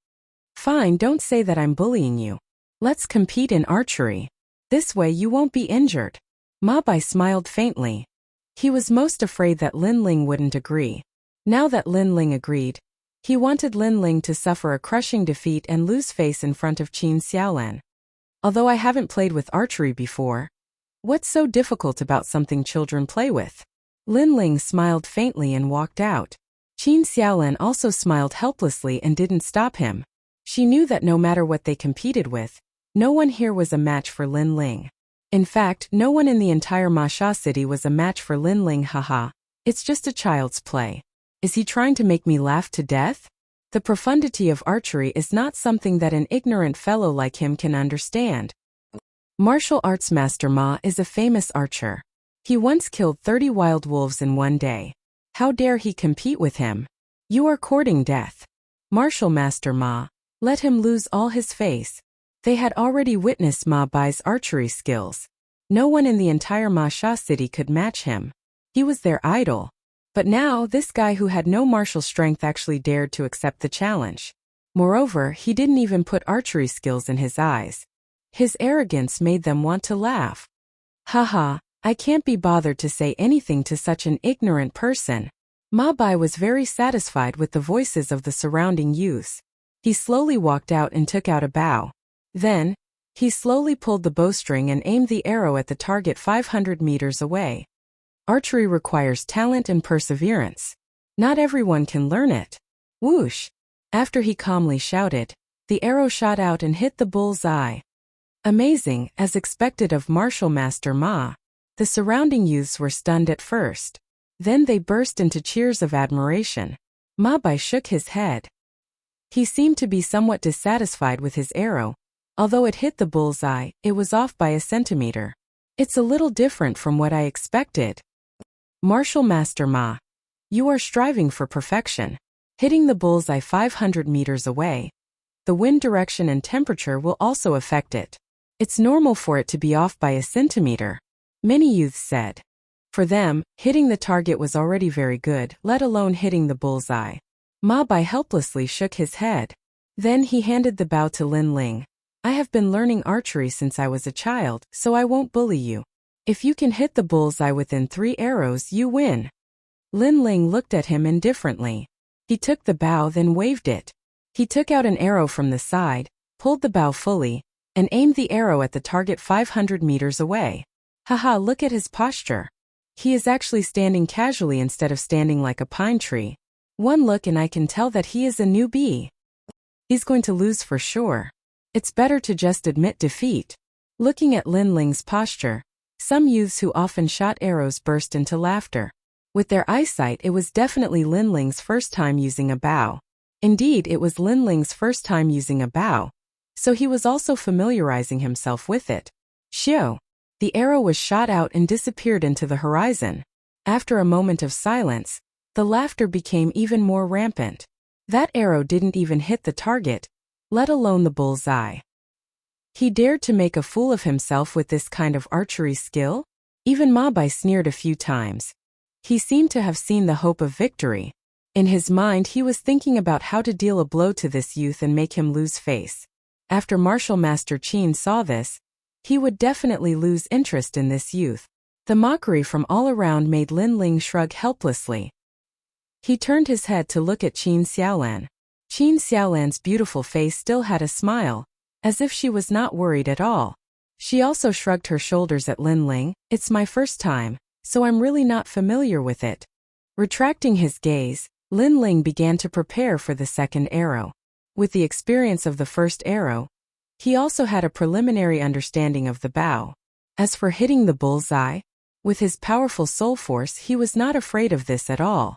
Fine, don't say that I'm bullying you. Let's compete in archery. This way you won't be injured. Ma Bai smiled faintly. He was most afraid that Lin Ling wouldn't agree. Now that Lin Ling agreed, he wanted Lin Ling to suffer a crushing defeat and lose face in front of Qin Xiaolan. Although I haven't played with archery before, what's so difficult about something children play with? Lin Ling smiled faintly and walked out. Qin Xiaolan also smiled helplessly and didn't stop him. She knew that no matter what they competed with, no one here was a match for Lin Ling. In fact, no one in the entire Ma Sha city was a match for Lin Ling. Haha, it's just a child's play. Is he trying to make me laugh to death? The profundity of archery is not something that an ignorant fellow like him can understand. Martial arts master Ma is a famous archer. He once killed 30 wild wolves in one day. How dare he compete with him? You are courting death. Martial master Ma, let him lose all his face. They had already witnessed Ma Bai's archery skills. No one in the entire Ma Sha city could match him. He was their idol. But now this guy who had no martial strength actually dared to accept the challenge. Moreover, he didn't even put archery skills in his eyes. His arrogance made them want to laugh. Haha, I can't be bothered to say anything to such an ignorant person. Ma Bai was very satisfied with the voices of the surrounding youths. He slowly walked out and took out a bow. Then, he slowly pulled the bowstring and aimed the arrow at the target 500 meters away. Archery requires talent and perseverance. Not everyone can learn it. Whoosh! After he calmly shouted, the arrow shot out and hit the bull's eye. Amazing, as expected of martial master Ma. The surrounding youths were stunned at first. Then they burst into cheers of admiration. Ma Bai shook his head. He seemed to be somewhat dissatisfied with his arrow. Although it hit the bull's eye, it was off by a centimeter. It's a little different from what I expected. Martial master Ma, you are striving for perfection. Hitting the bullseye 500 meters away. The wind direction and temperature will also affect it. It's normal for it to be off by a centimeter. Many youths said. For them, hitting the target was already very good, let alone hitting the bullseye. Ma Bai helplessly shook his head. Then he handed the bow to Lin Ling. I have been learning archery since I was a child, so I won't bully you. If you can hit the bullseye within 3 arrows, you win. Lin Ling looked at him indifferently. He took the bow, then waved it. He took out an arrow from the side, pulled the bow fully, and aimed the arrow at the target 500 meters away. Haha, look at his posture. He is actually standing casually instead of standing like a pine tree. One look and I can tell that he is a newbie. He's going to lose for sure. It's better to just admit defeat. Looking at Lin Ling's posture, some youths who often shot arrows burst into laughter. With their eyesight, it was definitely Lin Ling's first time using a bow. Indeed, it was Lin Ling's first time using a bow, so he was also familiarizing himself with it. Shio! The arrow was shot out and disappeared into the horizon. After a moment of silence, the laughter became even more rampant. That arrow didn't even hit the target, let alone the bull's eye. He dared to make a fool of himself with this kind of archery skill? Even Ma Bai sneered a few times. He seemed to have seen the hope of victory. In his mind, he was thinking about how to deal a blow to this youth and make him lose face. After Martial Master Qin saw this, he would definitely lose interest in this youth. The mockery from all around made Lin Ling shrug helplessly. He turned his head to look at Qin Xiaolan. Qin Xiaolan's beautiful face still had a smile, as if she was not worried at all. She also shrugged her shoulders at Lin Ling. It's my first time, so I'm really not familiar with it. Retracting his gaze, Lin Ling began to prepare for the second arrow. With the experience of the first arrow, he also had a preliminary understanding of the bow. As for hitting the bull's eye, with his powerful soul force, he was not afraid of this at all.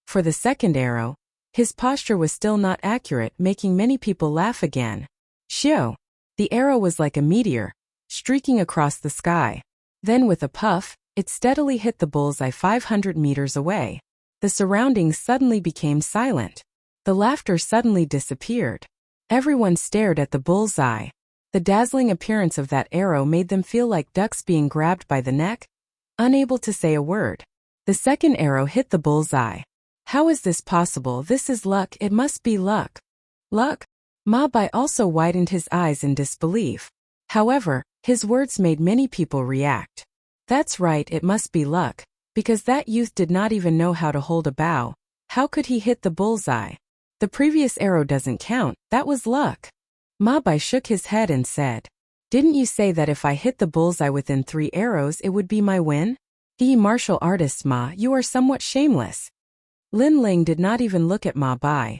For the second arrow, his posture was still not accurate, making many people laugh again. Shio! The arrow was like a meteor, streaking across the sky. Then with a puff, it steadily hit the bullseye 500 meters away. The surroundings suddenly became silent. The laughter suddenly disappeared. Everyone stared at the bullseye. The dazzling appearance of that arrow made them feel like ducks being grabbed by the neck, unable to say a word. The second arrow hit the bullseye. How is this possible? This is luck, it must be luck. Luck? Ma Bai also widened his eyes in disbelief. However, his words made many people react. That's right, it must be luck, because that youth did not even know how to hold a bow. How could he hit the bullseye? The previous arrow doesn't count, that was luck. Ma Bai shook his head and said, "Didn't you say that if I hit the bullseye within 3 arrows it would be my win? Martial artist Ma, you are somewhat shameless." Lin Ling did not even look at Ma Bai.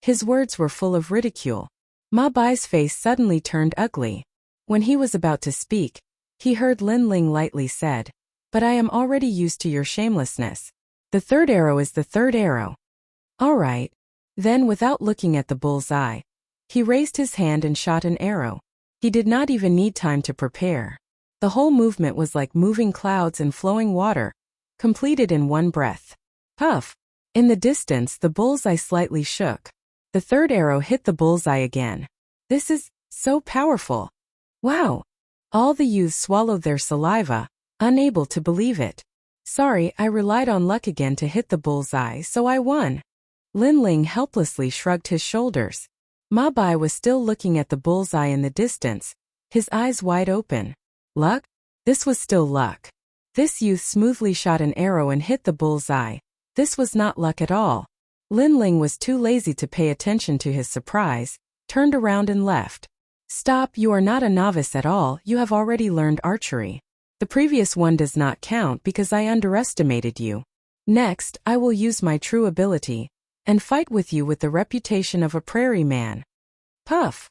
His words were full of ridicule. Ma Bai's face suddenly turned ugly. When he was about to speak, he heard Lin Ling lightly said, "But I am already used to your shamelessness. The 3rd arrow is the 3rd arrow." All right. Then without looking at the bull's eye, he raised his hand and shot an arrow. He did not even need time to prepare. The whole movement was like moving clouds and flowing water, completed in one breath. Puff! In the distance the bullseye slightly shook. The 3rd arrow hit the bullseye again. This is so powerful. Wow! All the youths swallowed their saliva, unable to believe it. Sorry, I relied on luck again to hit the bullseye, so I won. Lin Ling helplessly shrugged his shoulders. Ma Bai was still looking at the bullseye in the distance, his eyes wide open. Luck? This was still luck. This youth smoothly shot an arrow and hit the bullseye. This was not luck at all. Lin Ling was too lazy to pay attention to his surprise, turned around and left. Stop, you are not a novice at all, you have already learned archery. The previous one does not count because I underestimated you. Next, I will use my true ability and fight with you with the reputation of a prairie man. Puff!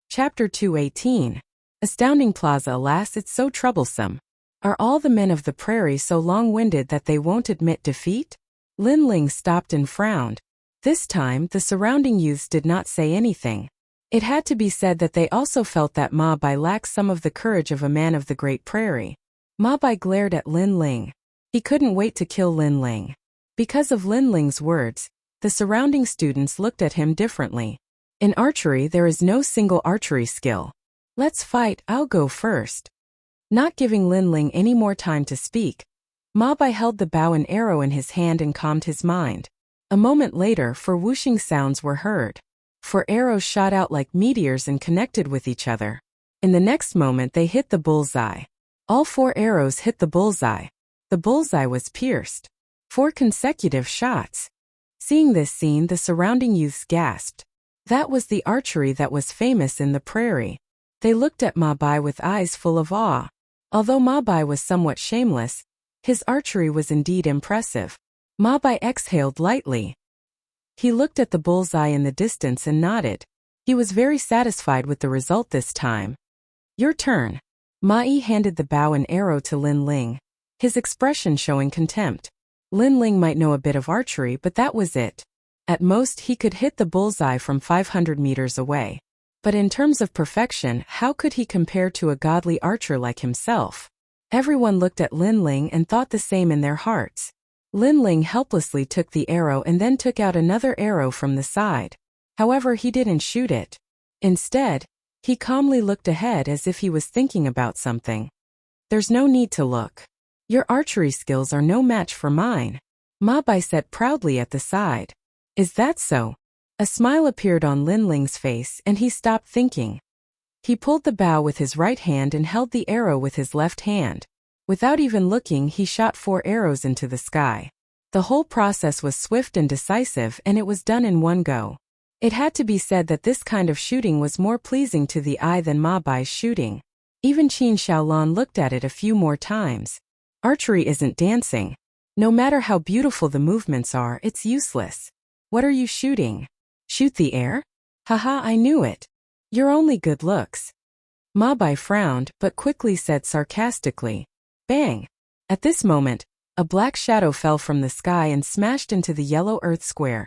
Chapter 218. Astounding Plaza. Alas, it's so troublesome. Are all the men of the prairie so long-winded that they won't admit defeat? Lin Ling stopped and frowned. This time, the surrounding youths did not say anything. It had to be said that they also felt that Ma Bai lacked some of the courage of a man of the Great Prairie. Ma Bai glared at Lin Ling. He couldn't wait to kill Lin Ling. Because of Lin Ling's words, the surrounding students looked at him differently. In archery there is no single archery skill. Let's fight, I'll go first. Not giving Lin Ling any more time to speak, Ma Bai held the bow and arrow in his hand and calmed his mind. A moment later, 4 whooshing sounds were heard. 4 arrows shot out like meteors and connected with each other. In the next moment they hit the bullseye. All 4 arrows hit the bullseye. The bullseye was pierced. 4 consecutive shots. Seeing this scene, the surrounding youths gasped. That was the archery that was famous in the prairie. They looked at Ma Bai with eyes full of awe. Although Ma Bai was somewhat shameless, his archery was indeed impressive. Ma Bai exhaled lightly. He looked at the bullseye in the distance and nodded. He was very satisfied with the result this time. Your turn. Ma Yi handed the bow and arrow to Lin Ling, his expression showing contempt. Lin Ling might know a bit of archery, but that was it. At most he could hit the bullseye from 500 meters away. But in terms of perfection, how could he compare to a godly archer like himself? Everyone looked at Lin Ling and thought the same in their hearts. Lin Ling helplessly took the arrow and then took out another arrow from the side. However, he didn't shoot it. Instead, he calmly looked ahead as if he was thinking about something. There's no need to look. Your archery skills are no match for mine. Ma Bai said proudly at the side. Is that so? A smile appeared on Lin Ling's face and he stopped thinking. He pulled the bow with his right hand and held the arrow with his left hand. Without even looking, he shot 4 arrows into the sky. The whole process was swift and decisive, and it was done in one go. It had to be said that this kind of shooting was more pleasing to the eye than Ma Bai's shooting. Even Qin Xiaolan looked at it a few more times. Archery isn't dancing. No matter how beautiful the movements are, it's useless. What are you shooting? Shoot the air? Haha, I knew it. You're only good looks. Ma Bai frowned, but quickly said sarcastically. Bang! At this moment, a black shadow fell from the sky and smashed into the yellow earth square,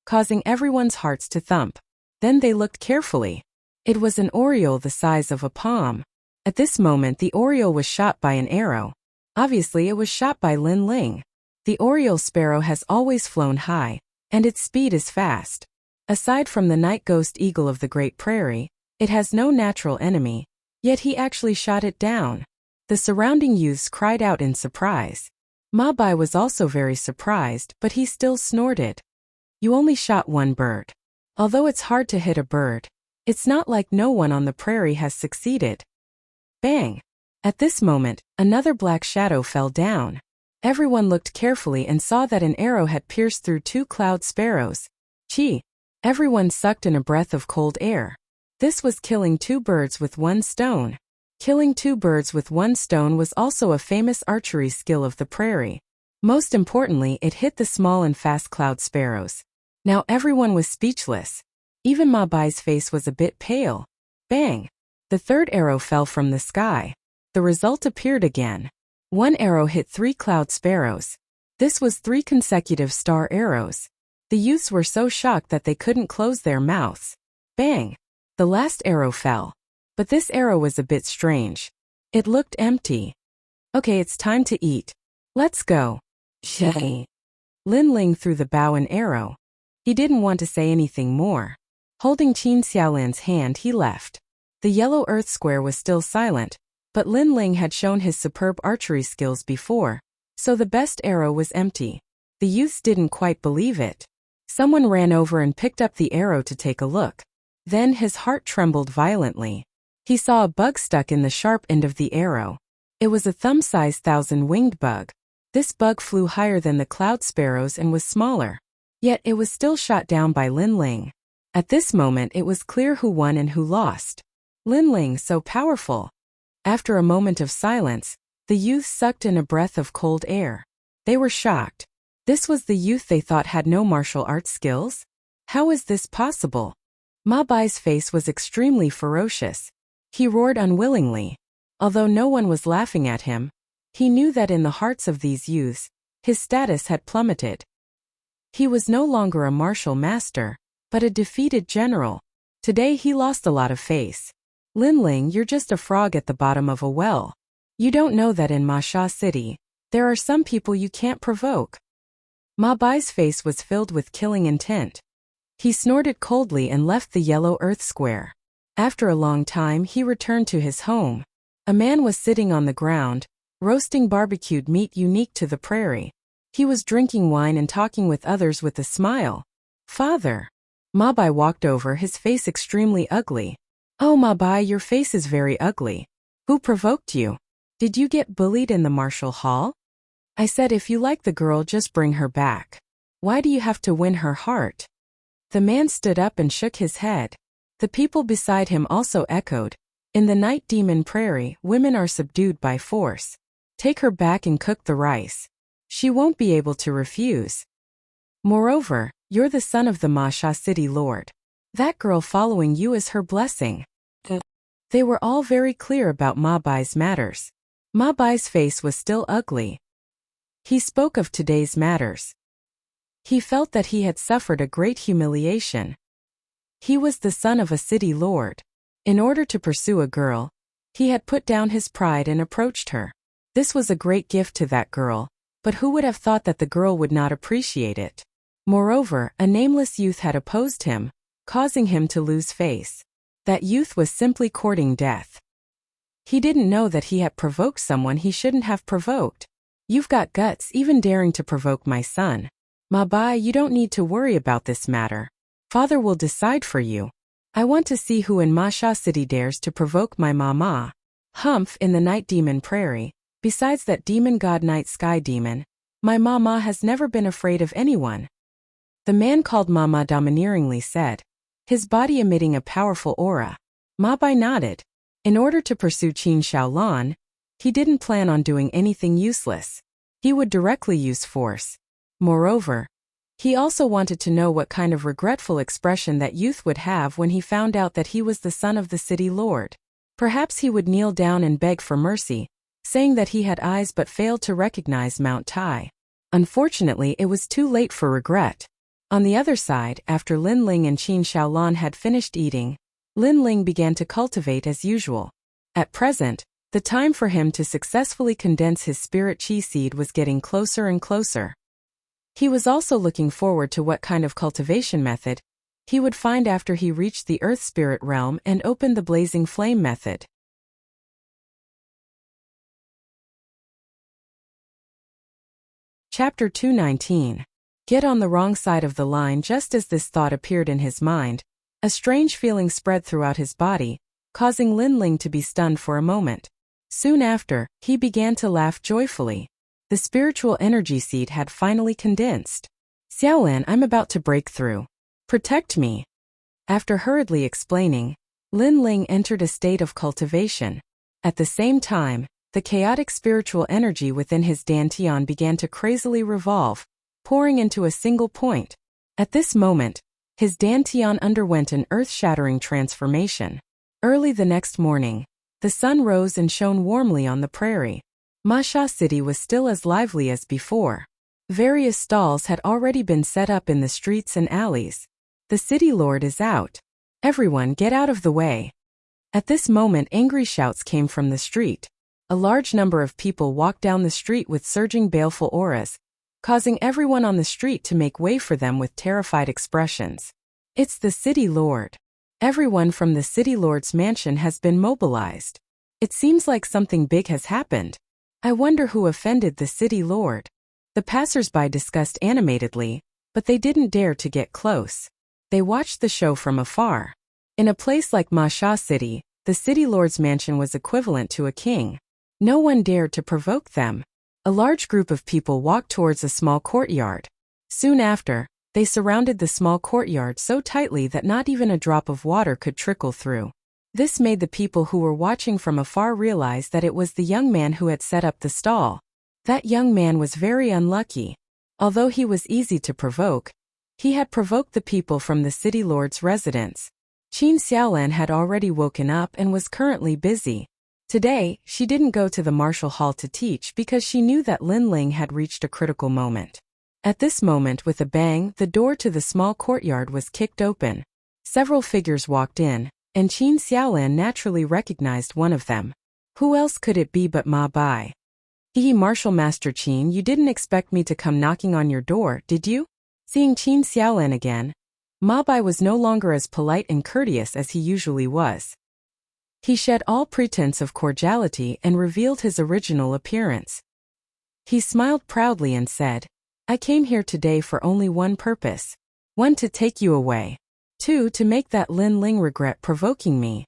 causing everyone's hearts to thump. Then they looked carefully. It was an oriole the size of a palm. At this moment the oriole was shot by an arrow. Obviously it was shot by Lin Ling. The oriole sparrow has always flown high, and its speed is fast. Aside from the night ghost eagle of the Great Prairie, it has no natural enemy, yet he actually shot it down. The surrounding youths cried out in surprise. Ma Bai was also very surprised, but he still snorted. You only shot one bird. Although it's hard to hit a bird, It's not like no one on the prairie has succeeded. Bang! At this moment, another black shadow fell down. Everyone looked carefully and saw that an arrow had pierced through 2 cloud sparrows. Gee! Everyone sucked in a breath of cold air. This was killing 2 birds with 1 stone. Killing 2 birds with 1 stone was also a famous archery skill of the prairie. Most importantly, it hit the small and fast cloud sparrows. Now everyone was speechless. Even Ma Bai's face was a bit pale. Bang! The 3rd arrow fell from the sky. The result appeared again. 1 arrow hit 3 cloud sparrows. This was 3 consecutive star arrows. The youths were so shocked that they couldn't close their mouths. Bang! The last arrow fell. But this arrow was a bit strange. It looked empty. Okay, it's time to eat. Let's go. Shay. Lin Ling threw the bow and arrow. He didn't want to say anything more. Holding Qin Xiaolan's hand, he left. The yellow earth square was still silent, but Lin Ling had shown his superb archery skills before, so the best arrow was empty. The youths didn't quite believe it. Someone ran over and picked up the arrow to take a look. Then his heart trembled violently. He saw a bug stuck in the sharp end of the arrow. It was a thumb-sized 1,000-winged bug. This bug flew higher than the cloud sparrows and was smaller. Yet it was still shot down by Lin Ling. At this moment it was clear who won and who lost. Lin Ling, so powerful. After a moment of silence, the youth sucked in a breath of cold air. They were shocked. This was the youth they thought had no martial arts skills? How is this possible? Ma Bai's face was extremely ferocious. He roared unwillingly. Although no one was laughing at him, he knew that in the hearts of these youths, his status had plummeted. He was no longer a martial master, but a defeated general. Today he lost a lot of face. Lin Ling, you're just a frog at the bottom of a well. You don't know that in Ma Sha City, there are some people you can't provoke. Ma Bai's face was filled with killing intent. He snorted coldly and left the yellow earth square. After a long time he returned to his home. A man was sitting on the ground, roasting barbecued meat unique to the prairie. He was drinking wine and talking with others with a smile. Father. Ma Bai walked over, his face extremely ugly. Oh Ma Bai, your face is very ugly. Who provoked you? Did you get bullied in the martial hall? I said if you like the girl, just bring her back. Why do you have to win her heart? The man stood up and shook his head. The people beside him also echoed. In the Night Demon Prairie, women are subdued by force. Take her back and cook the rice. She won't be able to refuse. Moreover, you're the son of the Ma Sha City Lord. That girl following you is her blessing. They were all very clear about Ma Bai's matters. Ma Bai's face was still ugly. He spoke of today's matters. He felt that he had suffered a great humiliation. He was the son of a city lord. In order to pursue a girl, he had put down his pride and approached her. This was a great gift to that girl, but who would have thought that the girl would not appreciate it? Moreover, a nameless youth had opposed him, causing him to lose face. That youth was simply courting death. He didn't know that he had provoked someone he shouldn't have provoked. You've got guts even daring to provoke my son. Ma Bai, you don't need to worry about this matter. Father will decide for you. I want to see who in Ma Sha City dares to provoke my mama. Humph, in the Night Demon Prairie, besides that demon god Night Sky Demon, my mama has never been afraid of anyone. The man called Mama domineeringly said, his body emitting a powerful aura. Ma Bai nodded. In order to pursue Qin Xiaolan, he didn't plan on doing anything useless. He would directly use force. Moreover, he also wanted to know what kind of regretful expression that youth would have when he found out that he was the son of the city lord. Perhaps he would kneel down and beg for mercy, saying that he had eyes but failed to recognize Mount Tai. Unfortunately, it was too late for regret. On the other side, after Lin Ling and Qin Xiaolan had finished eating, Lin Ling began to cultivate as usual. At present, the time for him to successfully condense his spirit chi seed was getting closer and closer. He was also looking forward to what kind of cultivation method he would find after he reached the Earth Spirit realm and opened the Blazing Flame method. Chapter 219. Get on the wrong side of the line. Just as this thought appeared in his mind, A strange feeling spread throughout his body, causing Lin Ling to be stunned for a moment. Soon after, he began to laugh joyfully. The spiritual energy seed had finally condensed. Xiaolan, I'm about to break through. Protect me. After hurriedly explaining, Lin Ling entered a state of cultivation. At the same time, the chaotic spiritual energy within his dantian began to crazily revolve, pouring into a single point. At this moment, his dantian underwent an earth-shattering transformation. Early the next morning, the sun rose and shone warmly on the prairie. Masha City was still as lively as before. Various stalls had already been set up in the streets and alleys. The city lord is out. Everyone get out of the way. At this moment, angry shouts came from the street. A large number of people walked down the street with surging baleful auras, causing everyone on the street to make way for them with terrified expressions. It's the city lord. Everyone from the city lord's mansion has been mobilized. It seems like something big has happened. I wonder who offended the city lord. The passers-by discussed animatedly, but they didn't dare to get close. They watched the show from afar. In a place like Masha City, the city lord's mansion was equivalent to a king. No one dared to provoke them. A large group of people walked towards a small courtyard. Soon after, they surrounded the small courtyard so tightly that not even a drop of water could trickle through. This made the people who were watching from afar realize that it was the young man who had set up the stall. That young man was very unlucky. Although he was easy to provoke, he had provoked the people from the city lord's residence. Qin Xiaolan had already woken up and was currently busy. Today, she didn't go to the martial hall to teach because she knew that Lin Ling had reached a critical moment. At this moment, with a bang, the door to the small courtyard was kicked open. Several figures walked in, and Qin Xiaolan naturally recognized one of them. Who else could it be but Ma Bai? Martial Master Qin, you didn't expect me to come knocking on your door, did you? Seeing Qin Xiaolan again, Ma Bai was no longer as polite and courteous as he usually was. He shed all pretense of cordiality and revealed his original appearance. He smiled proudly and said, I came here today for only one purpose. 1, to take you away. 2, to make that Lin Ling regret provoking me.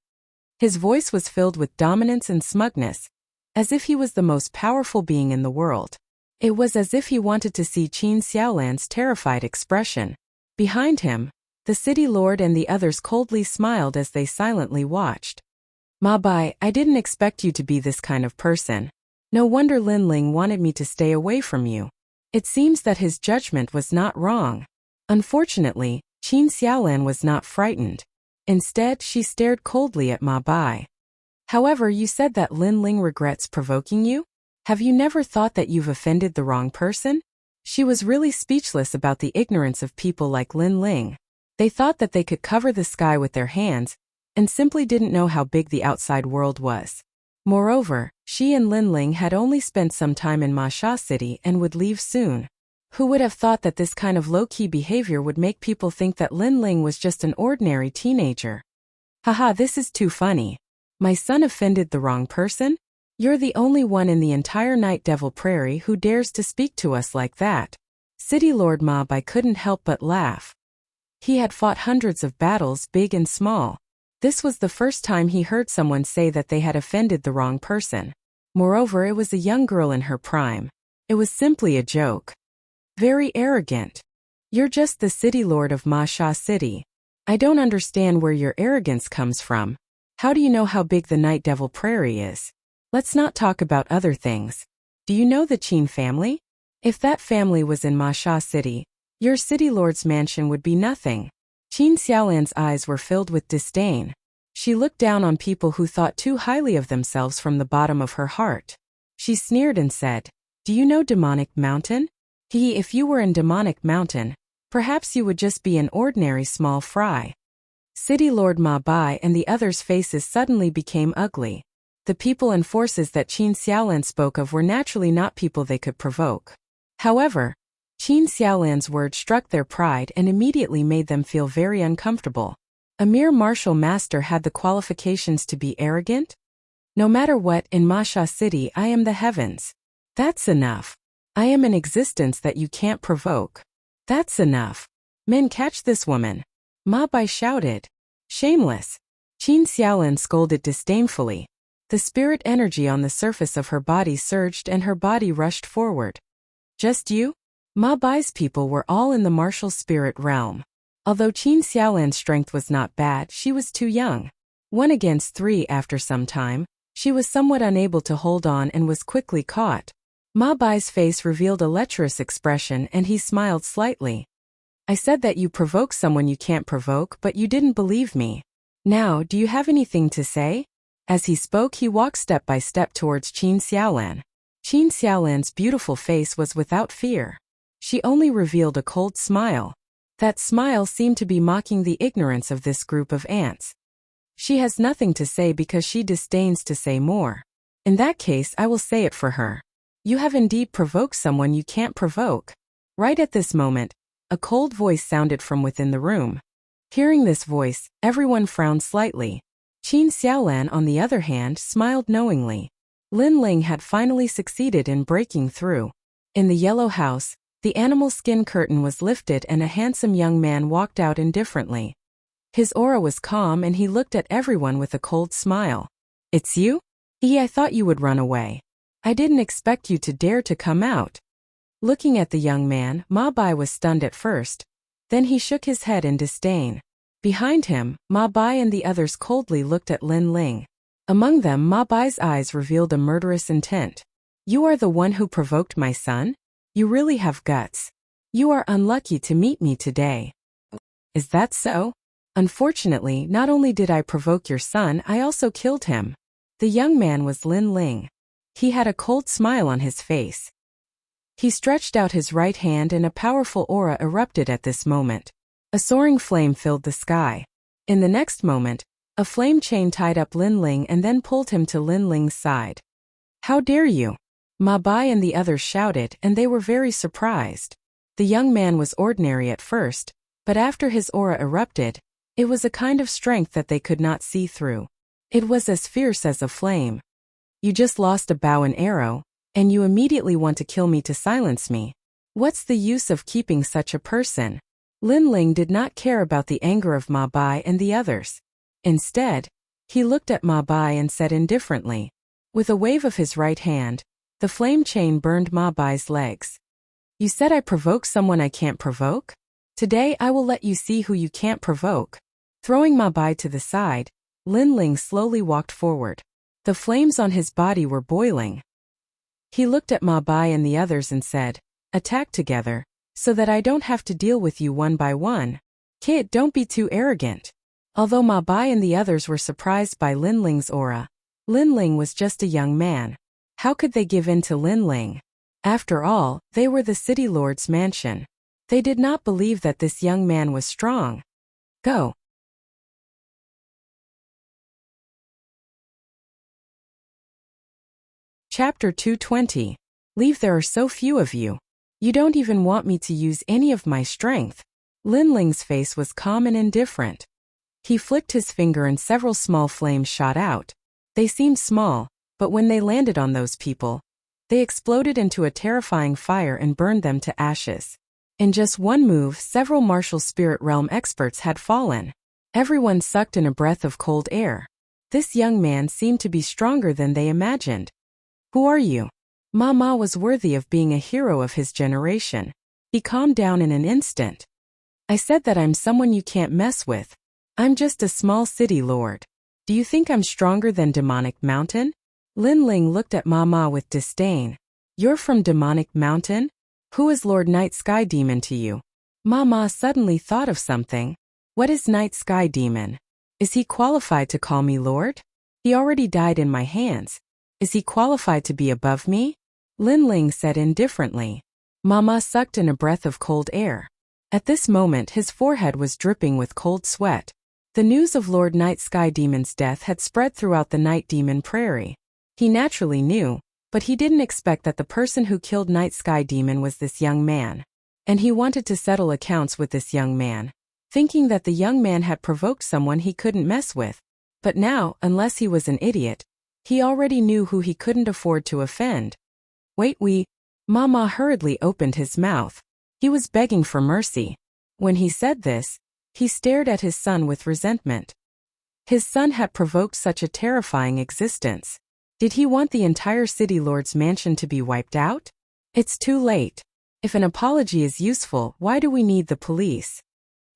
His voice was filled with dominance and smugness, as if he was the most powerful being in the world. It was as if he wanted to see Qin Xiaolan's terrified expression. Behind him, the city lord and the others coldly smiled as they silently watched. Ma Bai, I didn't expect you to be this kind of person. No wonder Lin Ling wanted me to stay away from you. It seems that his judgment was not wrong. Unfortunately, Qin Xiaolan was not frightened. Instead, she stared coldly at Ma Bai. However, you said that Lin Ling regrets provoking you? Have you never thought that you've offended the wrong person? She was really speechless about the ignorance of people like Lin Ling. They thought that they could cover the sky with their hands, and simply didn't know how big the outside world was. Moreover, she and Lin Ling had only spent some time in Masha City and would leave soon. Who would have thought that this kind of low-key behavior would make people think that Lin Ling was just an ordinary teenager? Haha, this is too funny. My son offended the wrong person? You're the only one in the entire Night Devil Prairie who dares to speak to us like that. City Lord Ma Bai couldn't help but laugh. He had fought hundreds of battles, big and small. This was the first time he heard someone say that they had offended the wrong person. Moreover, it was a young girl in her prime. It was simply a joke. Very arrogant. You're just the city lord of Masha City. I don't understand where your arrogance comes from. How do you know how big the Night Devil Prairie is? Let's not talk about other things. Do you know the Qin family? If that family was in Masha City, your city lord's mansion would be nothing. Qin Xiaolan's eyes were filled with disdain. She looked down on people who thought too highly of themselves from the bottom of her heart. She sneered and said, Do you know Demonic Mountain? If you were in Demonic Mountain, perhaps you would just be an ordinary small fry. City Lord Ma Bai and the others' faces suddenly became ugly. The people and forces that Qin Xiaolan spoke of were naturally not people they could provoke. However, Qin Xiaolan's words struck their pride and immediately made them feel very uncomfortable. A mere martial master had the qualifications to be arrogant? No matter what, in Masha City I am the heavens. That's enough. I am an existence that you can't provoke. That's enough. Men, catch this woman. Ma Bai shouted. Shameless. Qin Xiaolin scolded disdainfully. The spirit energy on the surface of her body surged and her body rushed forward. Just you? Ma Bai's people were all in the martial spirit realm. Although Qin Xiaolin's strength was not bad, she was too young. 1 against 3 after some time, she was somewhat unable to hold on and was quickly caught. Ma Bai's face revealed a lecherous expression and he smiled slightly. I said that you provoke someone you can't provoke, but you didn't believe me. Now, do you have anything to say? As he spoke, he walked step by step towards Qin Xiaolin. Qin Xiaolin's beautiful face was without fear. She only revealed a cold smile. That smile seemed to be mocking the ignorance of this group of ants. She has nothing to say because she disdains to say more. In that case, I will say it for her. You have indeed provoked someone you can't provoke. Right at this moment, a cold voice sounded from within the room. Hearing this voice, everyone frowned slightly. Qin Xiaolin, on the other hand, smiled knowingly. Lin Ling had finally succeeded in breaking through. In the yellow house, the animal skin curtain was lifted and a handsome young man walked out indifferently. His aura was calm and he looked at everyone with a cold smile. It's you? I thought you would run away. I didn't expect you to dare to come out. Looking at the young man, Ma Bai was stunned at first. Then he shook his head in disdain. Behind him, Ma Bai and the others coldly looked at Lin Ling. Among them, Ma Bai's eyes revealed a murderous intent. You are the one who provoked my son? You really have guts. You are unlucky to meet me today. Is that so? Unfortunately, not only did I provoke your son, I also killed him. The young man was Lin Ling. He had a cold smile on his face. He stretched out his right hand and a powerful aura erupted at this moment. A soaring flame filled the sky. In the next moment, a flame chain tied up Lin Ling and then pulled him to Lin Ling's side. How dare you? Ma Bai and the others shouted, and they were very surprised. The young man was ordinary at first, but after his aura erupted, it was a kind of strength that they could not see through. It was as fierce as a flame. You just lost a bow and arrow, and you immediately want to kill me to silence me. What's the use of keeping such a person? Lin Ling did not care about the anger of Ma Bai and the others. Instead, he looked at Ma Bai and said indifferently. With a wave of his right hand, the flame chain burned Ma Bai's legs. You said I provoke someone I can't provoke? Today I will let you see who you can't provoke. Throwing Ma Bai to the side, Lin Ling slowly walked forward. The flames on his body were boiling. He looked at Ma Bai and the others and said, attack together, so that I don't have to deal with you one by one. Kid, don't be too arrogant. Although Ma Bai and the others were surprised by Lin Ling's aura, Lin Ling was just a young man. How could they give in to Lin Ling? After all, they were the city lord's mansion. They did not believe that this young man was strong. Go. Chapter 220. Leave, there are so few of you. You don't even want me to use any of my strength. Lin Ling's face was calm and indifferent. He flicked his finger and several small flames shot out. They seemed small, but when they landed on those people, they exploded into a terrifying fire and burned them to ashes. In just one move, several martial spirit realm experts had fallen. Everyone sucked in a breath of cold air. This young man seemed to be stronger than they imagined. Who are you? Ma Ma was worthy of being a hero of his generation. He calmed down in an instant. I said that I'm someone you can't mess with. I'm just a small city lord. Do you think I'm stronger than Demonic Mountain? Lin Ling looked at Ma Ma with disdain. You're from Demonic Mountain? Who is Lord Night Sky Demon to you? Ma Ma suddenly thought of something. What is Night Sky Demon? Is he qualified to call me lord? He already died in my hands. Is he qualified to be above me? Lin Ling said indifferently. Ma Ma sucked in a breath of cold air. At this moment his forehead was dripping with cold sweat. The news of Lord Night Sky Demon's death had spread throughout the Night Demon Prairie. He naturally knew, but he didn't expect that the person who killed Night Sky Demon was this young man. And he wanted to settle accounts with this young man, thinking that the young man had provoked someone he couldn't mess with. But now, unless he was an idiot, he already knew who he couldn't afford to offend. Wait, Ma Ma hurriedly opened his mouth. He was begging for mercy. When he said this, he stared at his son with resentment. His son had provoked such a terrifying existence. Did he want the entire city lord's mansion to be wiped out? It's too late. If an apology is useful, why do we need the police?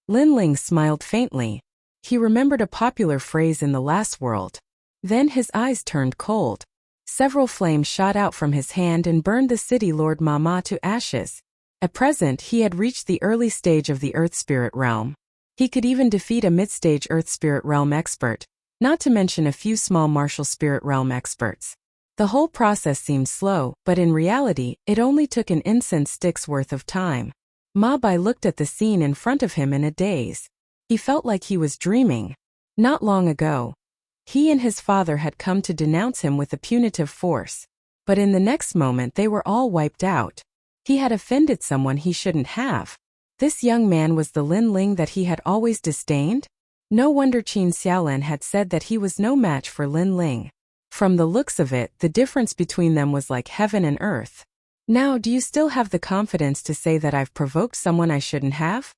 Lin Ling smiled faintly. He remembered a popular phrase in the last world. Then his eyes turned cold. Several flames shot out from his hand and burned the city lord Mama to ashes. At present, he had reached the early stage of the Earth Spirit realm. He could even defeat a mid-stage Earth Spirit realm expert, not to mention a few small martial spirit realm experts. The whole process seemed slow, but in reality, it only took an incense stick's worth of time. Ma Bai looked at the scene in front of him in a daze. He felt like he was dreaming. Not long ago, he and his father had come to denounce him with a punitive force. But in the next moment they were all wiped out. He had offended someone he shouldn't have. This young man was the Lin Ling that he had always disdained? No wonder Qin Xiaolan had said that he was no match for Lin Ling. From the looks of it, the difference between them was like heaven and earth. Now, do you still have the confidence to say that I've provoked someone I shouldn't have?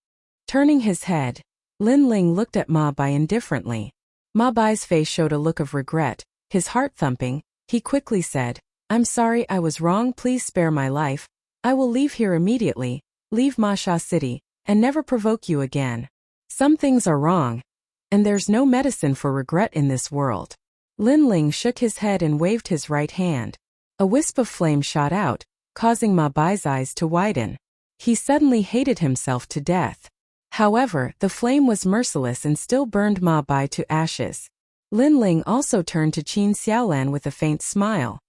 Turning his head, Lin Ling looked at Ma Bai indifferently. Ma Bai's face showed a look of regret, his heart thumping. He quickly said, I'm sorry, I was wrong, please spare my life. I will leave here immediately, leave Ma Sha City, and never provoke you again. Some things are wrong, and there's no medicine for regret in this world. Lin Ling shook his head and waved his right hand. A wisp of flame shot out, causing Ma Bai's eyes to widen. He suddenly hated himself to death. However, the flame was merciless and still burned Ma Bai to ashes. Lin Ling also turned to Qin Xiaolan with a faint smile.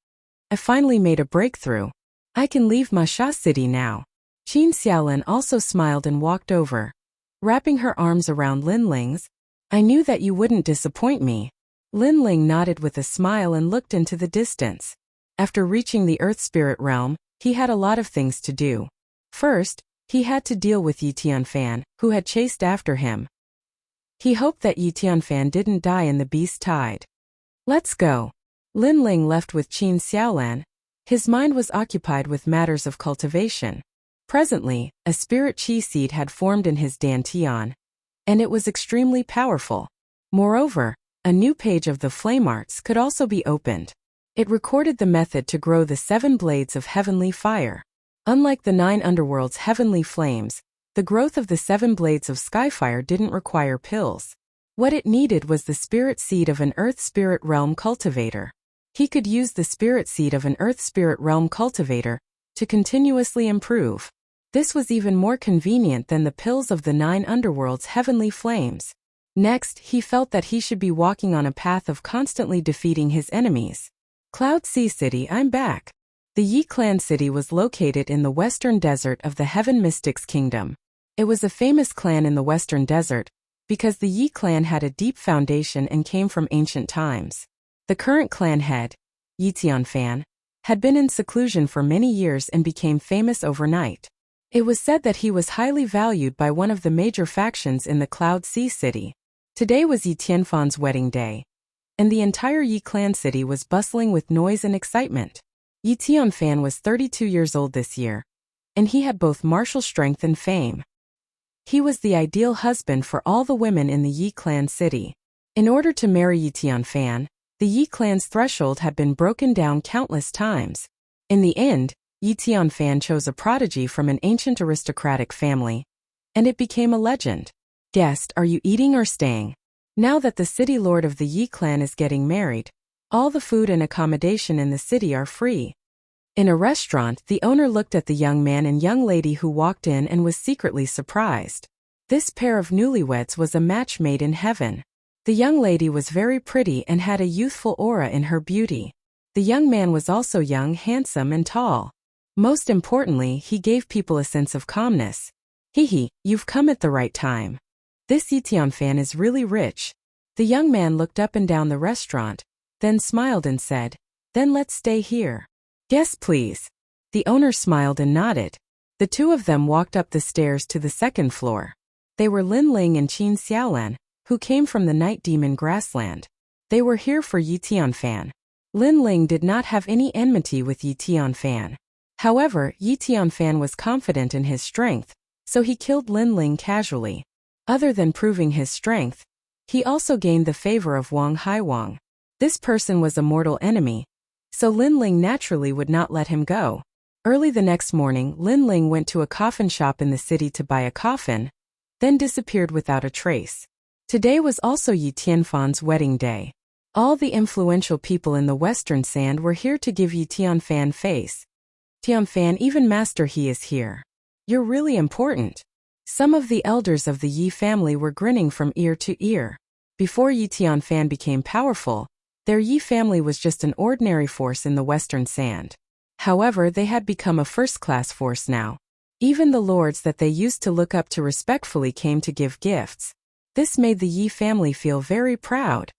I finally made a breakthrough. I can leave Ma Sha City now. Qin Xiaolan also smiled and walked over. Wrapping her arms around Lin Ling's, I knew that you wouldn't disappoint me. Lin Ling nodded with a smile and looked into the distance. After reaching the Earth Spirit realm, he had a lot of things to do. First, he had to deal with Yi Tianfan, who had chased after him. He hoped that Yi Tianfan didn't die in the beast tide. Let's go. Lin Ling left with Qin Xiaolan. His mind was occupied with matters of cultivation. Presently, a spirit chi seed had formed in his dantian, and it was extremely powerful. Moreover, a new page of the flame arts could also be opened. It recorded the method to grow the 7 blades of heavenly fire. Unlike the 9 underworld's heavenly flames, the growth of the 7 blades of skyfire didn't require pills. What it needed was the spirit seed of an Earth Spirit Realm cultivator. He could use the spirit seed of an Earth Spirit Realm cultivator to continuously improve. This was even more convenient than the pills of the 9 underworld's heavenly flames. Next, he felt that he should be walking on a path of constantly defeating his enemies. Cloud Sea City, I'm back. The Yi Clan city was located in the western desert of the Heaven Mystics Kingdom. It was a famous clan in the western desert, because the Yi clan had a deep foundation and came from ancient times. The current clan head, Yi Tianfan, had been in seclusion for many years and became famous overnight. It was said that he was highly valued by one of the major factions in the Cloud Sea City. Today was Yi Tianfan's wedding day, and the entire Yi clan city was bustling with noise and excitement. Yi Tianfan was 32 years old this year, and he had both martial strength and fame. He was the ideal husband for all the women in the Yi clan city. In order to marry Yi Tianfan, the Yi clan's threshold had been broken down countless times. In the end, Yi Tianfan chose a prodigy from an ancient aristocratic family, and it became a legend. Guest, are you eating or staying? Now that the city lord of the Yi clan is getting married, all the food and accommodation in the city are free. In a restaurant, the owner looked at the young man and young lady who walked in and was secretly surprised. This pair of newlyweds was a match made in heaven. The young lady was very pretty and had a youthful aura in her beauty. The young man was also young, handsome, and tall. Most importantly, he gave people a sense of calmness. Hee, you've come at the right time. This Yi Tianfan is really rich. The young man looked up and down the restaurant, then smiled and said, Then let's stay here. Yes, please. The owner smiled and nodded. The two of them walked up the stairs to the second floor. They were Lin Ling and Qin Xiaolan, who came from the Night Demon Grassland. They were here for Yi Tianfan. Lin Ling did not have any enmity with Yi Tianfan. However, Yi Tianfan was confident in his strength, so he killed Lin Ling casually. Other than proving his strength, He also gained the favor of Wang Haiwang. This person was a mortal enemy, so Lin Ling naturally would not let him go. Early the next morning, Lin Ling went to a coffin shop in the city to buy a coffin, then disappeared without a trace. Today was also Yi Tianfan's wedding day. All the influential people in the Western Sand were here to give Yi Tianfan face. Tianfan, even Master He is here. You're really important. Some of the elders of the Yi family were grinning from ear to ear. Before Yi Tianfan became powerful, their Yi family was just an ordinary force in the Western Sand. However, they had become a first-class force now. Even the lords that they used to look up to respectfully came to give gifts. This made the Yi family feel very proud.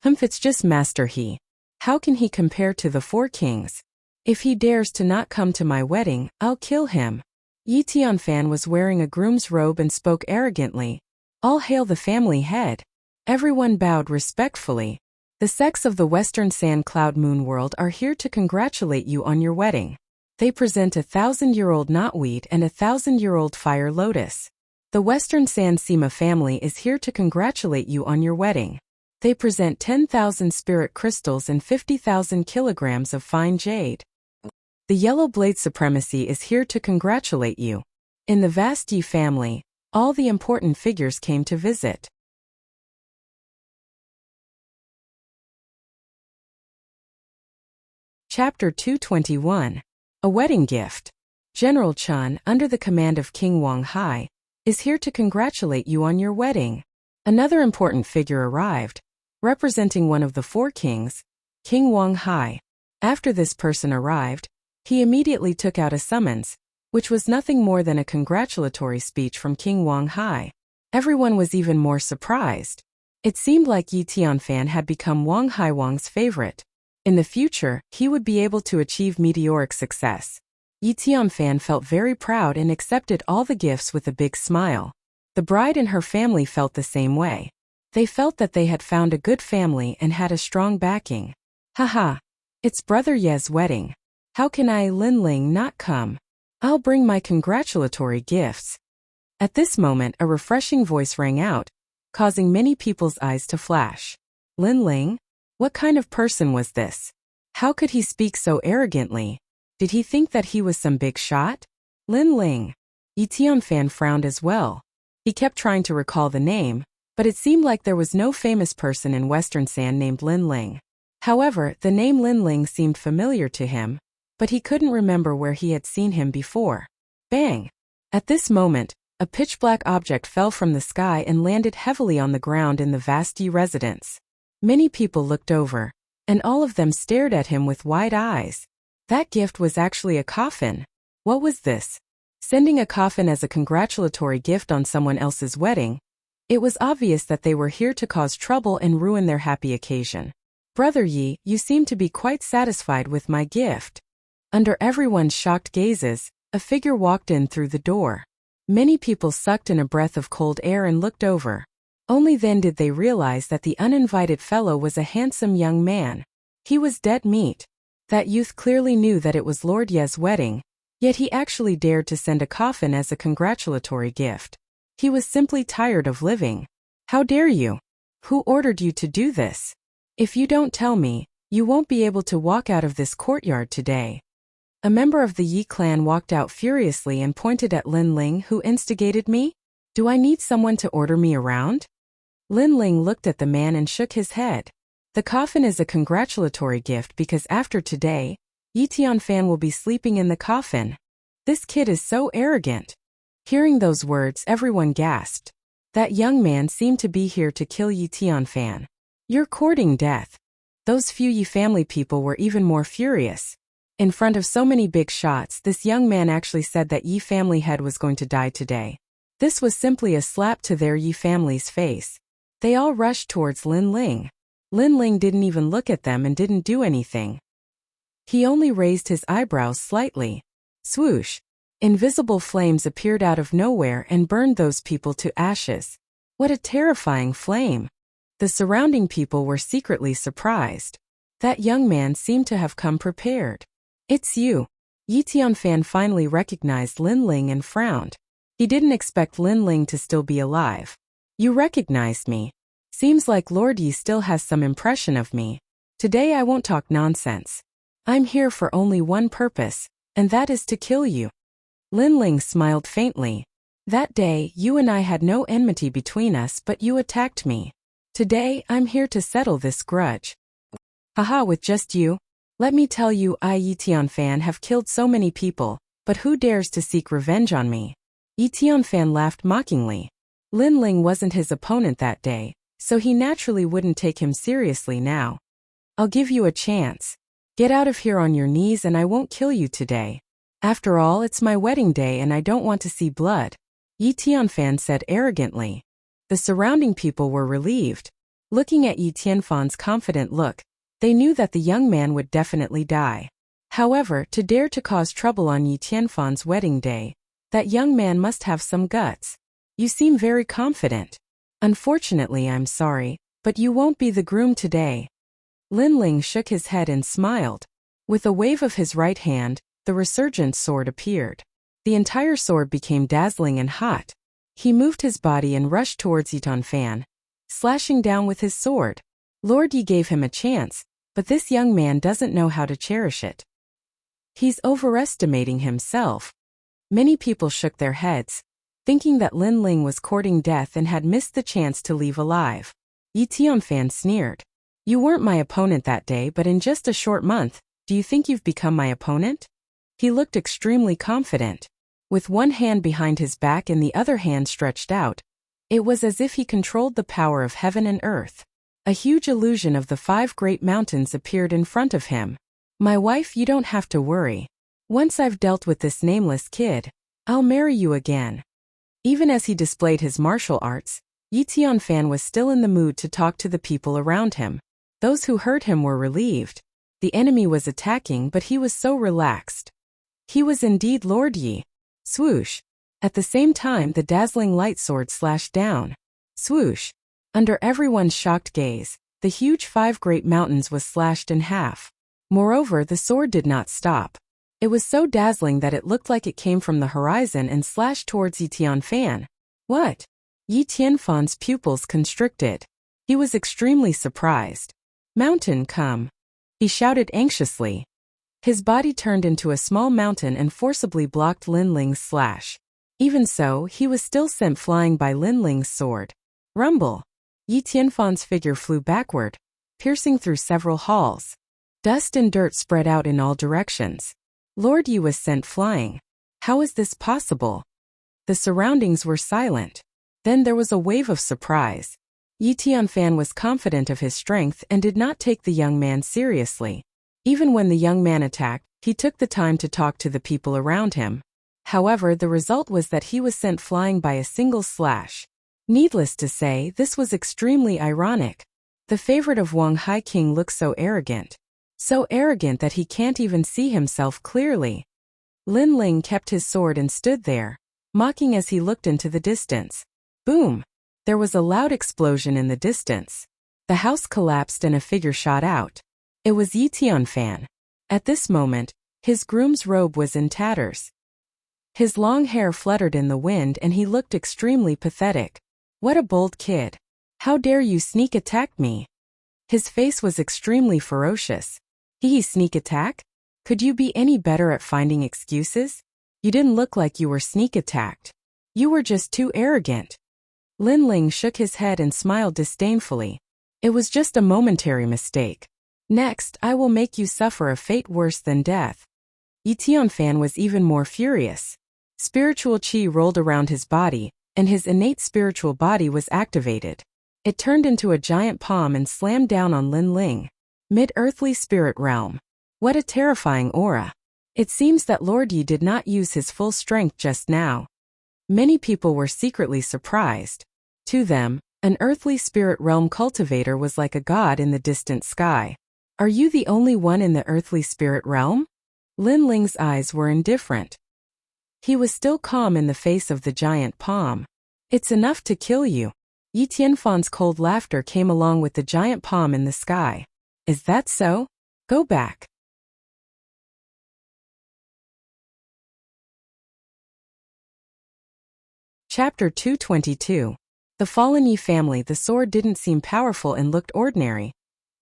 It's just Master He. How can he compare to the four kings? If he dares to not come to my wedding, I'll kill him. Yi Tianfan was wearing a groom's robe and spoke arrogantly. All hail the family head. Everyone bowed respectfully. The sects of the Western Sand Cloud Moon World are here to congratulate you on your wedding. They present 1,000-year-old knotweed and 1,000-year-old fire lotus. The Western Sand Sima family is here to congratulate you on your wedding. They present 10,000 spirit crystals and 50,000 kilograms of fine jade. The Yellow Blade Supremacy is here to congratulate you. In the vast Yi family, all the important figures came to visit. Chapter 221. A Wedding Gift. General Chun, under the command of King Wang Hai, is here to congratulate you on your wedding. Another important figure arrived, representing one of the four kings, King Wang Hai. After this person arrived, he immediately took out a summons, which was nothing more than a congratulatory speech from King Wang Hai. Everyone was even more surprised. It seemed like Yi Tianfan had become Wang Haiwang's favorite. In the future, he would be able to achieve meteoric success. Yi Tianfan felt very proud and accepted all the gifts with a big smile. The bride and her family felt the same way. They felt that they had found a good family and had a strong backing. Haha. It's Brother Ye's wedding. How can I, Lin Ling, not come? I'll bring my congratulatory gifts. At this moment, a refreshing voice rang out, causing many people's eyes to flash. Lin Ling? What kind of person was this? How could he speak so arrogantly? Did he think that he was some big shot? Lin Ling. Yi Tianfan frowned as well. He kept trying to recall the name, but it seemed like there was no famous person in Western Sand named Lin Ling. However, the name Lin Ling seemed familiar to him, but he couldn't remember where he had seen him before. Bang! At this moment, a pitch-black object fell from the sky and landed heavily on the ground in the vast Yi residence. Many people looked over, and all of them stared at him with wide eyes. That gift was actually a coffin. What was this? Sending a coffin as a congratulatory gift on someone else's wedding? It was obvious that they were here to cause trouble and ruin their happy occasion. Brother Yi, you seem to be quite satisfied with my gift. Under everyone's shocked gazes, a figure walked in through the door. Many people sucked in a breath of cold air and looked over. Only then did they realize that the uninvited fellow was a handsome young man. He was dead meat. That youth clearly knew that it was Lord Ye's wedding, yet he actually dared to send a coffin as a congratulatory gift. He was simply tired of living. How dare you? Who ordered you to do this? If you don't tell me, you won't be able to walk out of this courtyard today. A member of the Yi clan walked out furiously and pointed at Lin Ling, who instigated me. Do I need someone to order me around? Lin Ling looked at the man and shook his head. The coffin is a congratulatory gift because after today, Yi Tianfan will be sleeping in the coffin. This kid is so arrogant. Hearing those words, everyone gasped. That young man seemed to be here to kill Yi Tianfan. You're courting death. Those few Yi family people were even more furious. In front of so many big shots, this young man actually said that Yi family head was going to die today. This was simply a slap to their Yi family's face. They all rushed towards Lin Ling. Lin Ling didn't even look at them and didn't do anything. He only raised his eyebrows slightly. Swoosh! Invisible flames appeared out of nowhere and burned those people to ashes. What a terrifying flame! The surrounding people were secretly surprised. That young man seemed to have come prepared. It's you. Yi Tianfan finally recognized Lin Ling and frowned. He didn't expect Lin Ling to still be alive. You recognized me. Seems like Lord Yi still has some impression of me. Today I won't talk nonsense. I'm here for only one purpose, and that is to kill you. Lin Ling smiled faintly. That day, you and I had no enmity between us, but you attacked me. Today, I'm here to settle this grudge. Haha, with just you? Let me tell you, I, Yi Tianfan, have killed so many people, but who dares to seek revenge on me? Yi Tianfan laughed mockingly. Lin Ling wasn't his opponent that day, so he naturally wouldn't take him seriously now. I'll give you a chance. Get out of here on your knees and I won't kill you today. After all, it's my wedding day and I don't want to see blood. Yi Tianfan said arrogantly. The surrounding people were relieved. Looking at Yi Tianfan's confident look, they knew that the young man would definitely die. However, to dare to cause trouble on Yi Tianfan's wedding day, that young man must have some guts. You seem very confident. Unfortunately, I'm sorry, but you won't be the groom today. Lin Ling shook his head and smiled. With a wave of his right hand, the resurgent sword appeared. The entire sword became dazzling and hot. He moved his body and rushed towards Yi Tianfan, slashing down with his sword. Lord Yi gave him a chance, but this young man doesn't know how to cherish it. He's overestimating himself. Many people shook their heads, thinking that Lin Ling was courting death and had missed the chance to leave alive. Yi Tianfan sneered. You weren't my opponent that day, but in just a short month, do you think you've become my opponent? He looked extremely confident. With one hand behind his back and the other hand stretched out, it was as if he controlled the power of heaven and earth. A huge illusion of the 5 great mountains appeared in front of him. My wife, you don't have to worry. Once I've dealt with this nameless kid, I'll marry you again. Even as he displayed his martial arts, Yi Tianfan was still in the mood to talk to the people around him. Those who heard him were relieved. The enemy was attacking, but he was so relaxed. He was indeed Lord Yi. Swoosh. At the same time, the dazzling light sword slashed down. Swoosh. Under everyone's shocked gaze, the huge 5 great mountains was slashed in half. Moreover, the sword did not stop. It was so dazzling that it looked like it came from the horizon and slashed towards Yi Tianfan. What? Yi Tianfan's pupils constricted. He was extremely surprised. Mountain, come. He shouted anxiously. His body turned into a small mountain and forcibly blocked Lin Ling's slash. Even so, he was still sent flying by Lin Ling's sword. Rumble. Yi Tianfan's figure flew backward, piercing through several halls. Dust and dirt spread out in all directions. Lord Yi was sent flying. How is this possible? The surroundings were silent. Then there was a wave of surprise. Yi Tianfan was confident of his strength and did not take the young man seriously. Even when the young man attacked, he took the time to talk to the people around him. However, the result was that he was sent flying by a single slash. Needless to say, this was extremely ironic. The favorite of Wang Hai King looks so arrogant. So arrogant that he can't even see himself clearly. Lin Ling kept his sword and stood there, mocking as he looked into the distance. Boom! There was a loud explosion in the distance. The house collapsed and a figure shot out. It was Yi Tianfan. At this moment, his groom's robe was in tatters. His long hair fluttered in the wind and he looked extremely pathetic. What a bold kid. How dare you sneak attack me? His face was extremely ferocious. He sneak attack? Could you be any better at finding excuses? You didn't look like you were sneak attacked. You were just too arrogant. Lin Ling shook his head and smiled disdainfully. It was just a momentary mistake. Next, I will make you suffer a fate worse than death. Yi Tianfan was even more furious. Spiritual qi rolled around his body, and his innate spiritual body was activated. It turned into a giant palm and slammed down on Lin Ling. Mid-earthly spirit realm. What a terrifying aura. It seems that Lord Yi did not use his full strength just now. Many people were secretly surprised. To them, an earthly spirit realm cultivator was like a god in the distant sky. Are you the only one in the earthly spirit realm? Lin Ling's eyes were indifferent. He was still calm in the face of the giant palm. It's enough to kill you. Yi Tianfan's cold laughter came along with the giant palm in the sky. Is that so? Go back. Chapter 222. The fallen Yi family, the sword didn't seem powerful and looked ordinary,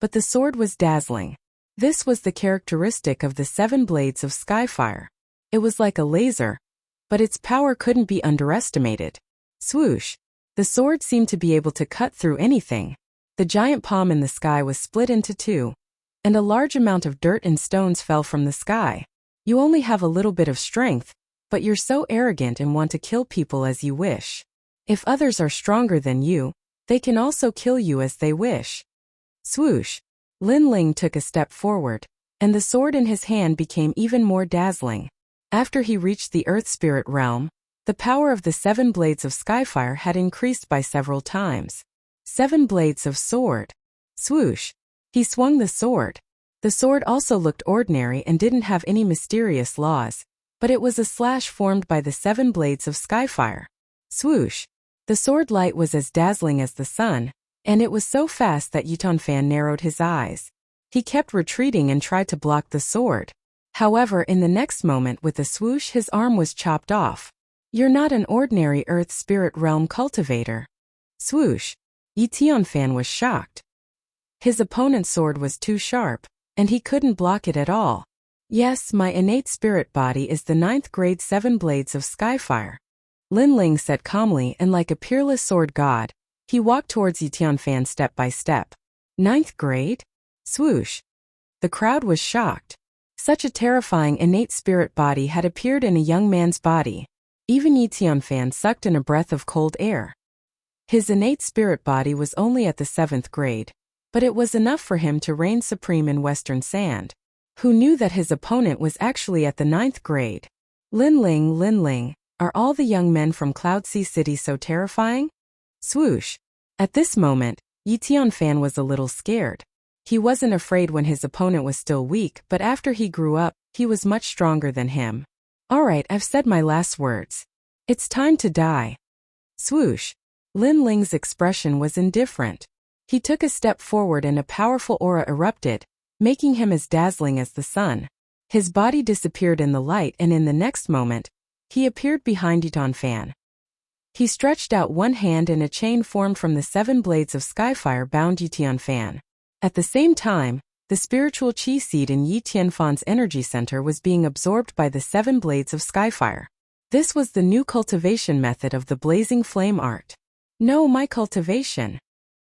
but the sword was dazzling. This was the characteristic of the 7 blades of Skyfire. It was like a laser, but its power couldn't be underestimated. Swoosh! The sword seemed to be able to cut through anything. The giant palm in the sky was split into 2, and a large amount of dirt and stones fell from the sky. You only have a little bit of strength, but you're so arrogant and want to kill people as you wish. If others are stronger than you, they can also kill you as they wish. Swoosh! Lin Ling took a step forward, and the sword in his hand became even more dazzling. After he reached the Earth Spirit realm, the power of the 7 blades of Skyfire had increased by several times. 7 blades of sword. Swoosh! He swung the sword. The sword also looked ordinary and didn't have any mysterious laws, but it was a slash formed by the 7 blades of Skyfire. Swoosh! The sword light was as dazzling as the sun, and it was so fast that Yitanfan narrowed his eyes. He kept retreating and tried to block the sword. However, in the next moment, with a swoosh, his arm was chopped off. You're not an ordinary Earth Spirit Realm cultivator. Swoosh! Yi Tianfan was shocked. His opponent's sword was too sharp, and he couldn't block it at all. Yes, my innate spirit body is the 9th grade 7 blades of Skyfire. Lin Ling said calmly, and like a peerless sword god, he walked towards Yi Tianfan step by step. 9th grade? Swoosh! The crowd was shocked. Such a terrifying innate spirit body had appeared in a young man's body. Even Yi Tianfan sucked in a breath of cold air. His innate spirit body was only at the 7th grade, but it was enough for him to reign supreme in Western Sand. Who knew that his opponent was actually at the 9th grade? Lin Ling, are all the young men from Cloud Sea City so terrifying? Swoosh! At this moment, Yi Tianfan was a little scared. He wasn't afraid when his opponent was still weak, but after he grew up, he was much stronger than him. Alright, I've said my last words. It's time to die. Swoosh! Lin Ling's expression was indifferent. He took a step forward and a powerful aura erupted, making him as dazzling as the sun. His body disappeared in the light, and in the next moment, he appeared behind Yitanfan. He stretched out one hand and a chain formed from the 7 blades of Skyfire bound Yi Tianfan. At the same time, the spiritual chi seed in Yi Tianfan's energy center was being absorbed by the 7 blades of Skyfire. This was the new cultivation method of the blazing flame art. No, my cultivation!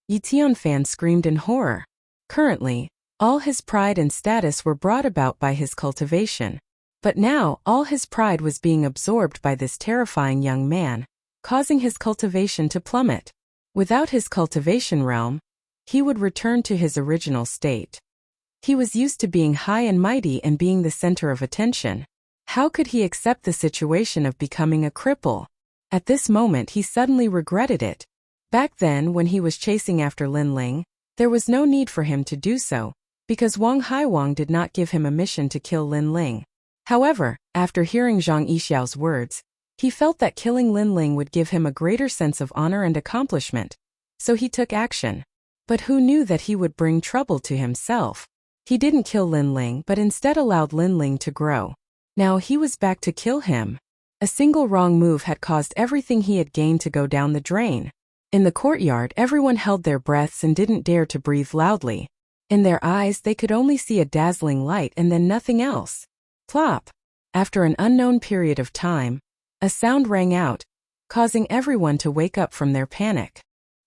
Yi Tianfan screamed in horror. Currently, all his pride and status were brought about by his cultivation. But now, all his pride was being absorbed by this terrifying young man, causing his cultivation to plummet. Without his cultivation realm, he would return to his original state. He was used to being high and mighty and being the center of attention. How could he accept the situation of becoming a cripple? At this moment he suddenly regretted it. Back then, when he was chasing after Lin Ling, there was no need for him to do so, because Wang Haiwang did not give him a mission to kill Lin Ling. However, after hearing Zhang Yixiao's words, he felt that killing Lin Ling would give him a greater sense of honor and accomplishment. So he took action. But who knew that he would bring trouble to himself? He didn't kill Lin Ling but instead allowed Lin Ling to grow. Now he was back to kill him. A single wrong move had caused everything he had gained to go down the drain. In the courtyard, everyone held their breaths and didn't dare to breathe loudly. In their eyes they could only see a dazzling light and then nothing else. Plop! After an unknown period of time, a sound rang out, causing everyone to wake up from their panic.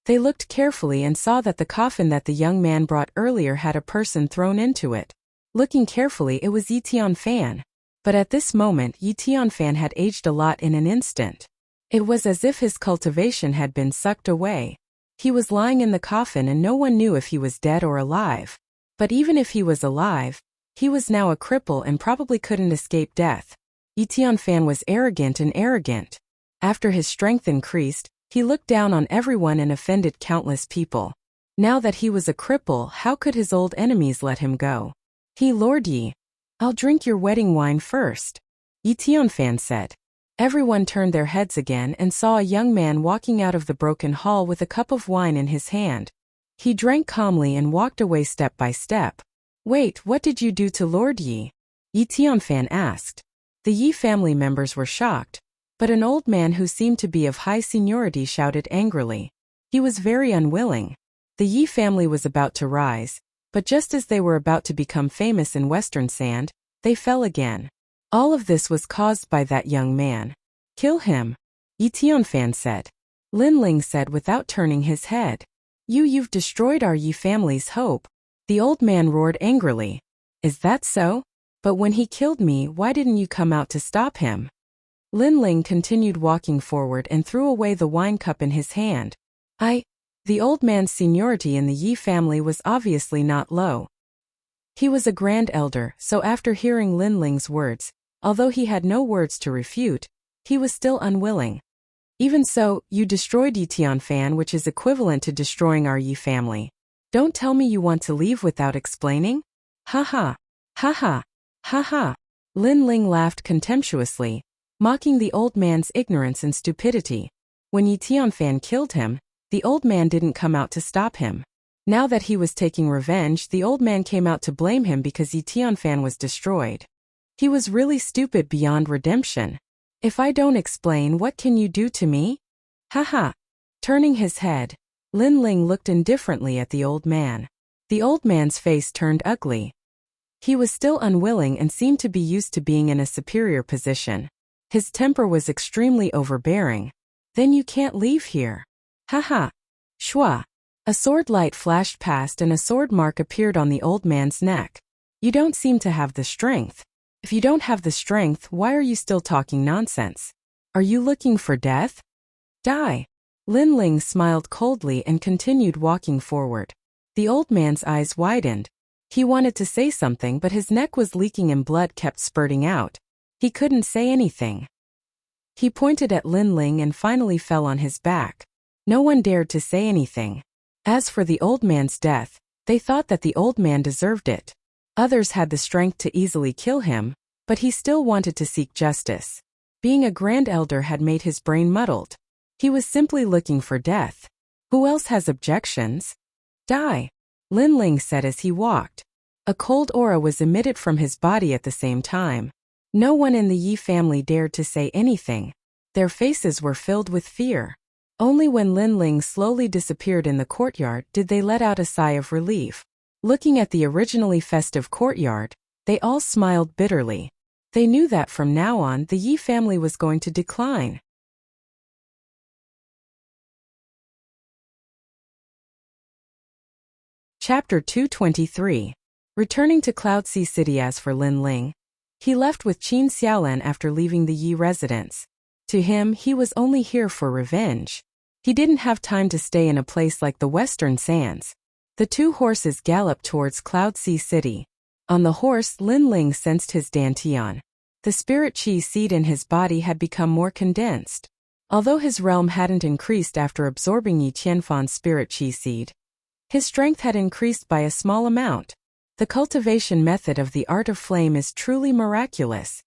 They looked carefully and saw that the coffin that the young man brought earlier had a person thrown into it. Looking carefully, it was Yi Tianfan. But at this moment, Yi Tianfan had aged a lot in an instant. It was as if his cultivation had been sucked away. He was lying in the coffin and no one knew if he was dead or alive. But even if he was alive, he was now a cripple and probably couldn't escape death. Yi Tianfan was arrogant. After his strength increased, he looked down on everyone and offended countless people. Now that he was a cripple, how could his old enemies let him go? Lord Yi, I'll drink your wedding wine first, Yi Tianfan said. Everyone turned their heads again and saw a young man walking out of the broken hall with a cup of wine in his hand. He drank calmly and walked away step by step. Wait, what did you do to Lord Yi? Yi Tianfan asked. The Yi family members were shocked, but an old man who seemed to be of high seniority shouted angrily. He was very unwilling. The Yi family was about to rise, but just as they were about to become famous in Western Sand, they fell again. All of this was caused by that young man. Kill him, Yi Tianfan said. Lin Ling said without turning his head. You've destroyed our Yi family's hope. The old man roared angrily. Is that so? But when he killed me, why didn't you come out to stop him? Lin Ling continued walking forward and threw away the wine cup in his hand. The old man's seniority in the Yi family was obviously not low. He was a grand elder, so after hearing Lin Ling's words, although he had no words to refute, he was still unwilling. Even so, you destroyed Yi Tianfan, which is equivalent to destroying our Yi family. Don't tell me you want to leave without explaining? Ha ha. Ha ha. Ha ha. Lin Ling laughed contemptuously, mocking the old man's ignorance and stupidity. When Yi Tianfan killed him, the old man didn't come out to stop him. Now that he was taking revenge, the old man came out to blame him because Yi Tianfan was destroyed. He was really stupid beyond redemption. If I don't explain, what can you do to me? Ha ha. Turning his head, Lin Ling looked indifferently at the old man. The old man's face turned ugly. He was still unwilling and seemed to be used to being in a superior position. His temper was extremely overbearing. Then you can't leave here. Ha ha. Shua. A sword light flashed past and a sword mark appeared on the old man's neck. You don't seem to have the strength. If you don't have the strength, why are you still talking nonsense? Are you looking for death? Die. Lin Ling smiled coldly and continued walking forward. The old man's eyes widened. He wanted to say something, but his neck was leaking and blood kept spurting out. He couldn't say anything. He pointed at Lin Ling and finally fell on his back. No one dared to say anything. As for the old man's death, they thought that the old man deserved it. Others had the strength to easily kill him, but he still wanted to seek justice. Being a grand elder had made his brain muddled. He was simply looking for death. Who else has objections? Die. Lin Ling said as he walked. A cold aura was emitted from his body at the same time. No one in the Yi family dared to say anything. Their faces were filled with fear. Only when Lin Ling slowly disappeared in the courtyard did they let out a sigh of relief. Looking at the originally festive courtyard, they all smiled bitterly. They knew that from now on the Yi family was going to decline. Chapter 223. Returning to Cloud Sea City. As for Lin Ling, he left with Qin Xiaolan after leaving the Yi residence. To him, he was only here for revenge. He didn't have time to stay in a place like the Western Sands. The two horses galloped towards Cloud Sea City. On the horse, Lin Ling sensed his dantian. The spirit chi seed in his body had become more condensed. Although his realm hadn't increased after absorbing Yi Tianfan's spirit chi seed, his strength had increased by a small amount. The cultivation method of the art of flame is truly miraculous.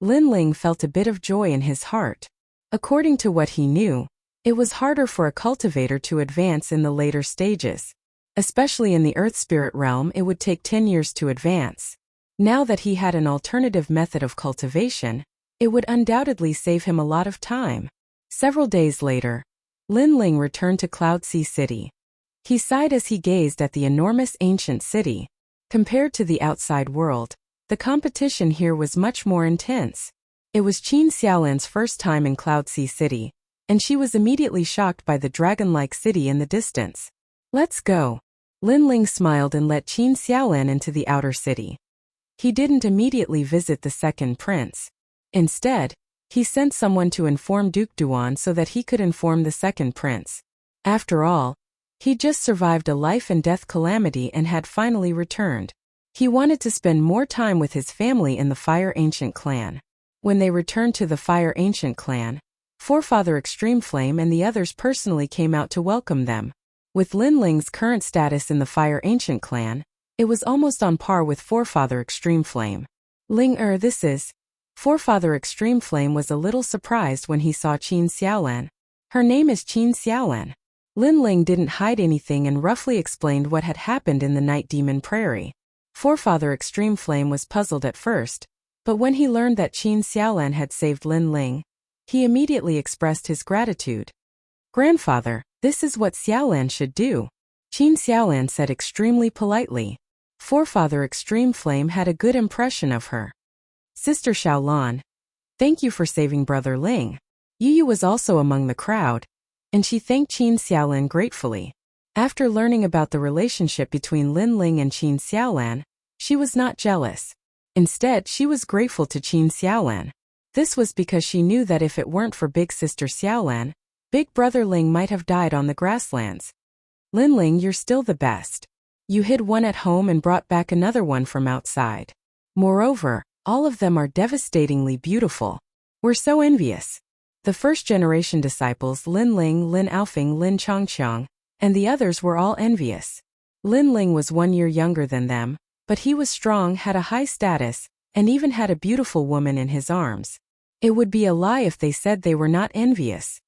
Lin Ling felt a bit of joy in his heart. According to what he knew, it was harder for a cultivator to advance in the later stages. Especially in the Earth Spirit realm, it would take 10 years to advance. Now that he had an alternative method of cultivation, it would undoubtedly save him a lot of time. Several days later, Lin Ling returned to Cloud Sea City. He sighed as he gazed at the enormous ancient city. Compared to the outside world, the competition here was much more intense. It was Qin Xiaolan's first time in Cloud Sea City, and she was immediately shocked by the dragon-like city in the distance. Let's go. Lin Ling smiled and let Qin Xiaolan into the outer city. He didn't immediately visit the second prince. Instead, he sent someone to inform Duke Duan so that he could inform the second prince. After all, he just survived a life and death calamity and had finally returned. He wanted to spend more time with his family in the Fire Ancient clan. When they returned to the Fire Ancient clan, Forefather Extreme Flame and the others personally came out to welcome them. With Lin Ling's current status in the Fire Ancient clan, it was almost on par with Forefather Extreme Flame. This is... Forefather Extreme Flame was a little surprised when he saw Qin Xiaolan. Her name is Qin Xiaolan. Lin Ling didn't hide anything and roughly explained what had happened in the Night Demon Prairie. Forefather Extreme Flame was puzzled at first, but when he learned that Qin Xiaolan had saved Lin Ling, he immediately expressed his gratitude. Grandfather, This is what Xiaolan should do. Qin Xiaolan said extremely politely. Forefather Extreme Flame had a good impression of her. Sister Xiaolan, thank you for saving Brother Ling. Yu was also among the crowd, and she thanked Qin Xiaolan gratefully. After learning about the relationship between Lin Ling and Qin Xiaolan, she was not jealous. Instead, she was grateful to Qin Xiaolan. This was because she knew that if it weren't for big sister Xiaolan, big brother Ling might have died on the grasslands. Lin Ling, you're still the best. You hid one at home and brought back another one from outside. Moreover, all of them are devastatingly beautiful. We're so envious. The first-generation disciples Lin Ling, Lin Aofing, Lin Chongqiang, and the others were all envious. Lin Ling was 1 year younger than them, but he was strong, had a high status, and even had a beautiful woman in his arms. It would be a lie if they said they were not envious.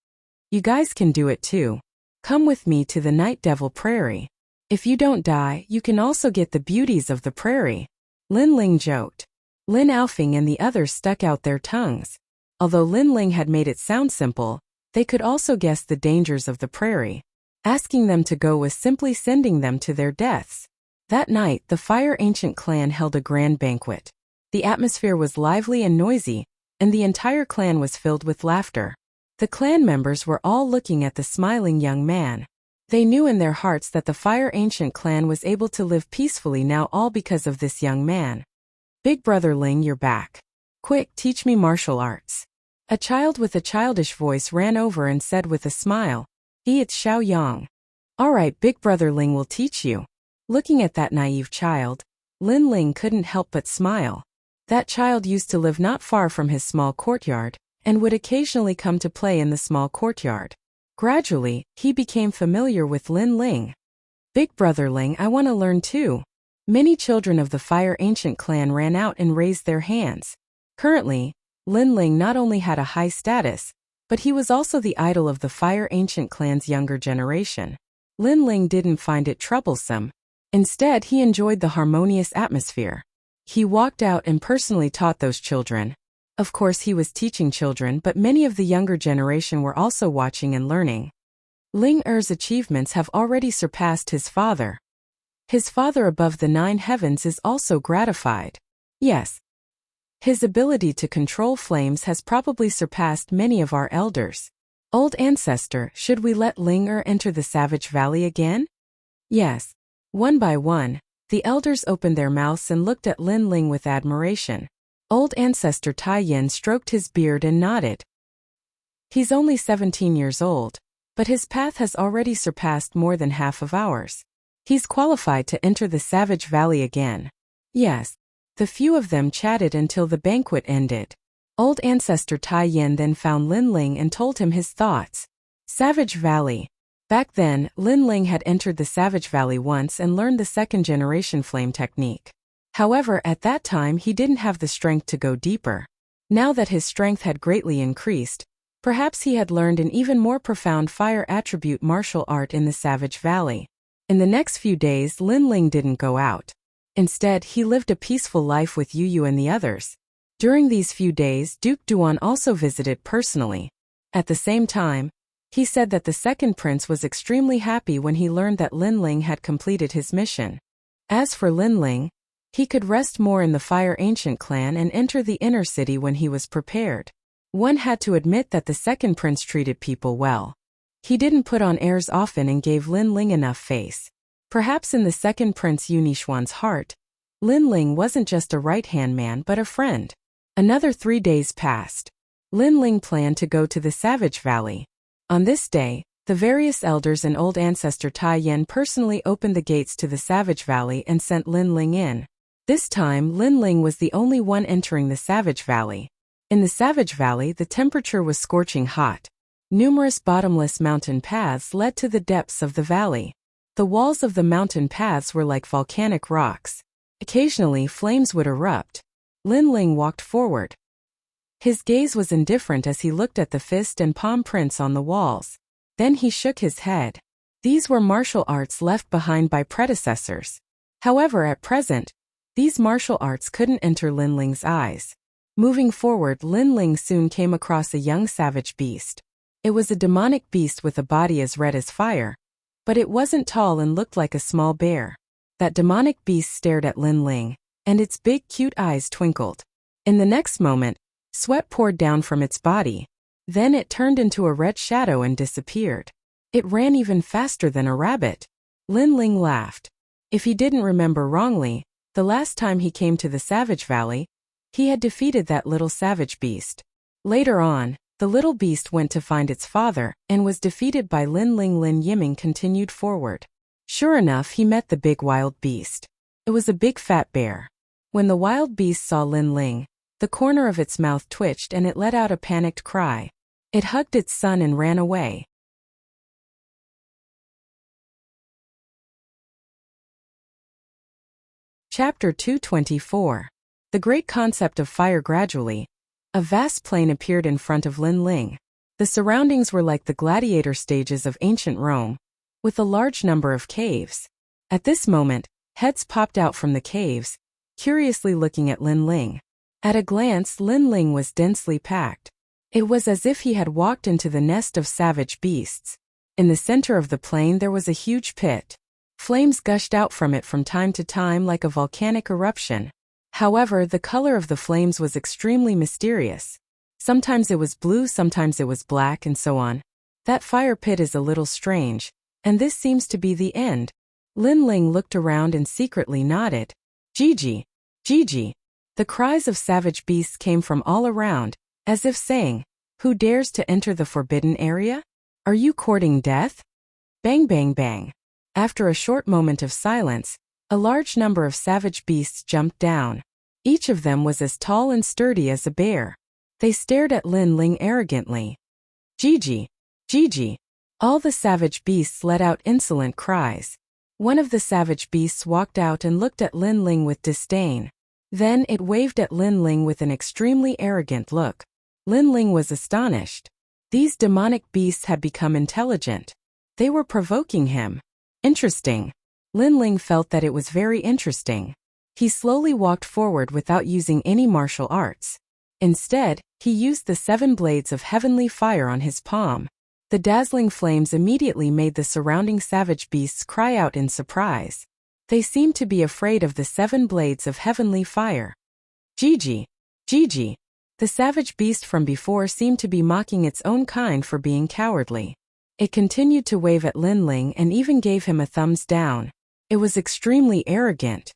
You guys can do it too. Come with me to the Night Devil Prairie. If you don't die, you can also get the beauties of the prairie. Lin Ling joked. Lin Aofing and the others stuck out their tongues. Although Lin Ling had made it sound simple, they could also guess the dangers of the prairie. Asking them to go was simply sending them to their deaths. That night, the Fire Ancient clan held a grand banquet. The atmosphere was lively and noisy, and the entire clan was filled with laughter. The clan members were all looking at the smiling young man. They knew in their hearts that the Fire Ancient clan was able to live peacefully now, all because of this young man. Big brother Ling, you're back. Quick, teach me martial arts. A child with a childish voice ran over and said with a smile, It's Xiao Yang. All right, big brother Ling will teach you. Looking at that naive child, Lin Ling couldn't help but smile. That child used to live not far from his small courtyard, and would occasionally come to play in the small courtyard. Gradually, he became familiar with Lin Ling. Big brother Ling, I want to learn too. Many children of the Fire Ancient clan ran out and raised their hands. Currently, Lin Ling not only had a high status, but he was also the idol of the Fire Ancient clan's younger generation. Lin Ling didn't find it troublesome. Instead, he enjoyed the harmonious atmosphere. He walked out and personally taught those children. Of course, he was teaching children, but many of the younger generation were also watching and learning. Ling Er's achievements have already surpassed his father. His father above the 9 heavens is also gratified. Yes. His ability to control flames has probably surpassed many of our elders. Old ancestor, should we let Ling Er enter the Savage Valley again? Yes. One by one, the elders opened their mouths and looked at Lin Ling with admiration. Old ancestor Tai Yin stroked his beard and nodded. He's only 17 years old, but his path has already surpassed more than half of ours. He's qualified to enter the Savage Valley again. Yes. The few of them chatted until the banquet ended. Old ancestor Tai Yin then found Lin Ling and told him his thoughts. Savage Valley. Back then, Lin Ling had entered the Savage Valley once and learned the second-generation flame technique. However, at that time he didn't have the strength to go deeper. Now that his strength had greatly increased, perhaps he had learned an even more profound fire attribute martial art in the Savage Valley. In the next few days, Lin Ling didn't go out. Instead, he lived a peaceful life with Yu and the others. During these few days, Duke Duan also visited personally. At the same time, he said that the second prince was extremely happy when he learned that Lin Ling had completed his mission. As for Lin Ling, he could rest more in the Fire Ancient clan and enter the inner city when he was prepared. One had to admit that the second prince treated people well. He didn't put on airs often and gave Lin Ling enough face. Perhaps in the second prince Yunixuan's heart, Lin Ling wasn't just a right-hand man but a friend. Another 3 days passed. Lin Ling planned to go to the Savage Valley. On this day, the various elders and old ancestor Tai Yin personally opened the gates to the Savage Valley and sent Lin Ling in. This time, Lin Ling was the only one entering the Savage Valley. In the Savage Valley, the temperature was scorching hot. Numerous bottomless mountain paths led to the depths of the valley. The walls of the mountain paths were like volcanic rocks. Occasionally, flames would erupt. Lin Ling walked forward. His gaze was indifferent as he looked at the fist and palm prints on the walls. Then he shook his head. These were martial arts left behind by predecessors. However, at present, these martial arts couldn't enter Lin Ling's eyes. Moving forward, Lin Ling soon came across a young savage beast. It was a demonic beast with a body as red as fire, but it wasn't tall and looked like a small bear. That demonic beast stared at Lin Ling, and its big cute eyes twinkled. In the next moment, sweat poured down from its body. Then it turned into a red shadow and disappeared. It ran even faster than a rabbit. Lin Ling laughed. If he didn't remember wrongly, the last time he came to the Savage Valley, he had defeated that little savage beast. Later on, the little beast went to find its father and was defeated by Lin Ling. Lin Yiming continued forward. Sure enough, he met the big wild beast. It was a big fat bear. When the wild beast saw Lin Ling, the corner of its mouth twitched and it let out a panicked cry. It hugged its son and ran away. Chapter 224. The Great Concept of Fire. Gradually, a vast plain appeared in front of Lin Ling. The surroundings were like the gladiator stages of ancient Rome, with a large number of caves. At this moment, heads popped out from the caves, curiously looking at Lin Ling. At a glance, Lin Ling was densely packed. It was as if he had walked into the nest of savage beasts. In the center of the plain there was a huge pit. Flames gushed out from it from time to time like a volcanic eruption. However, the color of the flames was extremely mysterious. Sometimes it was blue, sometimes it was black, and so on. That fire pit is a little strange, and this seems to be the end. Lin Ling looked around and secretly nodded. Gigi, Gigi. The cries of savage beasts came from all around, as if saying, "Who dares to enter the forbidden area? Are you courting death?" Bang, bang, bang. After a short moment of silence, a large number of savage beasts jumped down. Each of them was as tall and sturdy as a bear. They stared at Lin Ling arrogantly. Gigi, Gigi. All the savage beasts let out insolent cries. One of the savage beasts walked out and looked at Lin Ling with disdain. Then it waved at Lin Ling with an extremely arrogant look. Lin Ling was astonished. These demonic beasts had become intelligent. They were provoking him. Interesting. Lin Ling felt that it was very interesting. He slowly walked forward without using any martial arts. Instead, he used the 7 blades of heavenly fire on his palm. The dazzling flames immediately made the surrounding savage beasts cry out in surprise. They seemed to be afraid of the 7 blades of heavenly fire. Gigi, Gigi. The savage beast from before seemed to be mocking its own kind for being cowardly. It continued to wave at Lin Ling and even gave him a thumbs down. It was extremely arrogant.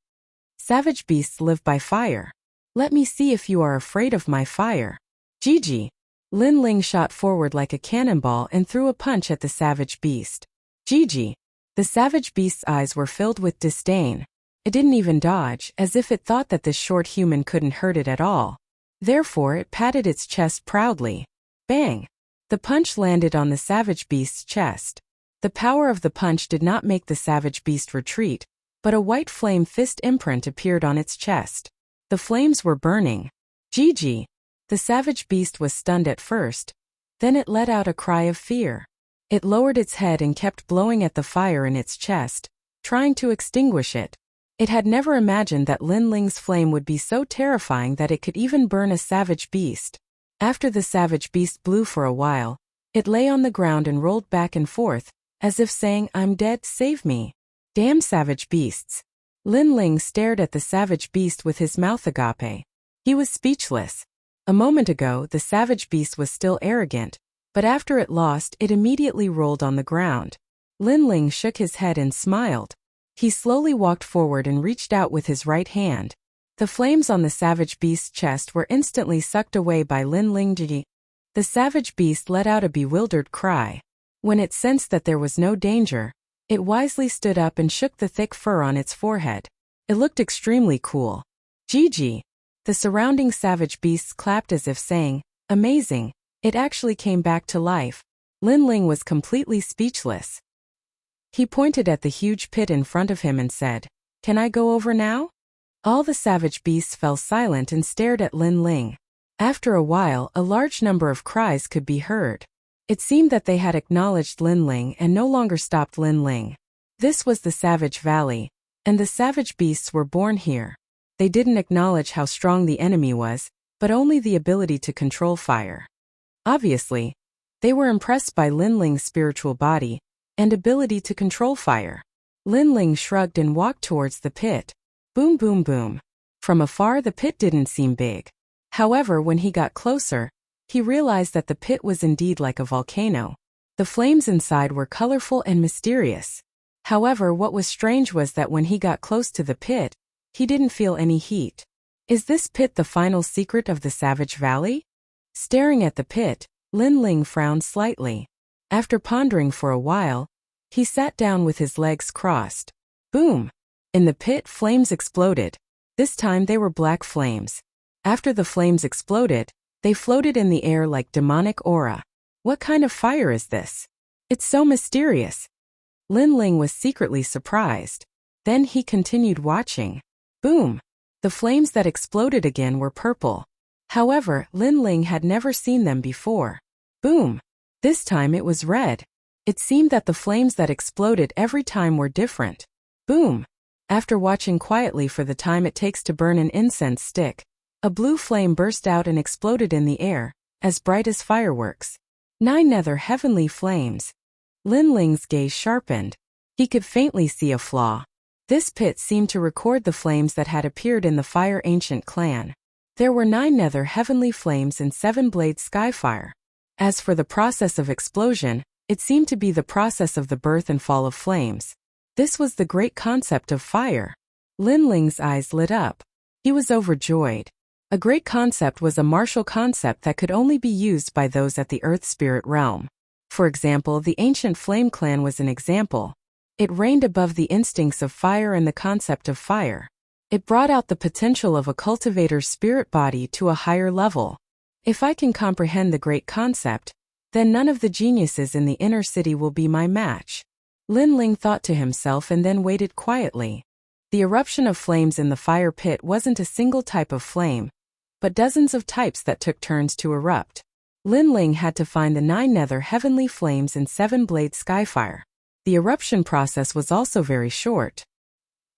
Savage beasts live by fire. Let me see if you are afraid of my fire. Gigi. Lin Ling shot forward like a cannonball and threw a punch at the savage beast. Gigi. The savage beast's eyes were filled with disdain. It didn't even dodge, as if it thought that this short human couldn't hurt it at all. Therefore it patted its chest proudly. Bang! The punch landed on the savage beast's chest. The power of the punch did not make the savage beast retreat, but a white flame fist imprint appeared on its chest. The flames were burning. Gigi! The savage beast was stunned at first. Then it let out a cry of fear. It lowered its head and kept blowing at the fire in its chest, trying to extinguish it. It had never imagined that Lin Ling's flame would be so terrifying that it could even burn a savage beast. After the savage beast blew for a while, it lay on the ground and rolled back and forth, as if saying, "I'm dead, save me." Damn savage beasts. Lin Ling stared at the savage beast with his mouth agape. He was speechless. A moment ago, the savage beast was still arrogant, but after it lost, it immediately rolled on the ground. Lin Ling shook his head and smiled. He slowly walked forward and reached out with his right hand. The flames on the savage beast's chest were instantly sucked away by Lin Ling. Gigi. The savage beast let out a bewildered cry. When it sensed that there was no danger, it wisely stood up and shook the thick fur on its forehead. It looked extremely cool. Gigi. The surrounding savage beasts clapped as if saying, "Amazing, it actually came back to life." Lin Ling was completely speechless. He pointed at the huge pit in front of him and said, "Can I go over now?" All the savage beasts fell silent and stared at Lin Ling. After a while, a large number of cries could be heard. It seemed that they had acknowledged Lin Ling and no longer stopped Lin Ling. This was the Savage Valley, and the savage beasts were born here. They didn't acknowledge how strong the enemy was, but only the ability to control fire. Obviously, They were impressed by Linling's spiritual body and ability to control fire. Linling shrugged and walked towards the pit. Boom, boom, boom. From afar, the pit didn't seem big. However, when he got closer, he realized that the pit was indeed like a volcano. The flames inside were colorful and mysterious. However, what was strange was that when he got close to the pit, he didn't feel any heat. Is this pit the final secret of the Savage Valley? Staring at the pit, Linling frowned slightly. After pondering for a while, he sat down with his legs crossed. Boom! In the pit, flames exploded. This time they were black flames. After the flames exploded, they floated in the air like demonic aura. What kind of fire is this? It's so mysterious. Linling was secretly surprised. Then he continued watching. Boom! The flames that exploded again were purple. However, Linling had never seen them before. Boom! This time it was red. It seemed that the flames that exploded every time were different. Boom! After watching quietly for the time it takes to burn an incense stick, a blue flame burst out and exploded in the air, as bright as fireworks. 9 nether heavenly flames. Linling's gaze sharpened. He could faintly see a flaw. This pit seemed to record the flames that had appeared in the Fire Ancient clan. There were 9 nether heavenly flames and 7 blade skyfire. As for the process of explosion, it seemed to be the process of the birth and fall of flames. This was the great concept of fire. Linling's eyes lit up. He was overjoyed. A great concept was a martial concept that could only be used by those at the Earth Spirit realm. For example, the ancient Flame Clan was an example. It reigned above the instincts of fire and the concept of fire. It brought out the potential of a cultivator's spirit body to a higher level. If I can comprehend the great concept, then none of the geniuses in the inner city will be my match. Linling thought to himself and then waited quietly. The eruption of flames in the fire pit wasn't a single type of flame, but dozens of types that took turns to erupt. Linling had to find the 9 nether heavenly flames and 7 blade skyfire. The eruption process was also very short.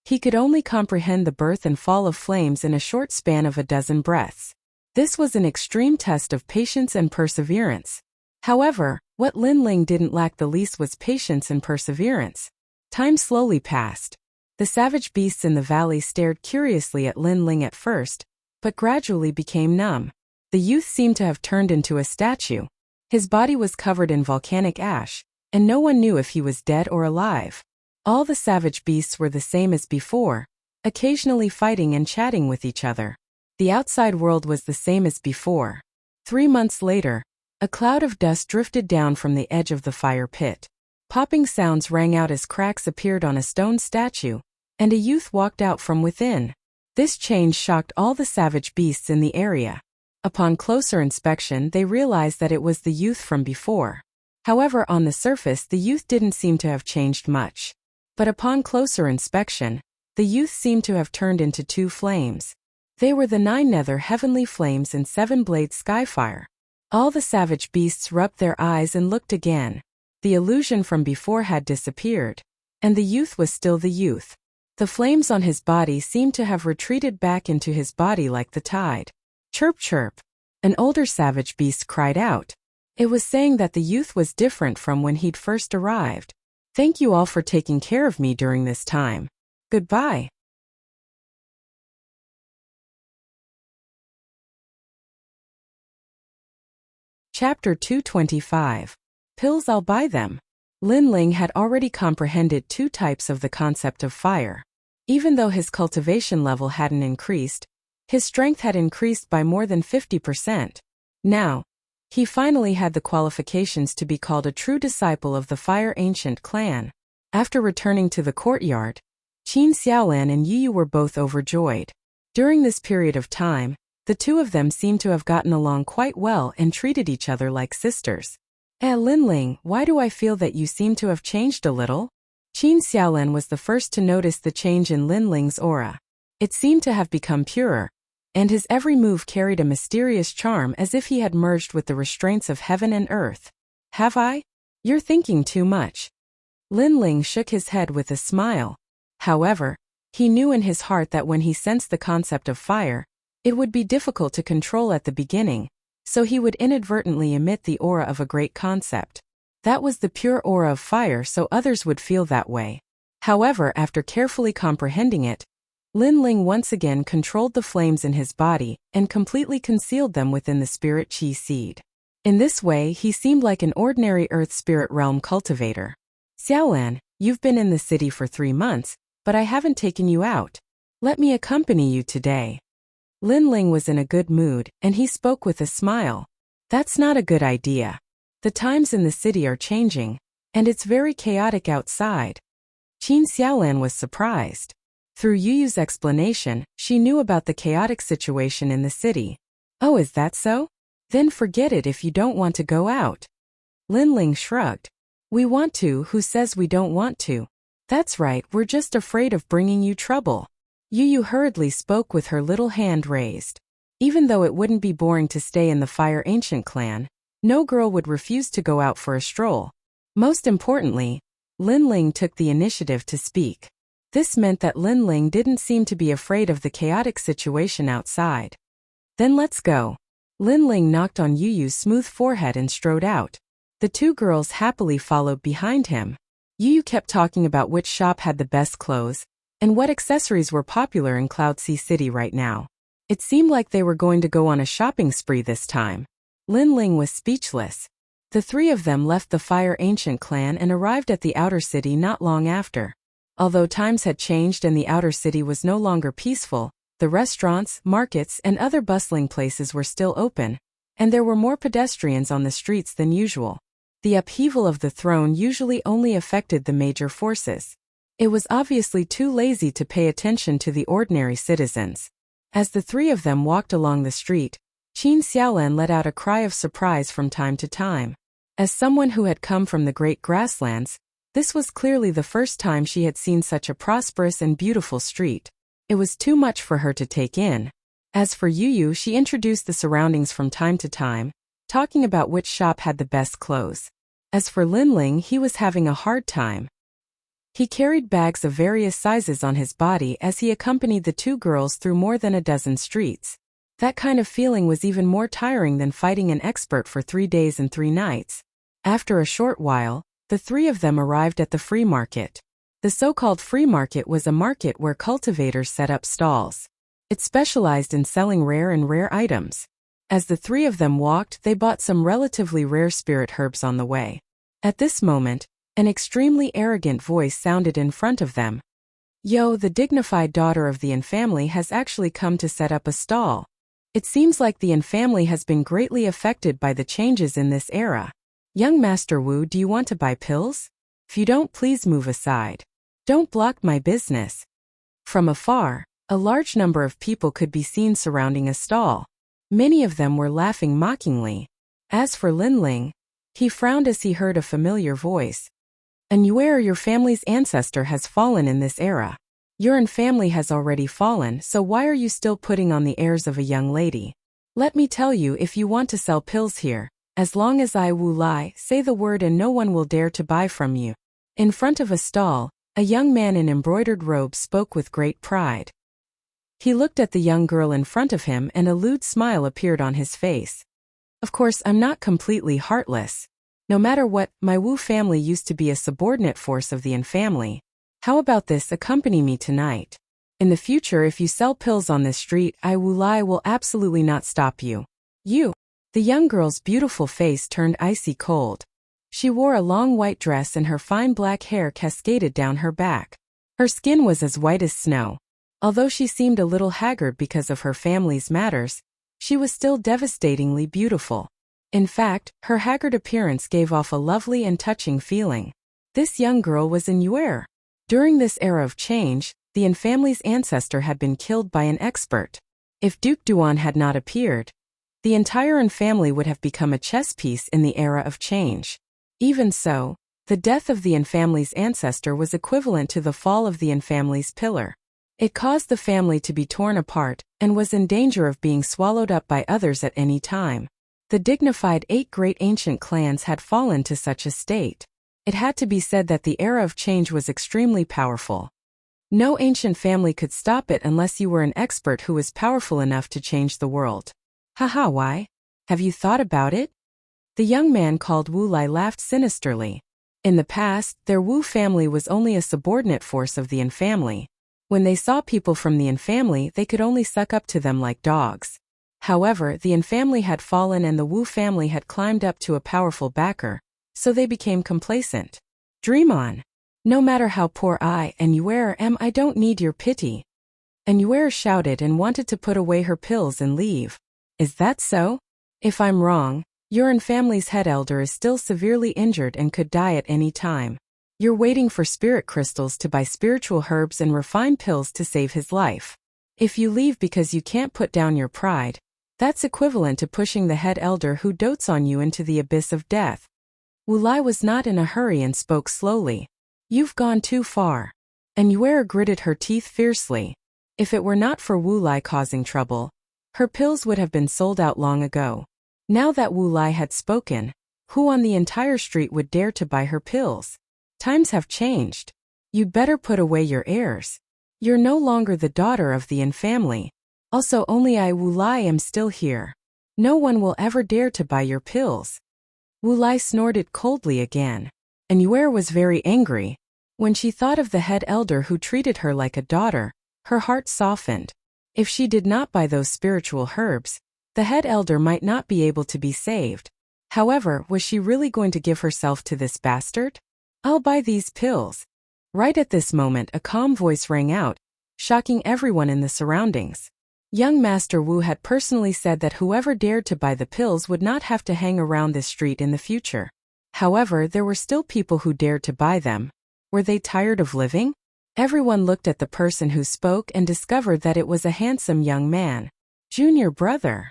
He could only comprehend the birth and fall of flames in a short span of a dozen breaths. This was an extreme test of patience and perseverance. However, what Linling didn't lack the least was patience and perseverance. Time slowly passed. The savage beasts in the valley stared curiously at Linling at first, but gradually became numb. The youth seemed to have turned into a statue. His body was covered in volcanic ash, and no one knew if he was dead or alive. All the savage beasts were the same as before, occasionally fighting and chatting with each other. The outside world was the same as before. 3 months later, a cloud of dust drifted down from the edge of the fire pit. Popping sounds rang out as cracks appeared on a stone statue, and a youth walked out from within. This change shocked all the savage beasts in the area. Upon closer inspection, they realized that it was the youth from before. However, on the surface, the youth didn't seem to have changed much. But upon closer inspection, the youth seemed to have turned into 2 flames. They were the 9 nether heavenly flames and 7 blade skyfire. All the savage beasts rubbed their eyes and looked again. The illusion from before had disappeared, and the youth was still the youth. The flames on his body seemed to have retreated back into his body like the tide. Chirp chirp. An older savage beast cried out. It was saying that the youth was different from when he'd first arrived. Thank you all for taking care of me during this time. Goodbye. Chapter 225. Pills, I'll buy them. Linling had already comprehended 2 types of the concept of fire. Even though his cultivation level hadn't increased, his strength had increased by more than 50%. Now, he finally had the qualifications to be called a true disciple of the Fire Ancient clan. After returning to the courtyard, Qin Xiaolan and Yu were both overjoyed. During this period of time, the 2 of them seemed to have gotten along quite well and treated each other like sisters. Linling, why do I feel that you seem to have changed a little? Qin Xiaolan was the first to notice the change in Linling's aura. It seemed to have become purer, and his every move carried a mysterious charm as if he had merged with the restraints of heaven and earth. Have I? You're thinking too much. Linling shook his head with a smile. However, he knew in his heart that when he sensed the concept of fire, it would be difficult to control at the beginning, so he would inadvertently emit the aura of a great concept. That was the pure aura of fire, so others would feel that way. However, after carefully comprehending it, Lin Ling once again controlled the flames in his body and completely concealed them within the spirit chi seed. In this way, he seemed like an ordinary earth spirit realm cultivator. Xiaolan, you've been in the city for 3 months, but I haven't taken you out. Let me accompany you today. Lin Ling was in a good mood, and he spoke with a smile. That's not a good idea. The times in the city are changing, and it's very chaotic outside. Qin Xiaolan was surprised. Through Yuyu's explanation, she knew about the chaotic situation in the city. Oh, is that so? Then forget it if you don't want to go out. Lin Ling shrugged. We want to, who says we don't want to? That's right, we're just afraid of bringing you trouble. Yuyu hurriedly spoke with her little hand raised. Even though it wouldn't be boring to stay in the Fire Ancient clan, no girl would refuse to go out for a stroll. Most importantly, Lin Ling took the initiative to speak. This meant that Lin Ling didn't seem to be afraid of the chaotic situation outside. Then let's go. Lin Ling knocked on Yuyu's smooth forehead and strode out. The 2 girls happily followed behind him. Yuyu kept talking about which shop had the best clothes, and what accessories were popular in Cloud Sea City right now. It seemed like they were going to go on a shopping spree this time. Lin Ling was speechless. The 3 of them left the Fire Ancient clan and arrived at the outer city not long after. Although times had changed and the outer city was no longer peaceful, the restaurants, markets, and other bustling places were still open, and there were more pedestrians on the streets than usual. The upheaval of the throne usually only affected the major forces. It was obviously too lazy to pay attention to the ordinary citizens. As the 3 of them walked along the street, Qin Xiaolan let out a cry of surprise from time to time. As someone who had come from the Great Grasslands, this was clearly the first time she had seen such a prosperous and beautiful street. It was too much for her to take in. As for Yuyu, she introduced the surroundings from time to time, talking about which shop had the best clothes. As for Lin Ling, he was having a hard time. He carried bags of various sizes on his body as he accompanied the 2 girls through more than a dozen streets. That kind of feeling was even more tiring than fighting an expert for 3 days and 3 nights. After a short while, the 3 of them arrived at the free market. The so-called free market was a market where cultivators set up stalls. It specialized in selling rare items. As the 3 of them walked, they bought some relatively rare spirit herbs on the way. At this moment, an extremely arrogant voice sounded in front of them. Yo, the dignified daughter of the Yin family has actually come to set up a stall. It seems like the Yin family has been greatly affected by the changes in this era. Young Master Wu, do you want to buy pills? If you don't, please move aside. Don't block my business. From afar, a large number of people could be seen surrounding a stall. Many of them were laughing mockingly. As for Lin Ling, he frowned as he heard a familiar voice. And your family's ancestor has fallen in this era. Your Yin family has already fallen, so why are you still putting on the airs of a young lady? Let me tell you, if you want to sell pills here, as long as I Wu Lai say the word and no one will dare to buy from you. In front of a stall, a young man in embroidered robes spoke with great pride. He looked at the young girl in front of him and a lewd smile appeared on his face. Of course, I'm not completely heartless. No matter what, my Wu family used to be a subordinate force of the Yin family. How about this, accompany me tonight? In the future, if you sell pills on this street, I Wu Lai will absolutely not stop you. You. The young girl's beautiful face turned icy cold. She wore a long white dress and her fine black hair cascaded down her back. Her skin was as white as snow. Although she seemed a little haggard because of her family's matters, she was still devastatingly beautiful. In fact, her haggard appearance gave off a lovely and touching feeling. This young girl was in Yuer. During this era of change, the Yin family's ancestor had been killed by an expert. If Duke Duan had not appeared, the entire Yin family would have become a chess piece in the era of change. Even so, the death of the Yin family's ancestor was equivalent to the fall of the Yin family's pillar. It caused the family to be torn apart and was in danger of being swallowed up by others at any time. The dignified 8 great ancient clans had fallen to such a state. It had to be said that the era of change was extremely powerful. No ancient family could stop it unless you were an expert who was powerful enough to change the world. Haha, why? Have you thought about it? The young man called Wu Lai laughed sinisterly. In the past, their Wu family was only a subordinate force of the Yin family. When they saw people from the Yin family, they could only suck up to them like dogs. However, the Yin family had fallen and the Wu family had climbed up to a powerful backer, so they became complacent. Dream on. No matter how poor I and Yuer am, I don't need your pity. And Yuer shouted and wanted to put away her pills and leave. Is that so? If I'm wrong, your family's head elder is still severely injured and could die at any time. You're waiting for spirit crystals to buy spiritual herbs and refined pills to save his life. If you leave because you can't put down your pride, that's equivalent to pushing the head elder who dotes on you into the abyss of death. Wu Lai was not in a hurry and spoke slowly. You've gone too far. And Yuer gritted her teeth fiercely. If it were not for Wu Lai causing trouble, her pills would have been sold out long ago. Now that Wu Lai had spoken, who on the entire street would dare to buy her pills? Times have changed. You'd better put away your airs. You're no longer the daughter of the Yin family. Also only I, Wu Lai, am still here. No one will ever dare to buy your pills. Wu Lai snorted coldly again. And Yuer was very angry. When she thought of the head elder who treated her like a daughter, her heart softened. If she did not buy those spiritual herbs, the head elder might not be able to be saved. However, was she really going to give herself to this bastard? I'll buy these pills. Right at this moment, a calm voice rang out, shocking everyone in the surroundings. Young Master Wu had personally said that whoever dared to buy the pills would not have to hang around this street in the future. However, there were still people who dared to buy them. Were they tired of living? Everyone looked at the person who spoke and discovered that it was a handsome young man. Junior brother.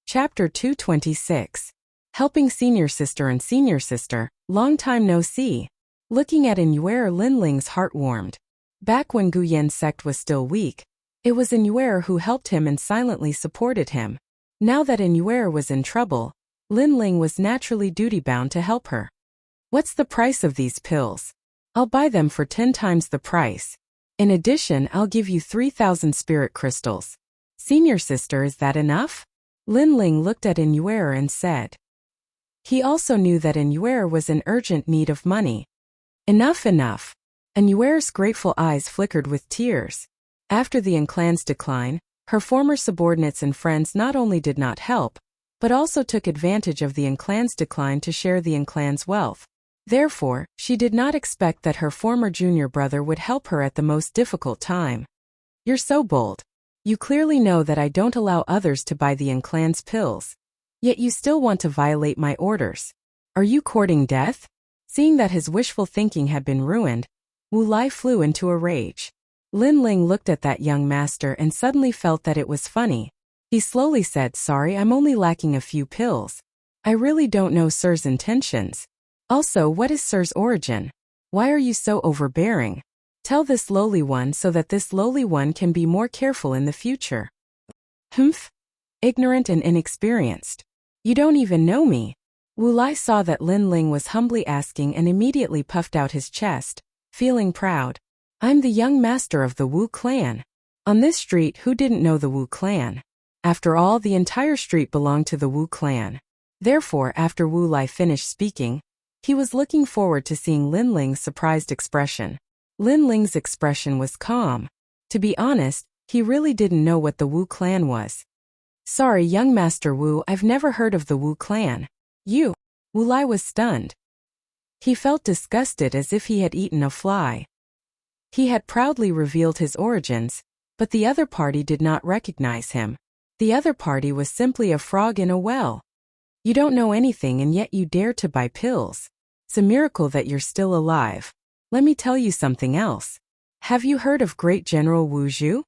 Chapter 226. Helping senior sister and senior sister, long time no see. Looking at Yuer, Linling's heart warmed. Back when Gu Yan's sect was still weak, it was Yuer who helped him and silently supported him. Now that Yuer was in trouble, Linling was naturally duty-bound to help her. What's the price of these pills? I'll buy them for 10 times the price. In addition, I'll give you 3,000 spirit crystals. Senior sister, is that enough? Linling looked at Yuer and said. He also knew that Yuer was in urgent need of money. Enough, enough. Yuer's grateful eyes flickered with tears. After the Yin clan's decline, her former subordinates and friends not only did not help, but also took advantage of the Yin clan's decline to share the Yin clan's wealth. Therefore, she did not expect that her former junior brother would help her at the most difficult time. You're so bold. You clearly know that I don't allow others to buy the Yin clan's pills. Yet you still want to violate my orders. Are you courting death? Seeing that his wishful thinking had been ruined, Wu Lai flew into a rage. Linling looked at that young master and suddenly felt that it was funny. He slowly said, sorry, I'm only lacking a few pills. I really don't know Sir's intentions. Also, what is Sir's origin? Why are you so overbearing? Tell this lowly one so that this lowly one can be more careful in the future. Humph. Ignorant and inexperienced. You don't even know me. Wu Lai saw that Linling was humbly asking and immediately puffed out his chest, feeling proud. I'm the young master of the Wu clan. On this street, who didn't know the Wu clan? After all, the entire street belonged to the Wu clan. Therefore, after Wu Lai finished speaking, he was looking forward to seeing Linling's surprised expression. Linling's expression was calm. To be honest, he really didn't know what the Wu clan was. Sorry, young Master Wu, I've never heard of the Wu clan. You. Wu Lai was stunned. He felt disgusted as if he had eaten a fly. He had proudly revealed his origins, but the other party did not recognize him. The other party was simply a frog in a well. You don't know anything and yet you dare to buy pills. It's a miracle that you're still alive. Let me tell you something else. Have you heard of Great General Wu Zhu?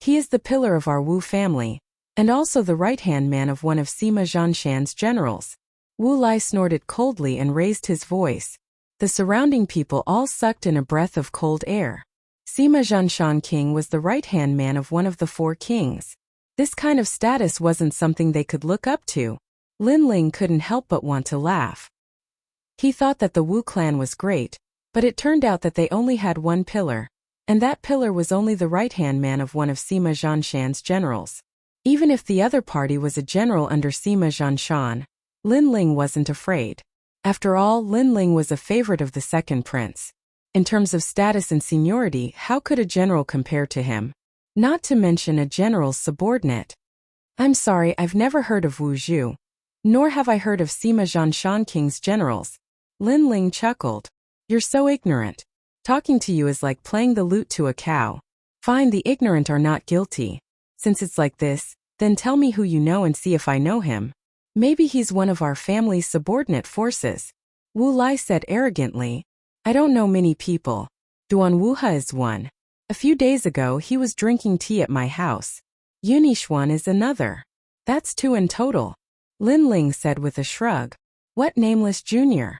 He is the pillar of our Wu family, and also the right-hand man of one of Sima Zhanshan's generals. Wu Lai snorted coldly and raised his voice. The surrounding people all sucked in a breath of cold air. Sima Zhanshan King was the right-hand man of one of the 4 kings. This kind of status wasn't something they could look up to. Linling couldn't help but want to laugh. He thought that the Wu clan was great, but it turned out that they only had one pillar. And that pillar was only the right-hand man of one of Sima Zhanshan's generals. Even if the other party was a general under Sima Zhanshan, Lin Ling wasn't afraid. After all, Lin Ling was a favorite of the second prince. In terms of status and seniority, how could a general compare to him? Not to mention a general's subordinate. I'm sorry, I've never heard of Wu Zhu. Nor have I heard of Sima Zhanshan King's generals. Lin Ling chuckled. You're so ignorant. Talking to you is like playing the lute to a cow. Fine, the ignorant are not guilty. Since it's like this, then tell me who you know and see if I know him. Maybe he's one of our family's subordinate forces. Wu Lai said arrogantly. I don't know many people. Duan Wuha is one. A few days ago he was drinking tea at my house. Yunixuan is another. That's 2 in total. Lin Ling said with a shrug. What nameless junior?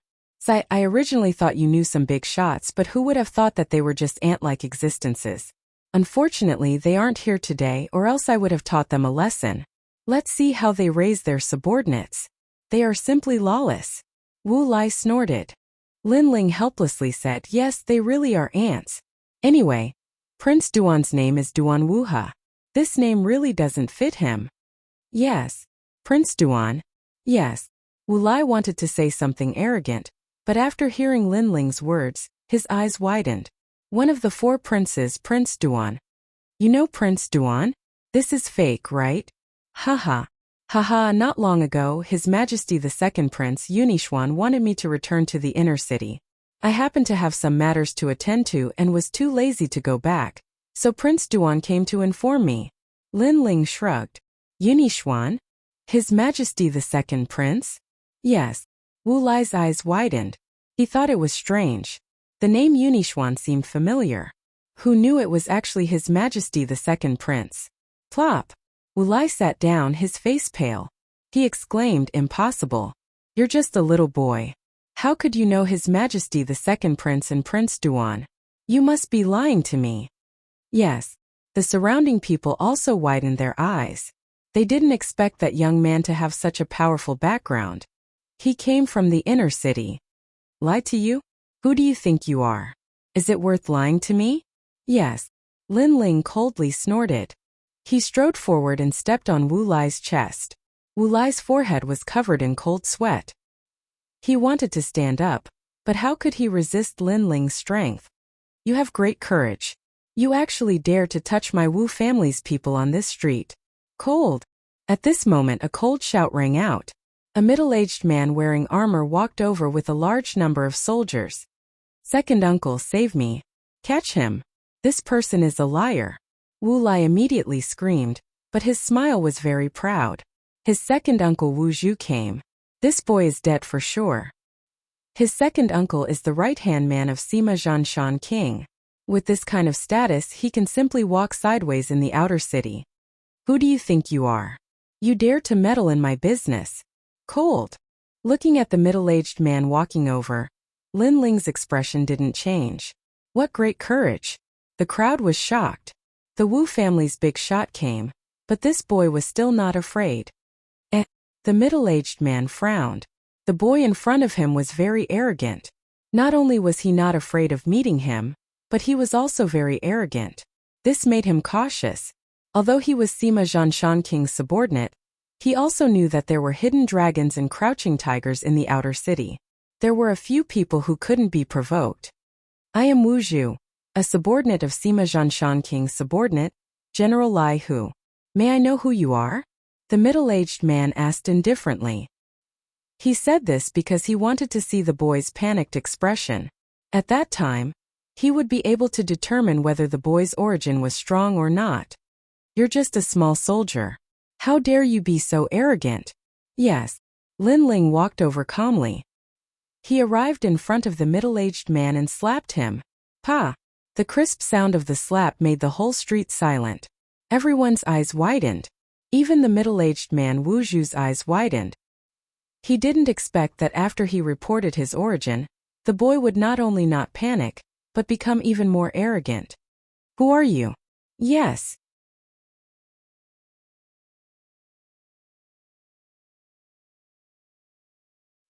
I originally thought you knew some big shots, but who would have thought that they were just ant-like existences? Unfortunately, they aren't here today, or else I would have taught them a lesson. Let's see how they raise their subordinates. They are simply lawless. Wu Lai snorted. Lin Ling helplessly said, yes, they really are ants. Anyway, Prince Duan's name is Duan Wuha. This name really doesn't fit him. Yes. Prince Duan? Yes. Wu Lai wanted to say something arrogant, but after hearing Lin Ling's words, his eyes widened. One of the 4 princes, Prince Duan. You know Prince Duan? This is fake, right? Haha. Haha, not long ago, His Majesty the Second Prince Yunixuan wanted me to return to the inner city. I happened to have some matters to attend to and was too lazy to go back, so Prince Duan came to inform me. Lin Ling shrugged. Yunixuan? His Majesty the Second Prince? Yes. Wu Lai's eyes widened. He thought it was strange. The name Yunixuan seemed familiar. Who knew it was actually His Majesty the Second Prince? Plop. Wu Lai sat down, his face pale. He exclaimed, impossible. You're just a little boy. How could you know His Majesty the Second Prince and Prince Duan? You must be lying to me. Yes. The surrounding people also widened their eyes. They didn't expect that young man to have such a powerful background. He came from the inner city. Lie to you? Who do you think you are? Is it worth lying to me? Yes. Lin Ling coldly snorted. He strode forward and stepped on Wu Lai's chest. Wu Lai's forehead was covered in cold sweat. He wanted to stand up, but how could he resist Lin Ling's strength? You have great courage. You actually dare to touch my Wu family's people on this street. Cold. At this moment a cold shout rang out. A middle-aged man wearing armor walked over with a large number of soldiers. Second uncle, save me. Catch him. This person is a liar. Wu Lai immediately screamed, but his smile was very proud. His second uncle Wu Zhu came. This boy is dead for sure. His second uncle is the right-hand man of Sima Zhanshan King. With this kind of status, he can simply walk sideways in the outer city. Who do you think you are? You dare to meddle in my business. Cold. Looking at the middle-aged man walking over, Lin Ling's expression didn't change. What great courage. The crowd was shocked. The Wu family's big shot came, but this boy was still not afraid. The middle-aged man frowned. The boy in front of him was very arrogant. Not only was he not afraid of meeting him, but he was also very arrogant. This made him cautious. Although he was Sima Zhanshan King's subordinate, he also knew that there were hidden dragons and crouching tigers in the outer city. There were a few people who couldn't be provoked. I am Wu Zhu, a subordinate of Sima Zhanshan King's subordinate, General Lai Hu. May I know who you are? The middle-aged man asked indifferently. He said this because he wanted to see the boy's panicked expression. At that time, he would be able to determine whether the boy's origin was strong or not. You're just a small soldier. How dare you be so arrogant? Yes. Lin Ling walked over calmly. He arrived in front of the middle-aged man and slapped him. Pa! The crisp sound of the slap made the whole street silent. Everyone's eyes widened. Even the middle-aged man Wu Zhu's eyes widened. He didn't expect that after he reported his origin, the boy would not only not panic, but become even more arrogant. Who are you? Yes.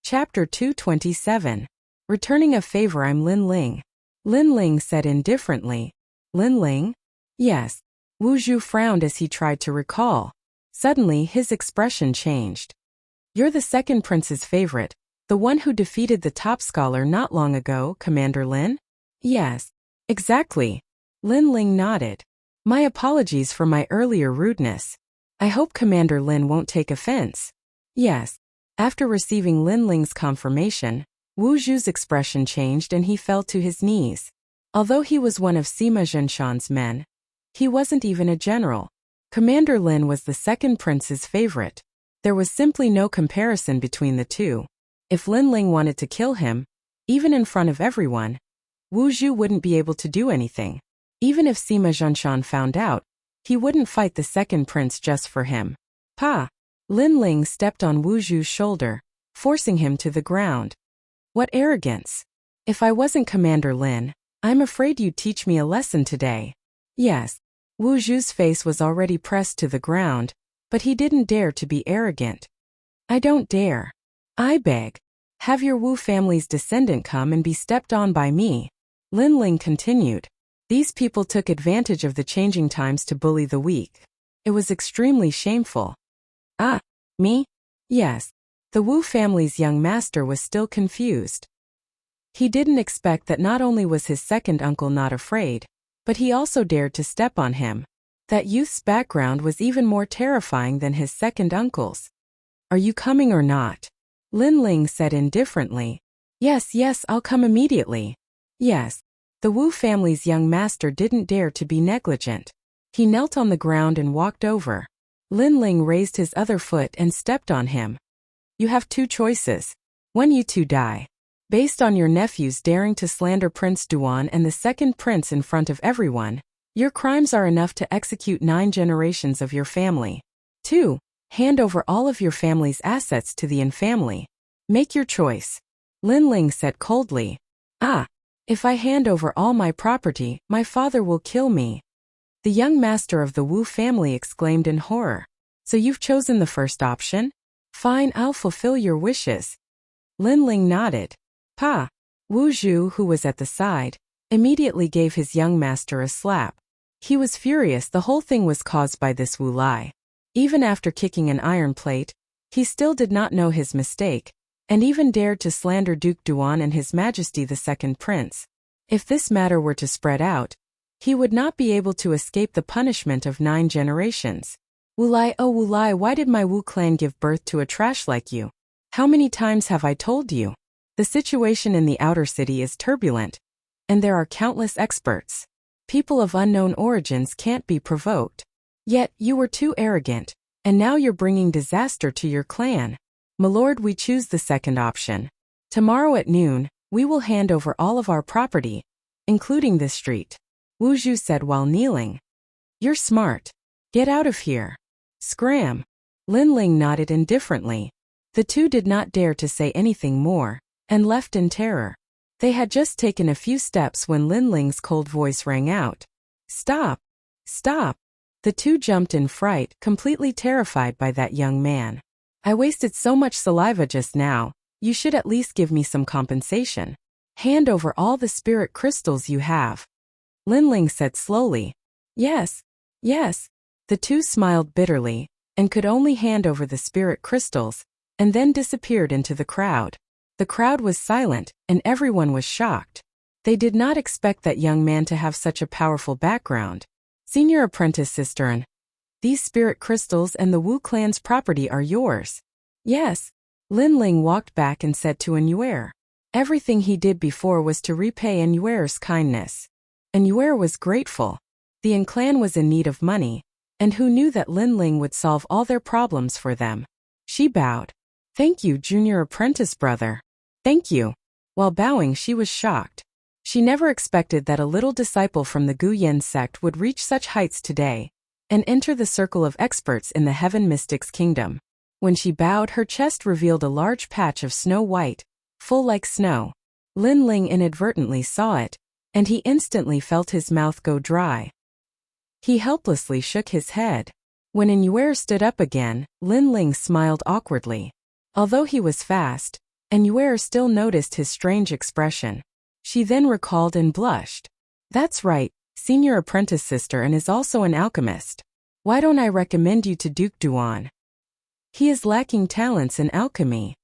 Chapter 227. Returning a favor. I'm Lin Ling. Lin Ling said indifferently. Lin Ling? Yes. Wu Zhu frowned as he tried to recall. Suddenly, his expression changed. You're the second prince's favorite, the one who defeated the top scholar not long ago, Commander Lin? Yes. Exactly. Lin Ling nodded. My apologies for my earlier rudeness. I hope Commander Lin won't take offense. Yes. After receiving Lin Ling's confirmation, Wu Zhu's expression changed and he fell to his knees. Although he was one of Sima Zhenshan's men, he wasn't even a general. Commander Lin was the second prince's favorite. There was simply no comparison between the two. If Lin Ling wanted to kill him, even in front of everyone, Wu Zhu wouldn't be able to do anything. Even if Sima Zhenshan found out, he wouldn't fight the second prince just for him. Pa! Lin Ling stepped on Wu Zhu's shoulder, forcing him to the ground. What arrogance! If I wasn't Commander Lin, I'm afraid you'd teach me a lesson today. Yes. Wu Zhu's face was already pressed to the ground, but he didn't dare to be arrogant. I don't dare. I beg. Have your Wu family's descendant come and be stepped on by me. Lin Ling continued. These people took advantage of the changing times to bully the weak. It was extremely shameful. Ah, me? Yes. The Wu family's young master was still confused. He didn't expect that not only was his second uncle not afraid, but he also dared to step on him. That youth's background was even more terrifying than his second uncle's. Are you coming or not? Lin Ling said indifferently. Yes, I'll come immediately. Yes. The Wu family's young master didn't dare to be negligent. He knelt on the ground and walked over. Lin Ling raised his other foot and stepped on him. You have two choices. When you two die. Based on your nephew's daring to slander Prince Duan and the second prince in front of everyone, your crimes are enough to execute 9 generations of your family. 2. Hand over all of your family's assets to the Yin family. Make your choice. Lin Ling said coldly. Ah. If I hand over all my property, my father will kill me. The young master of the Wu family exclaimed in horror. So you've chosen the first option? Fine, I'll fulfill your wishes. Lin Ling nodded. Pa! Wu Zhu, who was at the side, immediately gave his young master a slap. He was furious the whole thing was caused by this Wu Lai. Even after kicking an iron plate, he still did not know his mistake, and even dared to slander Duke Duan and His Majesty the Second Prince. If this matter were to spread out, he would not be able to escape the punishment of 9 generations. Wu Lai, oh Wu Lai, why did my Wu clan give birth to a trash like you? How many times have I told you? The situation in the outer city is turbulent, and there are countless experts. People of unknown origins can't be provoked. Yet, you were too arrogant, and now you're bringing disaster to your clan. My lord, we choose the second option. Tomorrow at noon, we will hand over all of our property, including this street. Wu Zhu said while kneeling. You're smart. Get out of here. Scram. Lin Ling nodded indifferently. The two did not dare to say anything more, and left in terror. They had just taken a few steps when Lin Ling's cold voice rang out. Stop! Stop! The two jumped in fright, completely terrified by that young man. I wasted so much saliva just now, you should at least give me some compensation. Hand over all the spirit crystals you have. Lin Ling said slowly. Yes. The two smiled bitterly, and could only hand over the spirit crystals, and then disappeared into the crowd. The crowd was silent, and everyone was shocked. They did not expect that young man to have such a powerful background. Senior Apprentice Sister, these spirit crystals and the Wu clan's property are yours. Yes. Lin Ling walked back and said to Enyuer. Everything he did before was to repay Enyuer's kindness. Enyuer was grateful. The Yin clan was in need of money, and who knew that Lin Ling would solve all their problems for them. She bowed. Thank you, junior apprentice brother. Thank you. While bowing, she was shocked. She never expected that a little disciple from the Gu Yen sect would reach such heights today, and enter the circle of experts in the Heaven Mystics Kingdom. When she bowed, her chest revealed a large patch of snow white, full like snow. Lin Ling inadvertently saw it, and he instantly felt his mouth go dry. He helplessly shook his head. When Enyuer stood up again, Lin Ling smiled awkwardly. Although he was fast, Enyuer still noticed his strange expression. She then recalled and blushed. That's right, senior apprentice sister, and is also an alchemist. Why don't I recommend you to Duke Duan? He is lacking talents in alchemy.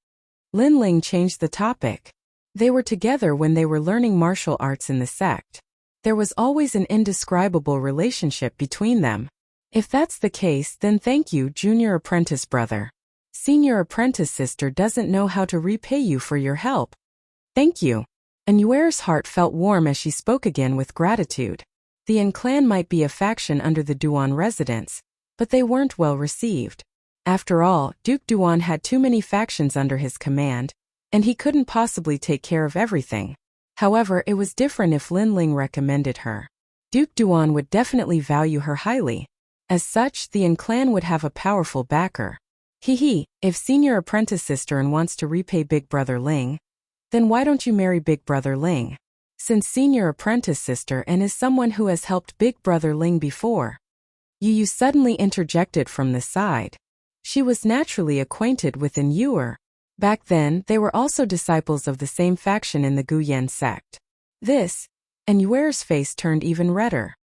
Lin Ling changed the topic. They were together when they were learning martial arts in the sect. There was always an indescribable relationship between them. If that's the case, then thank you, junior apprentice brother. Senior apprentice sister doesn't know how to repay you for your help. Thank you. And Yuer's heart felt warm as she spoke again with gratitude. The Yin clan might be a faction under the Duan residents, but they weren't well received. After all, Duke Duan had too many factions under his command, and he couldn't possibly take care of everything. However, it was different if Lin Ling recommended her. Duke Duan would definitely value her highly. As such, the Yin clan would have a powerful backer. If senior apprentice sister and wants to repay Big Brother Ling, then why don't you marry Big Brother Ling? Since senior apprentice sister and is someone who has helped Big Brother Ling before. Yu suddenly interjected from the side. She was naturally acquainted with Yin Yuer. Back then, they were also disciples of the same faction in the Guyan sect. And Yuer's face turned even redder.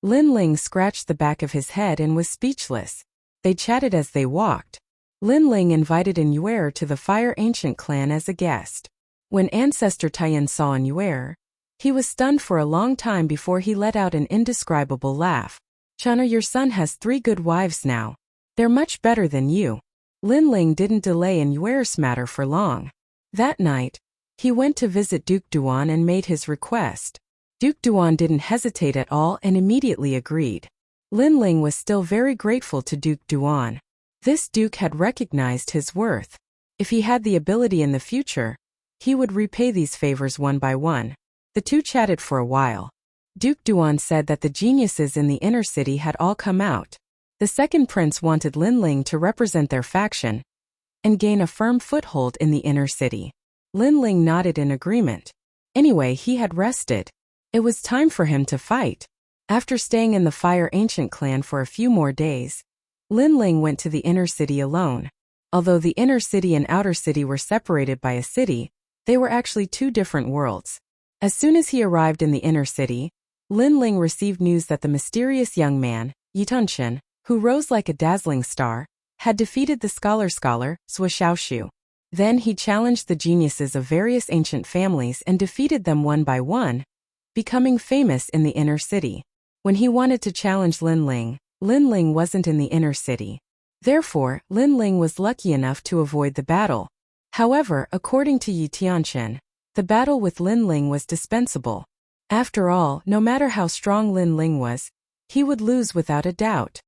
Lin Ling scratched the back of his head and was speechless. They chatted as they walked. Lin Ling invited Yin Yuer to the Fire Ancient clan as a guest. When Ancestor Taiyan saw Yin Yuer, he was stunned for a long time before he let out an indescribable laugh. Chana, your son has 3 good wives now. They're much better than you. Lin Ling didn't delay Yin Yuer's matter for long. That night, he went to visit Duke Duan and made his request. Duke Duan didn't hesitate at all and immediately agreed. Lin Ling was still very grateful to Duke Duan. This duke had recognized his worth. If he had the ability in the future, he would repay these favors one by one. The two chatted for a while. Duke Duan said that the geniuses in the inner city had all come out. The second prince wanted Lin Ling to represent their faction and gain a firm foothold in the inner city. Lin Ling nodded in agreement. Anyway, he had rested. It was time for him to fight. After staying in the Fire Ancient clan for a few more days, Lin Ling went to the inner city alone. Although the inner city and outer city were separated by a city, they were actually 2 different worlds. As soon as he arrived in the inner city, Lin Ling received news that the mysterious young man, Yitunshin, who rose like a dazzling star, had defeated the scholar Sui Xiaoshu. Then he challenged the geniuses of various ancient families and defeated them one by one, becoming famous in the inner city. When he wanted to challenge Lin Ling wasn't in the inner city. Therefore, Lin Ling was lucky enough to avoid the battle. However, according to Yi Tianchen, the battle with Lin Ling was dispensable. After all, no matter how strong Lin Ling was, he would lose without a doubt.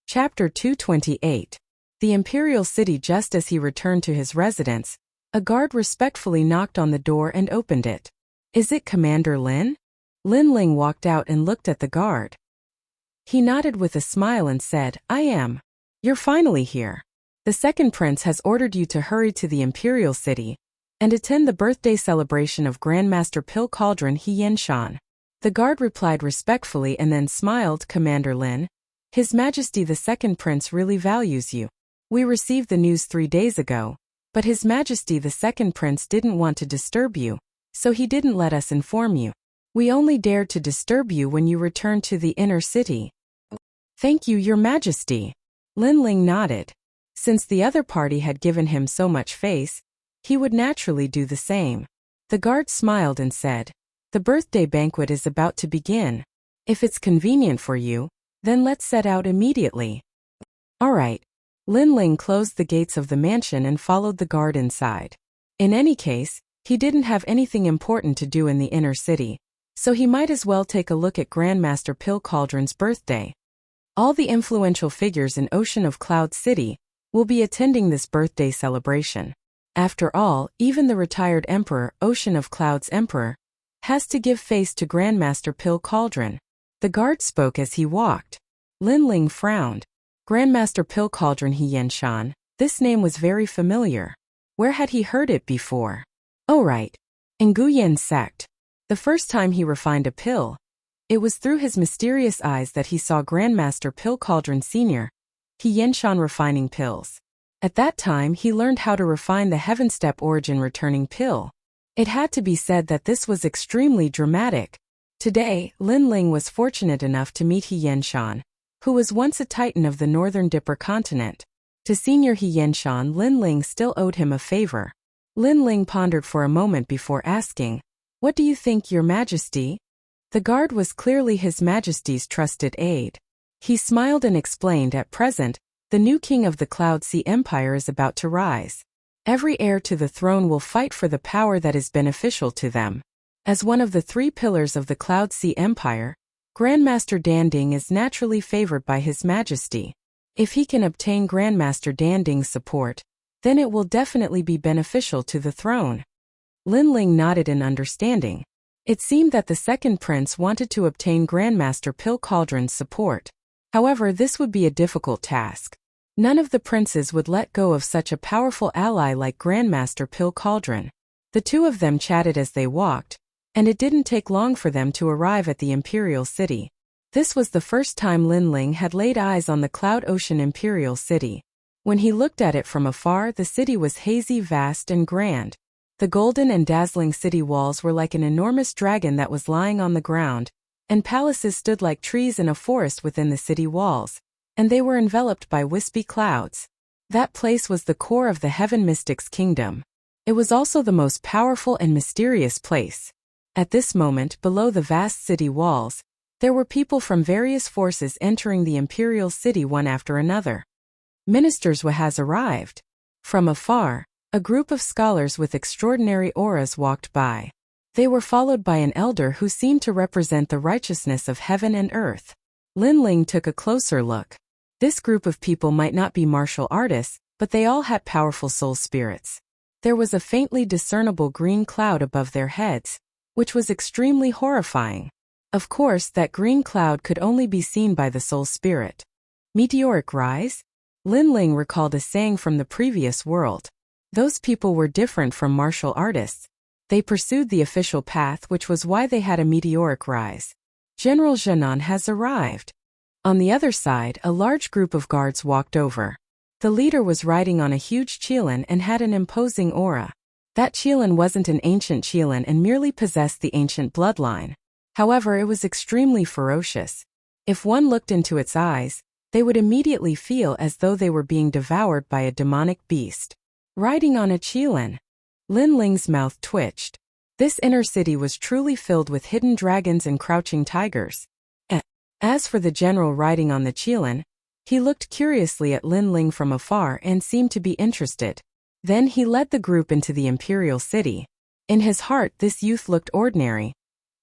Chapter 228. The Imperial City. Just as he returned to his residence, a guard respectfully knocked on the door and opened it. Is it Commander Lin? Lin Ling walked out and looked at the guard. He nodded with a smile and said, I am. You're finally here. The second prince has ordered you to hurry to the Imperial City and attend the birthday celebration of Grandmaster Pill Cauldron He Yenshan. The guard replied respectfully and then smiled. Commander Lin, His Majesty the second prince really values you. We received the news 3 days ago, but His Majesty the second prince didn't want to disturb you, so he didn't let us inform you. We only dared to disturb you when you returned to the inner city. Thank you, Your Majesty. Lin Ling nodded. Since the other party had given him so much face, he would naturally do the same. The guard smiled and said, The birthday banquet is about to begin. If it's convenient for you, then let's set out immediately. All right. Lin Ling closed the gates of the mansion and followed the guard inside. In any case, he didn't have anything important to do in the inner city, so he might as well take a look at Grandmaster Pill Cauldron's birthday. All the influential figures in Ocean of Cloud City will be attending this birthday celebration. After all, even the retired Emperor, Ocean of Cloud's Emperor, has to give face to Grandmaster Pill Cauldron. The guard spoke as he walked. Lin Ling frowned. Grandmaster Pill Cauldron He Yenshan, this name was very familiar. Where had he heard it before? Oh right. In Guyan sect. The first time he refined a pill, it was through his mysterious eyes that he saw Grandmaster Pill Cauldron Sr. He Yenshan refining pills. At that time he learned how to refine the Heaven Step origin returning pill. It had to be said that this was extremely dramatic. Today, Lin Ling was fortunate enough to meet He Yenshan, who was once a titan of the Northern Dipper continent. To Senior He Yenshan, Lin Ling still owed him a favor. Lin Ling pondered for a moment before asking, "What do you think, Your Majesty?" The guard was clearly His Majesty's trusted aide. He smiled and explained, "At present, the new king of the Cloud Sea Empire is about to rise. Every heir to the throne will fight for the power that is beneficial to them. As one of the 3 pillars of the Cloud Sea Empire, Grandmaster Danding is naturally favored by His Majesty. If he can obtain Grandmaster Danding's support, then it will definitely be beneficial to the throne." Lin Ling nodded in understanding. It seemed that the second prince wanted to obtain Grandmaster Pill Cauldron's support. However, this would be a difficult task. None of the princes would let go of such a powerful ally like Grandmaster Pill Cauldron. The two of them chatted as they walked, and it didn't take long for them to arrive at the Imperial City. This was the first time Lin Ling had laid eyes on the Cloud Ocean Imperial City. When he looked at it from afar, the city was hazy, vast, and grand. The golden and dazzling city walls were like an enormous dragon that was lying on the ground, and palaces stood like trees in a forest within the city walls, and they were enveloped by wispy clouds. That place was the core of the Heaven Mystic's kingdom. It was also the most powerful and mysterious place. At this moment, below the vast city walls, there were people from various forces entering the Imperial City one after another. Ministers has arrived. From afar, a group of scholars with extraordinary auras walked by. They were followed by an elder who seemed to represent the righteousness of heaven and earth. Lin Ling took a closer look. This group of people might not be martial artists, but they all had powerful soul spirits. There was a faintly discernible green cloud above their heads, which was extremely horrifying. Of course, that green cloud could only be seen by the soul spirit. Meteoric rise? Lin Ling recalled a saying from the previous world. Those people were different from martial artists. They pursued the official path, which was why they had a meteoric rise. General Zhenan has arrived. On the other side, a large group of guards walked over. The leader was riding on a huge qilin and had an imposing aura. That qilin wasn't an ancient qilin and merely possessed the ancient bloodline. However, it was extremely ferocious. If one looked into its eyes, they would immediately feel as though they were being devoured by a demonic beast. Riding on a qilin. Lin Ling's mouth twitched. This inner city was truly filled with hidden dragons and crouching tigers. As for the general riding on the qilin, he looked curiously at Lin Ling from afar and seemed to be interested. Then he led the group into the Imperial City. In his heart, this youth looked ordinary,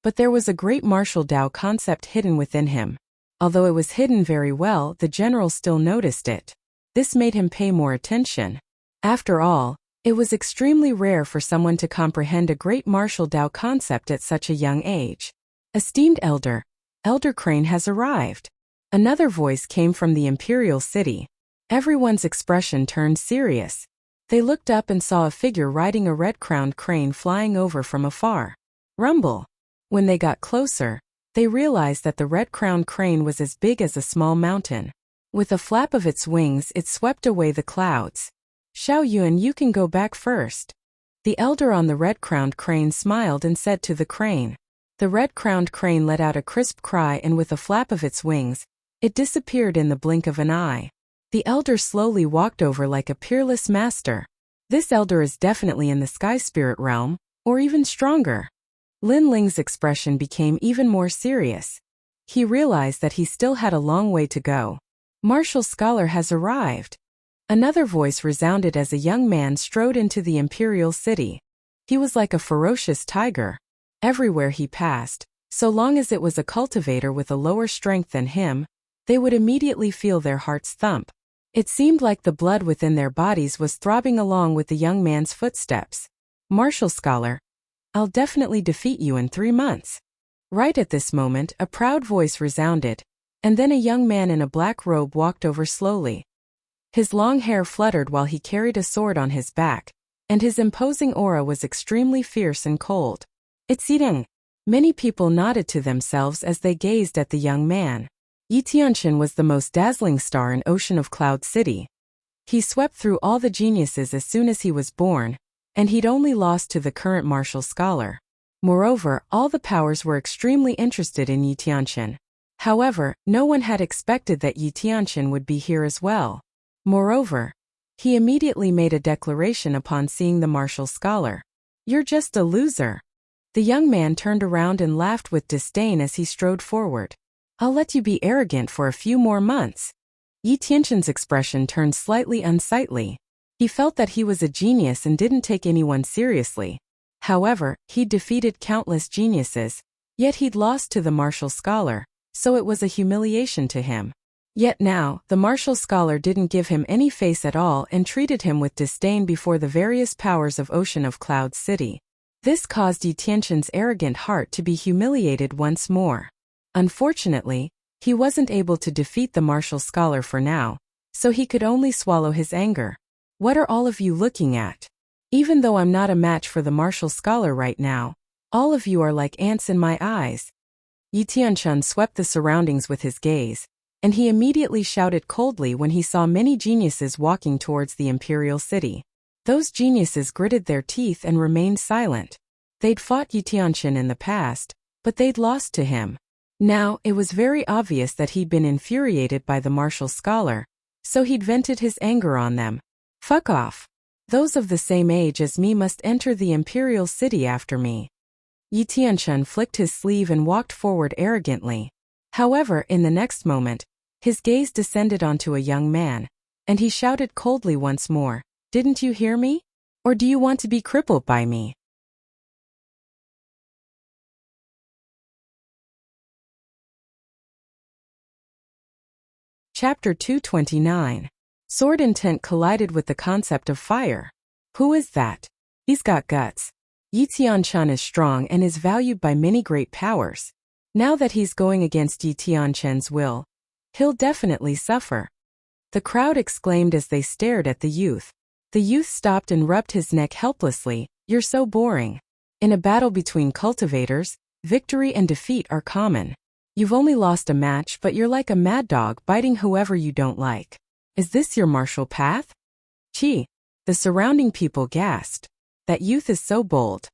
but there was a great martial Dao concept hidden within him. Although it was hidden very well, the general still noticed it. This made him pay more attention. After all, it was extremely rare for someone to comprehend a great martial Dao concept at such a young age. Esteemed Elder, Elder Crane has arrived. Another voice came from the Imperial City. Everyone's expression turned serious. They looked up and saw a figure riding a red-crowned crane flying over from afar. Rumble. When they got closer, they realized that the red-crowned crane was as big as a small mountain. With a flap of its wings, it swept away the clouds. Xiao Yuan, you can go back first. The elder on the red-crowned crane smiled and said to the crane. The red-crowned crane let out a crisp cry, and with a flap of its wings, it disappeared in the blink of an eye. The elder slowly walked over like a peerless master. This elder is definitely in the sky spirit realm, or even stronger. Lin Ling's expression became even more serious. He realized that he still had a long way to go. Martial scholar has arrived. Another voice resounded as a young man strode into the Imperial City. He was like a ferocious tiger. Everywhere he passed, so long as it was a cultivator with a lower strength than him, they would immediately feel their hearts thump. It seemed like the blood within their bodies was throbbing along with the young man's footsteps. Martial scholar, I'll definitely defeat you in 3 months. Right at this moment, a proud voice resounded, and then a young man in a black robe walked over slowly. His long hair fluttered while he carried a sword on his back, and his imposing aura was extremely fierce and cold. It's Yideng. Many people nodded to themselves as they gazed at the young man. Yi Tianxin was the most dazzling star in Ocean of Cloud City. He swept through all the geniuses as soon as he was born, and he'd only lost to the current martial scholar. Moreover, all the powers were extremely interested in Yi Tianqian. However, no one had expected that Yi Tianqian would be here as well. Moreover, he immediately made a declaration upon seeing the martial scholar. "You're just a loser." The young man turned around and laughed with disdain as he strode forward. "I'll let you be arrogant for a few more months." Yi Tianqian's expression turned slightly unsightly. He felt that he was a genius and didn't take anyone seriously. However, he'd defeated countless geniuses, yet he'd lost to the martial scholar, so it was a humiliation to him. Yet now, the martial scholar didn't give him any face at all and treated him with disdain before the various powers of Ocean of Cloud City. This caused Yi Tianqian's arrogant heart to be humiliated once more. Unfortunately, he wasn't able to defeat the martial scholar for now, so he could only swallow his anger. "What are all of you looking at? Even though I'm not a match for the martial scholar right now, all of you are like ants in my eyes." Yi Tianqian swept the surroundings with his gaze, and he immediately shouted coldly when he saw many geniuses walking towards the imperial city. Those geniuses gritted their teeth and remained silent. They'd fought Yi Tianqian in the past, but they'd lost to him. Now, it was very obvious that he'd been infuriated by the martial scholar, so he'd vented his anger on them. "Fuck off. Those of the same age as me must enter the imperial city after me." Yi Tianqian flicked his sleeve and walked forward arrogantly. However, in the next moment, his gaze descended onto a young man, and he shouted coldly once more, "Didn't you hear me? Or do you want to be crippled by me?" Chapter 229. Sword intent collided with the concept of fire. "Who is that? He's got guts. Yi Tianqian is strong and is valued by many great powers. Now that he's going against Yi Tianqian's will, he'll definitely suffer." The crowd exclaimed as they stared at the youth. The youth stopped and rubbed his neck helplessly. "You're so boring. In a battle between cultivators, victory and defeat are common. You've only lost a match, but you're like a mad dog biting whoever you don't like. Is this your martial path?" "Gee." The surrounding people gasped. "That youth is so bold.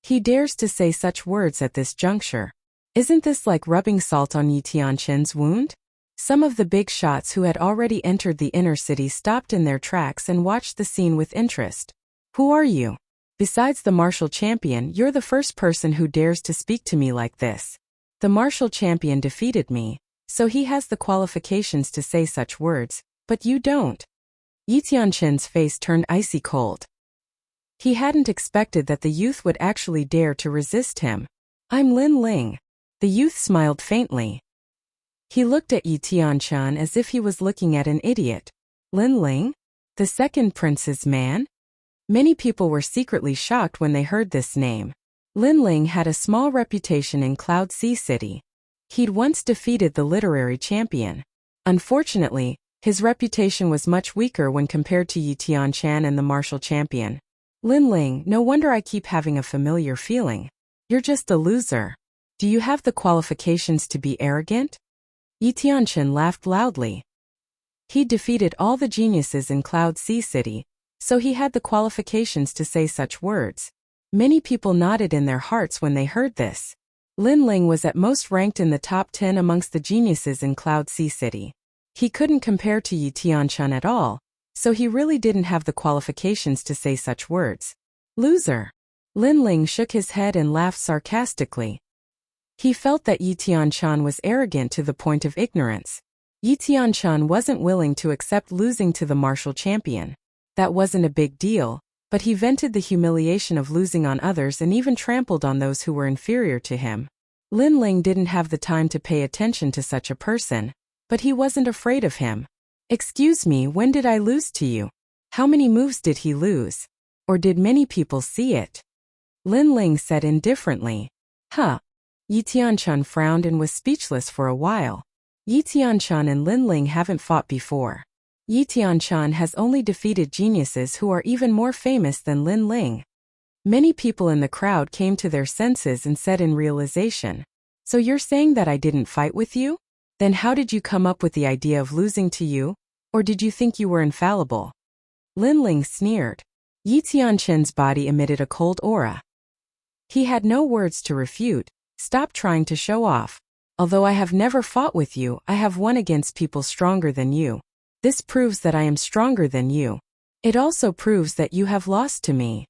He dares to say such words at this juncture. Isn't this like rubbing salt on Yi Tianqian's wound?" Some of the big shots who had already entered the inner city stopped in their tracks and watched the scene with interest. "Who are you? Besides the martial champion, you're the first person who dares to speak to me like this. The martial champion defeated me, so he has the qualifications to say such words, but you don't." Yi Tianqian's face turned icy cold. He hadn't expected that the youth would actually dare to resist him. "I'm Lin Ling." The youth smiled faintly. He looked at Yi Tianqian as if he was looking at an idiot. "Lin Ling? The second prince's man?" Many people were secretly shocked when they heard this name. Lin Ling had a small reputation in Cloud Sea City. He'd once defeated the literary champion. Unfortunately, his reputation was much weaker when compared to Yi Tianqian and the martial champion. "Lin Ling, no wonder I keep having a familiar feeling. You're just a loser. Do you have the qualifications to be arrogant?" Yi Tianqian laughed loudly. He'd defeated all the geniuses in Cloud Sea City, so he had the qualifications to say such words. Many people nodded in their hearts when they heard this. Lin Ling was at most ranked in the top 10 amongst the geniuses in Cloud Sea City. He couldn't compare to Yi Tianqian at all, so he really didn't have the qualifications to say such words. "Loser." Lin Ling shook his head and laughed sarcastically. He felt that Yi Tianqian was arrogant to the point of ignorance. Yi Tianqian wasn't willing to accept losing to the martial champion. That wasn't a big deal, but he vented the humiliation of losing on others and even trampled on those who were inferior to him. Lin Ling didn't have the time to pay attention to such a person, but he wasn't afraid of him. "Excuse me, when did I lose to you? How many moves did he lose? Or did many people see it?" Lin Ling said indifferently. "Huh." Yi Tianqian frowned and was speechless for a while. Yi Tianqian and Lin Ling haven't fought before. Yi Tianqian has only defeated geniuses who are even more famous than Lin Ling. Many people in the crowd came to their senses and said in realization, "So you're saying that I didn't fight with you? Then how did you come up with the idea of losing to you?" Or did you think you were infallible? Lin Ling sneered. Yi Tianquan's body emitted a cold aura. He had no words to refute. Stop trying to show off. Although I have never fought with you, I have won against people stronger than you. This proves that I am stronger than you. It also proves that you have lost to me.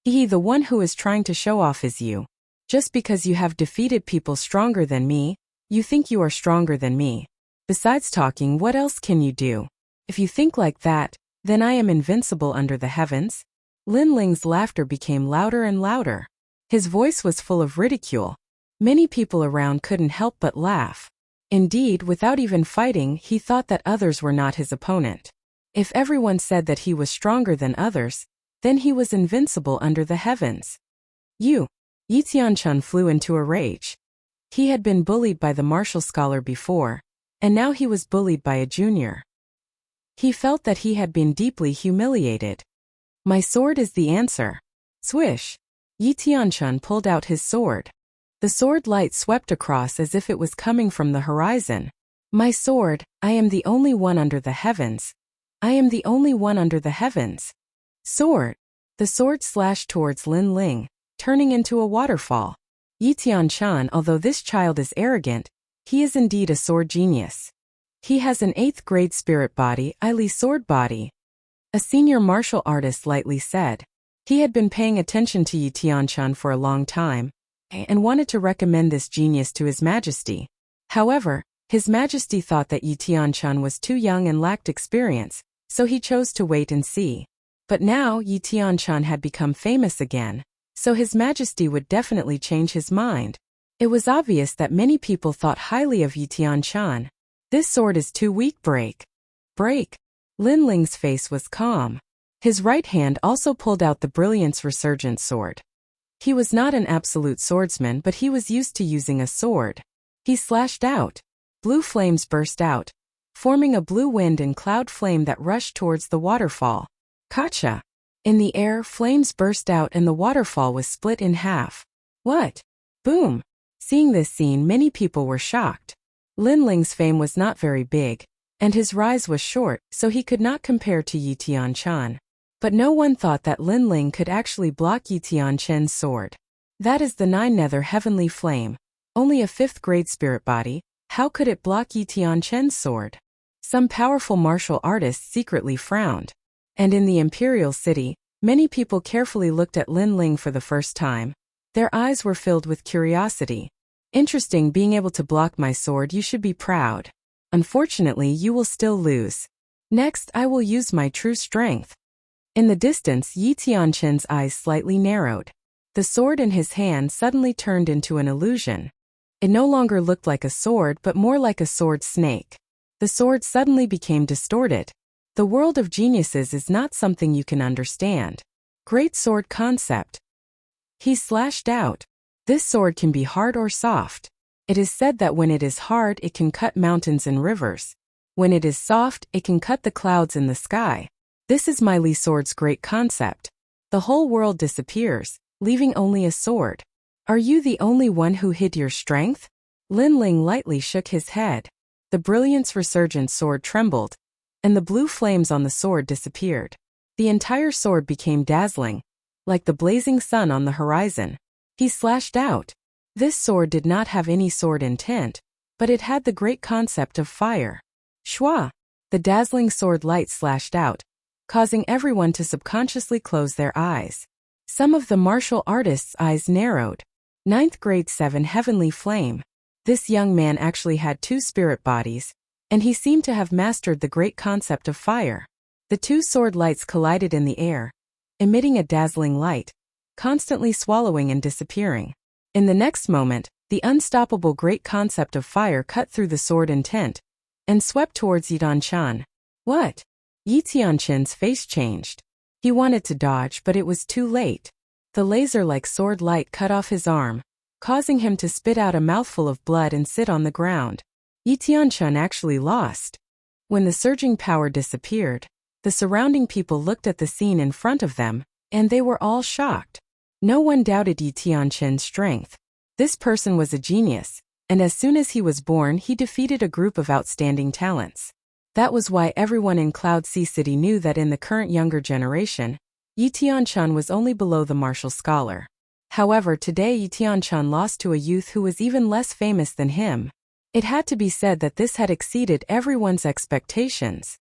The one who is trying to show off is you. Just because you have defeated people stronger than me, you think you are stronger than me. Besides talking, what else can you do? If you think like that, then I am invincible under the heavens. Lin Ling's laughter became louder and louder. His voice was full of ridicule. Many people around couldn't help but laugh. Indeed, without even fighting, he thought that others were not his opponent. If everyone said that he was stronger than others, then he was invincible under the heavens. Yi Tianquan flew into a rage. He had been bullied by the martial scholar before, and now he was bullied by a junior. He felt that he had been deeply humiliated. My sword is the answer. Swish! Yi Tianquan pulled out his sword. The sword light swept across as if it was coming from the horizon. My sword, I am the only one under the heavens. I am the only one under the heavens. Sword! The sword slashed towards Lin Ling, turning into a waterfall. Yi Tianquan, although this child is arrogant, he is indeed a sword genius. He has an 8th grade spirit body, i.e. sword body. A senior martial artist lightly said. He had been paying attention to Yi Tianquan for a long time, and wanted to recommend this genius to His Majesty. However, His Majesty thought that Yi Tianquan was too young and lacked experience, so he chose to wait and see. But now Yi Tianquan had become famous again, so His Majesty would definitely change his mind. It was obvious that many people thought highly of Yi Tianquan. This sword is too weak. Break. Break. Lin Ling's face was calm. His right hand also pulled out the Brilliance Resurgent sword. He was not an absolute swordsman, but he was used to using a sword. He slashed out. Blue flames burst out, forming a blue wind and cloud flame that rushed towards the waterfall. Kacha! In the air, flames burst out and the waterfall was split in half. What? Boom! Seeing this scene, many people were shocked. Lin Ling's fame was not very big, and his rise was short, so he could not compare to Yi Tianquan. But no one thought that Lin Ling could actually block Yi Tianquan's sword. That is the 9 nether heavenly flame. Only a 5th grade spirit body, how could it block Yi Tianquan's sword? Some powerful martial artists secretly frowned. And in the imperial city, many people carefully looked at Lin Ling for the first time. Their eyes were filled with curiosity. Interesting, being able to block my sword, you should be proud. Unfortunately, you will still lose. Next, I will use my true strength. In the distance, Yi Tianquan's eyes slightly narrowed. The sword in his hand suddenly turned into an illusion. It no longer looked like a sword but more like a sword snake. The sword suddenly became distorted. The world of geniuses is not something you can understand. Great sword concept. He slashed out. This sword can be hard or soft. It is said that when it is hard, it can cut mountains and rivers. When it is soft, it can cut the clouds in the sky. This is my Li sword's great concept. The whole world disappears, leaving only a sword. Are you the only one who hid your strength? Lin Ling lightly shook his head. The Brilliance Resurgent sword trembled, and the blue flames on the sword disappeared. The entire sword became dazzling, like the blazing sun on the horizon. He slashed out. This sword did not have any sword intent, but it had the great concept of fire. Shwa! The dazzling sword light slashed out, causing everyone to subconsciously close their eyes. Some of the martial artists' eyes narrowed. 9th grade 7 heavenly flame. This young man actually had 2 spirit bodies, and he seemed to have mastered the great concept of fire. The 2 sword lights collided in the air, emitting a dazzling light, constantly swallowing and disappearing. In the next moment, the unstoppable great concept of fire cut through the sword intent, and swept towards Yi Tianquan. What? Yi Tianquan's face changed. He wanted to dodge, but it was too late. The laser-like sword light cut off his arm, causing him to spit out a mouthful of blood and sit on the ground. Yi Tianquan actually lost. When the surging power disappeared, the surrounding people looked at the scene in front of them, and they were all shocked. No one doubted Yi Tianquan's strength. This person was a genius, and as soon as he was born, he defeated a group of outstanding talents. That was why everyone in Cloud Sea City knew that in the current younger generation, Yi Tianchun was only below the martial scholar. However, today Yi Tianchun lost to a youth who was even less famous than him. It had to be said that this had exceeded everyone's expectations.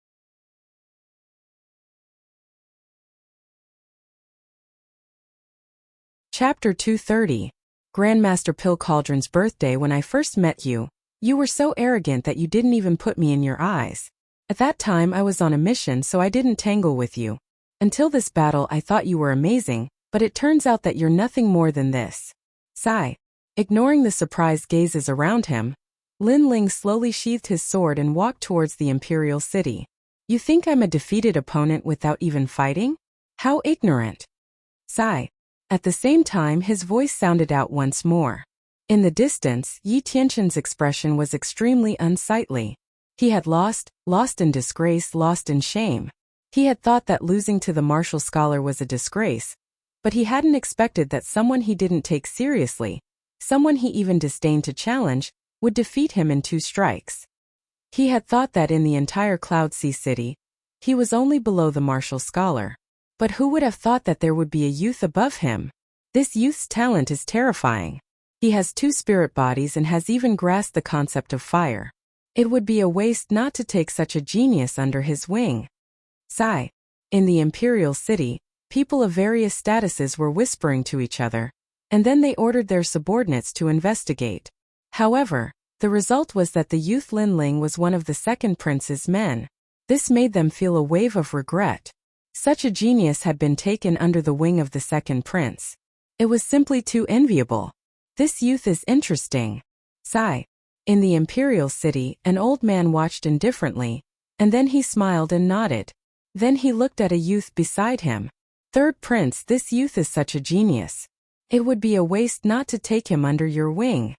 Chapter 230. Grandmaster Pill Cauldron's birthday. When I first met you, you were so arrogant that you didn't even put me in your eyes. At that time I was on a mission, so I didn't tangle with you. Until this battle I thought you were amazing, but it turns out that you're nothing more than this. Sigh. Ignoring the surprised gazes around him, Lin Ling slowly sheathed his sword and walked towards the imperial city. You think I'm a defeated opponent without even fighting? How ignorant. Sigh. At the same time his voice sounded out once more. In the distance, Yi Tianchun's expression was extremely unsightly. He had lost in disgrace, lost in shame. He had thought that losing to the martial scholar was a disgrace, but he hadn't expected that someone he didn't take seriously, someone he even disdained to challenge, would defeat him in 2 strikes. He had thought that in the entire Cloud Sea City, he was only below the martial scholar. But who would have thought that there would be a youth above him? This youth's talent is terrifying. He has 2 spirit bodies and has even grasped the concept of fire. It would be a waste not to take such a genius under his wing. Sigh. In the imperial city, people of various statuses were whispering to each other, and then they ordered their subordinates to investigate. However, the result was that the youth Lin Ling was one of the second prince's men. This made them feel a wave of regret. Such a genius had been taken under the wing of the second prince. It was simply too enviable. This youth is interesting. Sigh. In the imperial city, an old man watched indifferently, and then he smiled and nodded. Then he looked at a youth beside him. Third prince, this youth is such a genius. It would be a waste not to take him under your wing.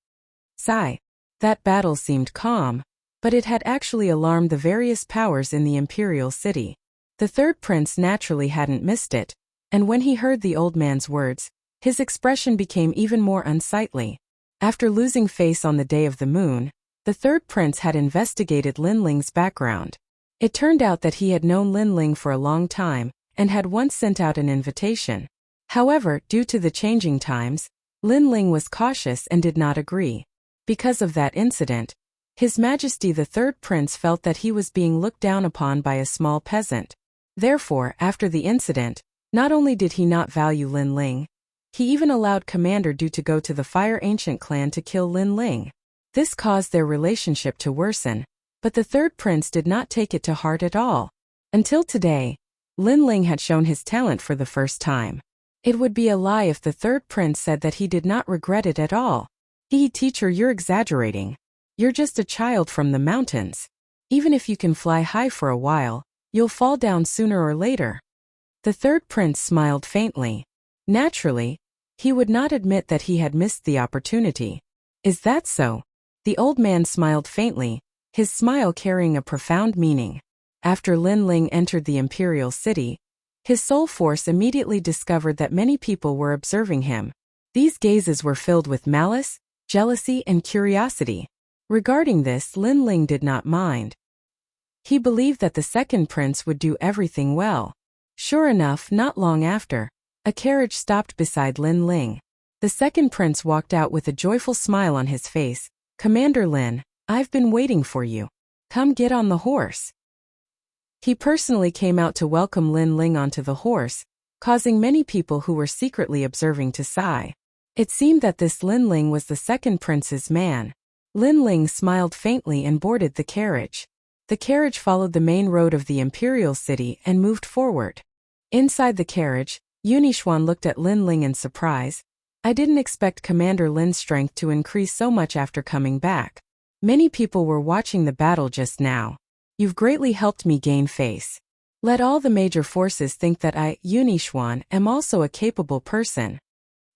Sigh. That battle seemed calm, but it had actually alarmed the various powers in the imperial city. The third prince naturally hadn't missed it, and when he heard the old man's words, his expression became even more unsightly. After losing face on the day of the moon, the third prince had investigated Lin Ling's background. It turned out that he had known Lin Ling for a long time, and had once sent out an invitation. However, due to the changing times, Lin Ling was cautious and did not agree. Because of that incident, His Majesty the Third Prince felt that he was being looked down upon by a small peasant. Therefore, after the incident, not only did he not value Lin Ling, he even allowed Commander Du to go to the Fire Ancient clan to kill Lin Ling. This caused their relationship to worsen, but the third prince did not take it to heart at all. Until today, Lin Ling had shown his talent for the first time. It would be a lie if the third prince said that he did not regret it at all. Teacher, you're exaggerating. You're just a child from the mountains. Even if you can fly high for a while, you'll fall down sooner or later. The third prince smiled faintly. Naturally, he would not admit that he had missed the opportunity. Is that so? The old man smiled faintly, his smile carrying a profound meaning. After Lin Ling entered the imperial city, his soul force immediately discovered that many people were observing him. These gazes were filled with malice, jealousy, and curiosity. Regarding this, Lin Ling did not mind. He believed that the second prince would do everything well. Sure enough, not long after, a carriage stopped beside Lin Ling. The second prince walked out with a joyful smile on his face. Commander Lin, I've been waiting for you. Come get on the horse. He personally came out to welcome Lin Ling onto the horse, causing many people who were secretly observing to sigh. It seemed that this Lin Ling was the second prince's man. Lin Ling smiled faintly and boarded the carriage. The carriage followed the main road of the imperial city and moved forward. Inside the carriage, Yunixuan looked at Lin Ling in surprise. I didn't expect Commander Lin's strength to increase so much after coming back. Many people were watching the battle just now. You've greatly helped me gain face. Let all the major forces think that I, Yunixuan, am also a capable person.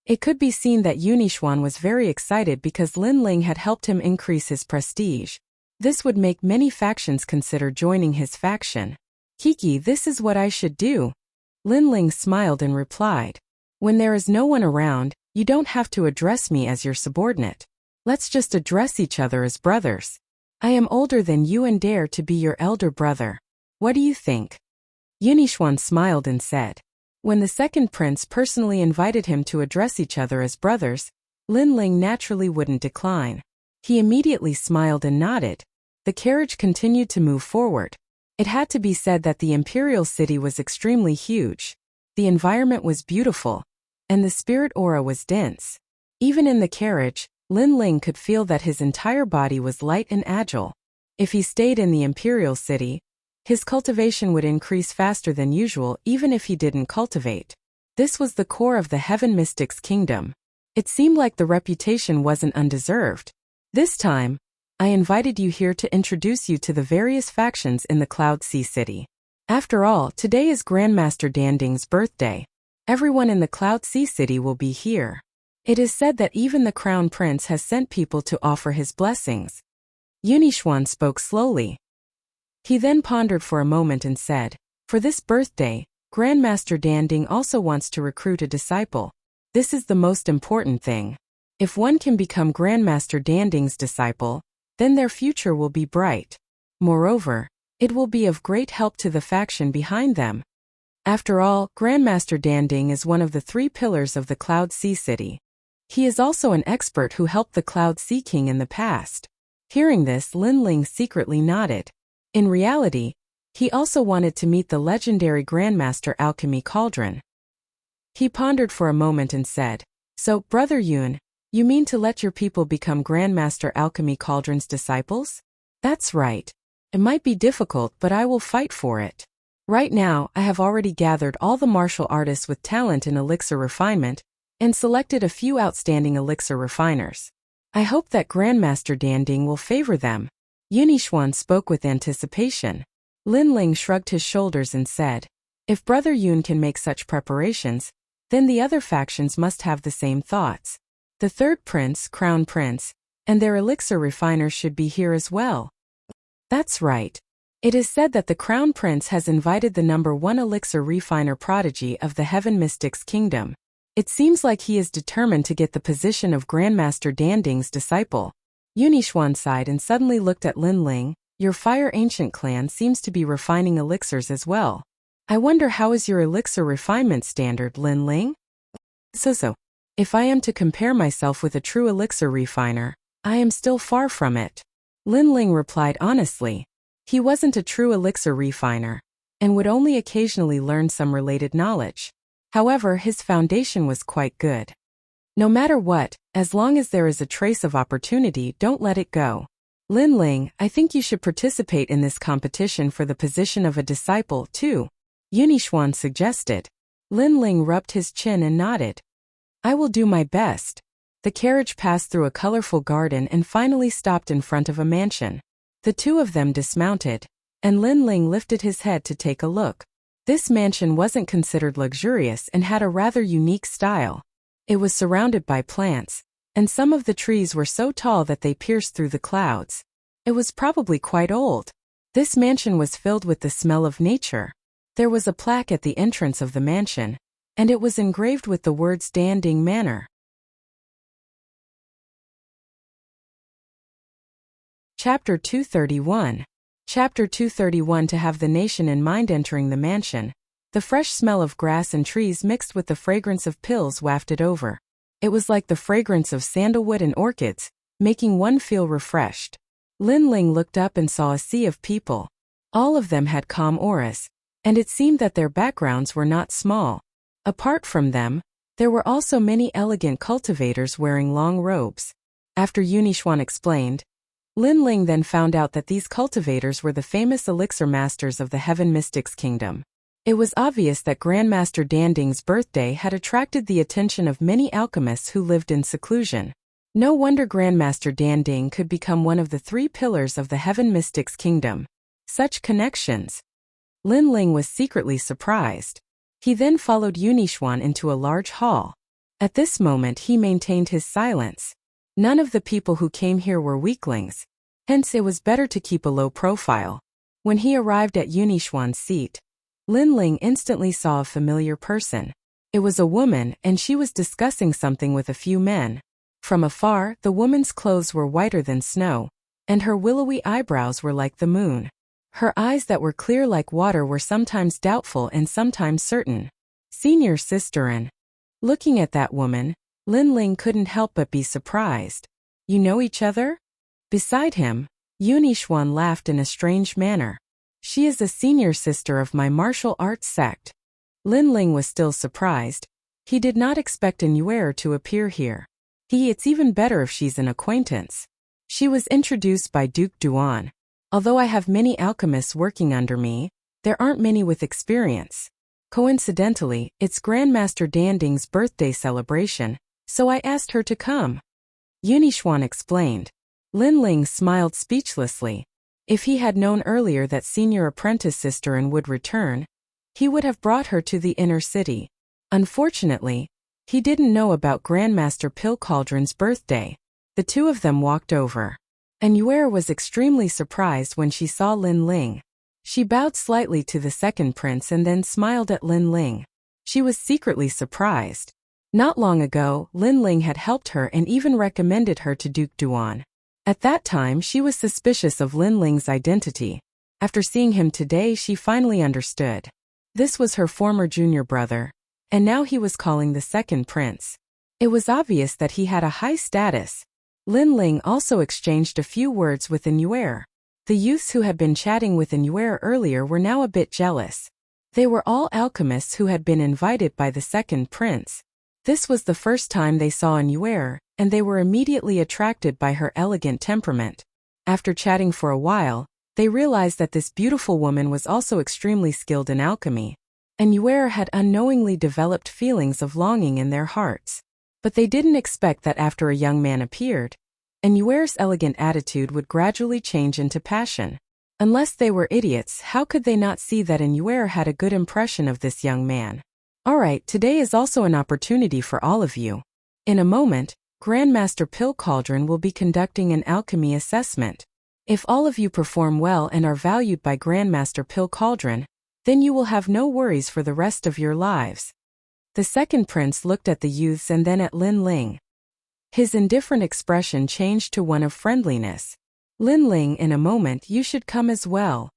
It could be seen that Yunixuan was very excited because Lin Ling had helped him increase his prestige. This would make many factions consider joining his faction. Kiki, this is what I should do. Lin Ling smiled and replied. When there is no one around, you don't have to address me as your subordinate. Let's just address each other as brothers. I am older than you and dare to be your elder brother. What do you think? Yunixuan smiled and said. When the second prince personally invited him to address each other as brothers, Lin Ling naturally wouldn't decline. He immediately smiled and nodded. The carriage continued to move forward. It had to be said that the imperial city was extremely huge. The environment was beautiful, and the spirit aura was dense. Even in the carriage, Lin Ling could feel that his entire body was light and agile. If he stayed in the imperial city, his cultivation would increase faster than usual even if he didn't cultivate. This was the core of the Heaven Mystics Kingdom. It seemed like the reputation wasn't undeserved. This time, I invited you here to introduce you to the various factions in the Cloud Sea City. After all, today is Grandmaster Danding's birthday. Everyone in the Cloud Sea City will be here. It is said that even the Crown Prince has sent people to offer his blessings. Yunixuan spoke slowly. He then pondered for a moment and said, for this birthday, Grandmaster Danding also wants to recruit a disciple. This is the most important thing. If one can become Grandmaster Danding's disciple, then their future will be bright. Moreover, it will be of great help to the faction behind them. After all, Grandmaster Danding is one of the 3 pillars of the Cloud Sea City. He is also an expert who helped the Cloud Sea King in the past. Hearing this, Lin Ling secretly nodded. In reality, he also wanted to meet the legendary Grandmaster Alchemy Cauldron. He pondered for a moment and said, so, Brother Yun, you mean to let your people become Grandmaster Alchemy Cauldron's disciples? That's right. It might be difficult, but I will fight for it. Right now, I have already gathered all the martial artists with talent in elixir refinement, and selected a few outstanding elixir refiners. I hope that Grandmaster Danding will favor them. Yunixuan spoke with anticipation. Lin Ling shrugged his shoulders and said, if Brother Yun can make such preparations, then the other factions must have the same thoughts. The third prince, Crown Prince, and their elixir refiners should be here as well. That's right. It is said that the Crown Prince has invited the #1 elixir refiner prodigy of the Heaven Mystics Kingdom. It seems like he is determined to get the position of Grandmaster Danding's disciple. Yunixuan sighed and suddenly looked at Lin Ling. Your Fire Ancient clan seems to be refining elixirs as well. I wonder how is your elixir refinement standard, Lin Ling? So. If I am to compare myself with a true elixir refiner, I am still far from it. Lin Ling replied honestly. He wasn't a true elixir refiner, and would only occasionally learn some related knowledge. However, his foundation was quite good. No matter what, as long as there is a trace of opportunity, don't let it go. Lin Ling, I think you should participate in this competition for the position of a disciple, too. Yunixuan suggested. Lin Ling rubbed his chin and nodded. I will do my best. The carriage passed through a colorful garden and finally stopped in front of a mansion. The two of them dismounted, and Lin Ling lifted his head to take a look. This mansion wasn't considered luxurious and had a rather unique style. It was surrounded by plants, and some of the trees were so tall that they pierced through the clouds. It was probably quite old. This mansion was filled with the smell of nature. There was a plaque at the entrance of the mansion, and it was engraved with the words Danding Manor. Chapter 231. Chapter 231. To have the nation in mind. Entering the mansion, the fresh smell of grass and trees mixed with the fragrance of pills wafted over. It was like the fragrance of sandalwood and orchids, making one feel refreshed. Lin Ling looked up and saw a sea of people. All of them had calm auras, and it seemed that their backgrounds were not small. Apart from them, there were also many elegant cultivators wearing long robes. After Yunixuan explained, Lin Ling then found out that these cultivators were the famous elixir masters of the Heaven Mystics Kingdom. It was obvious that Grandmaster Danding's birthday had attracted the attention of many alchemists who lived in seclusion. No wonder Grandmaster Danding could become one of the 3 pillars of the Heaven Mystics Kingdom. Such connections. Lin Ling was secretly surprised. He then followed Yunixuan into a large hall. At this moment he maintained his silence. None of the people who came here were weaklings, hence it was better to keep a low profile. When he arrived at Yunixuan's seat, Lin Ling instantly saw a familiar person. It was a woman, and she was discussing something with a few men. From afar, the woman's clothes were whiter than snow. and her willowy eyebrows were like the moon. Her eyes that were clear like water were sometimes doubtful and sometimes certain. Senior sister and looking at that woman, Lin Ling couldn't help but be surprised. You know each other? Beside him, Yunixuan laughed in a strange manner. She is a senior sister of my martial arts sect. Lin Ling was still surprised. He did not expect an Yuer to appear here. It's even better if she's an acquaintance. She was introduced by Duke Duan. Although I have many alchemists working under me, there aren't many with experience. Coincidentally, it's Grandmaster Danding's birthday celebration, so I asked her to come. Yunixuan explained. Lin Ling smiled speechlessly. If he had known earlier that senior apprentice sister An would return, he would have brought her to the inner city. Unfortunately, he didn't know about Grandmaster Pill Cauldron's birthday. The two of them walked over. And Yuer was extremely surprised when she saw Lin Ling. She bowed slightly to the second prince and then smiled at Lin Ling. She was secretly surprised. Not long ago, Lin Ling had helped her and even recommended her to Duke Duan. At that time, she was suspicious of Lin Ling's identity. After seeing him today, she finally understood. This was her former junior brother, and now he was calling the second prince. It was obvious that he had a high status. Lin Ling also exchanged a few words with An Yuer. The youths who had been chatting with An Yuer earlier were now a bit jealous. They were all alchemists who had been invited by the second prince. This was the first time they saw An Yuer, and they were immediately attracted by her elegant temperament. After chatting for a while, they realized that this beautiful woman was also extremely skilled in alchemy. An Yuer had unknowingly developed feelings of longing in their hearts. But they didn't expect that after a young man appeared, An Yuer's elegant attitude would gradually change into passion. Unless they were idiots, how could they not see that An Yuer had a good impression of this young man? Alright, today is also an opportunity for all of you. In a moment, Grandmaster Pill Cauldron will be conducting an alchemy assessment. If all of you perform well and are valued by Grandmaster Pill Cauldron, then you will have no worries for the rest of your lives. The second prince looked at the youths and then at Lin Ling. His indifferent expression changed to one of friendliness. Lin Ling, in a moment you should come as well.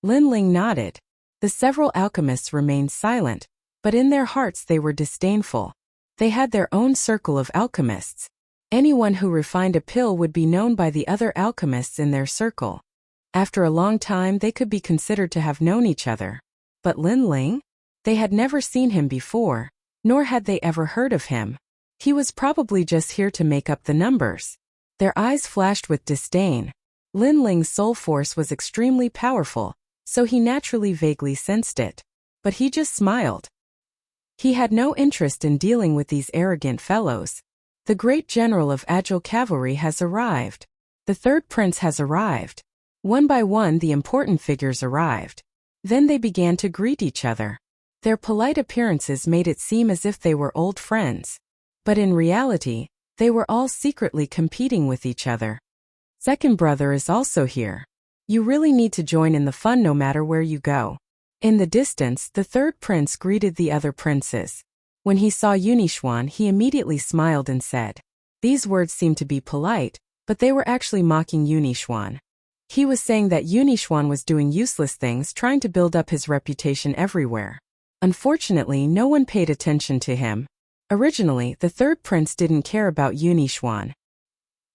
Lin Ling nodded. The several alchemists remained silent, but in their hearts they were disdainful. They had their own circle of alchemists. Anyone who refined a pill would be known by the other alchemists in their circle. After a long time they could be considered to have known each other. But Lin Ling? They had never seen him before, nor had they ever heard of him. He was probably just here to make up the numbers. Their eyes flashed with disdain. Lin Ling's soul force was extremely powerful, so he naturally vaguely sensed it. But he just smiled. He had no interest in dealing with these arrogant fellows. The great general of Agile Cavalry has arrived. The third prince has arrived. One by one the important figures arrived. Then they began to greet each other. Their polite appearances made it seem as if they were old friends. But in reality, they were all secretly competing with each other. Second brother is also here. You really need to join in the fun no matter where you go. In the distance, the third prince greeted the other princes. When he saw Yunixuan, he immediately smiled and said. These words seemed to be polite, but they were actually mocking Yunixuan. He was saying that Yunixuan was doing useless things, trying to build up his reputation everywhere. Unfortunately, no one paid attention to him. Originally, the third prince didn't care about Yunixuan.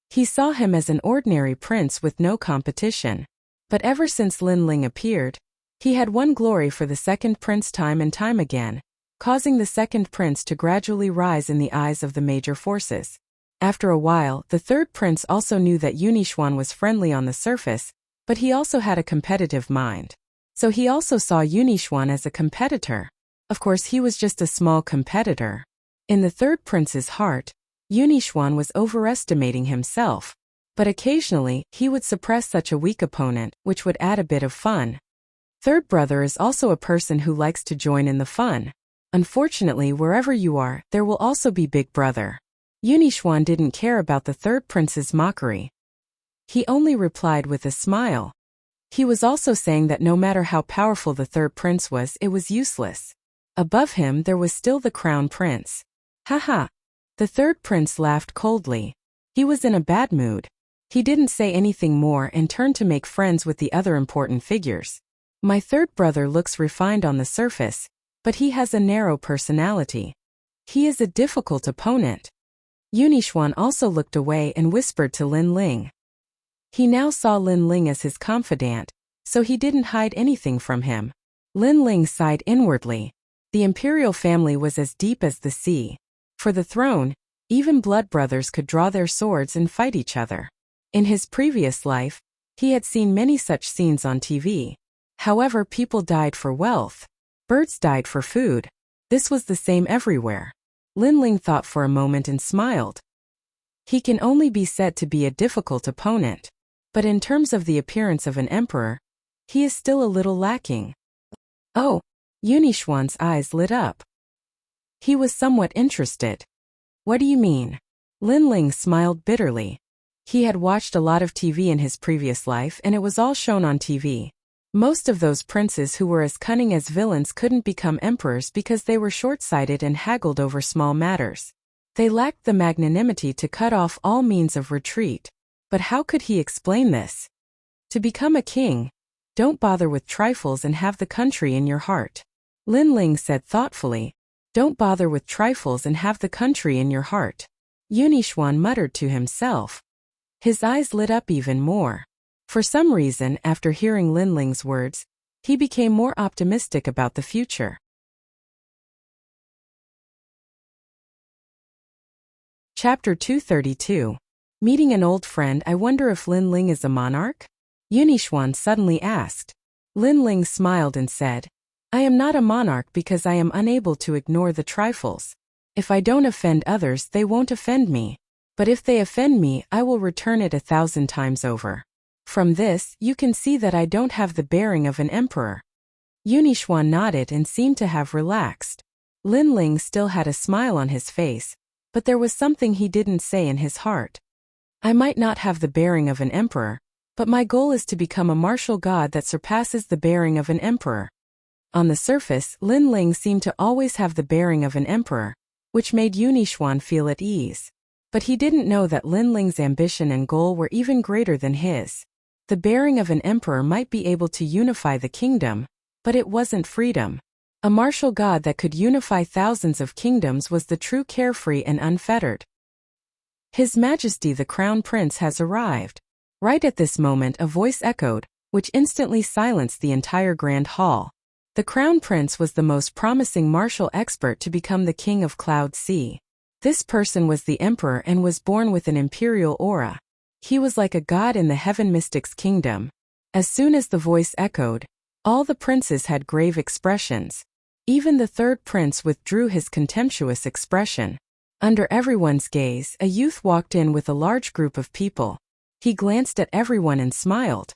He saw him as an ordinary prince with no competition. But ever since Lin Ling appeared, he had won glory for the second prince time and time again, causing the second prince to gradually rise in the eyes of the major forces. After a while, the third prince also knew that Yunixuan was friendly on the surface, but he also had a competitive mind. So he also saw Yunixuan as a competitor. Of course, he was just a small competitor. In the third prince's heart, Yunixuan was overestimating himself. But occasionally, he would suppress such a weak opponent, which would add a bit of fun. Third brother is also a person who likes to join in the fun. Unfortunately, wherever you are, there will also be Big Brother. Yunixuan didn't care about the third prince's mockery. He only replied with a smile. He was also saying that no matter how powerful the third prince was, it was useless. Above him there was still the crown prince. Haha. The third prince laughed coldly. He was in a bad mood. He didn't say anything more and turned to make friends with the other important figures. My third brother looks refined on the surface, but he has a narrow personality. He is a difficult opponent. Yunixuan also looked away and whispered to Lin Ling. He now saw Lin Ling as his confidant, so he didn't hide anything from him. Lin Ling sighed inwardly. The imperial family was as deep as the sea. For the throne, even blood brothers could draw their swords and fight each other. In his previous life, he had seen many such scenes on TV. However, people died for wealth. Birds died for food. This was the same everywhere. Lin Ling thought for a moment and smiled. He can only be said to be a difficult opponent. But in terms of the appearance of an emperor, he is still a little lacking. Oh, Yunixuan's eyes lit up. He was somewhat interested. What do you mean? Lin Ling smiled bitterly. He had watched a lot of TV in his previous life and it was all shown on TV. Most of those princes who were as cunning as villains couldn't become emperors because they were short-sighted and haggled over small matters. They lacked the magnanimity to cut off all means of retreat. But how could he explain this? To become a king, don't bother with trifles and have the country in your heart. Lin Ling said thoughtfully, don't bother with trifles and have the country in your heart. Yunixuan muttered to himself. His eyes lit up even more. For some reason, after hearing Lin Ling's words, he became more optimistic about the future. Chapter 232. Meeting an old friend. I wonder if Lin Ling is a monarch? Yunixuan suddenly asked. Lin Ling smiled and said, I am not a monarch because I am unable to ignore the trifles. If I don't offend others, they won't offend me. But if they offend me, I will return it 1,000 times over. From this, you can see that I don't have the bearing of an emperor. Yunixuan nodded and seemed to have relaxed. Lin Ling still had a smile on his face, but there was something he didn't say in his heart. I might not have the bearing of an emperor, but my goal is to become a martial god that surpasses the bearing of an emperor. On the surface, Lin Ling seemed to always have the bearing of an emperor, which made Yunixuan feel at ease. But he didn't know that Lin Ling's ambition and goal were even greater than his. The bearing of an emperor might be able to unify the kingdom, but it wasn't freedom. A martial god that could unify thousands of kingdoms was the true carefree and unfettered. His Majesty the Crown Prince has arrived. Right at this moment a voice echoed, which instantly silenced the entire grand hall. The Crown Prince was the most promising martial expert to become the King of Cloud Sea. This person was the Emperor and was born with an imperial aura. He was like a god in the Heaven Mystics Kingdom. As soon as the voice echoed, all the princes had grave expressions. Even the third prince withdrew his contemptuous expression. Under everyone's gaze, a youth walked in with a large group of people. He glanced at everyone and smiled.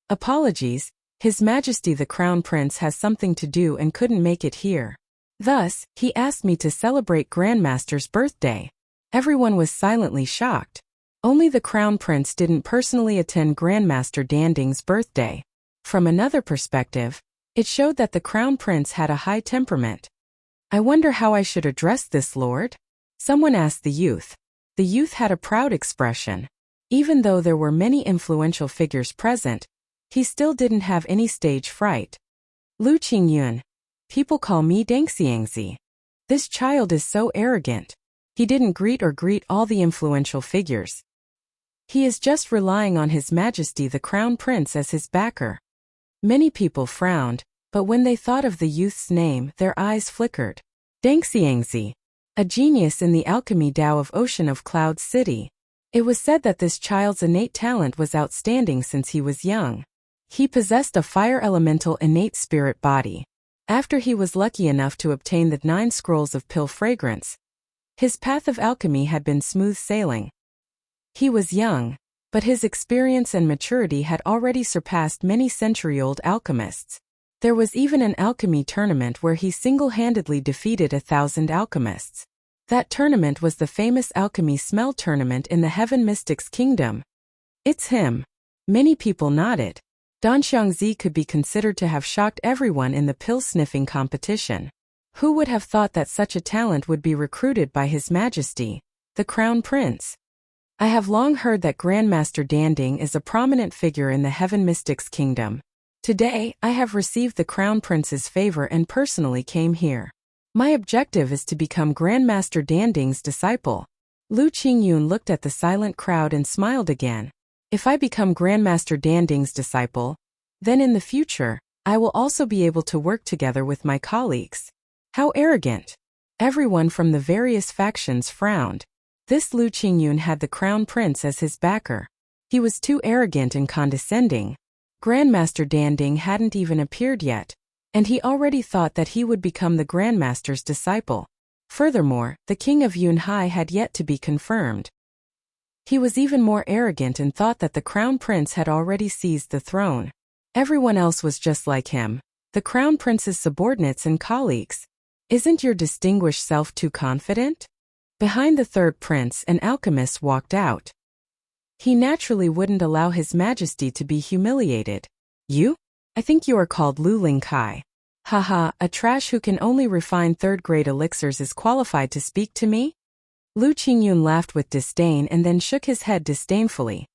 Apologies, His Majesty the Crown Prince has something to do and couldn't make it here. Thus, he asked me to celebrate Grandmaster's birthday. Everyone was silently shocked. Only the Crown Prince didn't personally attend Grandmaster Danding's birthday. From another perspective, it showed that the Crown Prince had a high temperament. I wonder how I should address this lord? Someone asked the youth. The youth had a proud expression. Even though there were many influential figures present, he still didn't have any stage fright. Lu Qingyun. People call me Dengxiangzi. This child is so arrogant. He didn't greet all the influential figures. He is just relying on His Majesty the Crown Prince as his backer. Many people frowned, but when they thought of the youth's name, their eyes flickered. Dengxiangzi. A genius in the alchemy Tao of Ocean of Cloud City. It was said that this child's innate talent was outstanding since he was young. He possessed a fire elemental innate spirit body. After he was lucky enough to obtain the 9 scrolls of pill fragrance, his path of alchemy had been smooth sailing. He was young, but his experience and maturity had already surpassed many century-old alchemists. There was even an alchemy tournament where he single-handedly defeated 1,000 alchemists. That tournament was the famous alchemy smell tournament in the Heaven Mystics Kingdom. It's him. Many people nodded. Dan Xiangzi could be considered to have shocked everyone in the pill-sniffing competition. Who would have thought that such a talent would be recruited by His Majesty, the Crown Prince? I have long heard that Grandmaster Danding is a prominent figure in the Heaven Mystics Kingdom. Today, I have received the Crown Prince's favor and personally came here. My objective is to become Grandmaster Danding's disciple. Lu Qingyun looked at the silent crowd and smiled again. If I become Grandmaster Danding's disciple, then in the future, I will also be able to work together with my colleagues. How arrogant! Everyone from the various factions frowned. This Lu Qingyun had the Crown Prince as his backer. He was too arrogant and condescending. Grandmaster Danding hadn't even appeared yet, and he already thought that he would become the Grandmaster's disciple. Furthermore, the King of Yunhai had yet to be confirmed. He was even more arrogant and thought that the Crown Prince had already seized the throne. Everyone else was just like him, the Crown Prince's subordinates and colleagues. Isn't your distinguished self too confident? Behind the third prince, an alchemist walked out. He naturally wouldn't allow His Majesty to be humiliated. You? I think you are called Lu Lingkai. Haha, a trash who can only refine third-grade elixirs is qualified to speak to me? Lu Qingyun laughed with disdain and then shook his head disdainfully.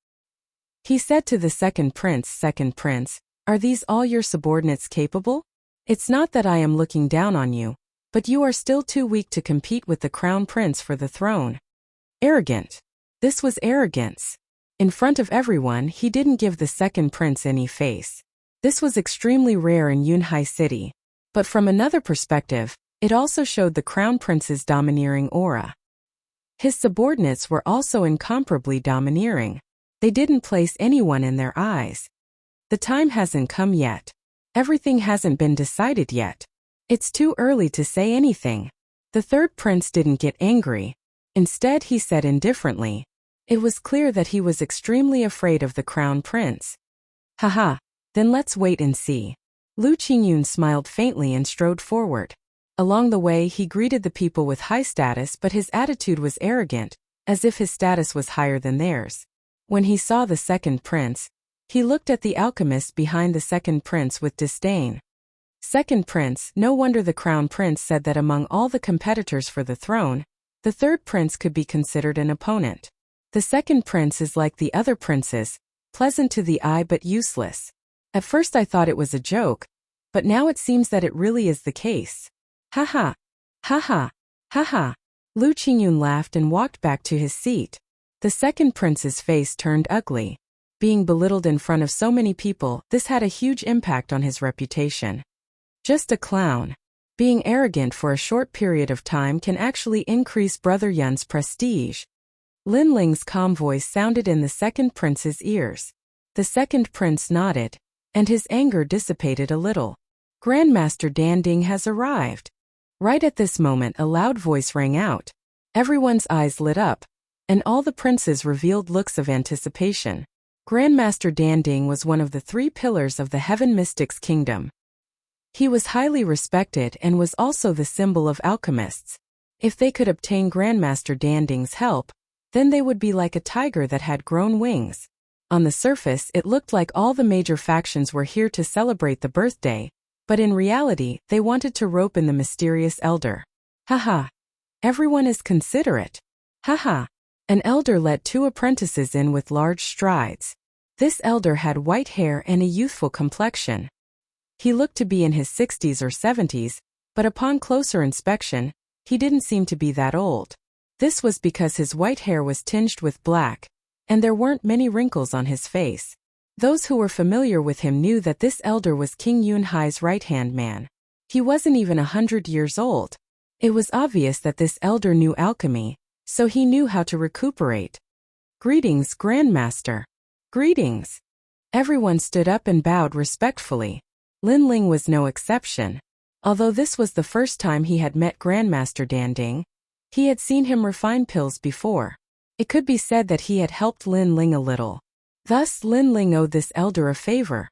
He said to the Second Prince, are these all your subordinates capable? It's not that I am looking down on you, but you are still too weak to compete with the Crown Prince for the throne. Arrogant. This was arrogance. In front of everyone, he didn't give the Second Prince any face. This was extremely rare in Yunhai City. But from another perspective, it also showed the Crown Prince's domineering aura. His subordinates were also incomparably domineering. They didn't place anyone in their eyes. The time hasn't come yet. Everything hasn't been decided yet. It's too early to say anything. The third prince didn't get angry. Instead, he said indifferently. It was clear that he was extremely afraid of the Crown Prince. Haha, then let's wait and see. Lu Qingyun smiled faintly and strode forward. Along the way, he greeted the people with high status, but his attitude was arrogant, as if his status was higher than theirs. When he saw the second prince, he looked at the alchemist behind the second prince with disdain. Second prince, no wonder the Crown Prince said that among all the competitors for the throne, the third prince could be considered an opponent. The second prince is like the other princes, pleasant to the eye but useless. At first I thought it was a joke, but now it seems that it really is the case. Ha ha, Lu Qingyun laughed and walked back to his seat. The second prince's face turned ugly. Being belittled in front of so many people, this had a huge impact on his reputation. Just a clown. Being arrogant for a short period of time can actually increase Brother Yun's prestige. Lin Ling's calm voice sounded in the second prince's ears. The second prince nodded, and his anger dissipated a little. Grandmaster Danding has arrived. Right at this moment, a loud voice rang out. Everyone's eyes lit up, and all the princes revealed looks of anticipation. Grandmaster Danding was one of the three pillars of the Heaven Mystics Kingdom. He was highly respected and was also the symbol of alchemists. If they could obtain Grandmaster Danding's help, then they would be like a tiger that had grown wings. On the surface, it looked like all the major factions were here to celebrate the birthday, but in reality, they wanted to rope in the mysterious elder. Haha. Everyone is considerate. Haha. An elder let two apprentices in with large strides. This elder had white hair and a youthful complexion. He looked to be in his 60s or 70s, but upon closer inspection, he didn't seem to be that old. This was because his white hair was tinged with black, and there weren't many wrinkles on his face. Those who were familiar with him knew that this elder was King Yunhai's right-hand man. He wasn't even 100 years old. It was obvious that this elder knew alchemy, so he knew how to recuperate. Greetings, Grandmaster. Greetings. Everyone stood up and bowed respectfully. Lin Ling was no exception. Although this was the first time he had met Grandmaster Danding, he had seen him refine pills before. It could be said that he had helped Lin Ling a little. Thus, Lin Ling owed this elder a favor.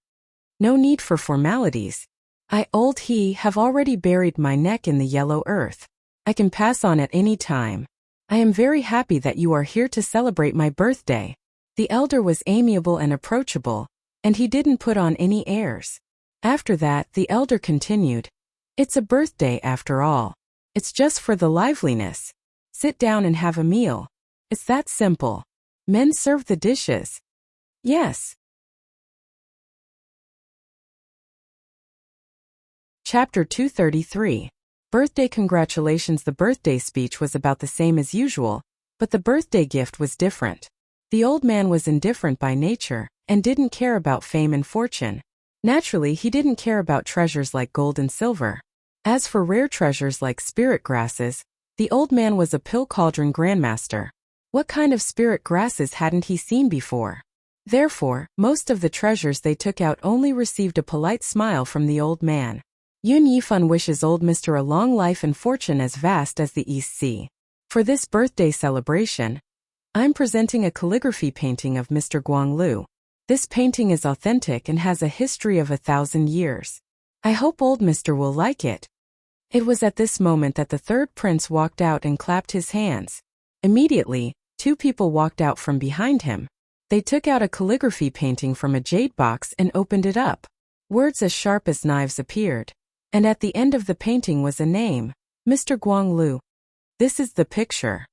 No need for formalities. I, old he, have already buried my neck in the yellow earth. I can pass on at any time. I am very happy that you are here to celebrate my birthday. The elder was amiable and approachable, and he didn't put on any airs. After that, the elder continued. It's a birthday after all. It's just for the liveliness. Sit down and have a meal. It's that simple. Men serve the dishes. Yes. Chapter 233. Birthday congratulations. The birthday speech was about the same as usual, but the birthday gift was different. The old man was indifferent by nature, and didn't care about fame and fortune. Naturally, he didn't care about treasures like gold and silver. As for rare treasures like spirit grasses, the old man was a pill cauldron grandmaster. What kind of spirit grasses hadn't he seen before? Therefore, most of the treasures they took out only received a polite smile from the old man. Yun Yifan wishes old Mr. a long life and fortune as vast as the East Sea. For this birthday celebration, I'm presenting a calligraphy painting of Mr. Guanglu. This painting is authentic and has a history of 1,000 years. I hope old Mr. will like it. It was at this moment that the third prince walked out and clapped his hands. Immediately, two people walked out from behind him. They took out a calligraphy painting from a jade box and opened it up. Words as sharp as knives appeared. And at the end of the painting was a name, Mr. Guanglu. This is the picture.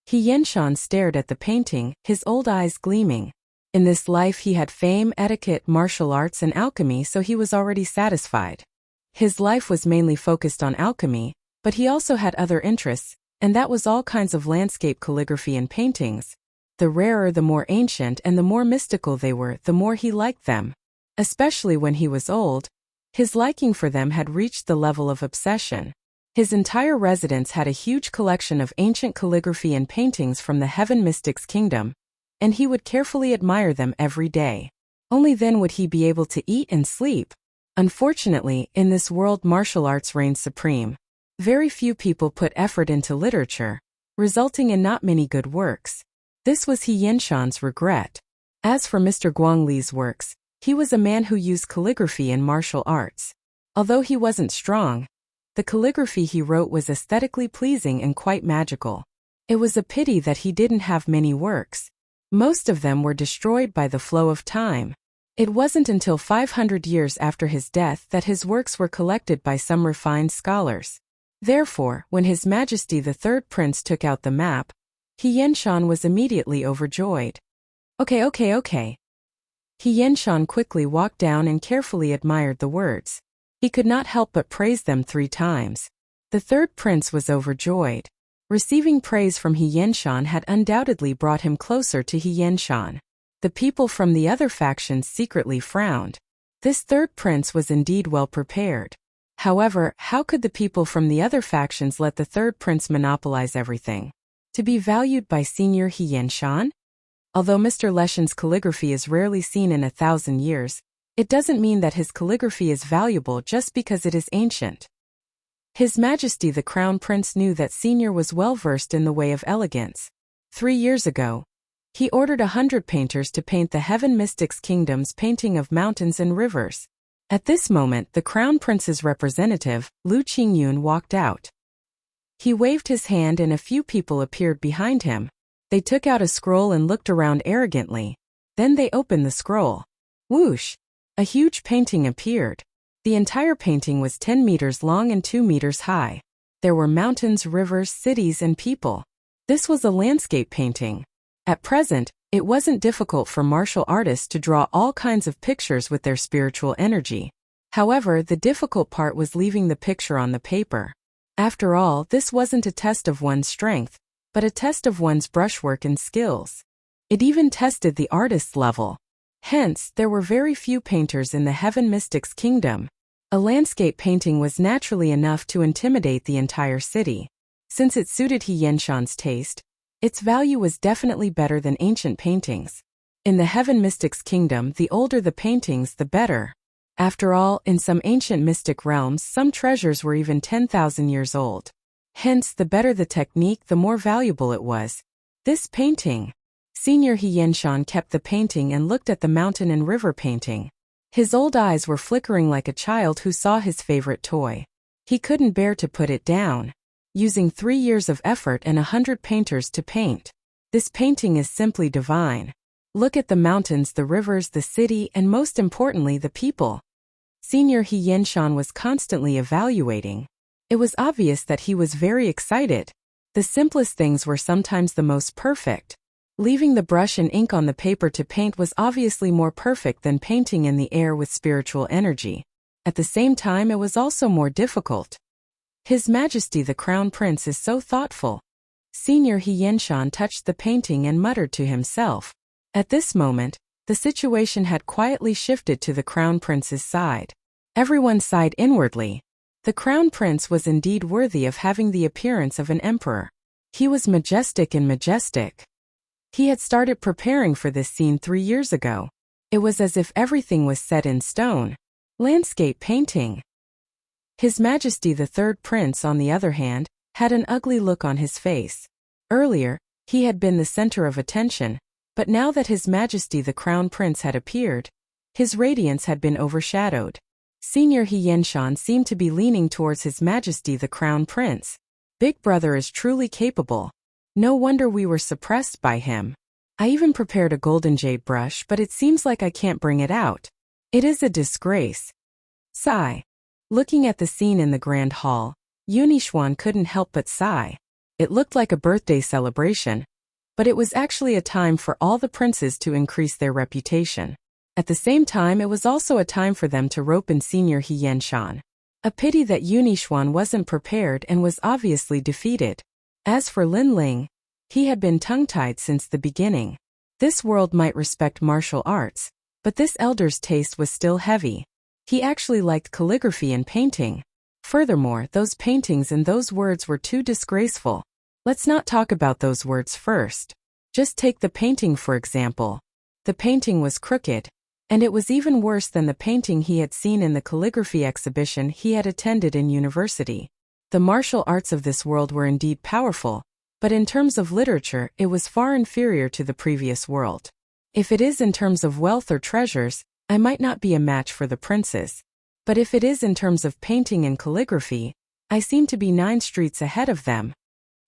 He Yenshan stared at the painting, his old eyes gleaming. In this life he had fame, etiquette, martial arts and alchemy, so he was already satisfied. His life was mainly focused on alchemy, but he also had other interests, and that was all kinds of landscape calligraphy and paintings. The rarer, the more ancient and the more mystical they were, the more he liked them. Especially when he was old, his liking for them had reached the level of obsession. His entire residence had a huge collection of ancient calligraphy and paintings from the Heaven Mystics Kingdom, and he would carefully admire them every day. Only then would he be able to eat and sleep. Unfortunately, in this world martial arts reigned supreme. Very few people put effort into literature, resulting in not many good works. This was He Yenshan's regret. As for Mr. Guangli's works, he was a man who used calligraphy and martial arts. Although he wasn't strong, the calligraphy he wrote was aesthetically pleasing and quite magical. It was a pity that he didn't have many works. Most of them were destroyed by the flow of time. It wasn't until 500 years after his death that his works were collected by some refined scholars. Therefore, when His Majesty the Third Prince took out the map, He Yenshan was immediately overjoyed. Okay. He Yenshan quickly walked down and carefully admired the words. He could not help but praise them 3 times. The third prince was overjoyed. Receiving praise from He Yenshan had undoubtedly brought him closer to He Yenshan. The people from the other factions secretly frowned. This third prince was indeed well prepared. However, how could the people from the other factions let the third prince monopolize everything? To be valued by Senior He Yenshan? Although Mr. Leshen's calligraphy is rarely seen in 1,000 years, it doesn't mean that his calligraphy is valuable just because it is ancient. His Majesty the Crown Prince knew that Senior was well versed in the way of elegance. 3 years ago, he ordered 100 painters to paint the Heaven Mystics Kingdom's painting of mountains and rivers. At this moment, the Crown Prince's representative, Lu Qingyun, walked out. He waved his hand and a few people appeared behind him. They took out a scroll and looked around arrogantly. Then they opened the scroll. Whoosh! A huge painting appeared. The entire painting was 10 meters long and 2 meters high. There were mountains, rivers, cities, and people. This was a landscape painting. At present, it wasn't difficult for martial artists to draw all kinds of pictures with their spiritual energy. However, the difficult part was leaving the picture on the paper. After all, this wasn't a test of one's strength, but a test of one's brushwork and skills. It even tested the artist's level. Hence, there were very few painters in the Heaven Mystics Kingdom. A landscape painting was naturally enough to intimidate the entire city. Since it suited He Yenshan's taste, its value was definitely better than ancient paintings. In the Heaven Mystics Kingdom, the older the paintings, the better. After all, in some ancient mystic realms, some treasures were even 10,000 years old. Hence, the better the technique, the more valuable it was. This painting. Senior He Yenshan kept the painting and looked at the mountain and river painting. His old eyes were flickering like a child who saw his favorite toy. He couldn't bear to put it down. Using 3 years of effort and 100 painters to paint. This painting is simply divine. Look at the mountains, the rivers, the city, and most importantly, the people. Senior He Yenshan was constantly evaluating. It was obvious that he was very excited. The simplest things were sometimes the most perfect. Leaving the brush and ink on the paper to paint was obviously more perfect than painting in the air with spiritual energy. At the same time, it was also more difficult. His Majesty the Crown Prince is so thoughtful. Senior He Yenshan touched the painting and muttered to himself. At this moment, the situation had quietly shifted to the Crown Prince's side. Everyone sighed inwardly. The Crown Prince was indeed worthy of having the appearance of an emperor. He was majestic and majestic. He had started preparing for this scene 3 years ago. It was as if everything was set in stone. Landscape painting. His Majesty the Third Prince, on the other hand, had an ugly look on his face. Earlier, he had been the center of attention, but now that His Majesty the Crown Prince had appeared, his radiance had been overshadowed. Senior He Yenshan seemed to be leaning towards His Majesty the Crown Prince. Big Brother is truly capable. No wonder we were suppressed by him. I even prepared a golden jade brush, but it seems like I can't bring it out. It is a disgrace. Sigh. Looking at the scene in the Grand Hall, Yunishwan couldn't help but sigh. It looked like a birthday celebration, but it was actually a time for all the princes to increase their reputation. At the same time, it was also a time for them to rope in Senior He Yenshan. A pity that Yunishwan wasn't prepared and was obviously defeated. As for Lin Ling, he had been tongue-tied since the beginning. This world might respect martial arts, but this elder's taste was still heavy. He actually liked calligraphy and painting. Furthermore, those paintings and those words were too disgraceful. Let's not talk about those words first. Just take the painting for example. The painting was crooked, and it was even worse than the painting he had seen in the calligraphy exhibition he had attended in university. The martial arts of this world were indeed powerful, but in terms of literature, it was far inferior to the previous world. If it is in terms of wealth or treasures, I might not be a match for the princes. But if it is in terms of painting and calligraphy, I seem to be 9 streets ahead of them.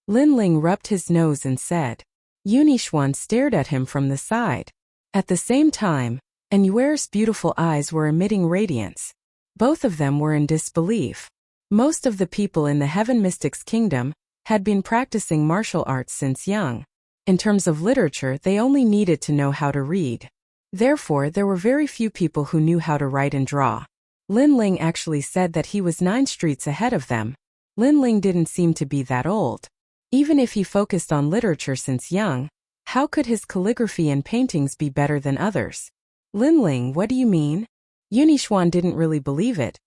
Lin Ling rubbed his nose and said. Yunishwan stared at him from the side. At the same time, Anuer's beautiful eyes were emitting radiance. Both of them were in disbelief. Most of the people in the Heaven Mystics Kingdom had been practicing martial arts since young. In terms of literature, they only needed to know how to read. Therefore, there were very few people who knew how to write and draw. Lin Ling actually said that he was 9 streets ahead of them. Lin Ling didn't seem to be that old. Even if he focused on literature since young, how could his calligraphy and paintings be better than others? Lin Ling, what do you mean? Yunishwan didn't really believe it.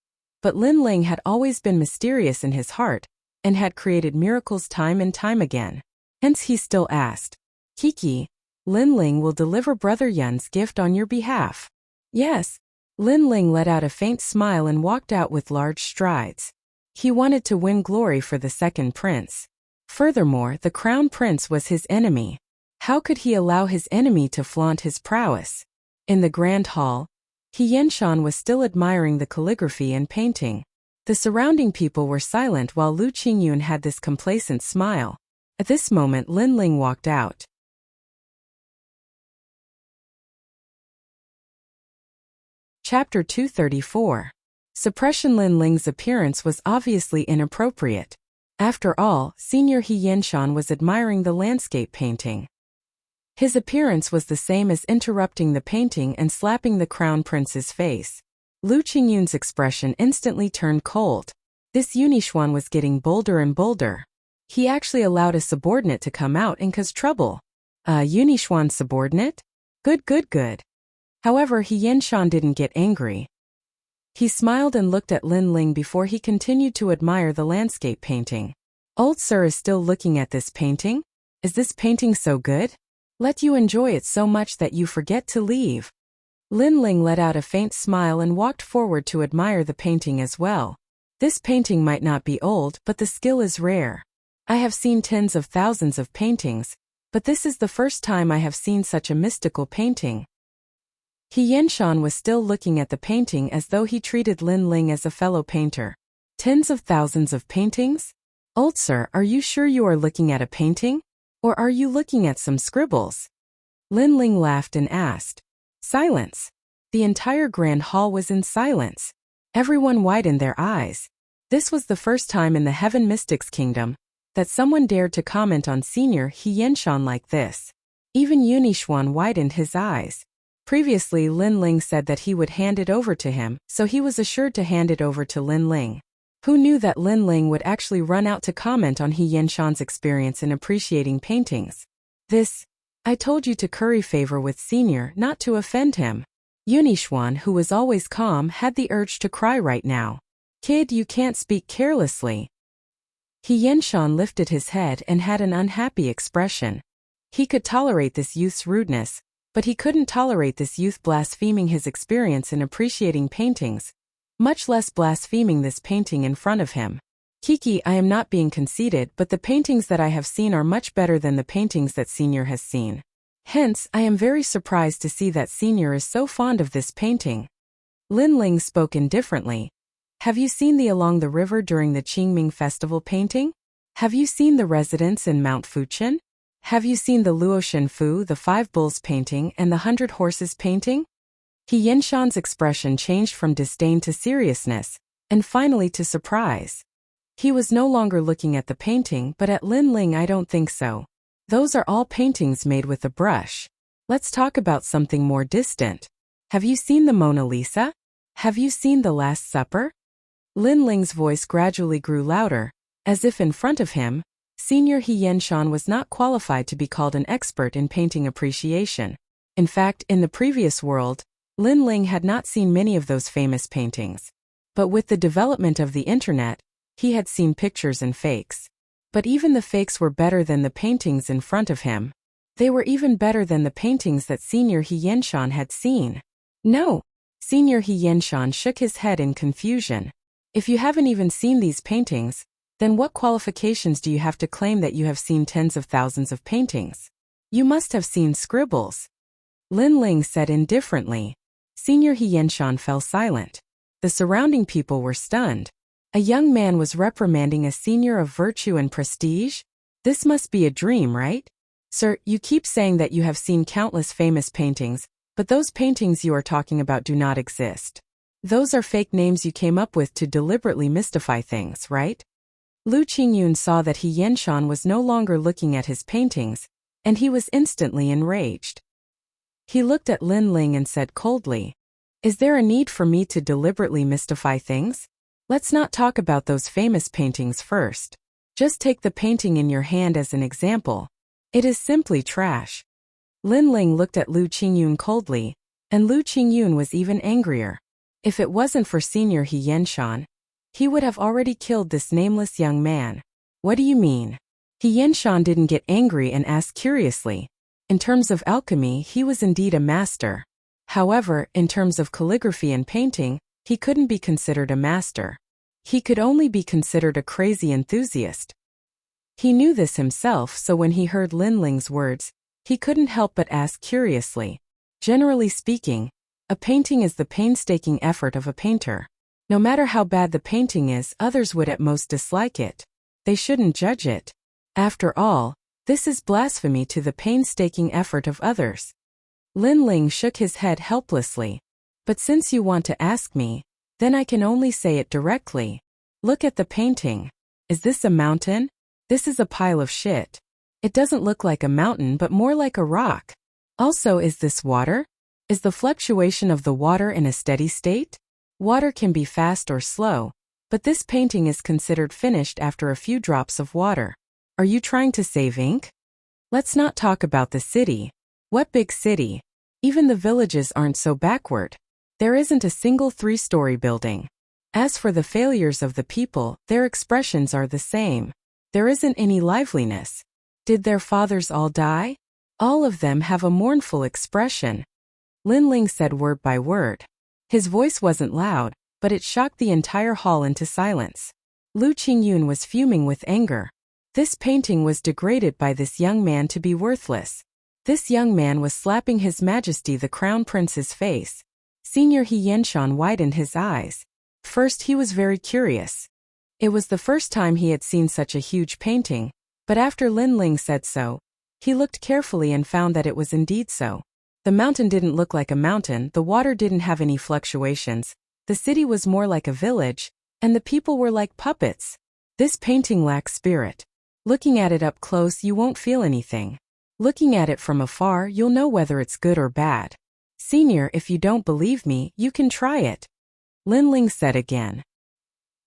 But Lin Ling had always been mysterious in his heart, and had created miracles time and time again. Hence he still asked, Kiki, Lin Ling will deliver Brother Yun's gift on your behalf. Yes. Lin Ling let out a faint smile and walked out with large strides. He wanted to win glory for the second prince. Furthermore, the crown prince was his enemy. How could he allow his enemy to flaunt his prowess? In the Grand Hall, He Yenshan was still admiring the calligraphy and painting. The surrounding people were silent while Lu Qingyun had this complacent smile. At this moment, Lin Ling walked out. Chapter 234. Suppression. Lin Ling's appearance was obviously inappropriate. After all, Senior He Yenshan was admiring the landscape painting. His appearance was the same as interrupting the painting and slapping the crown prince's face. Lu Qingyun's expression instantly turned cold. This Yunishwan was getting bolder and bolder. He actually allowed a subordinate to come out and cause trouble. Yunishwan's subordinate? Good. However, He Yenshan didn't get angry. He smiled and looked at Lin Ling before he continued to admire the landscape painting. Old sir is still looking at this painting? Is this painting so good? Let you enjoy it so much that you forget to leave. Lin Ling let out a faint smile and walked forward to admire the painting as well. This painting might not be old, but the skill is rare. I have seen tens of thousands of paintings, but this is the first time I have seen such a mystical painting. He Yenshan was still looking at the painting as though he treated Lin Ling as a fellow painter. Tens of thousands of paintings? Old sir, are you sure you are looking at a painting? Or are you looking at some scribbles? Lin Ling laughed and asked. Silence. The entire Grand Hall was in silence. Everyone widened their eyes. This was the first time in the Heaven Mystics Kingdom that someone dared to comment on Senior He Yenshan like this. Even Yunixuan widened his eyes. Previously Lin Ling said that he would hand it over to him, so he was assured to hand it over to Lin Ling. Who knew that Lin Ling would actually run out to comment on He Yenshan's experience in appreciating paintings? I told you to curry favor with Senior, not to offend him. Yunixuan, who was always calm, had the urge to cry right now. Kid, you can't speak carelessly. He Yenshan lifted his head and had an unhappy expression. He could tolerate this youth's rudeness, but he couldn't tolerate this youth blaspheming his experience in appreciating paintings, much less blaspheming this painting in front of him. Kiki, I am not being conceited, but the paintings that I have seen are much better than the paintings that Senior has seen. Hence, I am very surprised to see that Senior is so fond of this painting. Lin Ling spoke indifferently. Have you seen the Along the River during the Qingming Festival painting? Have you seen the residence in Mount Fuqian? Have you seen the Luoshan Fu, the Five Bulls painting, and the 100 Horses painting? He Yenshan's expression changed from disdain to seriousness, and finally to surprise. He was no longer looking at the painting but at Lin Ling. I don't think so. Those are all paintings made with a brush. Let's talk about something more distant. Have you seen the Mona Lisa? Have you seen the Last Supper? Lin Ling's voice gradually grew louder, as if in front of him, Senior He Yenshan was not qualified to be called an expert in painting appreciation. In fact, in the previous world, Lin Ling had not seen many of those famous paintings. But with the development of the internet, he had seen pictures and fakes. But even the fakes were better than the paintings in front of him. They were even better than the paintings that Senior He Yenshan had seen. No! Senior He Yenshan shook his head in confusion. If you haven't even seen these paintings, then what qualifications do you have to claim that you have seen tens of thousands of paintings? You must have seen scribbles. Lin Ling said indifferently. Senior He Yenshan fell silent. The surrounding people were stunned. A young man was reprimanding a senior of virtue and prestige? This must be a dream, right? Sir, you keep saying that you have seen countless famous paintings, but those paintings you are talking about do not exist. Those are fake names you came up with to deliberately mystify things, right? Lu Qingyun saw that He Yenshan was no longer looking at his paintings, and he was instantly enraged. He looked at Lin Ling and said coldly, "Is there a need for me to deliberately mystify things? Let's not talk about those famous paintings first. Just take the painting in your hand as an example. It is simply trash." Lin Ling looked at Lu Qingyun coldly, and Lu Qingyun was even angrier. If it wasn't for Senior He Yenshan, he would have already killed this nameless young man. What do you mean? He Yenshan didn't get angry and asked curiously. In terms of alchemy, he was indeed a master. However, in terms of calligraphy and painting, he couldn't be considered a master. He could only be considered a crazy enthusiast. He knew this himself, so when he heard Lin Ling's words, he couldn't help but ask curiously. Generally speaking, a painting is the painstaking effort of a painter. No matter how bad the painting is, others would at most dislike it. They shouldn't judge it. After all, this is blasphemy to the painstaking effort of others. Lin Ling shook his head helplessly. But since you want to ask me, then I can only say it directly. Look at the painting. Is this a mountain? This is a pile of shit. It doesn't look like a mountain but more like a rock. Also, is this water? Is the fluctuation of the water in a steady state? Water can be fast or slow, but this painting is considered finished after a few drops of water. Are you trying to save ink? Let's not talk about the city. What big city? Even the villages aren't so backward. There isn't a single 3-story building. As for the failures of the people, their expressions are the same. There isn't any liveliness. Did their fathers all die? All of them have a mournful expression. Lin Ling said word by word. His voice wasn't loud, but it shocked the entire hall into silence. Lu Qingyun was fuming with anger. This painting was degraded by this young man to be worthless. This young man was slapping His Majesty the Crown Prince's face. Senior He Yenshan widened his eyes. First he was very curious. It was the first time he had seen such a huge painting, but after Lin Ling said so, he looked carefully and found that it was indeed so. The mountain didn't look like a mountain, the water didn't have any fluctuations, the city was more like a village, and the people were like puppets. This painting lacks spirit. Looking at it up close you won't feel anything. Looking at it from afar, you'll know whether it's good or bad. Senior, if you don't believe me, you can try it. Linling said again.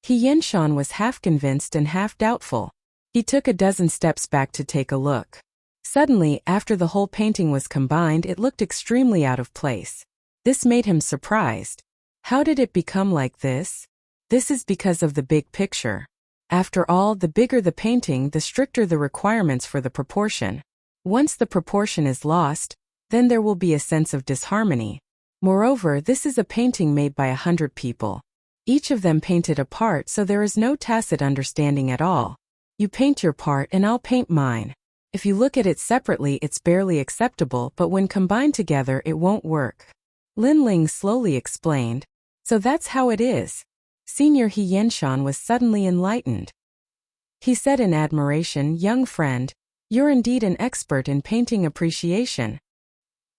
He Yenshan was half convinced and half doubtful. He took a dozen steps back to take a look. Suddenly, after the whole painting was combined, it looked extremely out of place. This made him surprised. How did it become like this? This is because of the big picture. After all, the bigger the painting, the stricter the requirements for the proportion. Once the proportion is lost, then there will be a sense of disharmony. Moreover, this is a painting made by 100 people. Each of them painted a part, so there is no tacit understanding at all. You paint your part and I'll paint mine. If you look at it separately, it's barely acceptable, but when combined together, it won't work. Linling slowly explained. So that's how it is. Senior He Yenshan was suddenly enlightened. He said in admiration, young friend, you're indeed an expert in painting appreciation.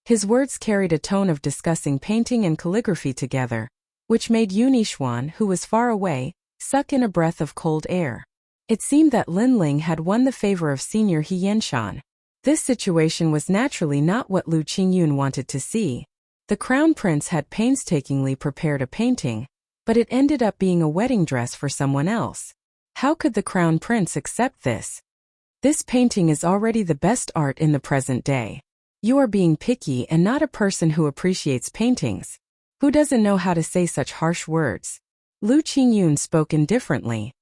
His words carried a tone of discussing painting and calligraphy together, which made Yunixuan, who was far away, suck in a breath of cold air. It seemed that Linling had won the favor of Senior He Yenshan. This situation was naturally not what Lu Qingyun wanted to see. The crown prince had painstakingly prepared a painting, but it ended up being a wedding dress for someone else. How could the crown prince accept this? This painting is already the best art in the present day. You are being picky and not a person who appreciates paintings. Who doesn't know how to say such harsh words? Lu Qingyun spoke indifferently.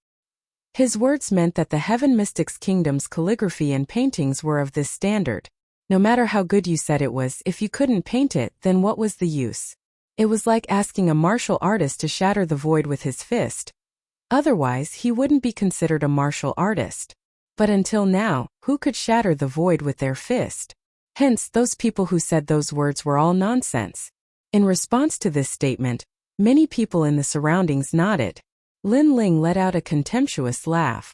His words meant that the Heaven Mystics Kingdom's calligraphy and paintings were of this standard. No matter how good you said it was, if you couldn't paint it, then what was the use? It was like asking a martial artist to shatter the void with his fist. Otherwise, he wouldn't be considered a martial artist. But until now, who could shatter the void with their fist? Hence, those people who said those words were all nonsense. In response to this statement, many people in the surroundings nodded. Linling let out a contemptuous laugh.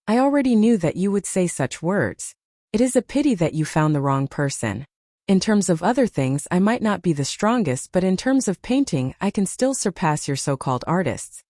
I already knew that you would say such words. It is a pity that you found the wrong person. In terms of other things, I might not be the strongest, but in terms of painting, I can still surpass your so-called artists.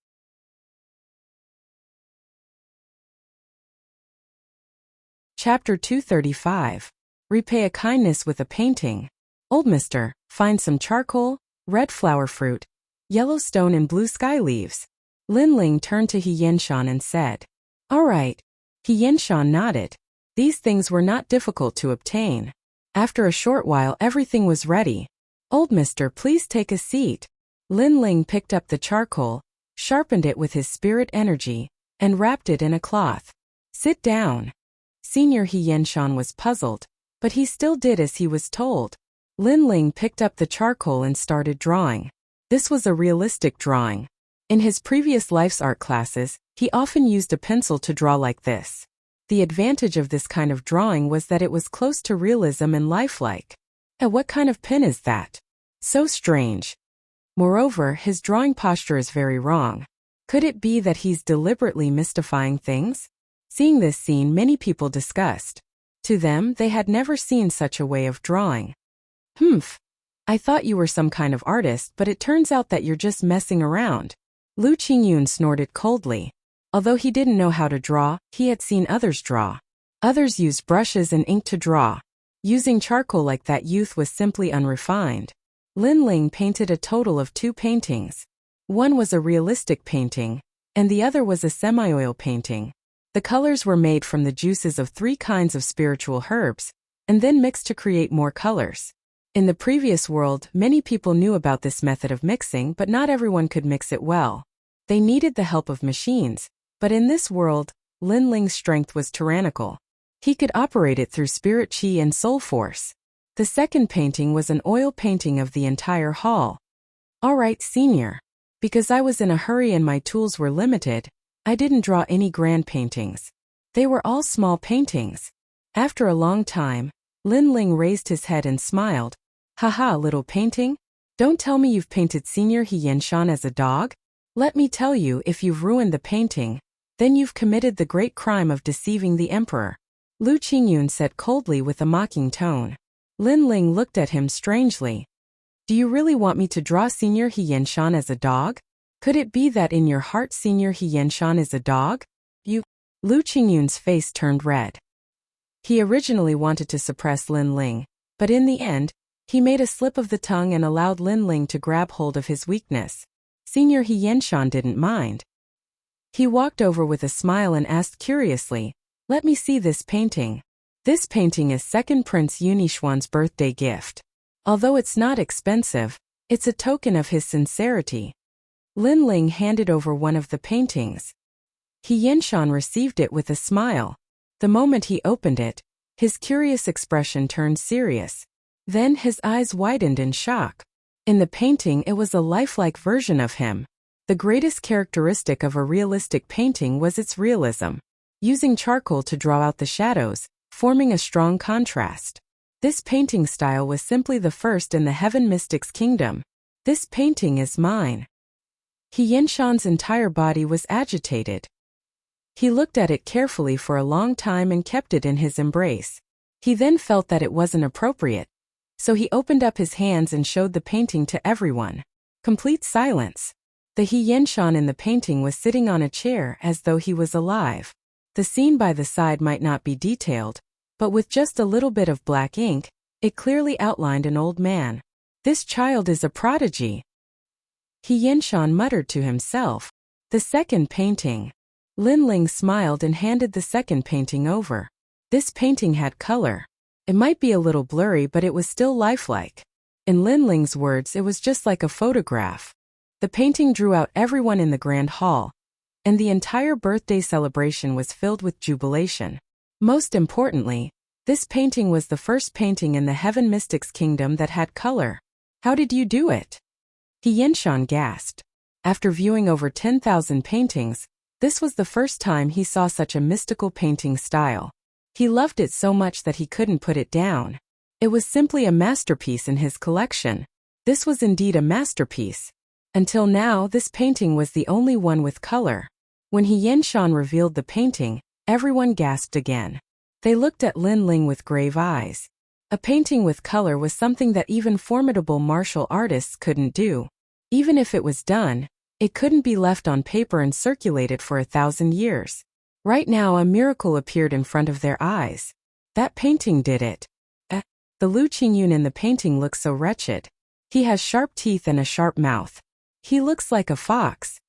Chapter 235. Repay a kindness with a painting. Old mister, find some charcoal, red flower fruit, yellow stone and blue sky leaves. Linling turned to He Yenshan and said. All right. He Yenshan nodded. These things were not difficult to obtain. After a short while everything was ready. Old mister, please take a seat. Linling picked up the charcoal, sharpened it with his spirit energy, and wrapped it in a cloth. Sit down. Senior He Yenshan was puzzled, but he still did as he was told. Linling picked up the charcoal and started drawing. This was a realistic drawing. In his previous life's art classes, he often used a pencil to draw like this. The advantage of this kind of drawing was that it was close to realism and lifelike. What kind of pen is that? So strange. Moreover, his drawing posture is very wrong. Could it be that he's deliberately mystifying things? Seeing this scene, many people discussed. To them, they had never seen such a way of drawing. Humph. I thought you were some kind of artist, but it turns out that you're just messing around. Lu Qingyun snorted coldly. Although he didn't know how to draw, he had seen others draw. Others used brushes and ink to draw. Using charcoal like that youth was simply unrefined. Linling painted a total of 2 paintings. One was a realistic painting, and the other was a semi-oil painting. The colors were made from the juices of 3 kinds of spiritual herbs, and then mixed to create more colors. In the previous world, many people knew about this method of mixing, but not everyone could mix it well. They needed the help of machines, but in this world, Linling's strength was tyrannical. He could operate it through spirit chi and soul force. The second painting was an oil painting of the entire hall. All right, senior. Because I was in a hurry and my tools were limited, I didn't draw any grand paintings. They were all small paintings. After a long time, Linling raised his head and smiled. Haha, little painting? Don't tell me you've painted Senior He Yenshan as a dog? Let me tell you, if you've ruined the painting, then you've committed the great crime of deceiving the emperor. Lu Qingyun said coldly with a mocking tone. Linling looked at him strangely. Do you really want me to draw Senior He Yenshan as a dog? Could it be that in your heart Senior He Yenshan is a dog? Lu Qingyun's face turned red. He originally wanted to suppress Lin Ling, but in the end, he made a slip of the tongue and allowed Lin Ling to grab hold of his weakness. Senior He Yenshan didn't mind. He walked over with a smile and asked curiously, "Let me see this painting." This painting is second Prince Yunixuan's birthday gift. Although it's not expensive, it's a token of his sincerity. Lin Ling handed over one of the paintings. He Yenshan received it with a smile. The moment he opened it, his curious expression turned serious. Then his eyes widened in shock. In the painting, it was a lifelike version of him. The greatest characteristic of a realistic painting was its realism, using charcoal to draw out the shadows, forming a strong contrast. This painting style was simply the first in the Heaven Mystics Kingdom. "This painting is mine." He Yenshan's entire body was agitated. He looked at it carefully for a long time and kept it in his embrace. He then felt that it wasn't appropriate, so he opened up his hands and showed the painting to everyone. Complete silence. The He Yenshan in the painting was sitting on a chair as though he was alive. The scene by the side might not be detailed, but with just a little bit of black ink, it clearly outlined an old man. "This child is a prodigy," He Yenshan muttered to himself. "The second painting." Lin Ling smiled and handed the second painting over. This painting had color. It might be a little blurry, but it was still lifelike. In Lin Ling's words, it was just like a photograph. The painting drew out everyone in the grand hall, and the entire birthday celebration was filled with jubilation. Most importantly, this painting was the first painting in the Heaven Mystics Kingdom that had color. "How did you do it?" He Yenshan gasped. After viewing over 10,000 paintings, this was the first time he saw such a mystical painting style. He loved it so much that he couldn't put it down. It was simply a masterpiece in his collection. This was indeed a masterpiece. Until now, this painting was the only one with color. When He Yenshan revealed the painting, everyone gasped again. They looked at Lin Ling with grave eyes. A painting with color was something that even formidable martial artists couldn't do. Even if it was done, it couldn't be left on paper and circulated for 1,000 years. Right now, a miracle appeared in front of their eyes. That painting did it. The Lu Qingyun in the painting looks so wretched. He has sharp teeth and a sharp mouth. He looks like a fox.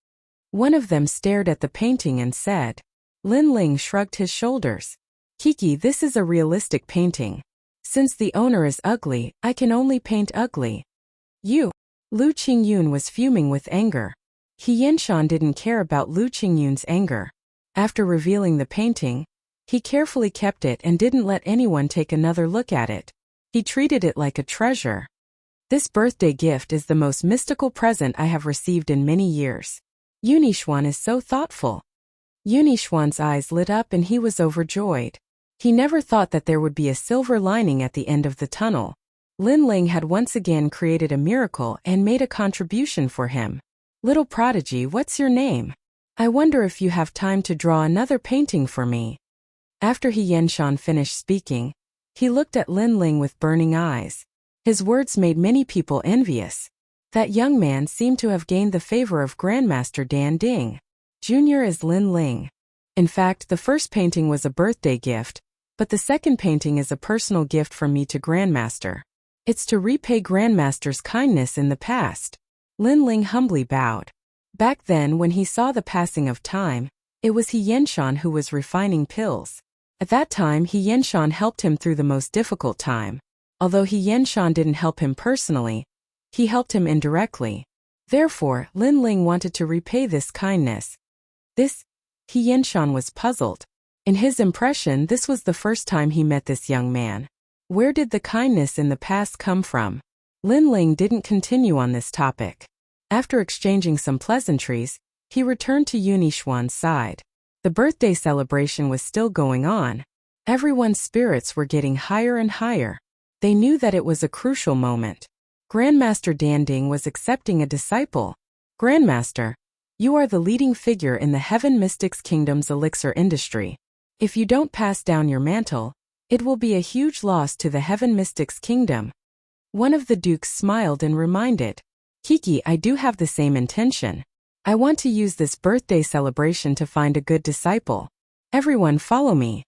One of them stared at the painting and said. Lin Ling shrugged his shoulders. "Kiki, this is a realistic painting. Since the owner is ugly, I can only paint ugly." "You." Lu Qingyun was fuming with anger. He Yenshan didn't care about Lu Qingyun's anger. After revealing the painting, he carefully kept it and didn't let anyone take another look at it. He treated it like a treasure. "This birthday gift is the most mystical present I have received in many years. Yunixuan is so thoughtful." Yunixuan's eyes lit up and he was overjoyed. He never thought that there would be a silver lining at the end of the tunnel. Lin Ling had once again created a miracle and made a contribution for him. "Little prodigy, what's your name? I wonder if you have time to draw another painting for me." After He Yenshan finished speaking, he looked at Lin Ling with burning eyes. His words made many people envious. That young man seemed to have gained the favor of Grandmaster Dan Ding. Jr. as Lin Ling. In fact, the first painting was a birthday gift, but the second painting is a personal gift from me to Grandmaster. It's to repay Grandmaster's kindness in the past. Lin Ling humbly bowed. Back then, when he saw the passing of time, it was He Yenshan who was refining pills. At that time, He Yenshan helped him through the most difficult time. Although He Yenshan didn't help him personally, he helped him indirectly. Therefore, Lin Ling wanted to repay this kindness. He Yenshan was puzzled. In his impression, this was the first time he met this young man. Where did the kindness in the past come from? Lin Ling didn't continue on this topic. After exchanging some pleasantries, he returned to Yunixuan's side. The birthday celebration was still going on. Everyone's spirits were getting higher and higher. They knew that it was a crucial moment. Grandmaster Danding was accepting a disciple. "Grandmaster, you are the leading figure in the Heaven Mystics Kingdom's elixir industry. If you don't pass down your mantle, it will be a huge loss to the Heaven Mystics Kingdom." One of the dukes smiled and reminded. "Kiki, I do have the same intention. I want to use this birthday celebration to find a good disciple. Everyone follow me."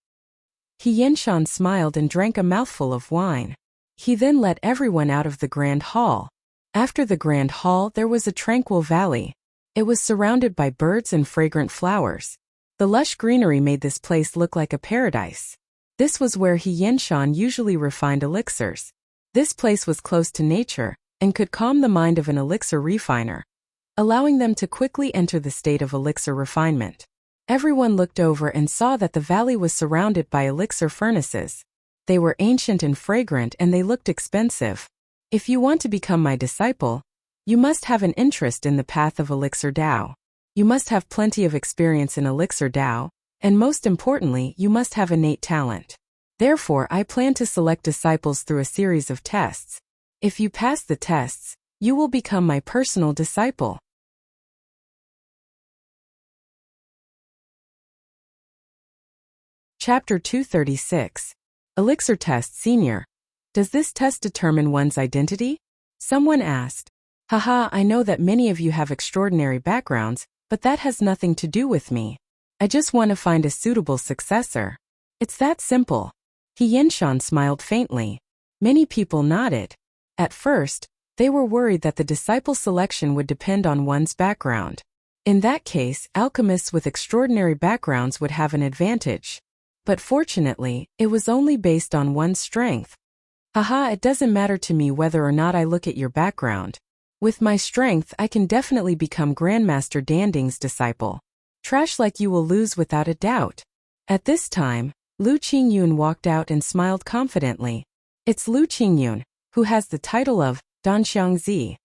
He Yinshan smiled and drank a mouthful of wine. He then let everyone out of the grand hall. After the grand hall there was a tranquil valley. It was surrounded by birds and fragrant flowers. The lush greenery made this place look like a paradise. This was where He Yinshan usually refined elixirs. This place was close to nature and could calm the mind of an elixir refiner, allowing them to quickly enter the state of elixir refinement. Everyone looked over and saw that the valley was surrounded by elixir furnaces. They were ancient and fragrant and they looked expensive. If you want to become my disciple, you must have an interest in the path of elixir Dao. You must have plenty of experience in elixir Dao, and most importantly, you must have innate talent. Therefore, I plan to select disciples through a series of tests. If you pass the tests, you will become my personal disciple. Chapter 236. Elixir Test Senior. Does this test determine one's identity? Someone asked. Haha, I know that many of you have extraordinary backgrounds, but that has nothing to do with me. I just want to find a suitable successor. It's that simple. He Yinshan smiled faintly. Many people nodded. At first, they were worried that the disciple selection would depend on one's background. In that case, alchemists with extraordinary backgrounds would have an advantage. But fortunately, it was only based on one's strength. Haha, it doesn't matter to me whether or not I look at your background. With my strength, I can definitely become Grandmaster Danding's disciple. Trash like you will lose without a doubt. At this time, Lu Qingyun walked out and smiled confidently. It's Lu Qingyun, who has the title of Danxiangzi.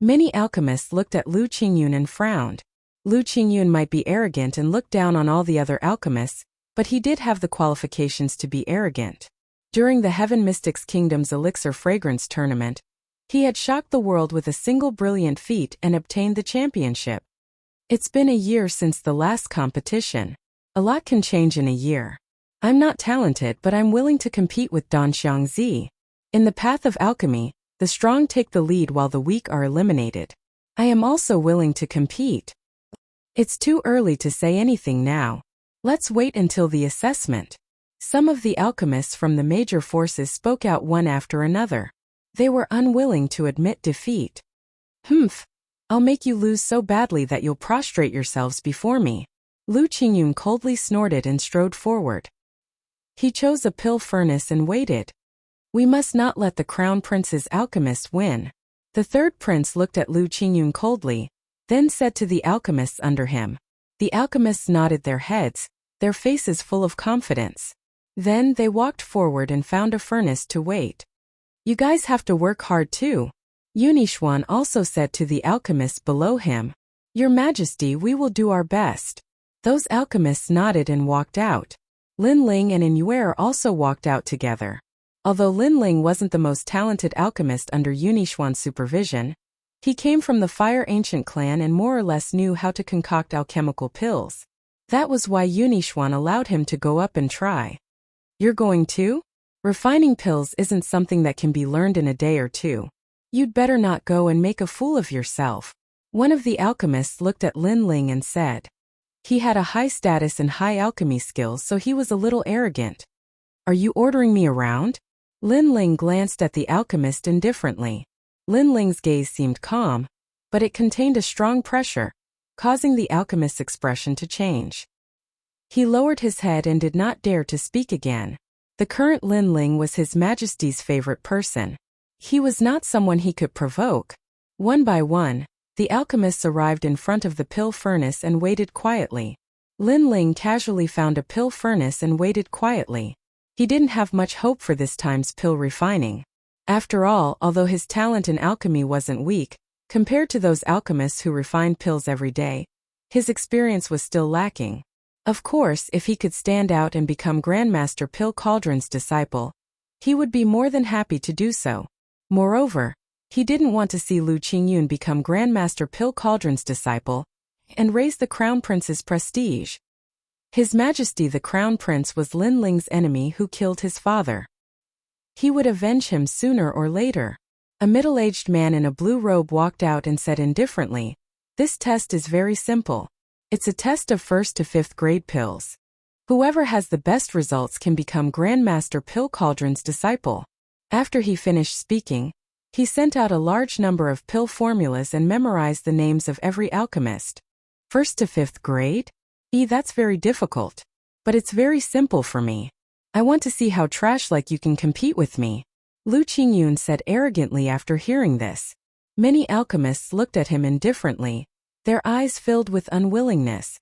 Many alchemists looked at Lu Qingyun and frowned. Lu Qingyun might be arrogant and look down on all the other alchemists, but he did have the qualifications to be arrogant. During the Heaven Mystics Kingdom's Elixir Fragrance Tournament, he had shocked the world with a single brilliant feat and obtained the championship. It's been a year since the last competition. A lot can change in a year. I'm not talented, but I'm willing to compete with Dan Xiangzi. In the path of alchemy, the strong take the lead while the weak are eliminated. I am also willing to compete. It's too early to say anything now. Let's wait until the assessment. Some of the alchemists from the major forces spoke out one after another. They were unwilling to admit defeat. Humph. I'll make you lose so badly that you'll prostrate yourselves before me. Lu Qingyun coldly snorted and strode forward. He chose a pill furnace and waited. We must not let the Crown Prince's alchemists win. The third prince looked at Lu Qingyun coldly, then said to the alchemists under him. The alchemists nodded their heads, their faces full of confidence. Then they walked forward and found a furnace to wait. You guys have to work hard too. Yunixuan also said to the alchemists below him. Your Majesty, we will do our best. Those alchemists nodded and walked out. Lin Ling and Inuer also walked out together. Although Lin Ling wasn't the most talented alchemist under Yunixuan's supervision, he came from the Fire Ancient clan and more or less knew how to concoct alchemical pills. That was why Yunixuan allowed him to go up and try. You're going to? Refining pills isn't something that can be learned in a day or two. You'd better not go and make a fool of yourself. One of the alchemists looked at Lin Ling and said. He had a high status and high alchemy skills, so he was a little arrogant. Are you ordering me around? Lin Ling glanced at the alchemist indifferently. Lin Ling's gaze seemed calm, but it contained a strong pressure, causing the alchemist's expression to change. He lowered his head and did not dare to speak again. The current Lin Ling was His Majesty's favorite person. He was not someone he could provoke. One by one, the alchemists arrived in front of the pill furnace and waited quietly. Lin Ling casually found a pill furnace and waited quietly. He didn't have much hope for this time's pill refining. After all, although his talent in alchemy wasn't weak, compared to those alchemists who refined pills every day, his experience was still lacking. Of course, if he could stand out and become Grandmaster Pill Cauldron's disciple, he would be more than happy to do so. Moreover, he didn't want to see Lu Qingyun become Grandmaster Pill Cauldron's disciple and raise the Crown Prince's prestige. His Majesty the Crown Prince was Lin Ling's enemy who killed his father. He would avenge him sooner or later. A middle-aged man in a blue robe walked out and said indifferently, "This test is very simple. It's a test of 1st to 5th grade pills. Whoever has the best results can become Grandmaster Pill Cauldron's disciple. After he finished speaking, he sent out a large number of pill formulas and memorized the names of every alchemist. 1st to 5th grade? That's very difficult. But it's very simple for me. I want to see how trash-like you can compete with me, Lu Qingyun said arrogantly after hearing this. Many alchemists looked at him indifferently, their eyes filled with unwillingness.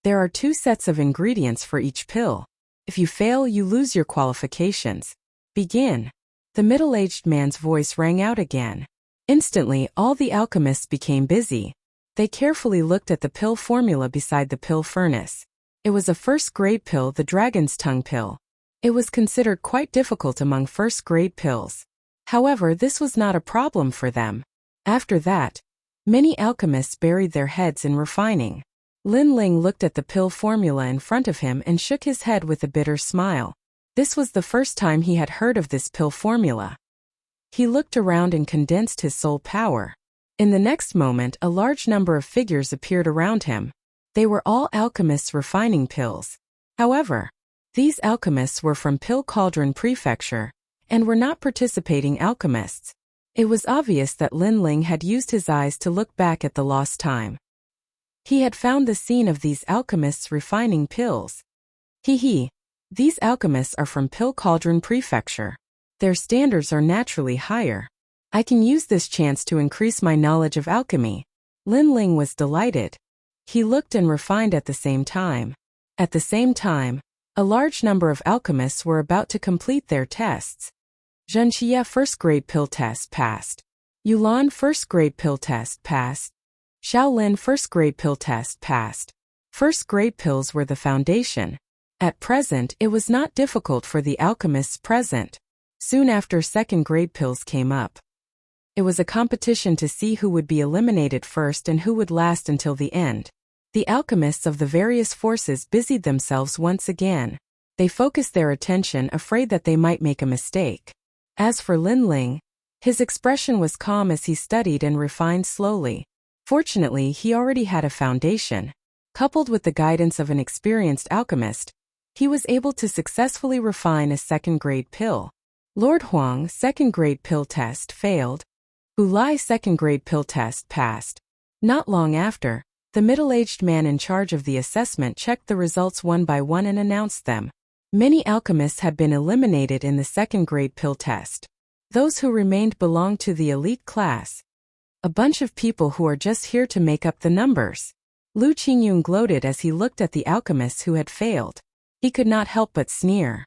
There are 2 sets of ingredients for each pill. If you fail, you lose your qualifications. Begin. The middle-aged man's voice rang out again. Instantly, all the alchemists became busy. They carefully looked at the pill formula beside the pill furnace. It was a 1st-grade pill, the Dragon's Tongue pill. It was considered quite difficult among 1st-grade pills. However, this was not a problem for them. After that, many alchemists buried their heads in refining. Lin Ling looked at the pill formula in front of him and shook his head with a bitter smile. This was the first time he had heard of this pill formula. He looked around and condensed his soul power. In the next moment, a large number of figures appeared around him. They were all alchemists refining pills. However, these alchemists were from Pill Cauldron Prefecture and were not participating alchemists. It was obvious that Lin Ling had used his eyes to look back at the lost time. He had found the scene of these alchemists refining pills. These alchemists are from Pill Cauldron Prefecture. Their standards are naturally higher. I can use this chance to increase my knowledge of alchemy. Lin Ling was delighted. He looked and refined at the same time. At the same time, a large number of alchemists were about to complete their tests. Zhenxia 1st-grade pill test passed. Yulan 1st-grade pill test passed. Shaolin 1st-grade pill test passed. 1st-grade pills were the foundation. At present, it was not difficult for the alchemists present. Soon after, 2nd-grade pills came up. It was a competition to see who would be eliminated first and who would last until the end. The alchemists of the various forces busied themselves once again. They focused their attention, afraid that they might make a mistake. As for Lin Ling, his expression was calm as he studied and refined slowly. Fortunately, he already had a foundation. Coupled with the guidance of an experienced alchemist, he was able to successfully refine a 2nd-grade pill. Lord Huang 2nd-grade pill test failed. Hu Lai 2nd-grade pill test passed. Not long after, the middle-aged man in charge of the assessment checked the results one by one and announced them. Many alchemists had been eliminated in the 2nd-grade pill test. Those who remained belonged to the elite class. A bunch of people who are just here to make up the numbers. Lu Qingyun gloated as he looked at the alchemists who had failed. He could not help but sneer.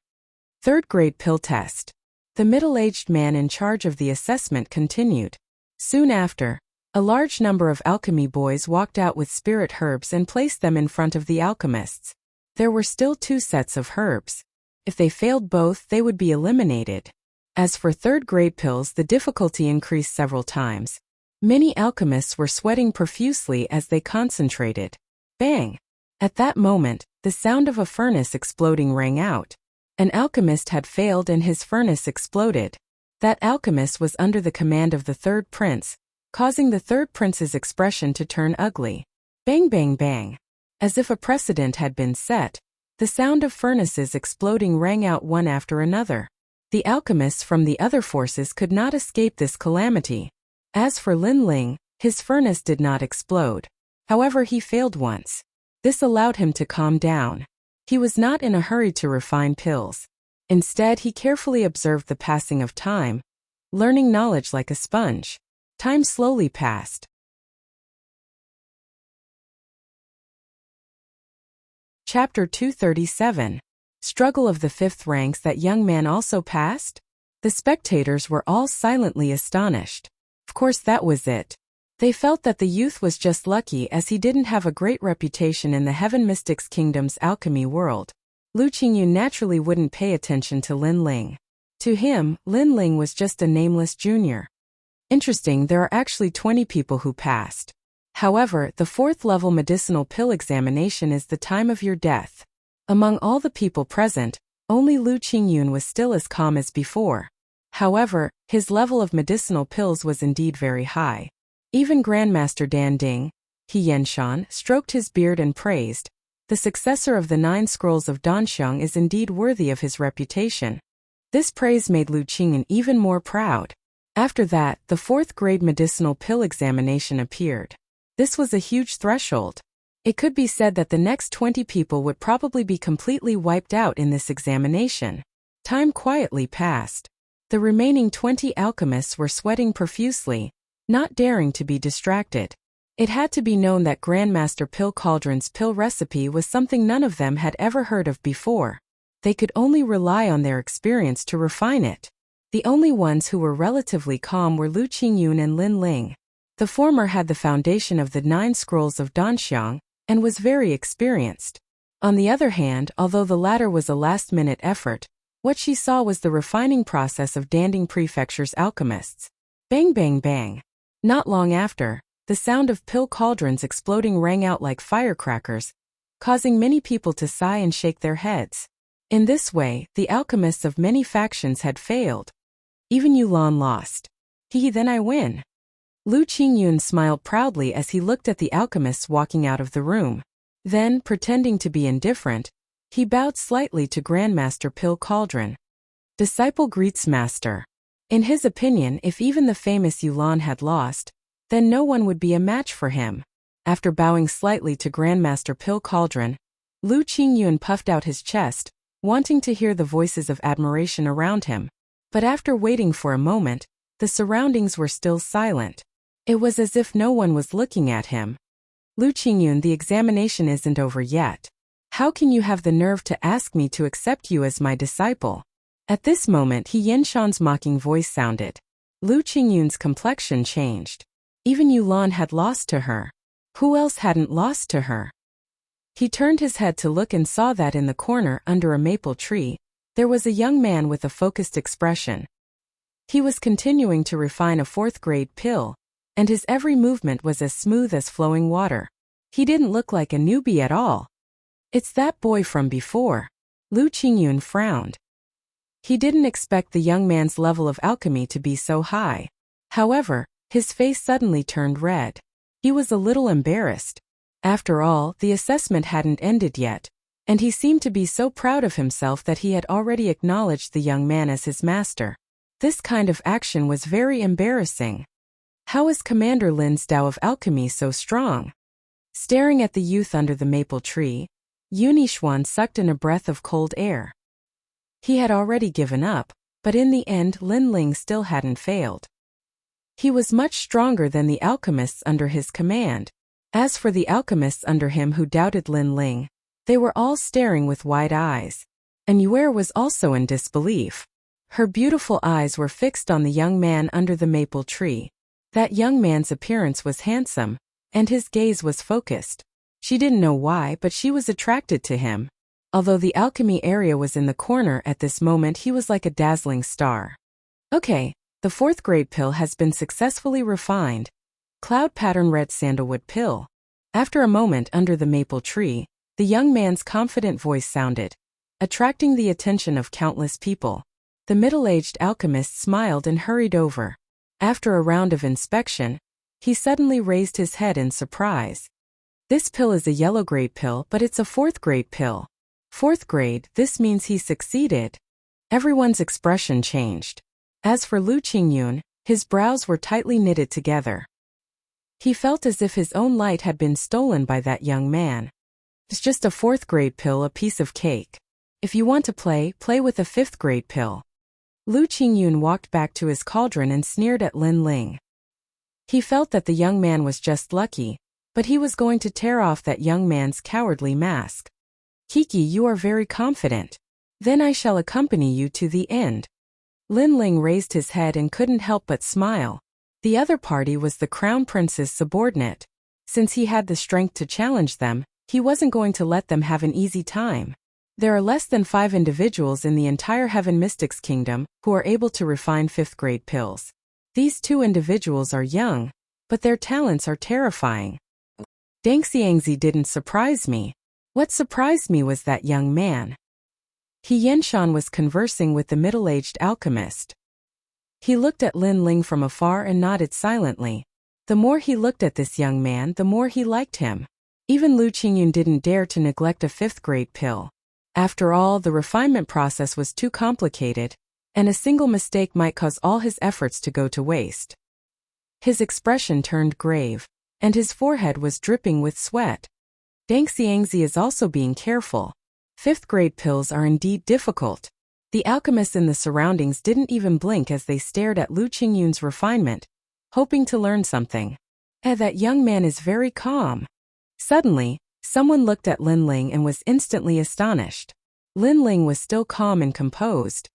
3rd-grade pill test. The middle-aged man in charge of the assessment continued. Soon after, a large number of alchemy boys walked out with spirit herbs and placed them in front of the alchemists. There were still 2 sets of herbs. If they failed both, they would be eliminated. As for 3rd-grade pills, the difficulty increased several times. Many alchemists were sweating profusely as they concentrated. Bang! At that moment, the sound of a furnace exploding rang out. An alchemist had failed and his furnace exploded. That alchemist was under the command of the 3rd prince, causing the 3rd prince's expression to turn ugly. Bang bang bang. As if a precedent had been set, the sound of furnaces exploding rang out one after another. The alchemists from the other forces could not escape this calamity. As for Lin Ling, his furnace did not explode. However, he failed once. This allowed him to calm down. He was not in a hurry to refine pills. Instead, he carefully observed the passing of time, learning knowledge like a sponge. Time slowly passed. Chapter 237. Struggle of the 5th ranks. That young man also passed? The spectators were all silently astonished. Of course, that was it. They felt that the youth was just lucky as he didn't have a great reputation in the Heaven Mystics Kingdom's alchemy world. Lu Qingyun naturally wouldn't pay attention to Lin Ling. To him, Lin Ling was just a nameless junior. Interesting, there are actually 20 people who passed. However, the 4th-level medicinal pill examination is the time of your death. Among all the people present, only Lu Qingyun was still as calm as before. However, his level of medicinal pills was indeed very high. Even Grandmaster Dan Ding, He Yenshan, stroked his beard and praised, The successor of the 9 scrolls of Danxiang is indeed worthy of his reputation. This praise made Lu Qingyan even more proud. After that, the 4th grade medicinal pill examination appeared. This was a huge threshold. It could be said that the next 20 people would probably be completely wiped out in this examination. Time quietly passed. The remaining 20 alchemists were sweating profusely, not daring to be distracted. It had to be known that Grandmaster Pill Cauldron's pill recipe was something none of them had ever heard of before. They could only rely on their experience to refine it. The only ones who were relatively calm were Lu Qingyun and Lin Ling. The former had the foundation of the 9 scrolls of Danxiang, and was very experienced. On the other hand, although the latter was a last-minute effort, what she saw was the refining process of Danding Prefecture's alchemists. Bang bang bang. Not long after, the sound of pill cauldrons exploding rang out like firecrackers, causing many people to sigh and shake their heads. In this way, the alchemists of many factions had failed. Even Yulan lost. Then I win. Lu Qingyun smiled proudly as he looked at the alchemists walking out of the room. Then, pretending to be indifferent, he bowed slightly to Grandmaster Pill Cauldron. Disciple greets Master. In his opinion, if even the famous Yulan had lost, then no one would be a match for him. After bowing slightly to Grandmaster Pill Cauldron, Lu Qingyun puffed out his chest, wanting to hear the voices of admiration around him. But after waiting for a moment, the surroundings were still silent. It was as if no one was looking at him. Lu Qingyun, the examination isn't over yet. How can you have the nerve to ask me to accept you as my disciple? At this moment, He Yenshan's mocking voice sounded. Lu Qingyun's complexion changed. Even Yulan had lost to her. Who else hadn't lost to her? He turned his head to look and saw that in the corner under a maple tree, there was a young man with a focused expression. He was continuing to refine a 4th grade pill, and his every movement was as smooth as flowing water. He didn't look like a newbie at all. It's that boy from before. Lu Qingyun frowned. He didn't expect the young man's level of alchemy to be so high. However, his face suddenly turned red. He was a little embarrassed. After all, the assessment hadn't ended yet, and he seemed to be so proud of himself that he had already acknowledged the young man as his master. This kind of action was very embarrassing. How is Commander Lin's Tao of Alchemy so strong? Staring at the youth under the maple tree, Yunixuan sucked in a breath of cold air. He had already given up, but in the end Lin Ling still hadn't failed. He was much stronger than the alchemists under his command. As for the alchemists under him who doubted Lin Ling, they were all staring with wide eyes. And Yuer was also in disbelief. Her beautiful eyes were fixed on the young man under the maple tree. That young man's appearance was handsome, and his gaze was focused. She didn't know why, but she was attracted to him. Although the alchemy area was in the corner at this moment, he was like a dazzling star. Okay, the 4th grade pill has been successfully refined. Cloud pattern red sandalwood pill. After a moment under the maple tree, the young man's confident voice sounded, attracting the attention of countless people. The middle-aged alchemist smiled and hurried over. After a round of inspection, he suddenly raised his head in surprise. This pill is a yellow grade pill, but it's a 4th grade pill. 4th grade, this means he succeeded. Everyone's expression changed. As for Lu Qingyun, his brows were tightly knitted together. He felt as if his own light had been stolen by that young man. It's just a 4th grade pill, a piece of cake. If you want to play with a 5th grade pill. Lu Qingyun walked back to his cauldron and sneered at Lin Ling. He felt that the young man was just lucky, but he was going to tear off that young man's cowardly mask. Kiki, you are very confident. Then I shall accompany you to the end. Lin Ling raised his head and couldn't help but smile. The other party was the Crown Prince's subordinate. Since he had the strength to challenge them, he wasn't going to let them have an easy time. There are less than 5 individuals in the entire Heaven Mystics Kingdom who are able to refine 5th grade pills. These 2 individuals are young, but their talents are terrifying. Dangxiangzi didn't surprise me. What surprised me was that young man. He Yenshan was conversing with the middle-aged alchemist. He looked at Lin Ling from afar and nodded silently. The more he looked at this young man, the more he liked him. Even Lu Qingyun didn't dare to neglect a fifth-grade pill. After all, the refinement process was too complicated, and a single mistake might cause all his efforts to go to waste. His expression turned grave, and his forehead was dripping with sweat. Deng Xiangzi is also being careful. Fifth-grade pills are indeed difficult. The alchemists in the surroundings didn't even blink as they stared at Lu Qingyun's refinement, hoping to learn something. That young man is very calm. Suddenly, someone looked at Lin Ling and was instantly astonished. Lin Ling was still calm and composed.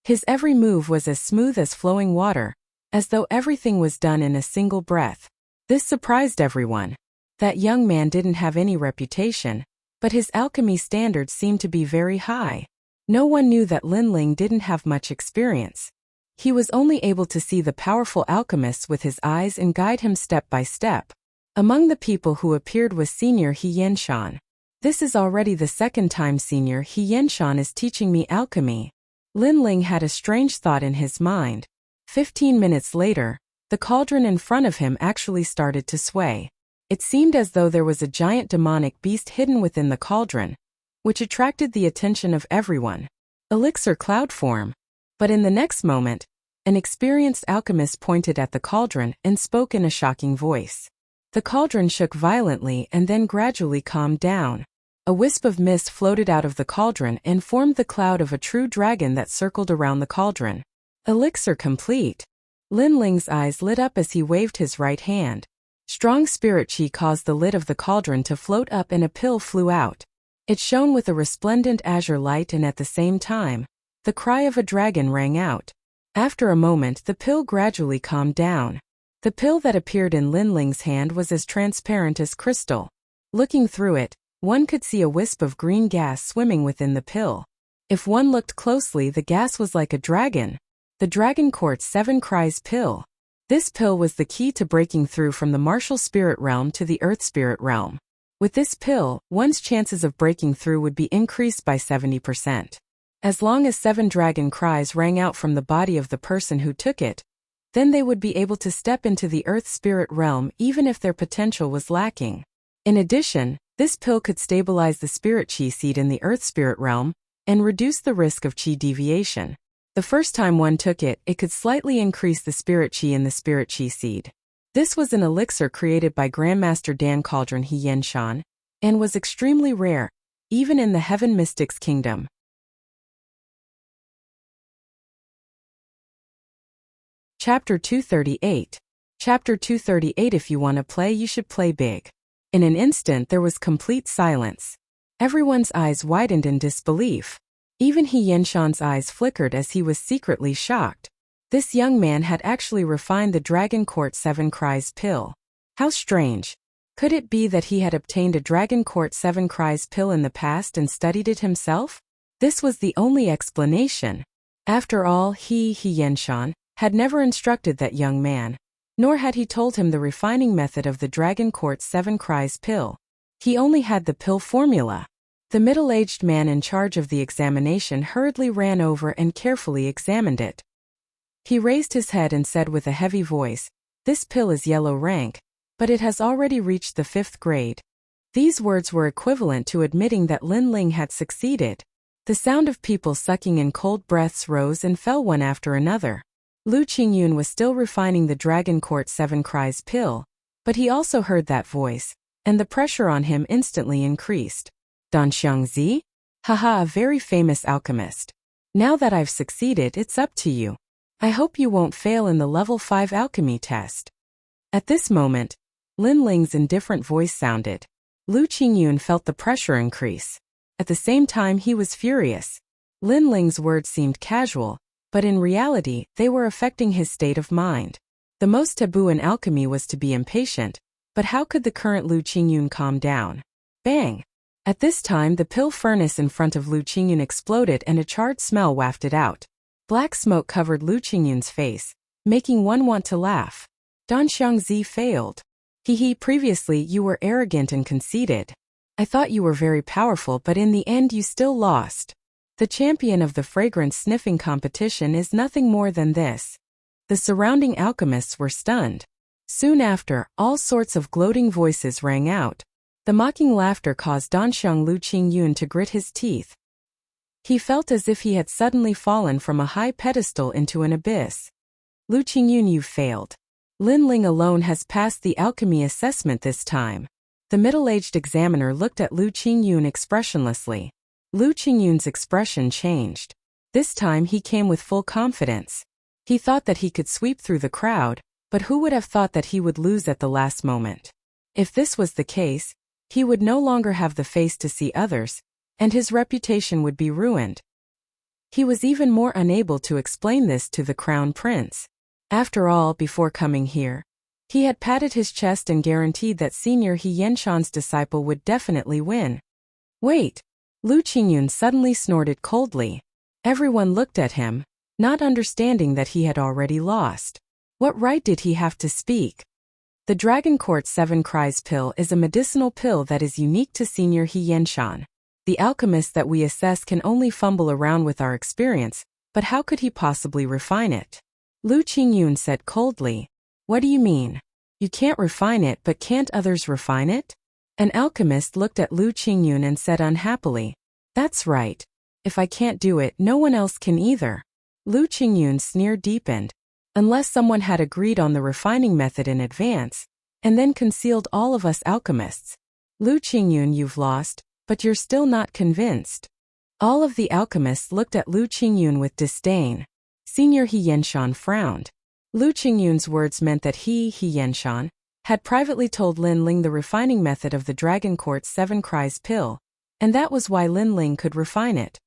His every move was as smooth as flowing water, as though everything was done in a single breath. This surprised everyone. That young man didn't have any reputation, but his alchemy standards seemed to be very high. No one knew that Lin Ling didn't have much experience. He was only able to see the powerful alchemists with his eyes and guide him step by step. Among the people who appeared was Senior He Yenshan. This is already the second time Senior He Yenshan is teaching me alchemy. Lin Ling had a strange thought in his mind. 15 minutes later, the cauldron in front of him actually started to sway. It seemed as though there was a giant demonic beast hidden within the cauldron, which attracted the attention of everyone. Elixir cloud form. But in the next moment, an experienced alchemist pointed at the cauldron and spoke in a shocking voice. The cauldron shook violently and then gradually calmed down. A wisp of mist floated out of the cauldron and formed the cloud of a true dragon that circled around the cauldron. Elixir complete. Lin Ling's eyes lit up as he waved his right hand. Strong spirit qi caused the lid of the cauldron to float up and a pill flew out. It shone with a resplendent azure light, and at the same time, the cry of a dragon rang out. After a moment, the pill gradually calmed down. The pill that appeared in Lin Ling's hand was as transparent as crystal. Looking through it, one could see a wisp of green gas swimming within the pill. If one looked closely, the gas was like a dragon. The Dragon Court's 7 Cries pill. This pill was the key to breaking through from the martial spirit realm to the earth spirit realm. With this pill, one's chances of breaking through would be increased by 70%. As long as 7 dragon cries rang out from the body of the person who took it, then they would be able to step into the earth spirit realm even if their potential was lacking. In addition, this pill could stabilize the spirit qi seed in the earth spirit realm and reduce the risk of qi deviation. The first time one took it, it could slightly increase the spirit qi in the spirit qi seed. This was an elixir created by Grandmaster Dan Cauldron He Yenshan, and was extremely rare, even in the Heaven Mystics Kingdom. Chapter 238. Chapter 238. If you want to play, you should play big. In an instant there was complete silence. Everyone's eyes widened in disbelief. Even He Yenshan's eyes flickered as he was secretly shocked. This young man had actually refined the Dragon Court 7 Cries pill. How strange. Could it be that he had obtained a Dragon Court 7 Cries pill in the past and studied it himself? This was the only explanation. After all, He Yenshan had never instructed that young man, nor had he told him the refining method of the Dragon Court 7 Cries pill. He only had the pill formula. The middle-aged man in charge of the examination hurriedly ran over and carefully examined it. He raised his head and said with a heavy voice, "This pill is yellow rank, but it has already reached the 5th grade." These words were equivalent to admitting that Lin Ling had succeeded. The sound of people sucking in cold breaths rose and fell one after another. Lu Qingyun was still refining the Dragon Court 7 Cries pill, but he also heard that voice, and the pressure on him instantly increased. Dan Xiangzi? Haha, a very famous alchemist. Now that I've succeeded, it's up to you. I hope you won't fail in the level 5 alchemy test. At this moment, Lin Ling's indifferent voice sounded. Lu Qingyun felt the pressure increase. At the same time, he was furious. Lin Ling's words seemed casual, but in reality, they were affecting his state of mind. The most taboo in alchemy was to be impatient, but how could the current Lu Qingyun calm down? Bang! At this time, the pill furnace in front of Lu Qingyun exploded and a charred smell wafted out. Black smoke covered Lu Qingyun's face, making one want to laugh. Dan Xiangzi failed. Previously you were arrogant and conceited. I thought you were very powerful, but in the end you still lost. The champion of the fragrance sniffing competition is nothing more than this. The surrounding alchemists were stunned. Soon after, all sorts of gloating voices rang out. The mocking laughter caused Danxiang Lu Qingyun to grit his teeth. He felt as if he had suddenly fallen from a high pedestal into an abyss. Lu Qingyun, you've failed. Lin Ling alone has passed the alchemy assessment this time. The middle-aged examiner looked at Lu Qingyun expressionlessly. Lu Qingyun's expression changed. This time he came with full confidence. He thought that he could sweep through the crowd, but who would have thought that he would lose at the last moment? If this was the case, he would no longer have the face to see others, and his reputation would be ruined. He was even more unable to explain this to the crown prince. After all, before coming here, he had patted his chest and guaranteed that Senior He Yenshan's disciple would definitely win. Wait! Lu Qingyun suddenly snorted coldly. Everyone looked at him, not understanding that he had already lost. What right did he have to speak? The Dragon Court 7 Cries pill is a medicinal pill that is unique to Senior He Yenshan. The alchemist that we assess can only fumble around with our experience, but how could he possibly refine it? Lu Qingyun said coldly. What do you mean? You can't refine it, but can't others refine it? An alchemist looked at Lu Qingyun and said unhappily. That's right. If I can't do it, no one else can either. Lu Qingyun's sneer deepened. Unless someone had agreed on the refining method in advance, and then concealed all of us alchemists. Lu Qingyun, you've lost, but you're still not convinced. All of the alchemists looked at Lu Qingyun with disdain. Senior He Yenshan frowned. Lu Qingyun's words meant that He Yenshan, had privately told Lin Ling the refining method of the Dragon Court 7 Cries pill, and that was why Lin Ling could refine it.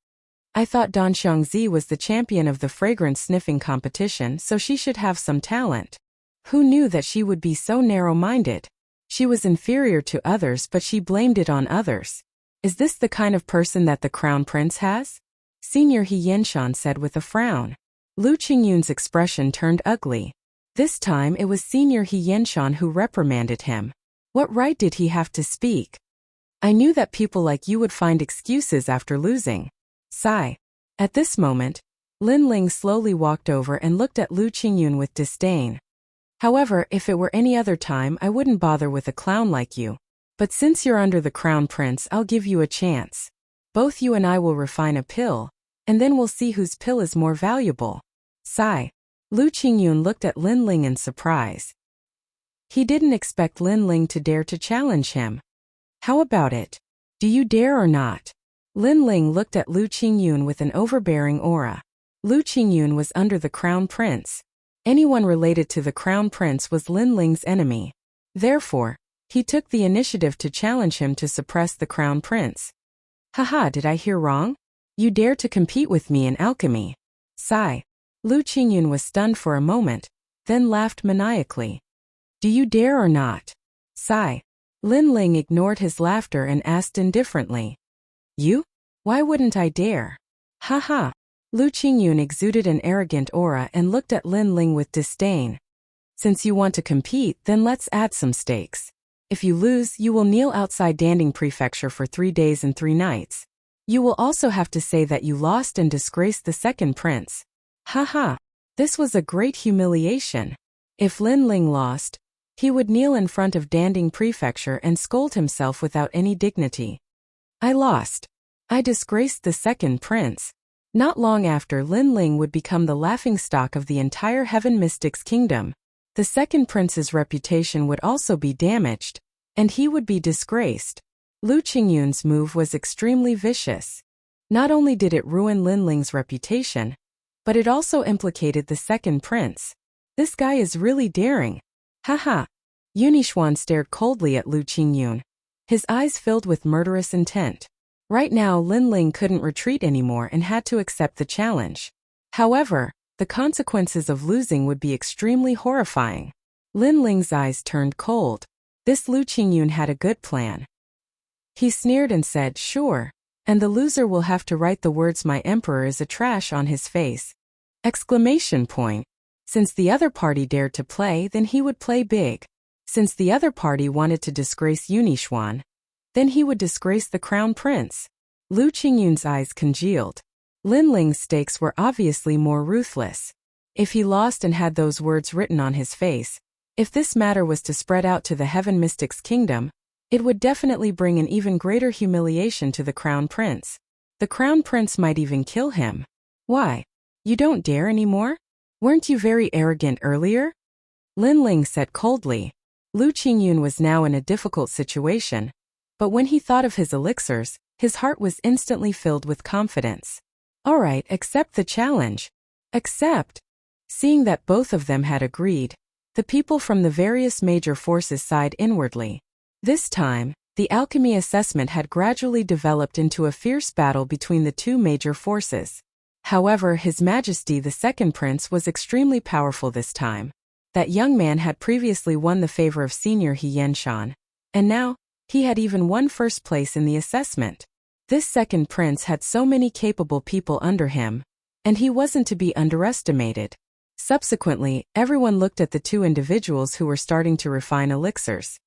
I thought Danxiang Zi was the champion of the fragrance sniffing competition, so she should have some talent. Who knew that she would be so narrow-minded? She was inferior to others, but she blamed it on others. Is this the kind of person that the crown prince has? Senior He Yenshan said with a frown. Lu Qingyun's expression turned ugly. This time it was Senior He Yenshan who reprimanded him. What right did he have to speak? I knew that people like you would find excuses after losing. Sigh. At this moment, Lin Ling slowly walked over and looked at Lu Qingyun with disdain. However, if it were any other time, I wouldn't bother with a clown like you. But since you're under the crown prince, I'll give you a chance. Both you and I will refine a pill, and then we'll see whose pill is more valuable. Sigh. Lu Qingyun looked at Lin Ling in surprise. He didn't expect Lin Ling to dare to challenge him. How about it? Do you dare or not? Lin Ling looked at Lu Qingyun with an overbearing aura. Lu Qingyun was under the crown prince. Anyone related to the crown prince was Lin Ling's enemy. Therefore, he took the initiative to challenge him to suppress the crown prince. Haha, did I hear wrong? You dare to compete with me in alchemy? Sigh. Lu Qingyun was stunned for a moment, then laughed maniacally. Do you dare or not? Sigh. Lin Ling ignored his laughter and asked indifferently. You? Why wouldn't I dare? Haha. Lu Qingyun exuded an arrogant aura and looked at Lin Ling with disdain. Since you want to compete, then let's add some stakes. If you lose, you will kneel outside Danding Prefecture for 3 days and 3 nights. You will also have to say that you lost and disgraced the second prince. Haha. This was a great humiliation. If Lin Ling lost, he would kneel in front of Danding Prefecture and scold himself without any dignity. I lost. I disgraced the second prince. Not long after, Lin Ling would become the laughingstock of the entire Heaven Mystics Kingdom. The second prince's reputation would also be damaged, and he would be disgraced. Lu Qingyun's move was extremely vicious. Not only did it ruin Lin Ling's reputation, but it also implicated the second prince. This guy is really daring. Haha. Yunixuan stared coldly at Lu Qingyun. His eyes filled with murderous intent. Right now, Lin Ling couldn't retreat anymore and had to accept the challenge. However, the consequences of losing would be extremely horrifying. Lin Ling's eyes turned cold. This Lu Qingyun had a good plan. He sneered and said, sure, and the loser will have to write the words "My emperor is a trash" on his face. Exclamation point. Since the other party dared to play, then he would play big. Since the other party wanted to disgrace Yunixuan, then he would disgrace the crown prince. Lu Qingyun's eyes congealed. Lin Ling's stakes were obviously more ruthless. If he lost and had those words written on his face, if this matter was to spread out to the Heaven Mystics Kingdom, It would definitely bring an even greater humiliation to the crown prince. The crown prince might even kill him. Why? You don't dare anymore? Weren't you very arrogant earlier? Lin Ling said coldly. Lu Qingyun was now in a difficult situation, but when he thought of his elixirs, his heart was instantly filled with confidence. All right, accept the challenge. Accept. Seeing that both of them had agreed, the people from the various major forces sighed inwardly. This time, the alchemy assessment had gradually developed into a fierce battle between the two major forces. However, His Majesty the Second Prince was extremely powerful this time. That young man had previously won the favor of Senior He Yenshan, and now, he had even won first place in the assessment. This second prince had so many capable people under him, and he wasn't to be underestimated. Subsequently, everyone looked at the two individuals who were starting to refine elixirs.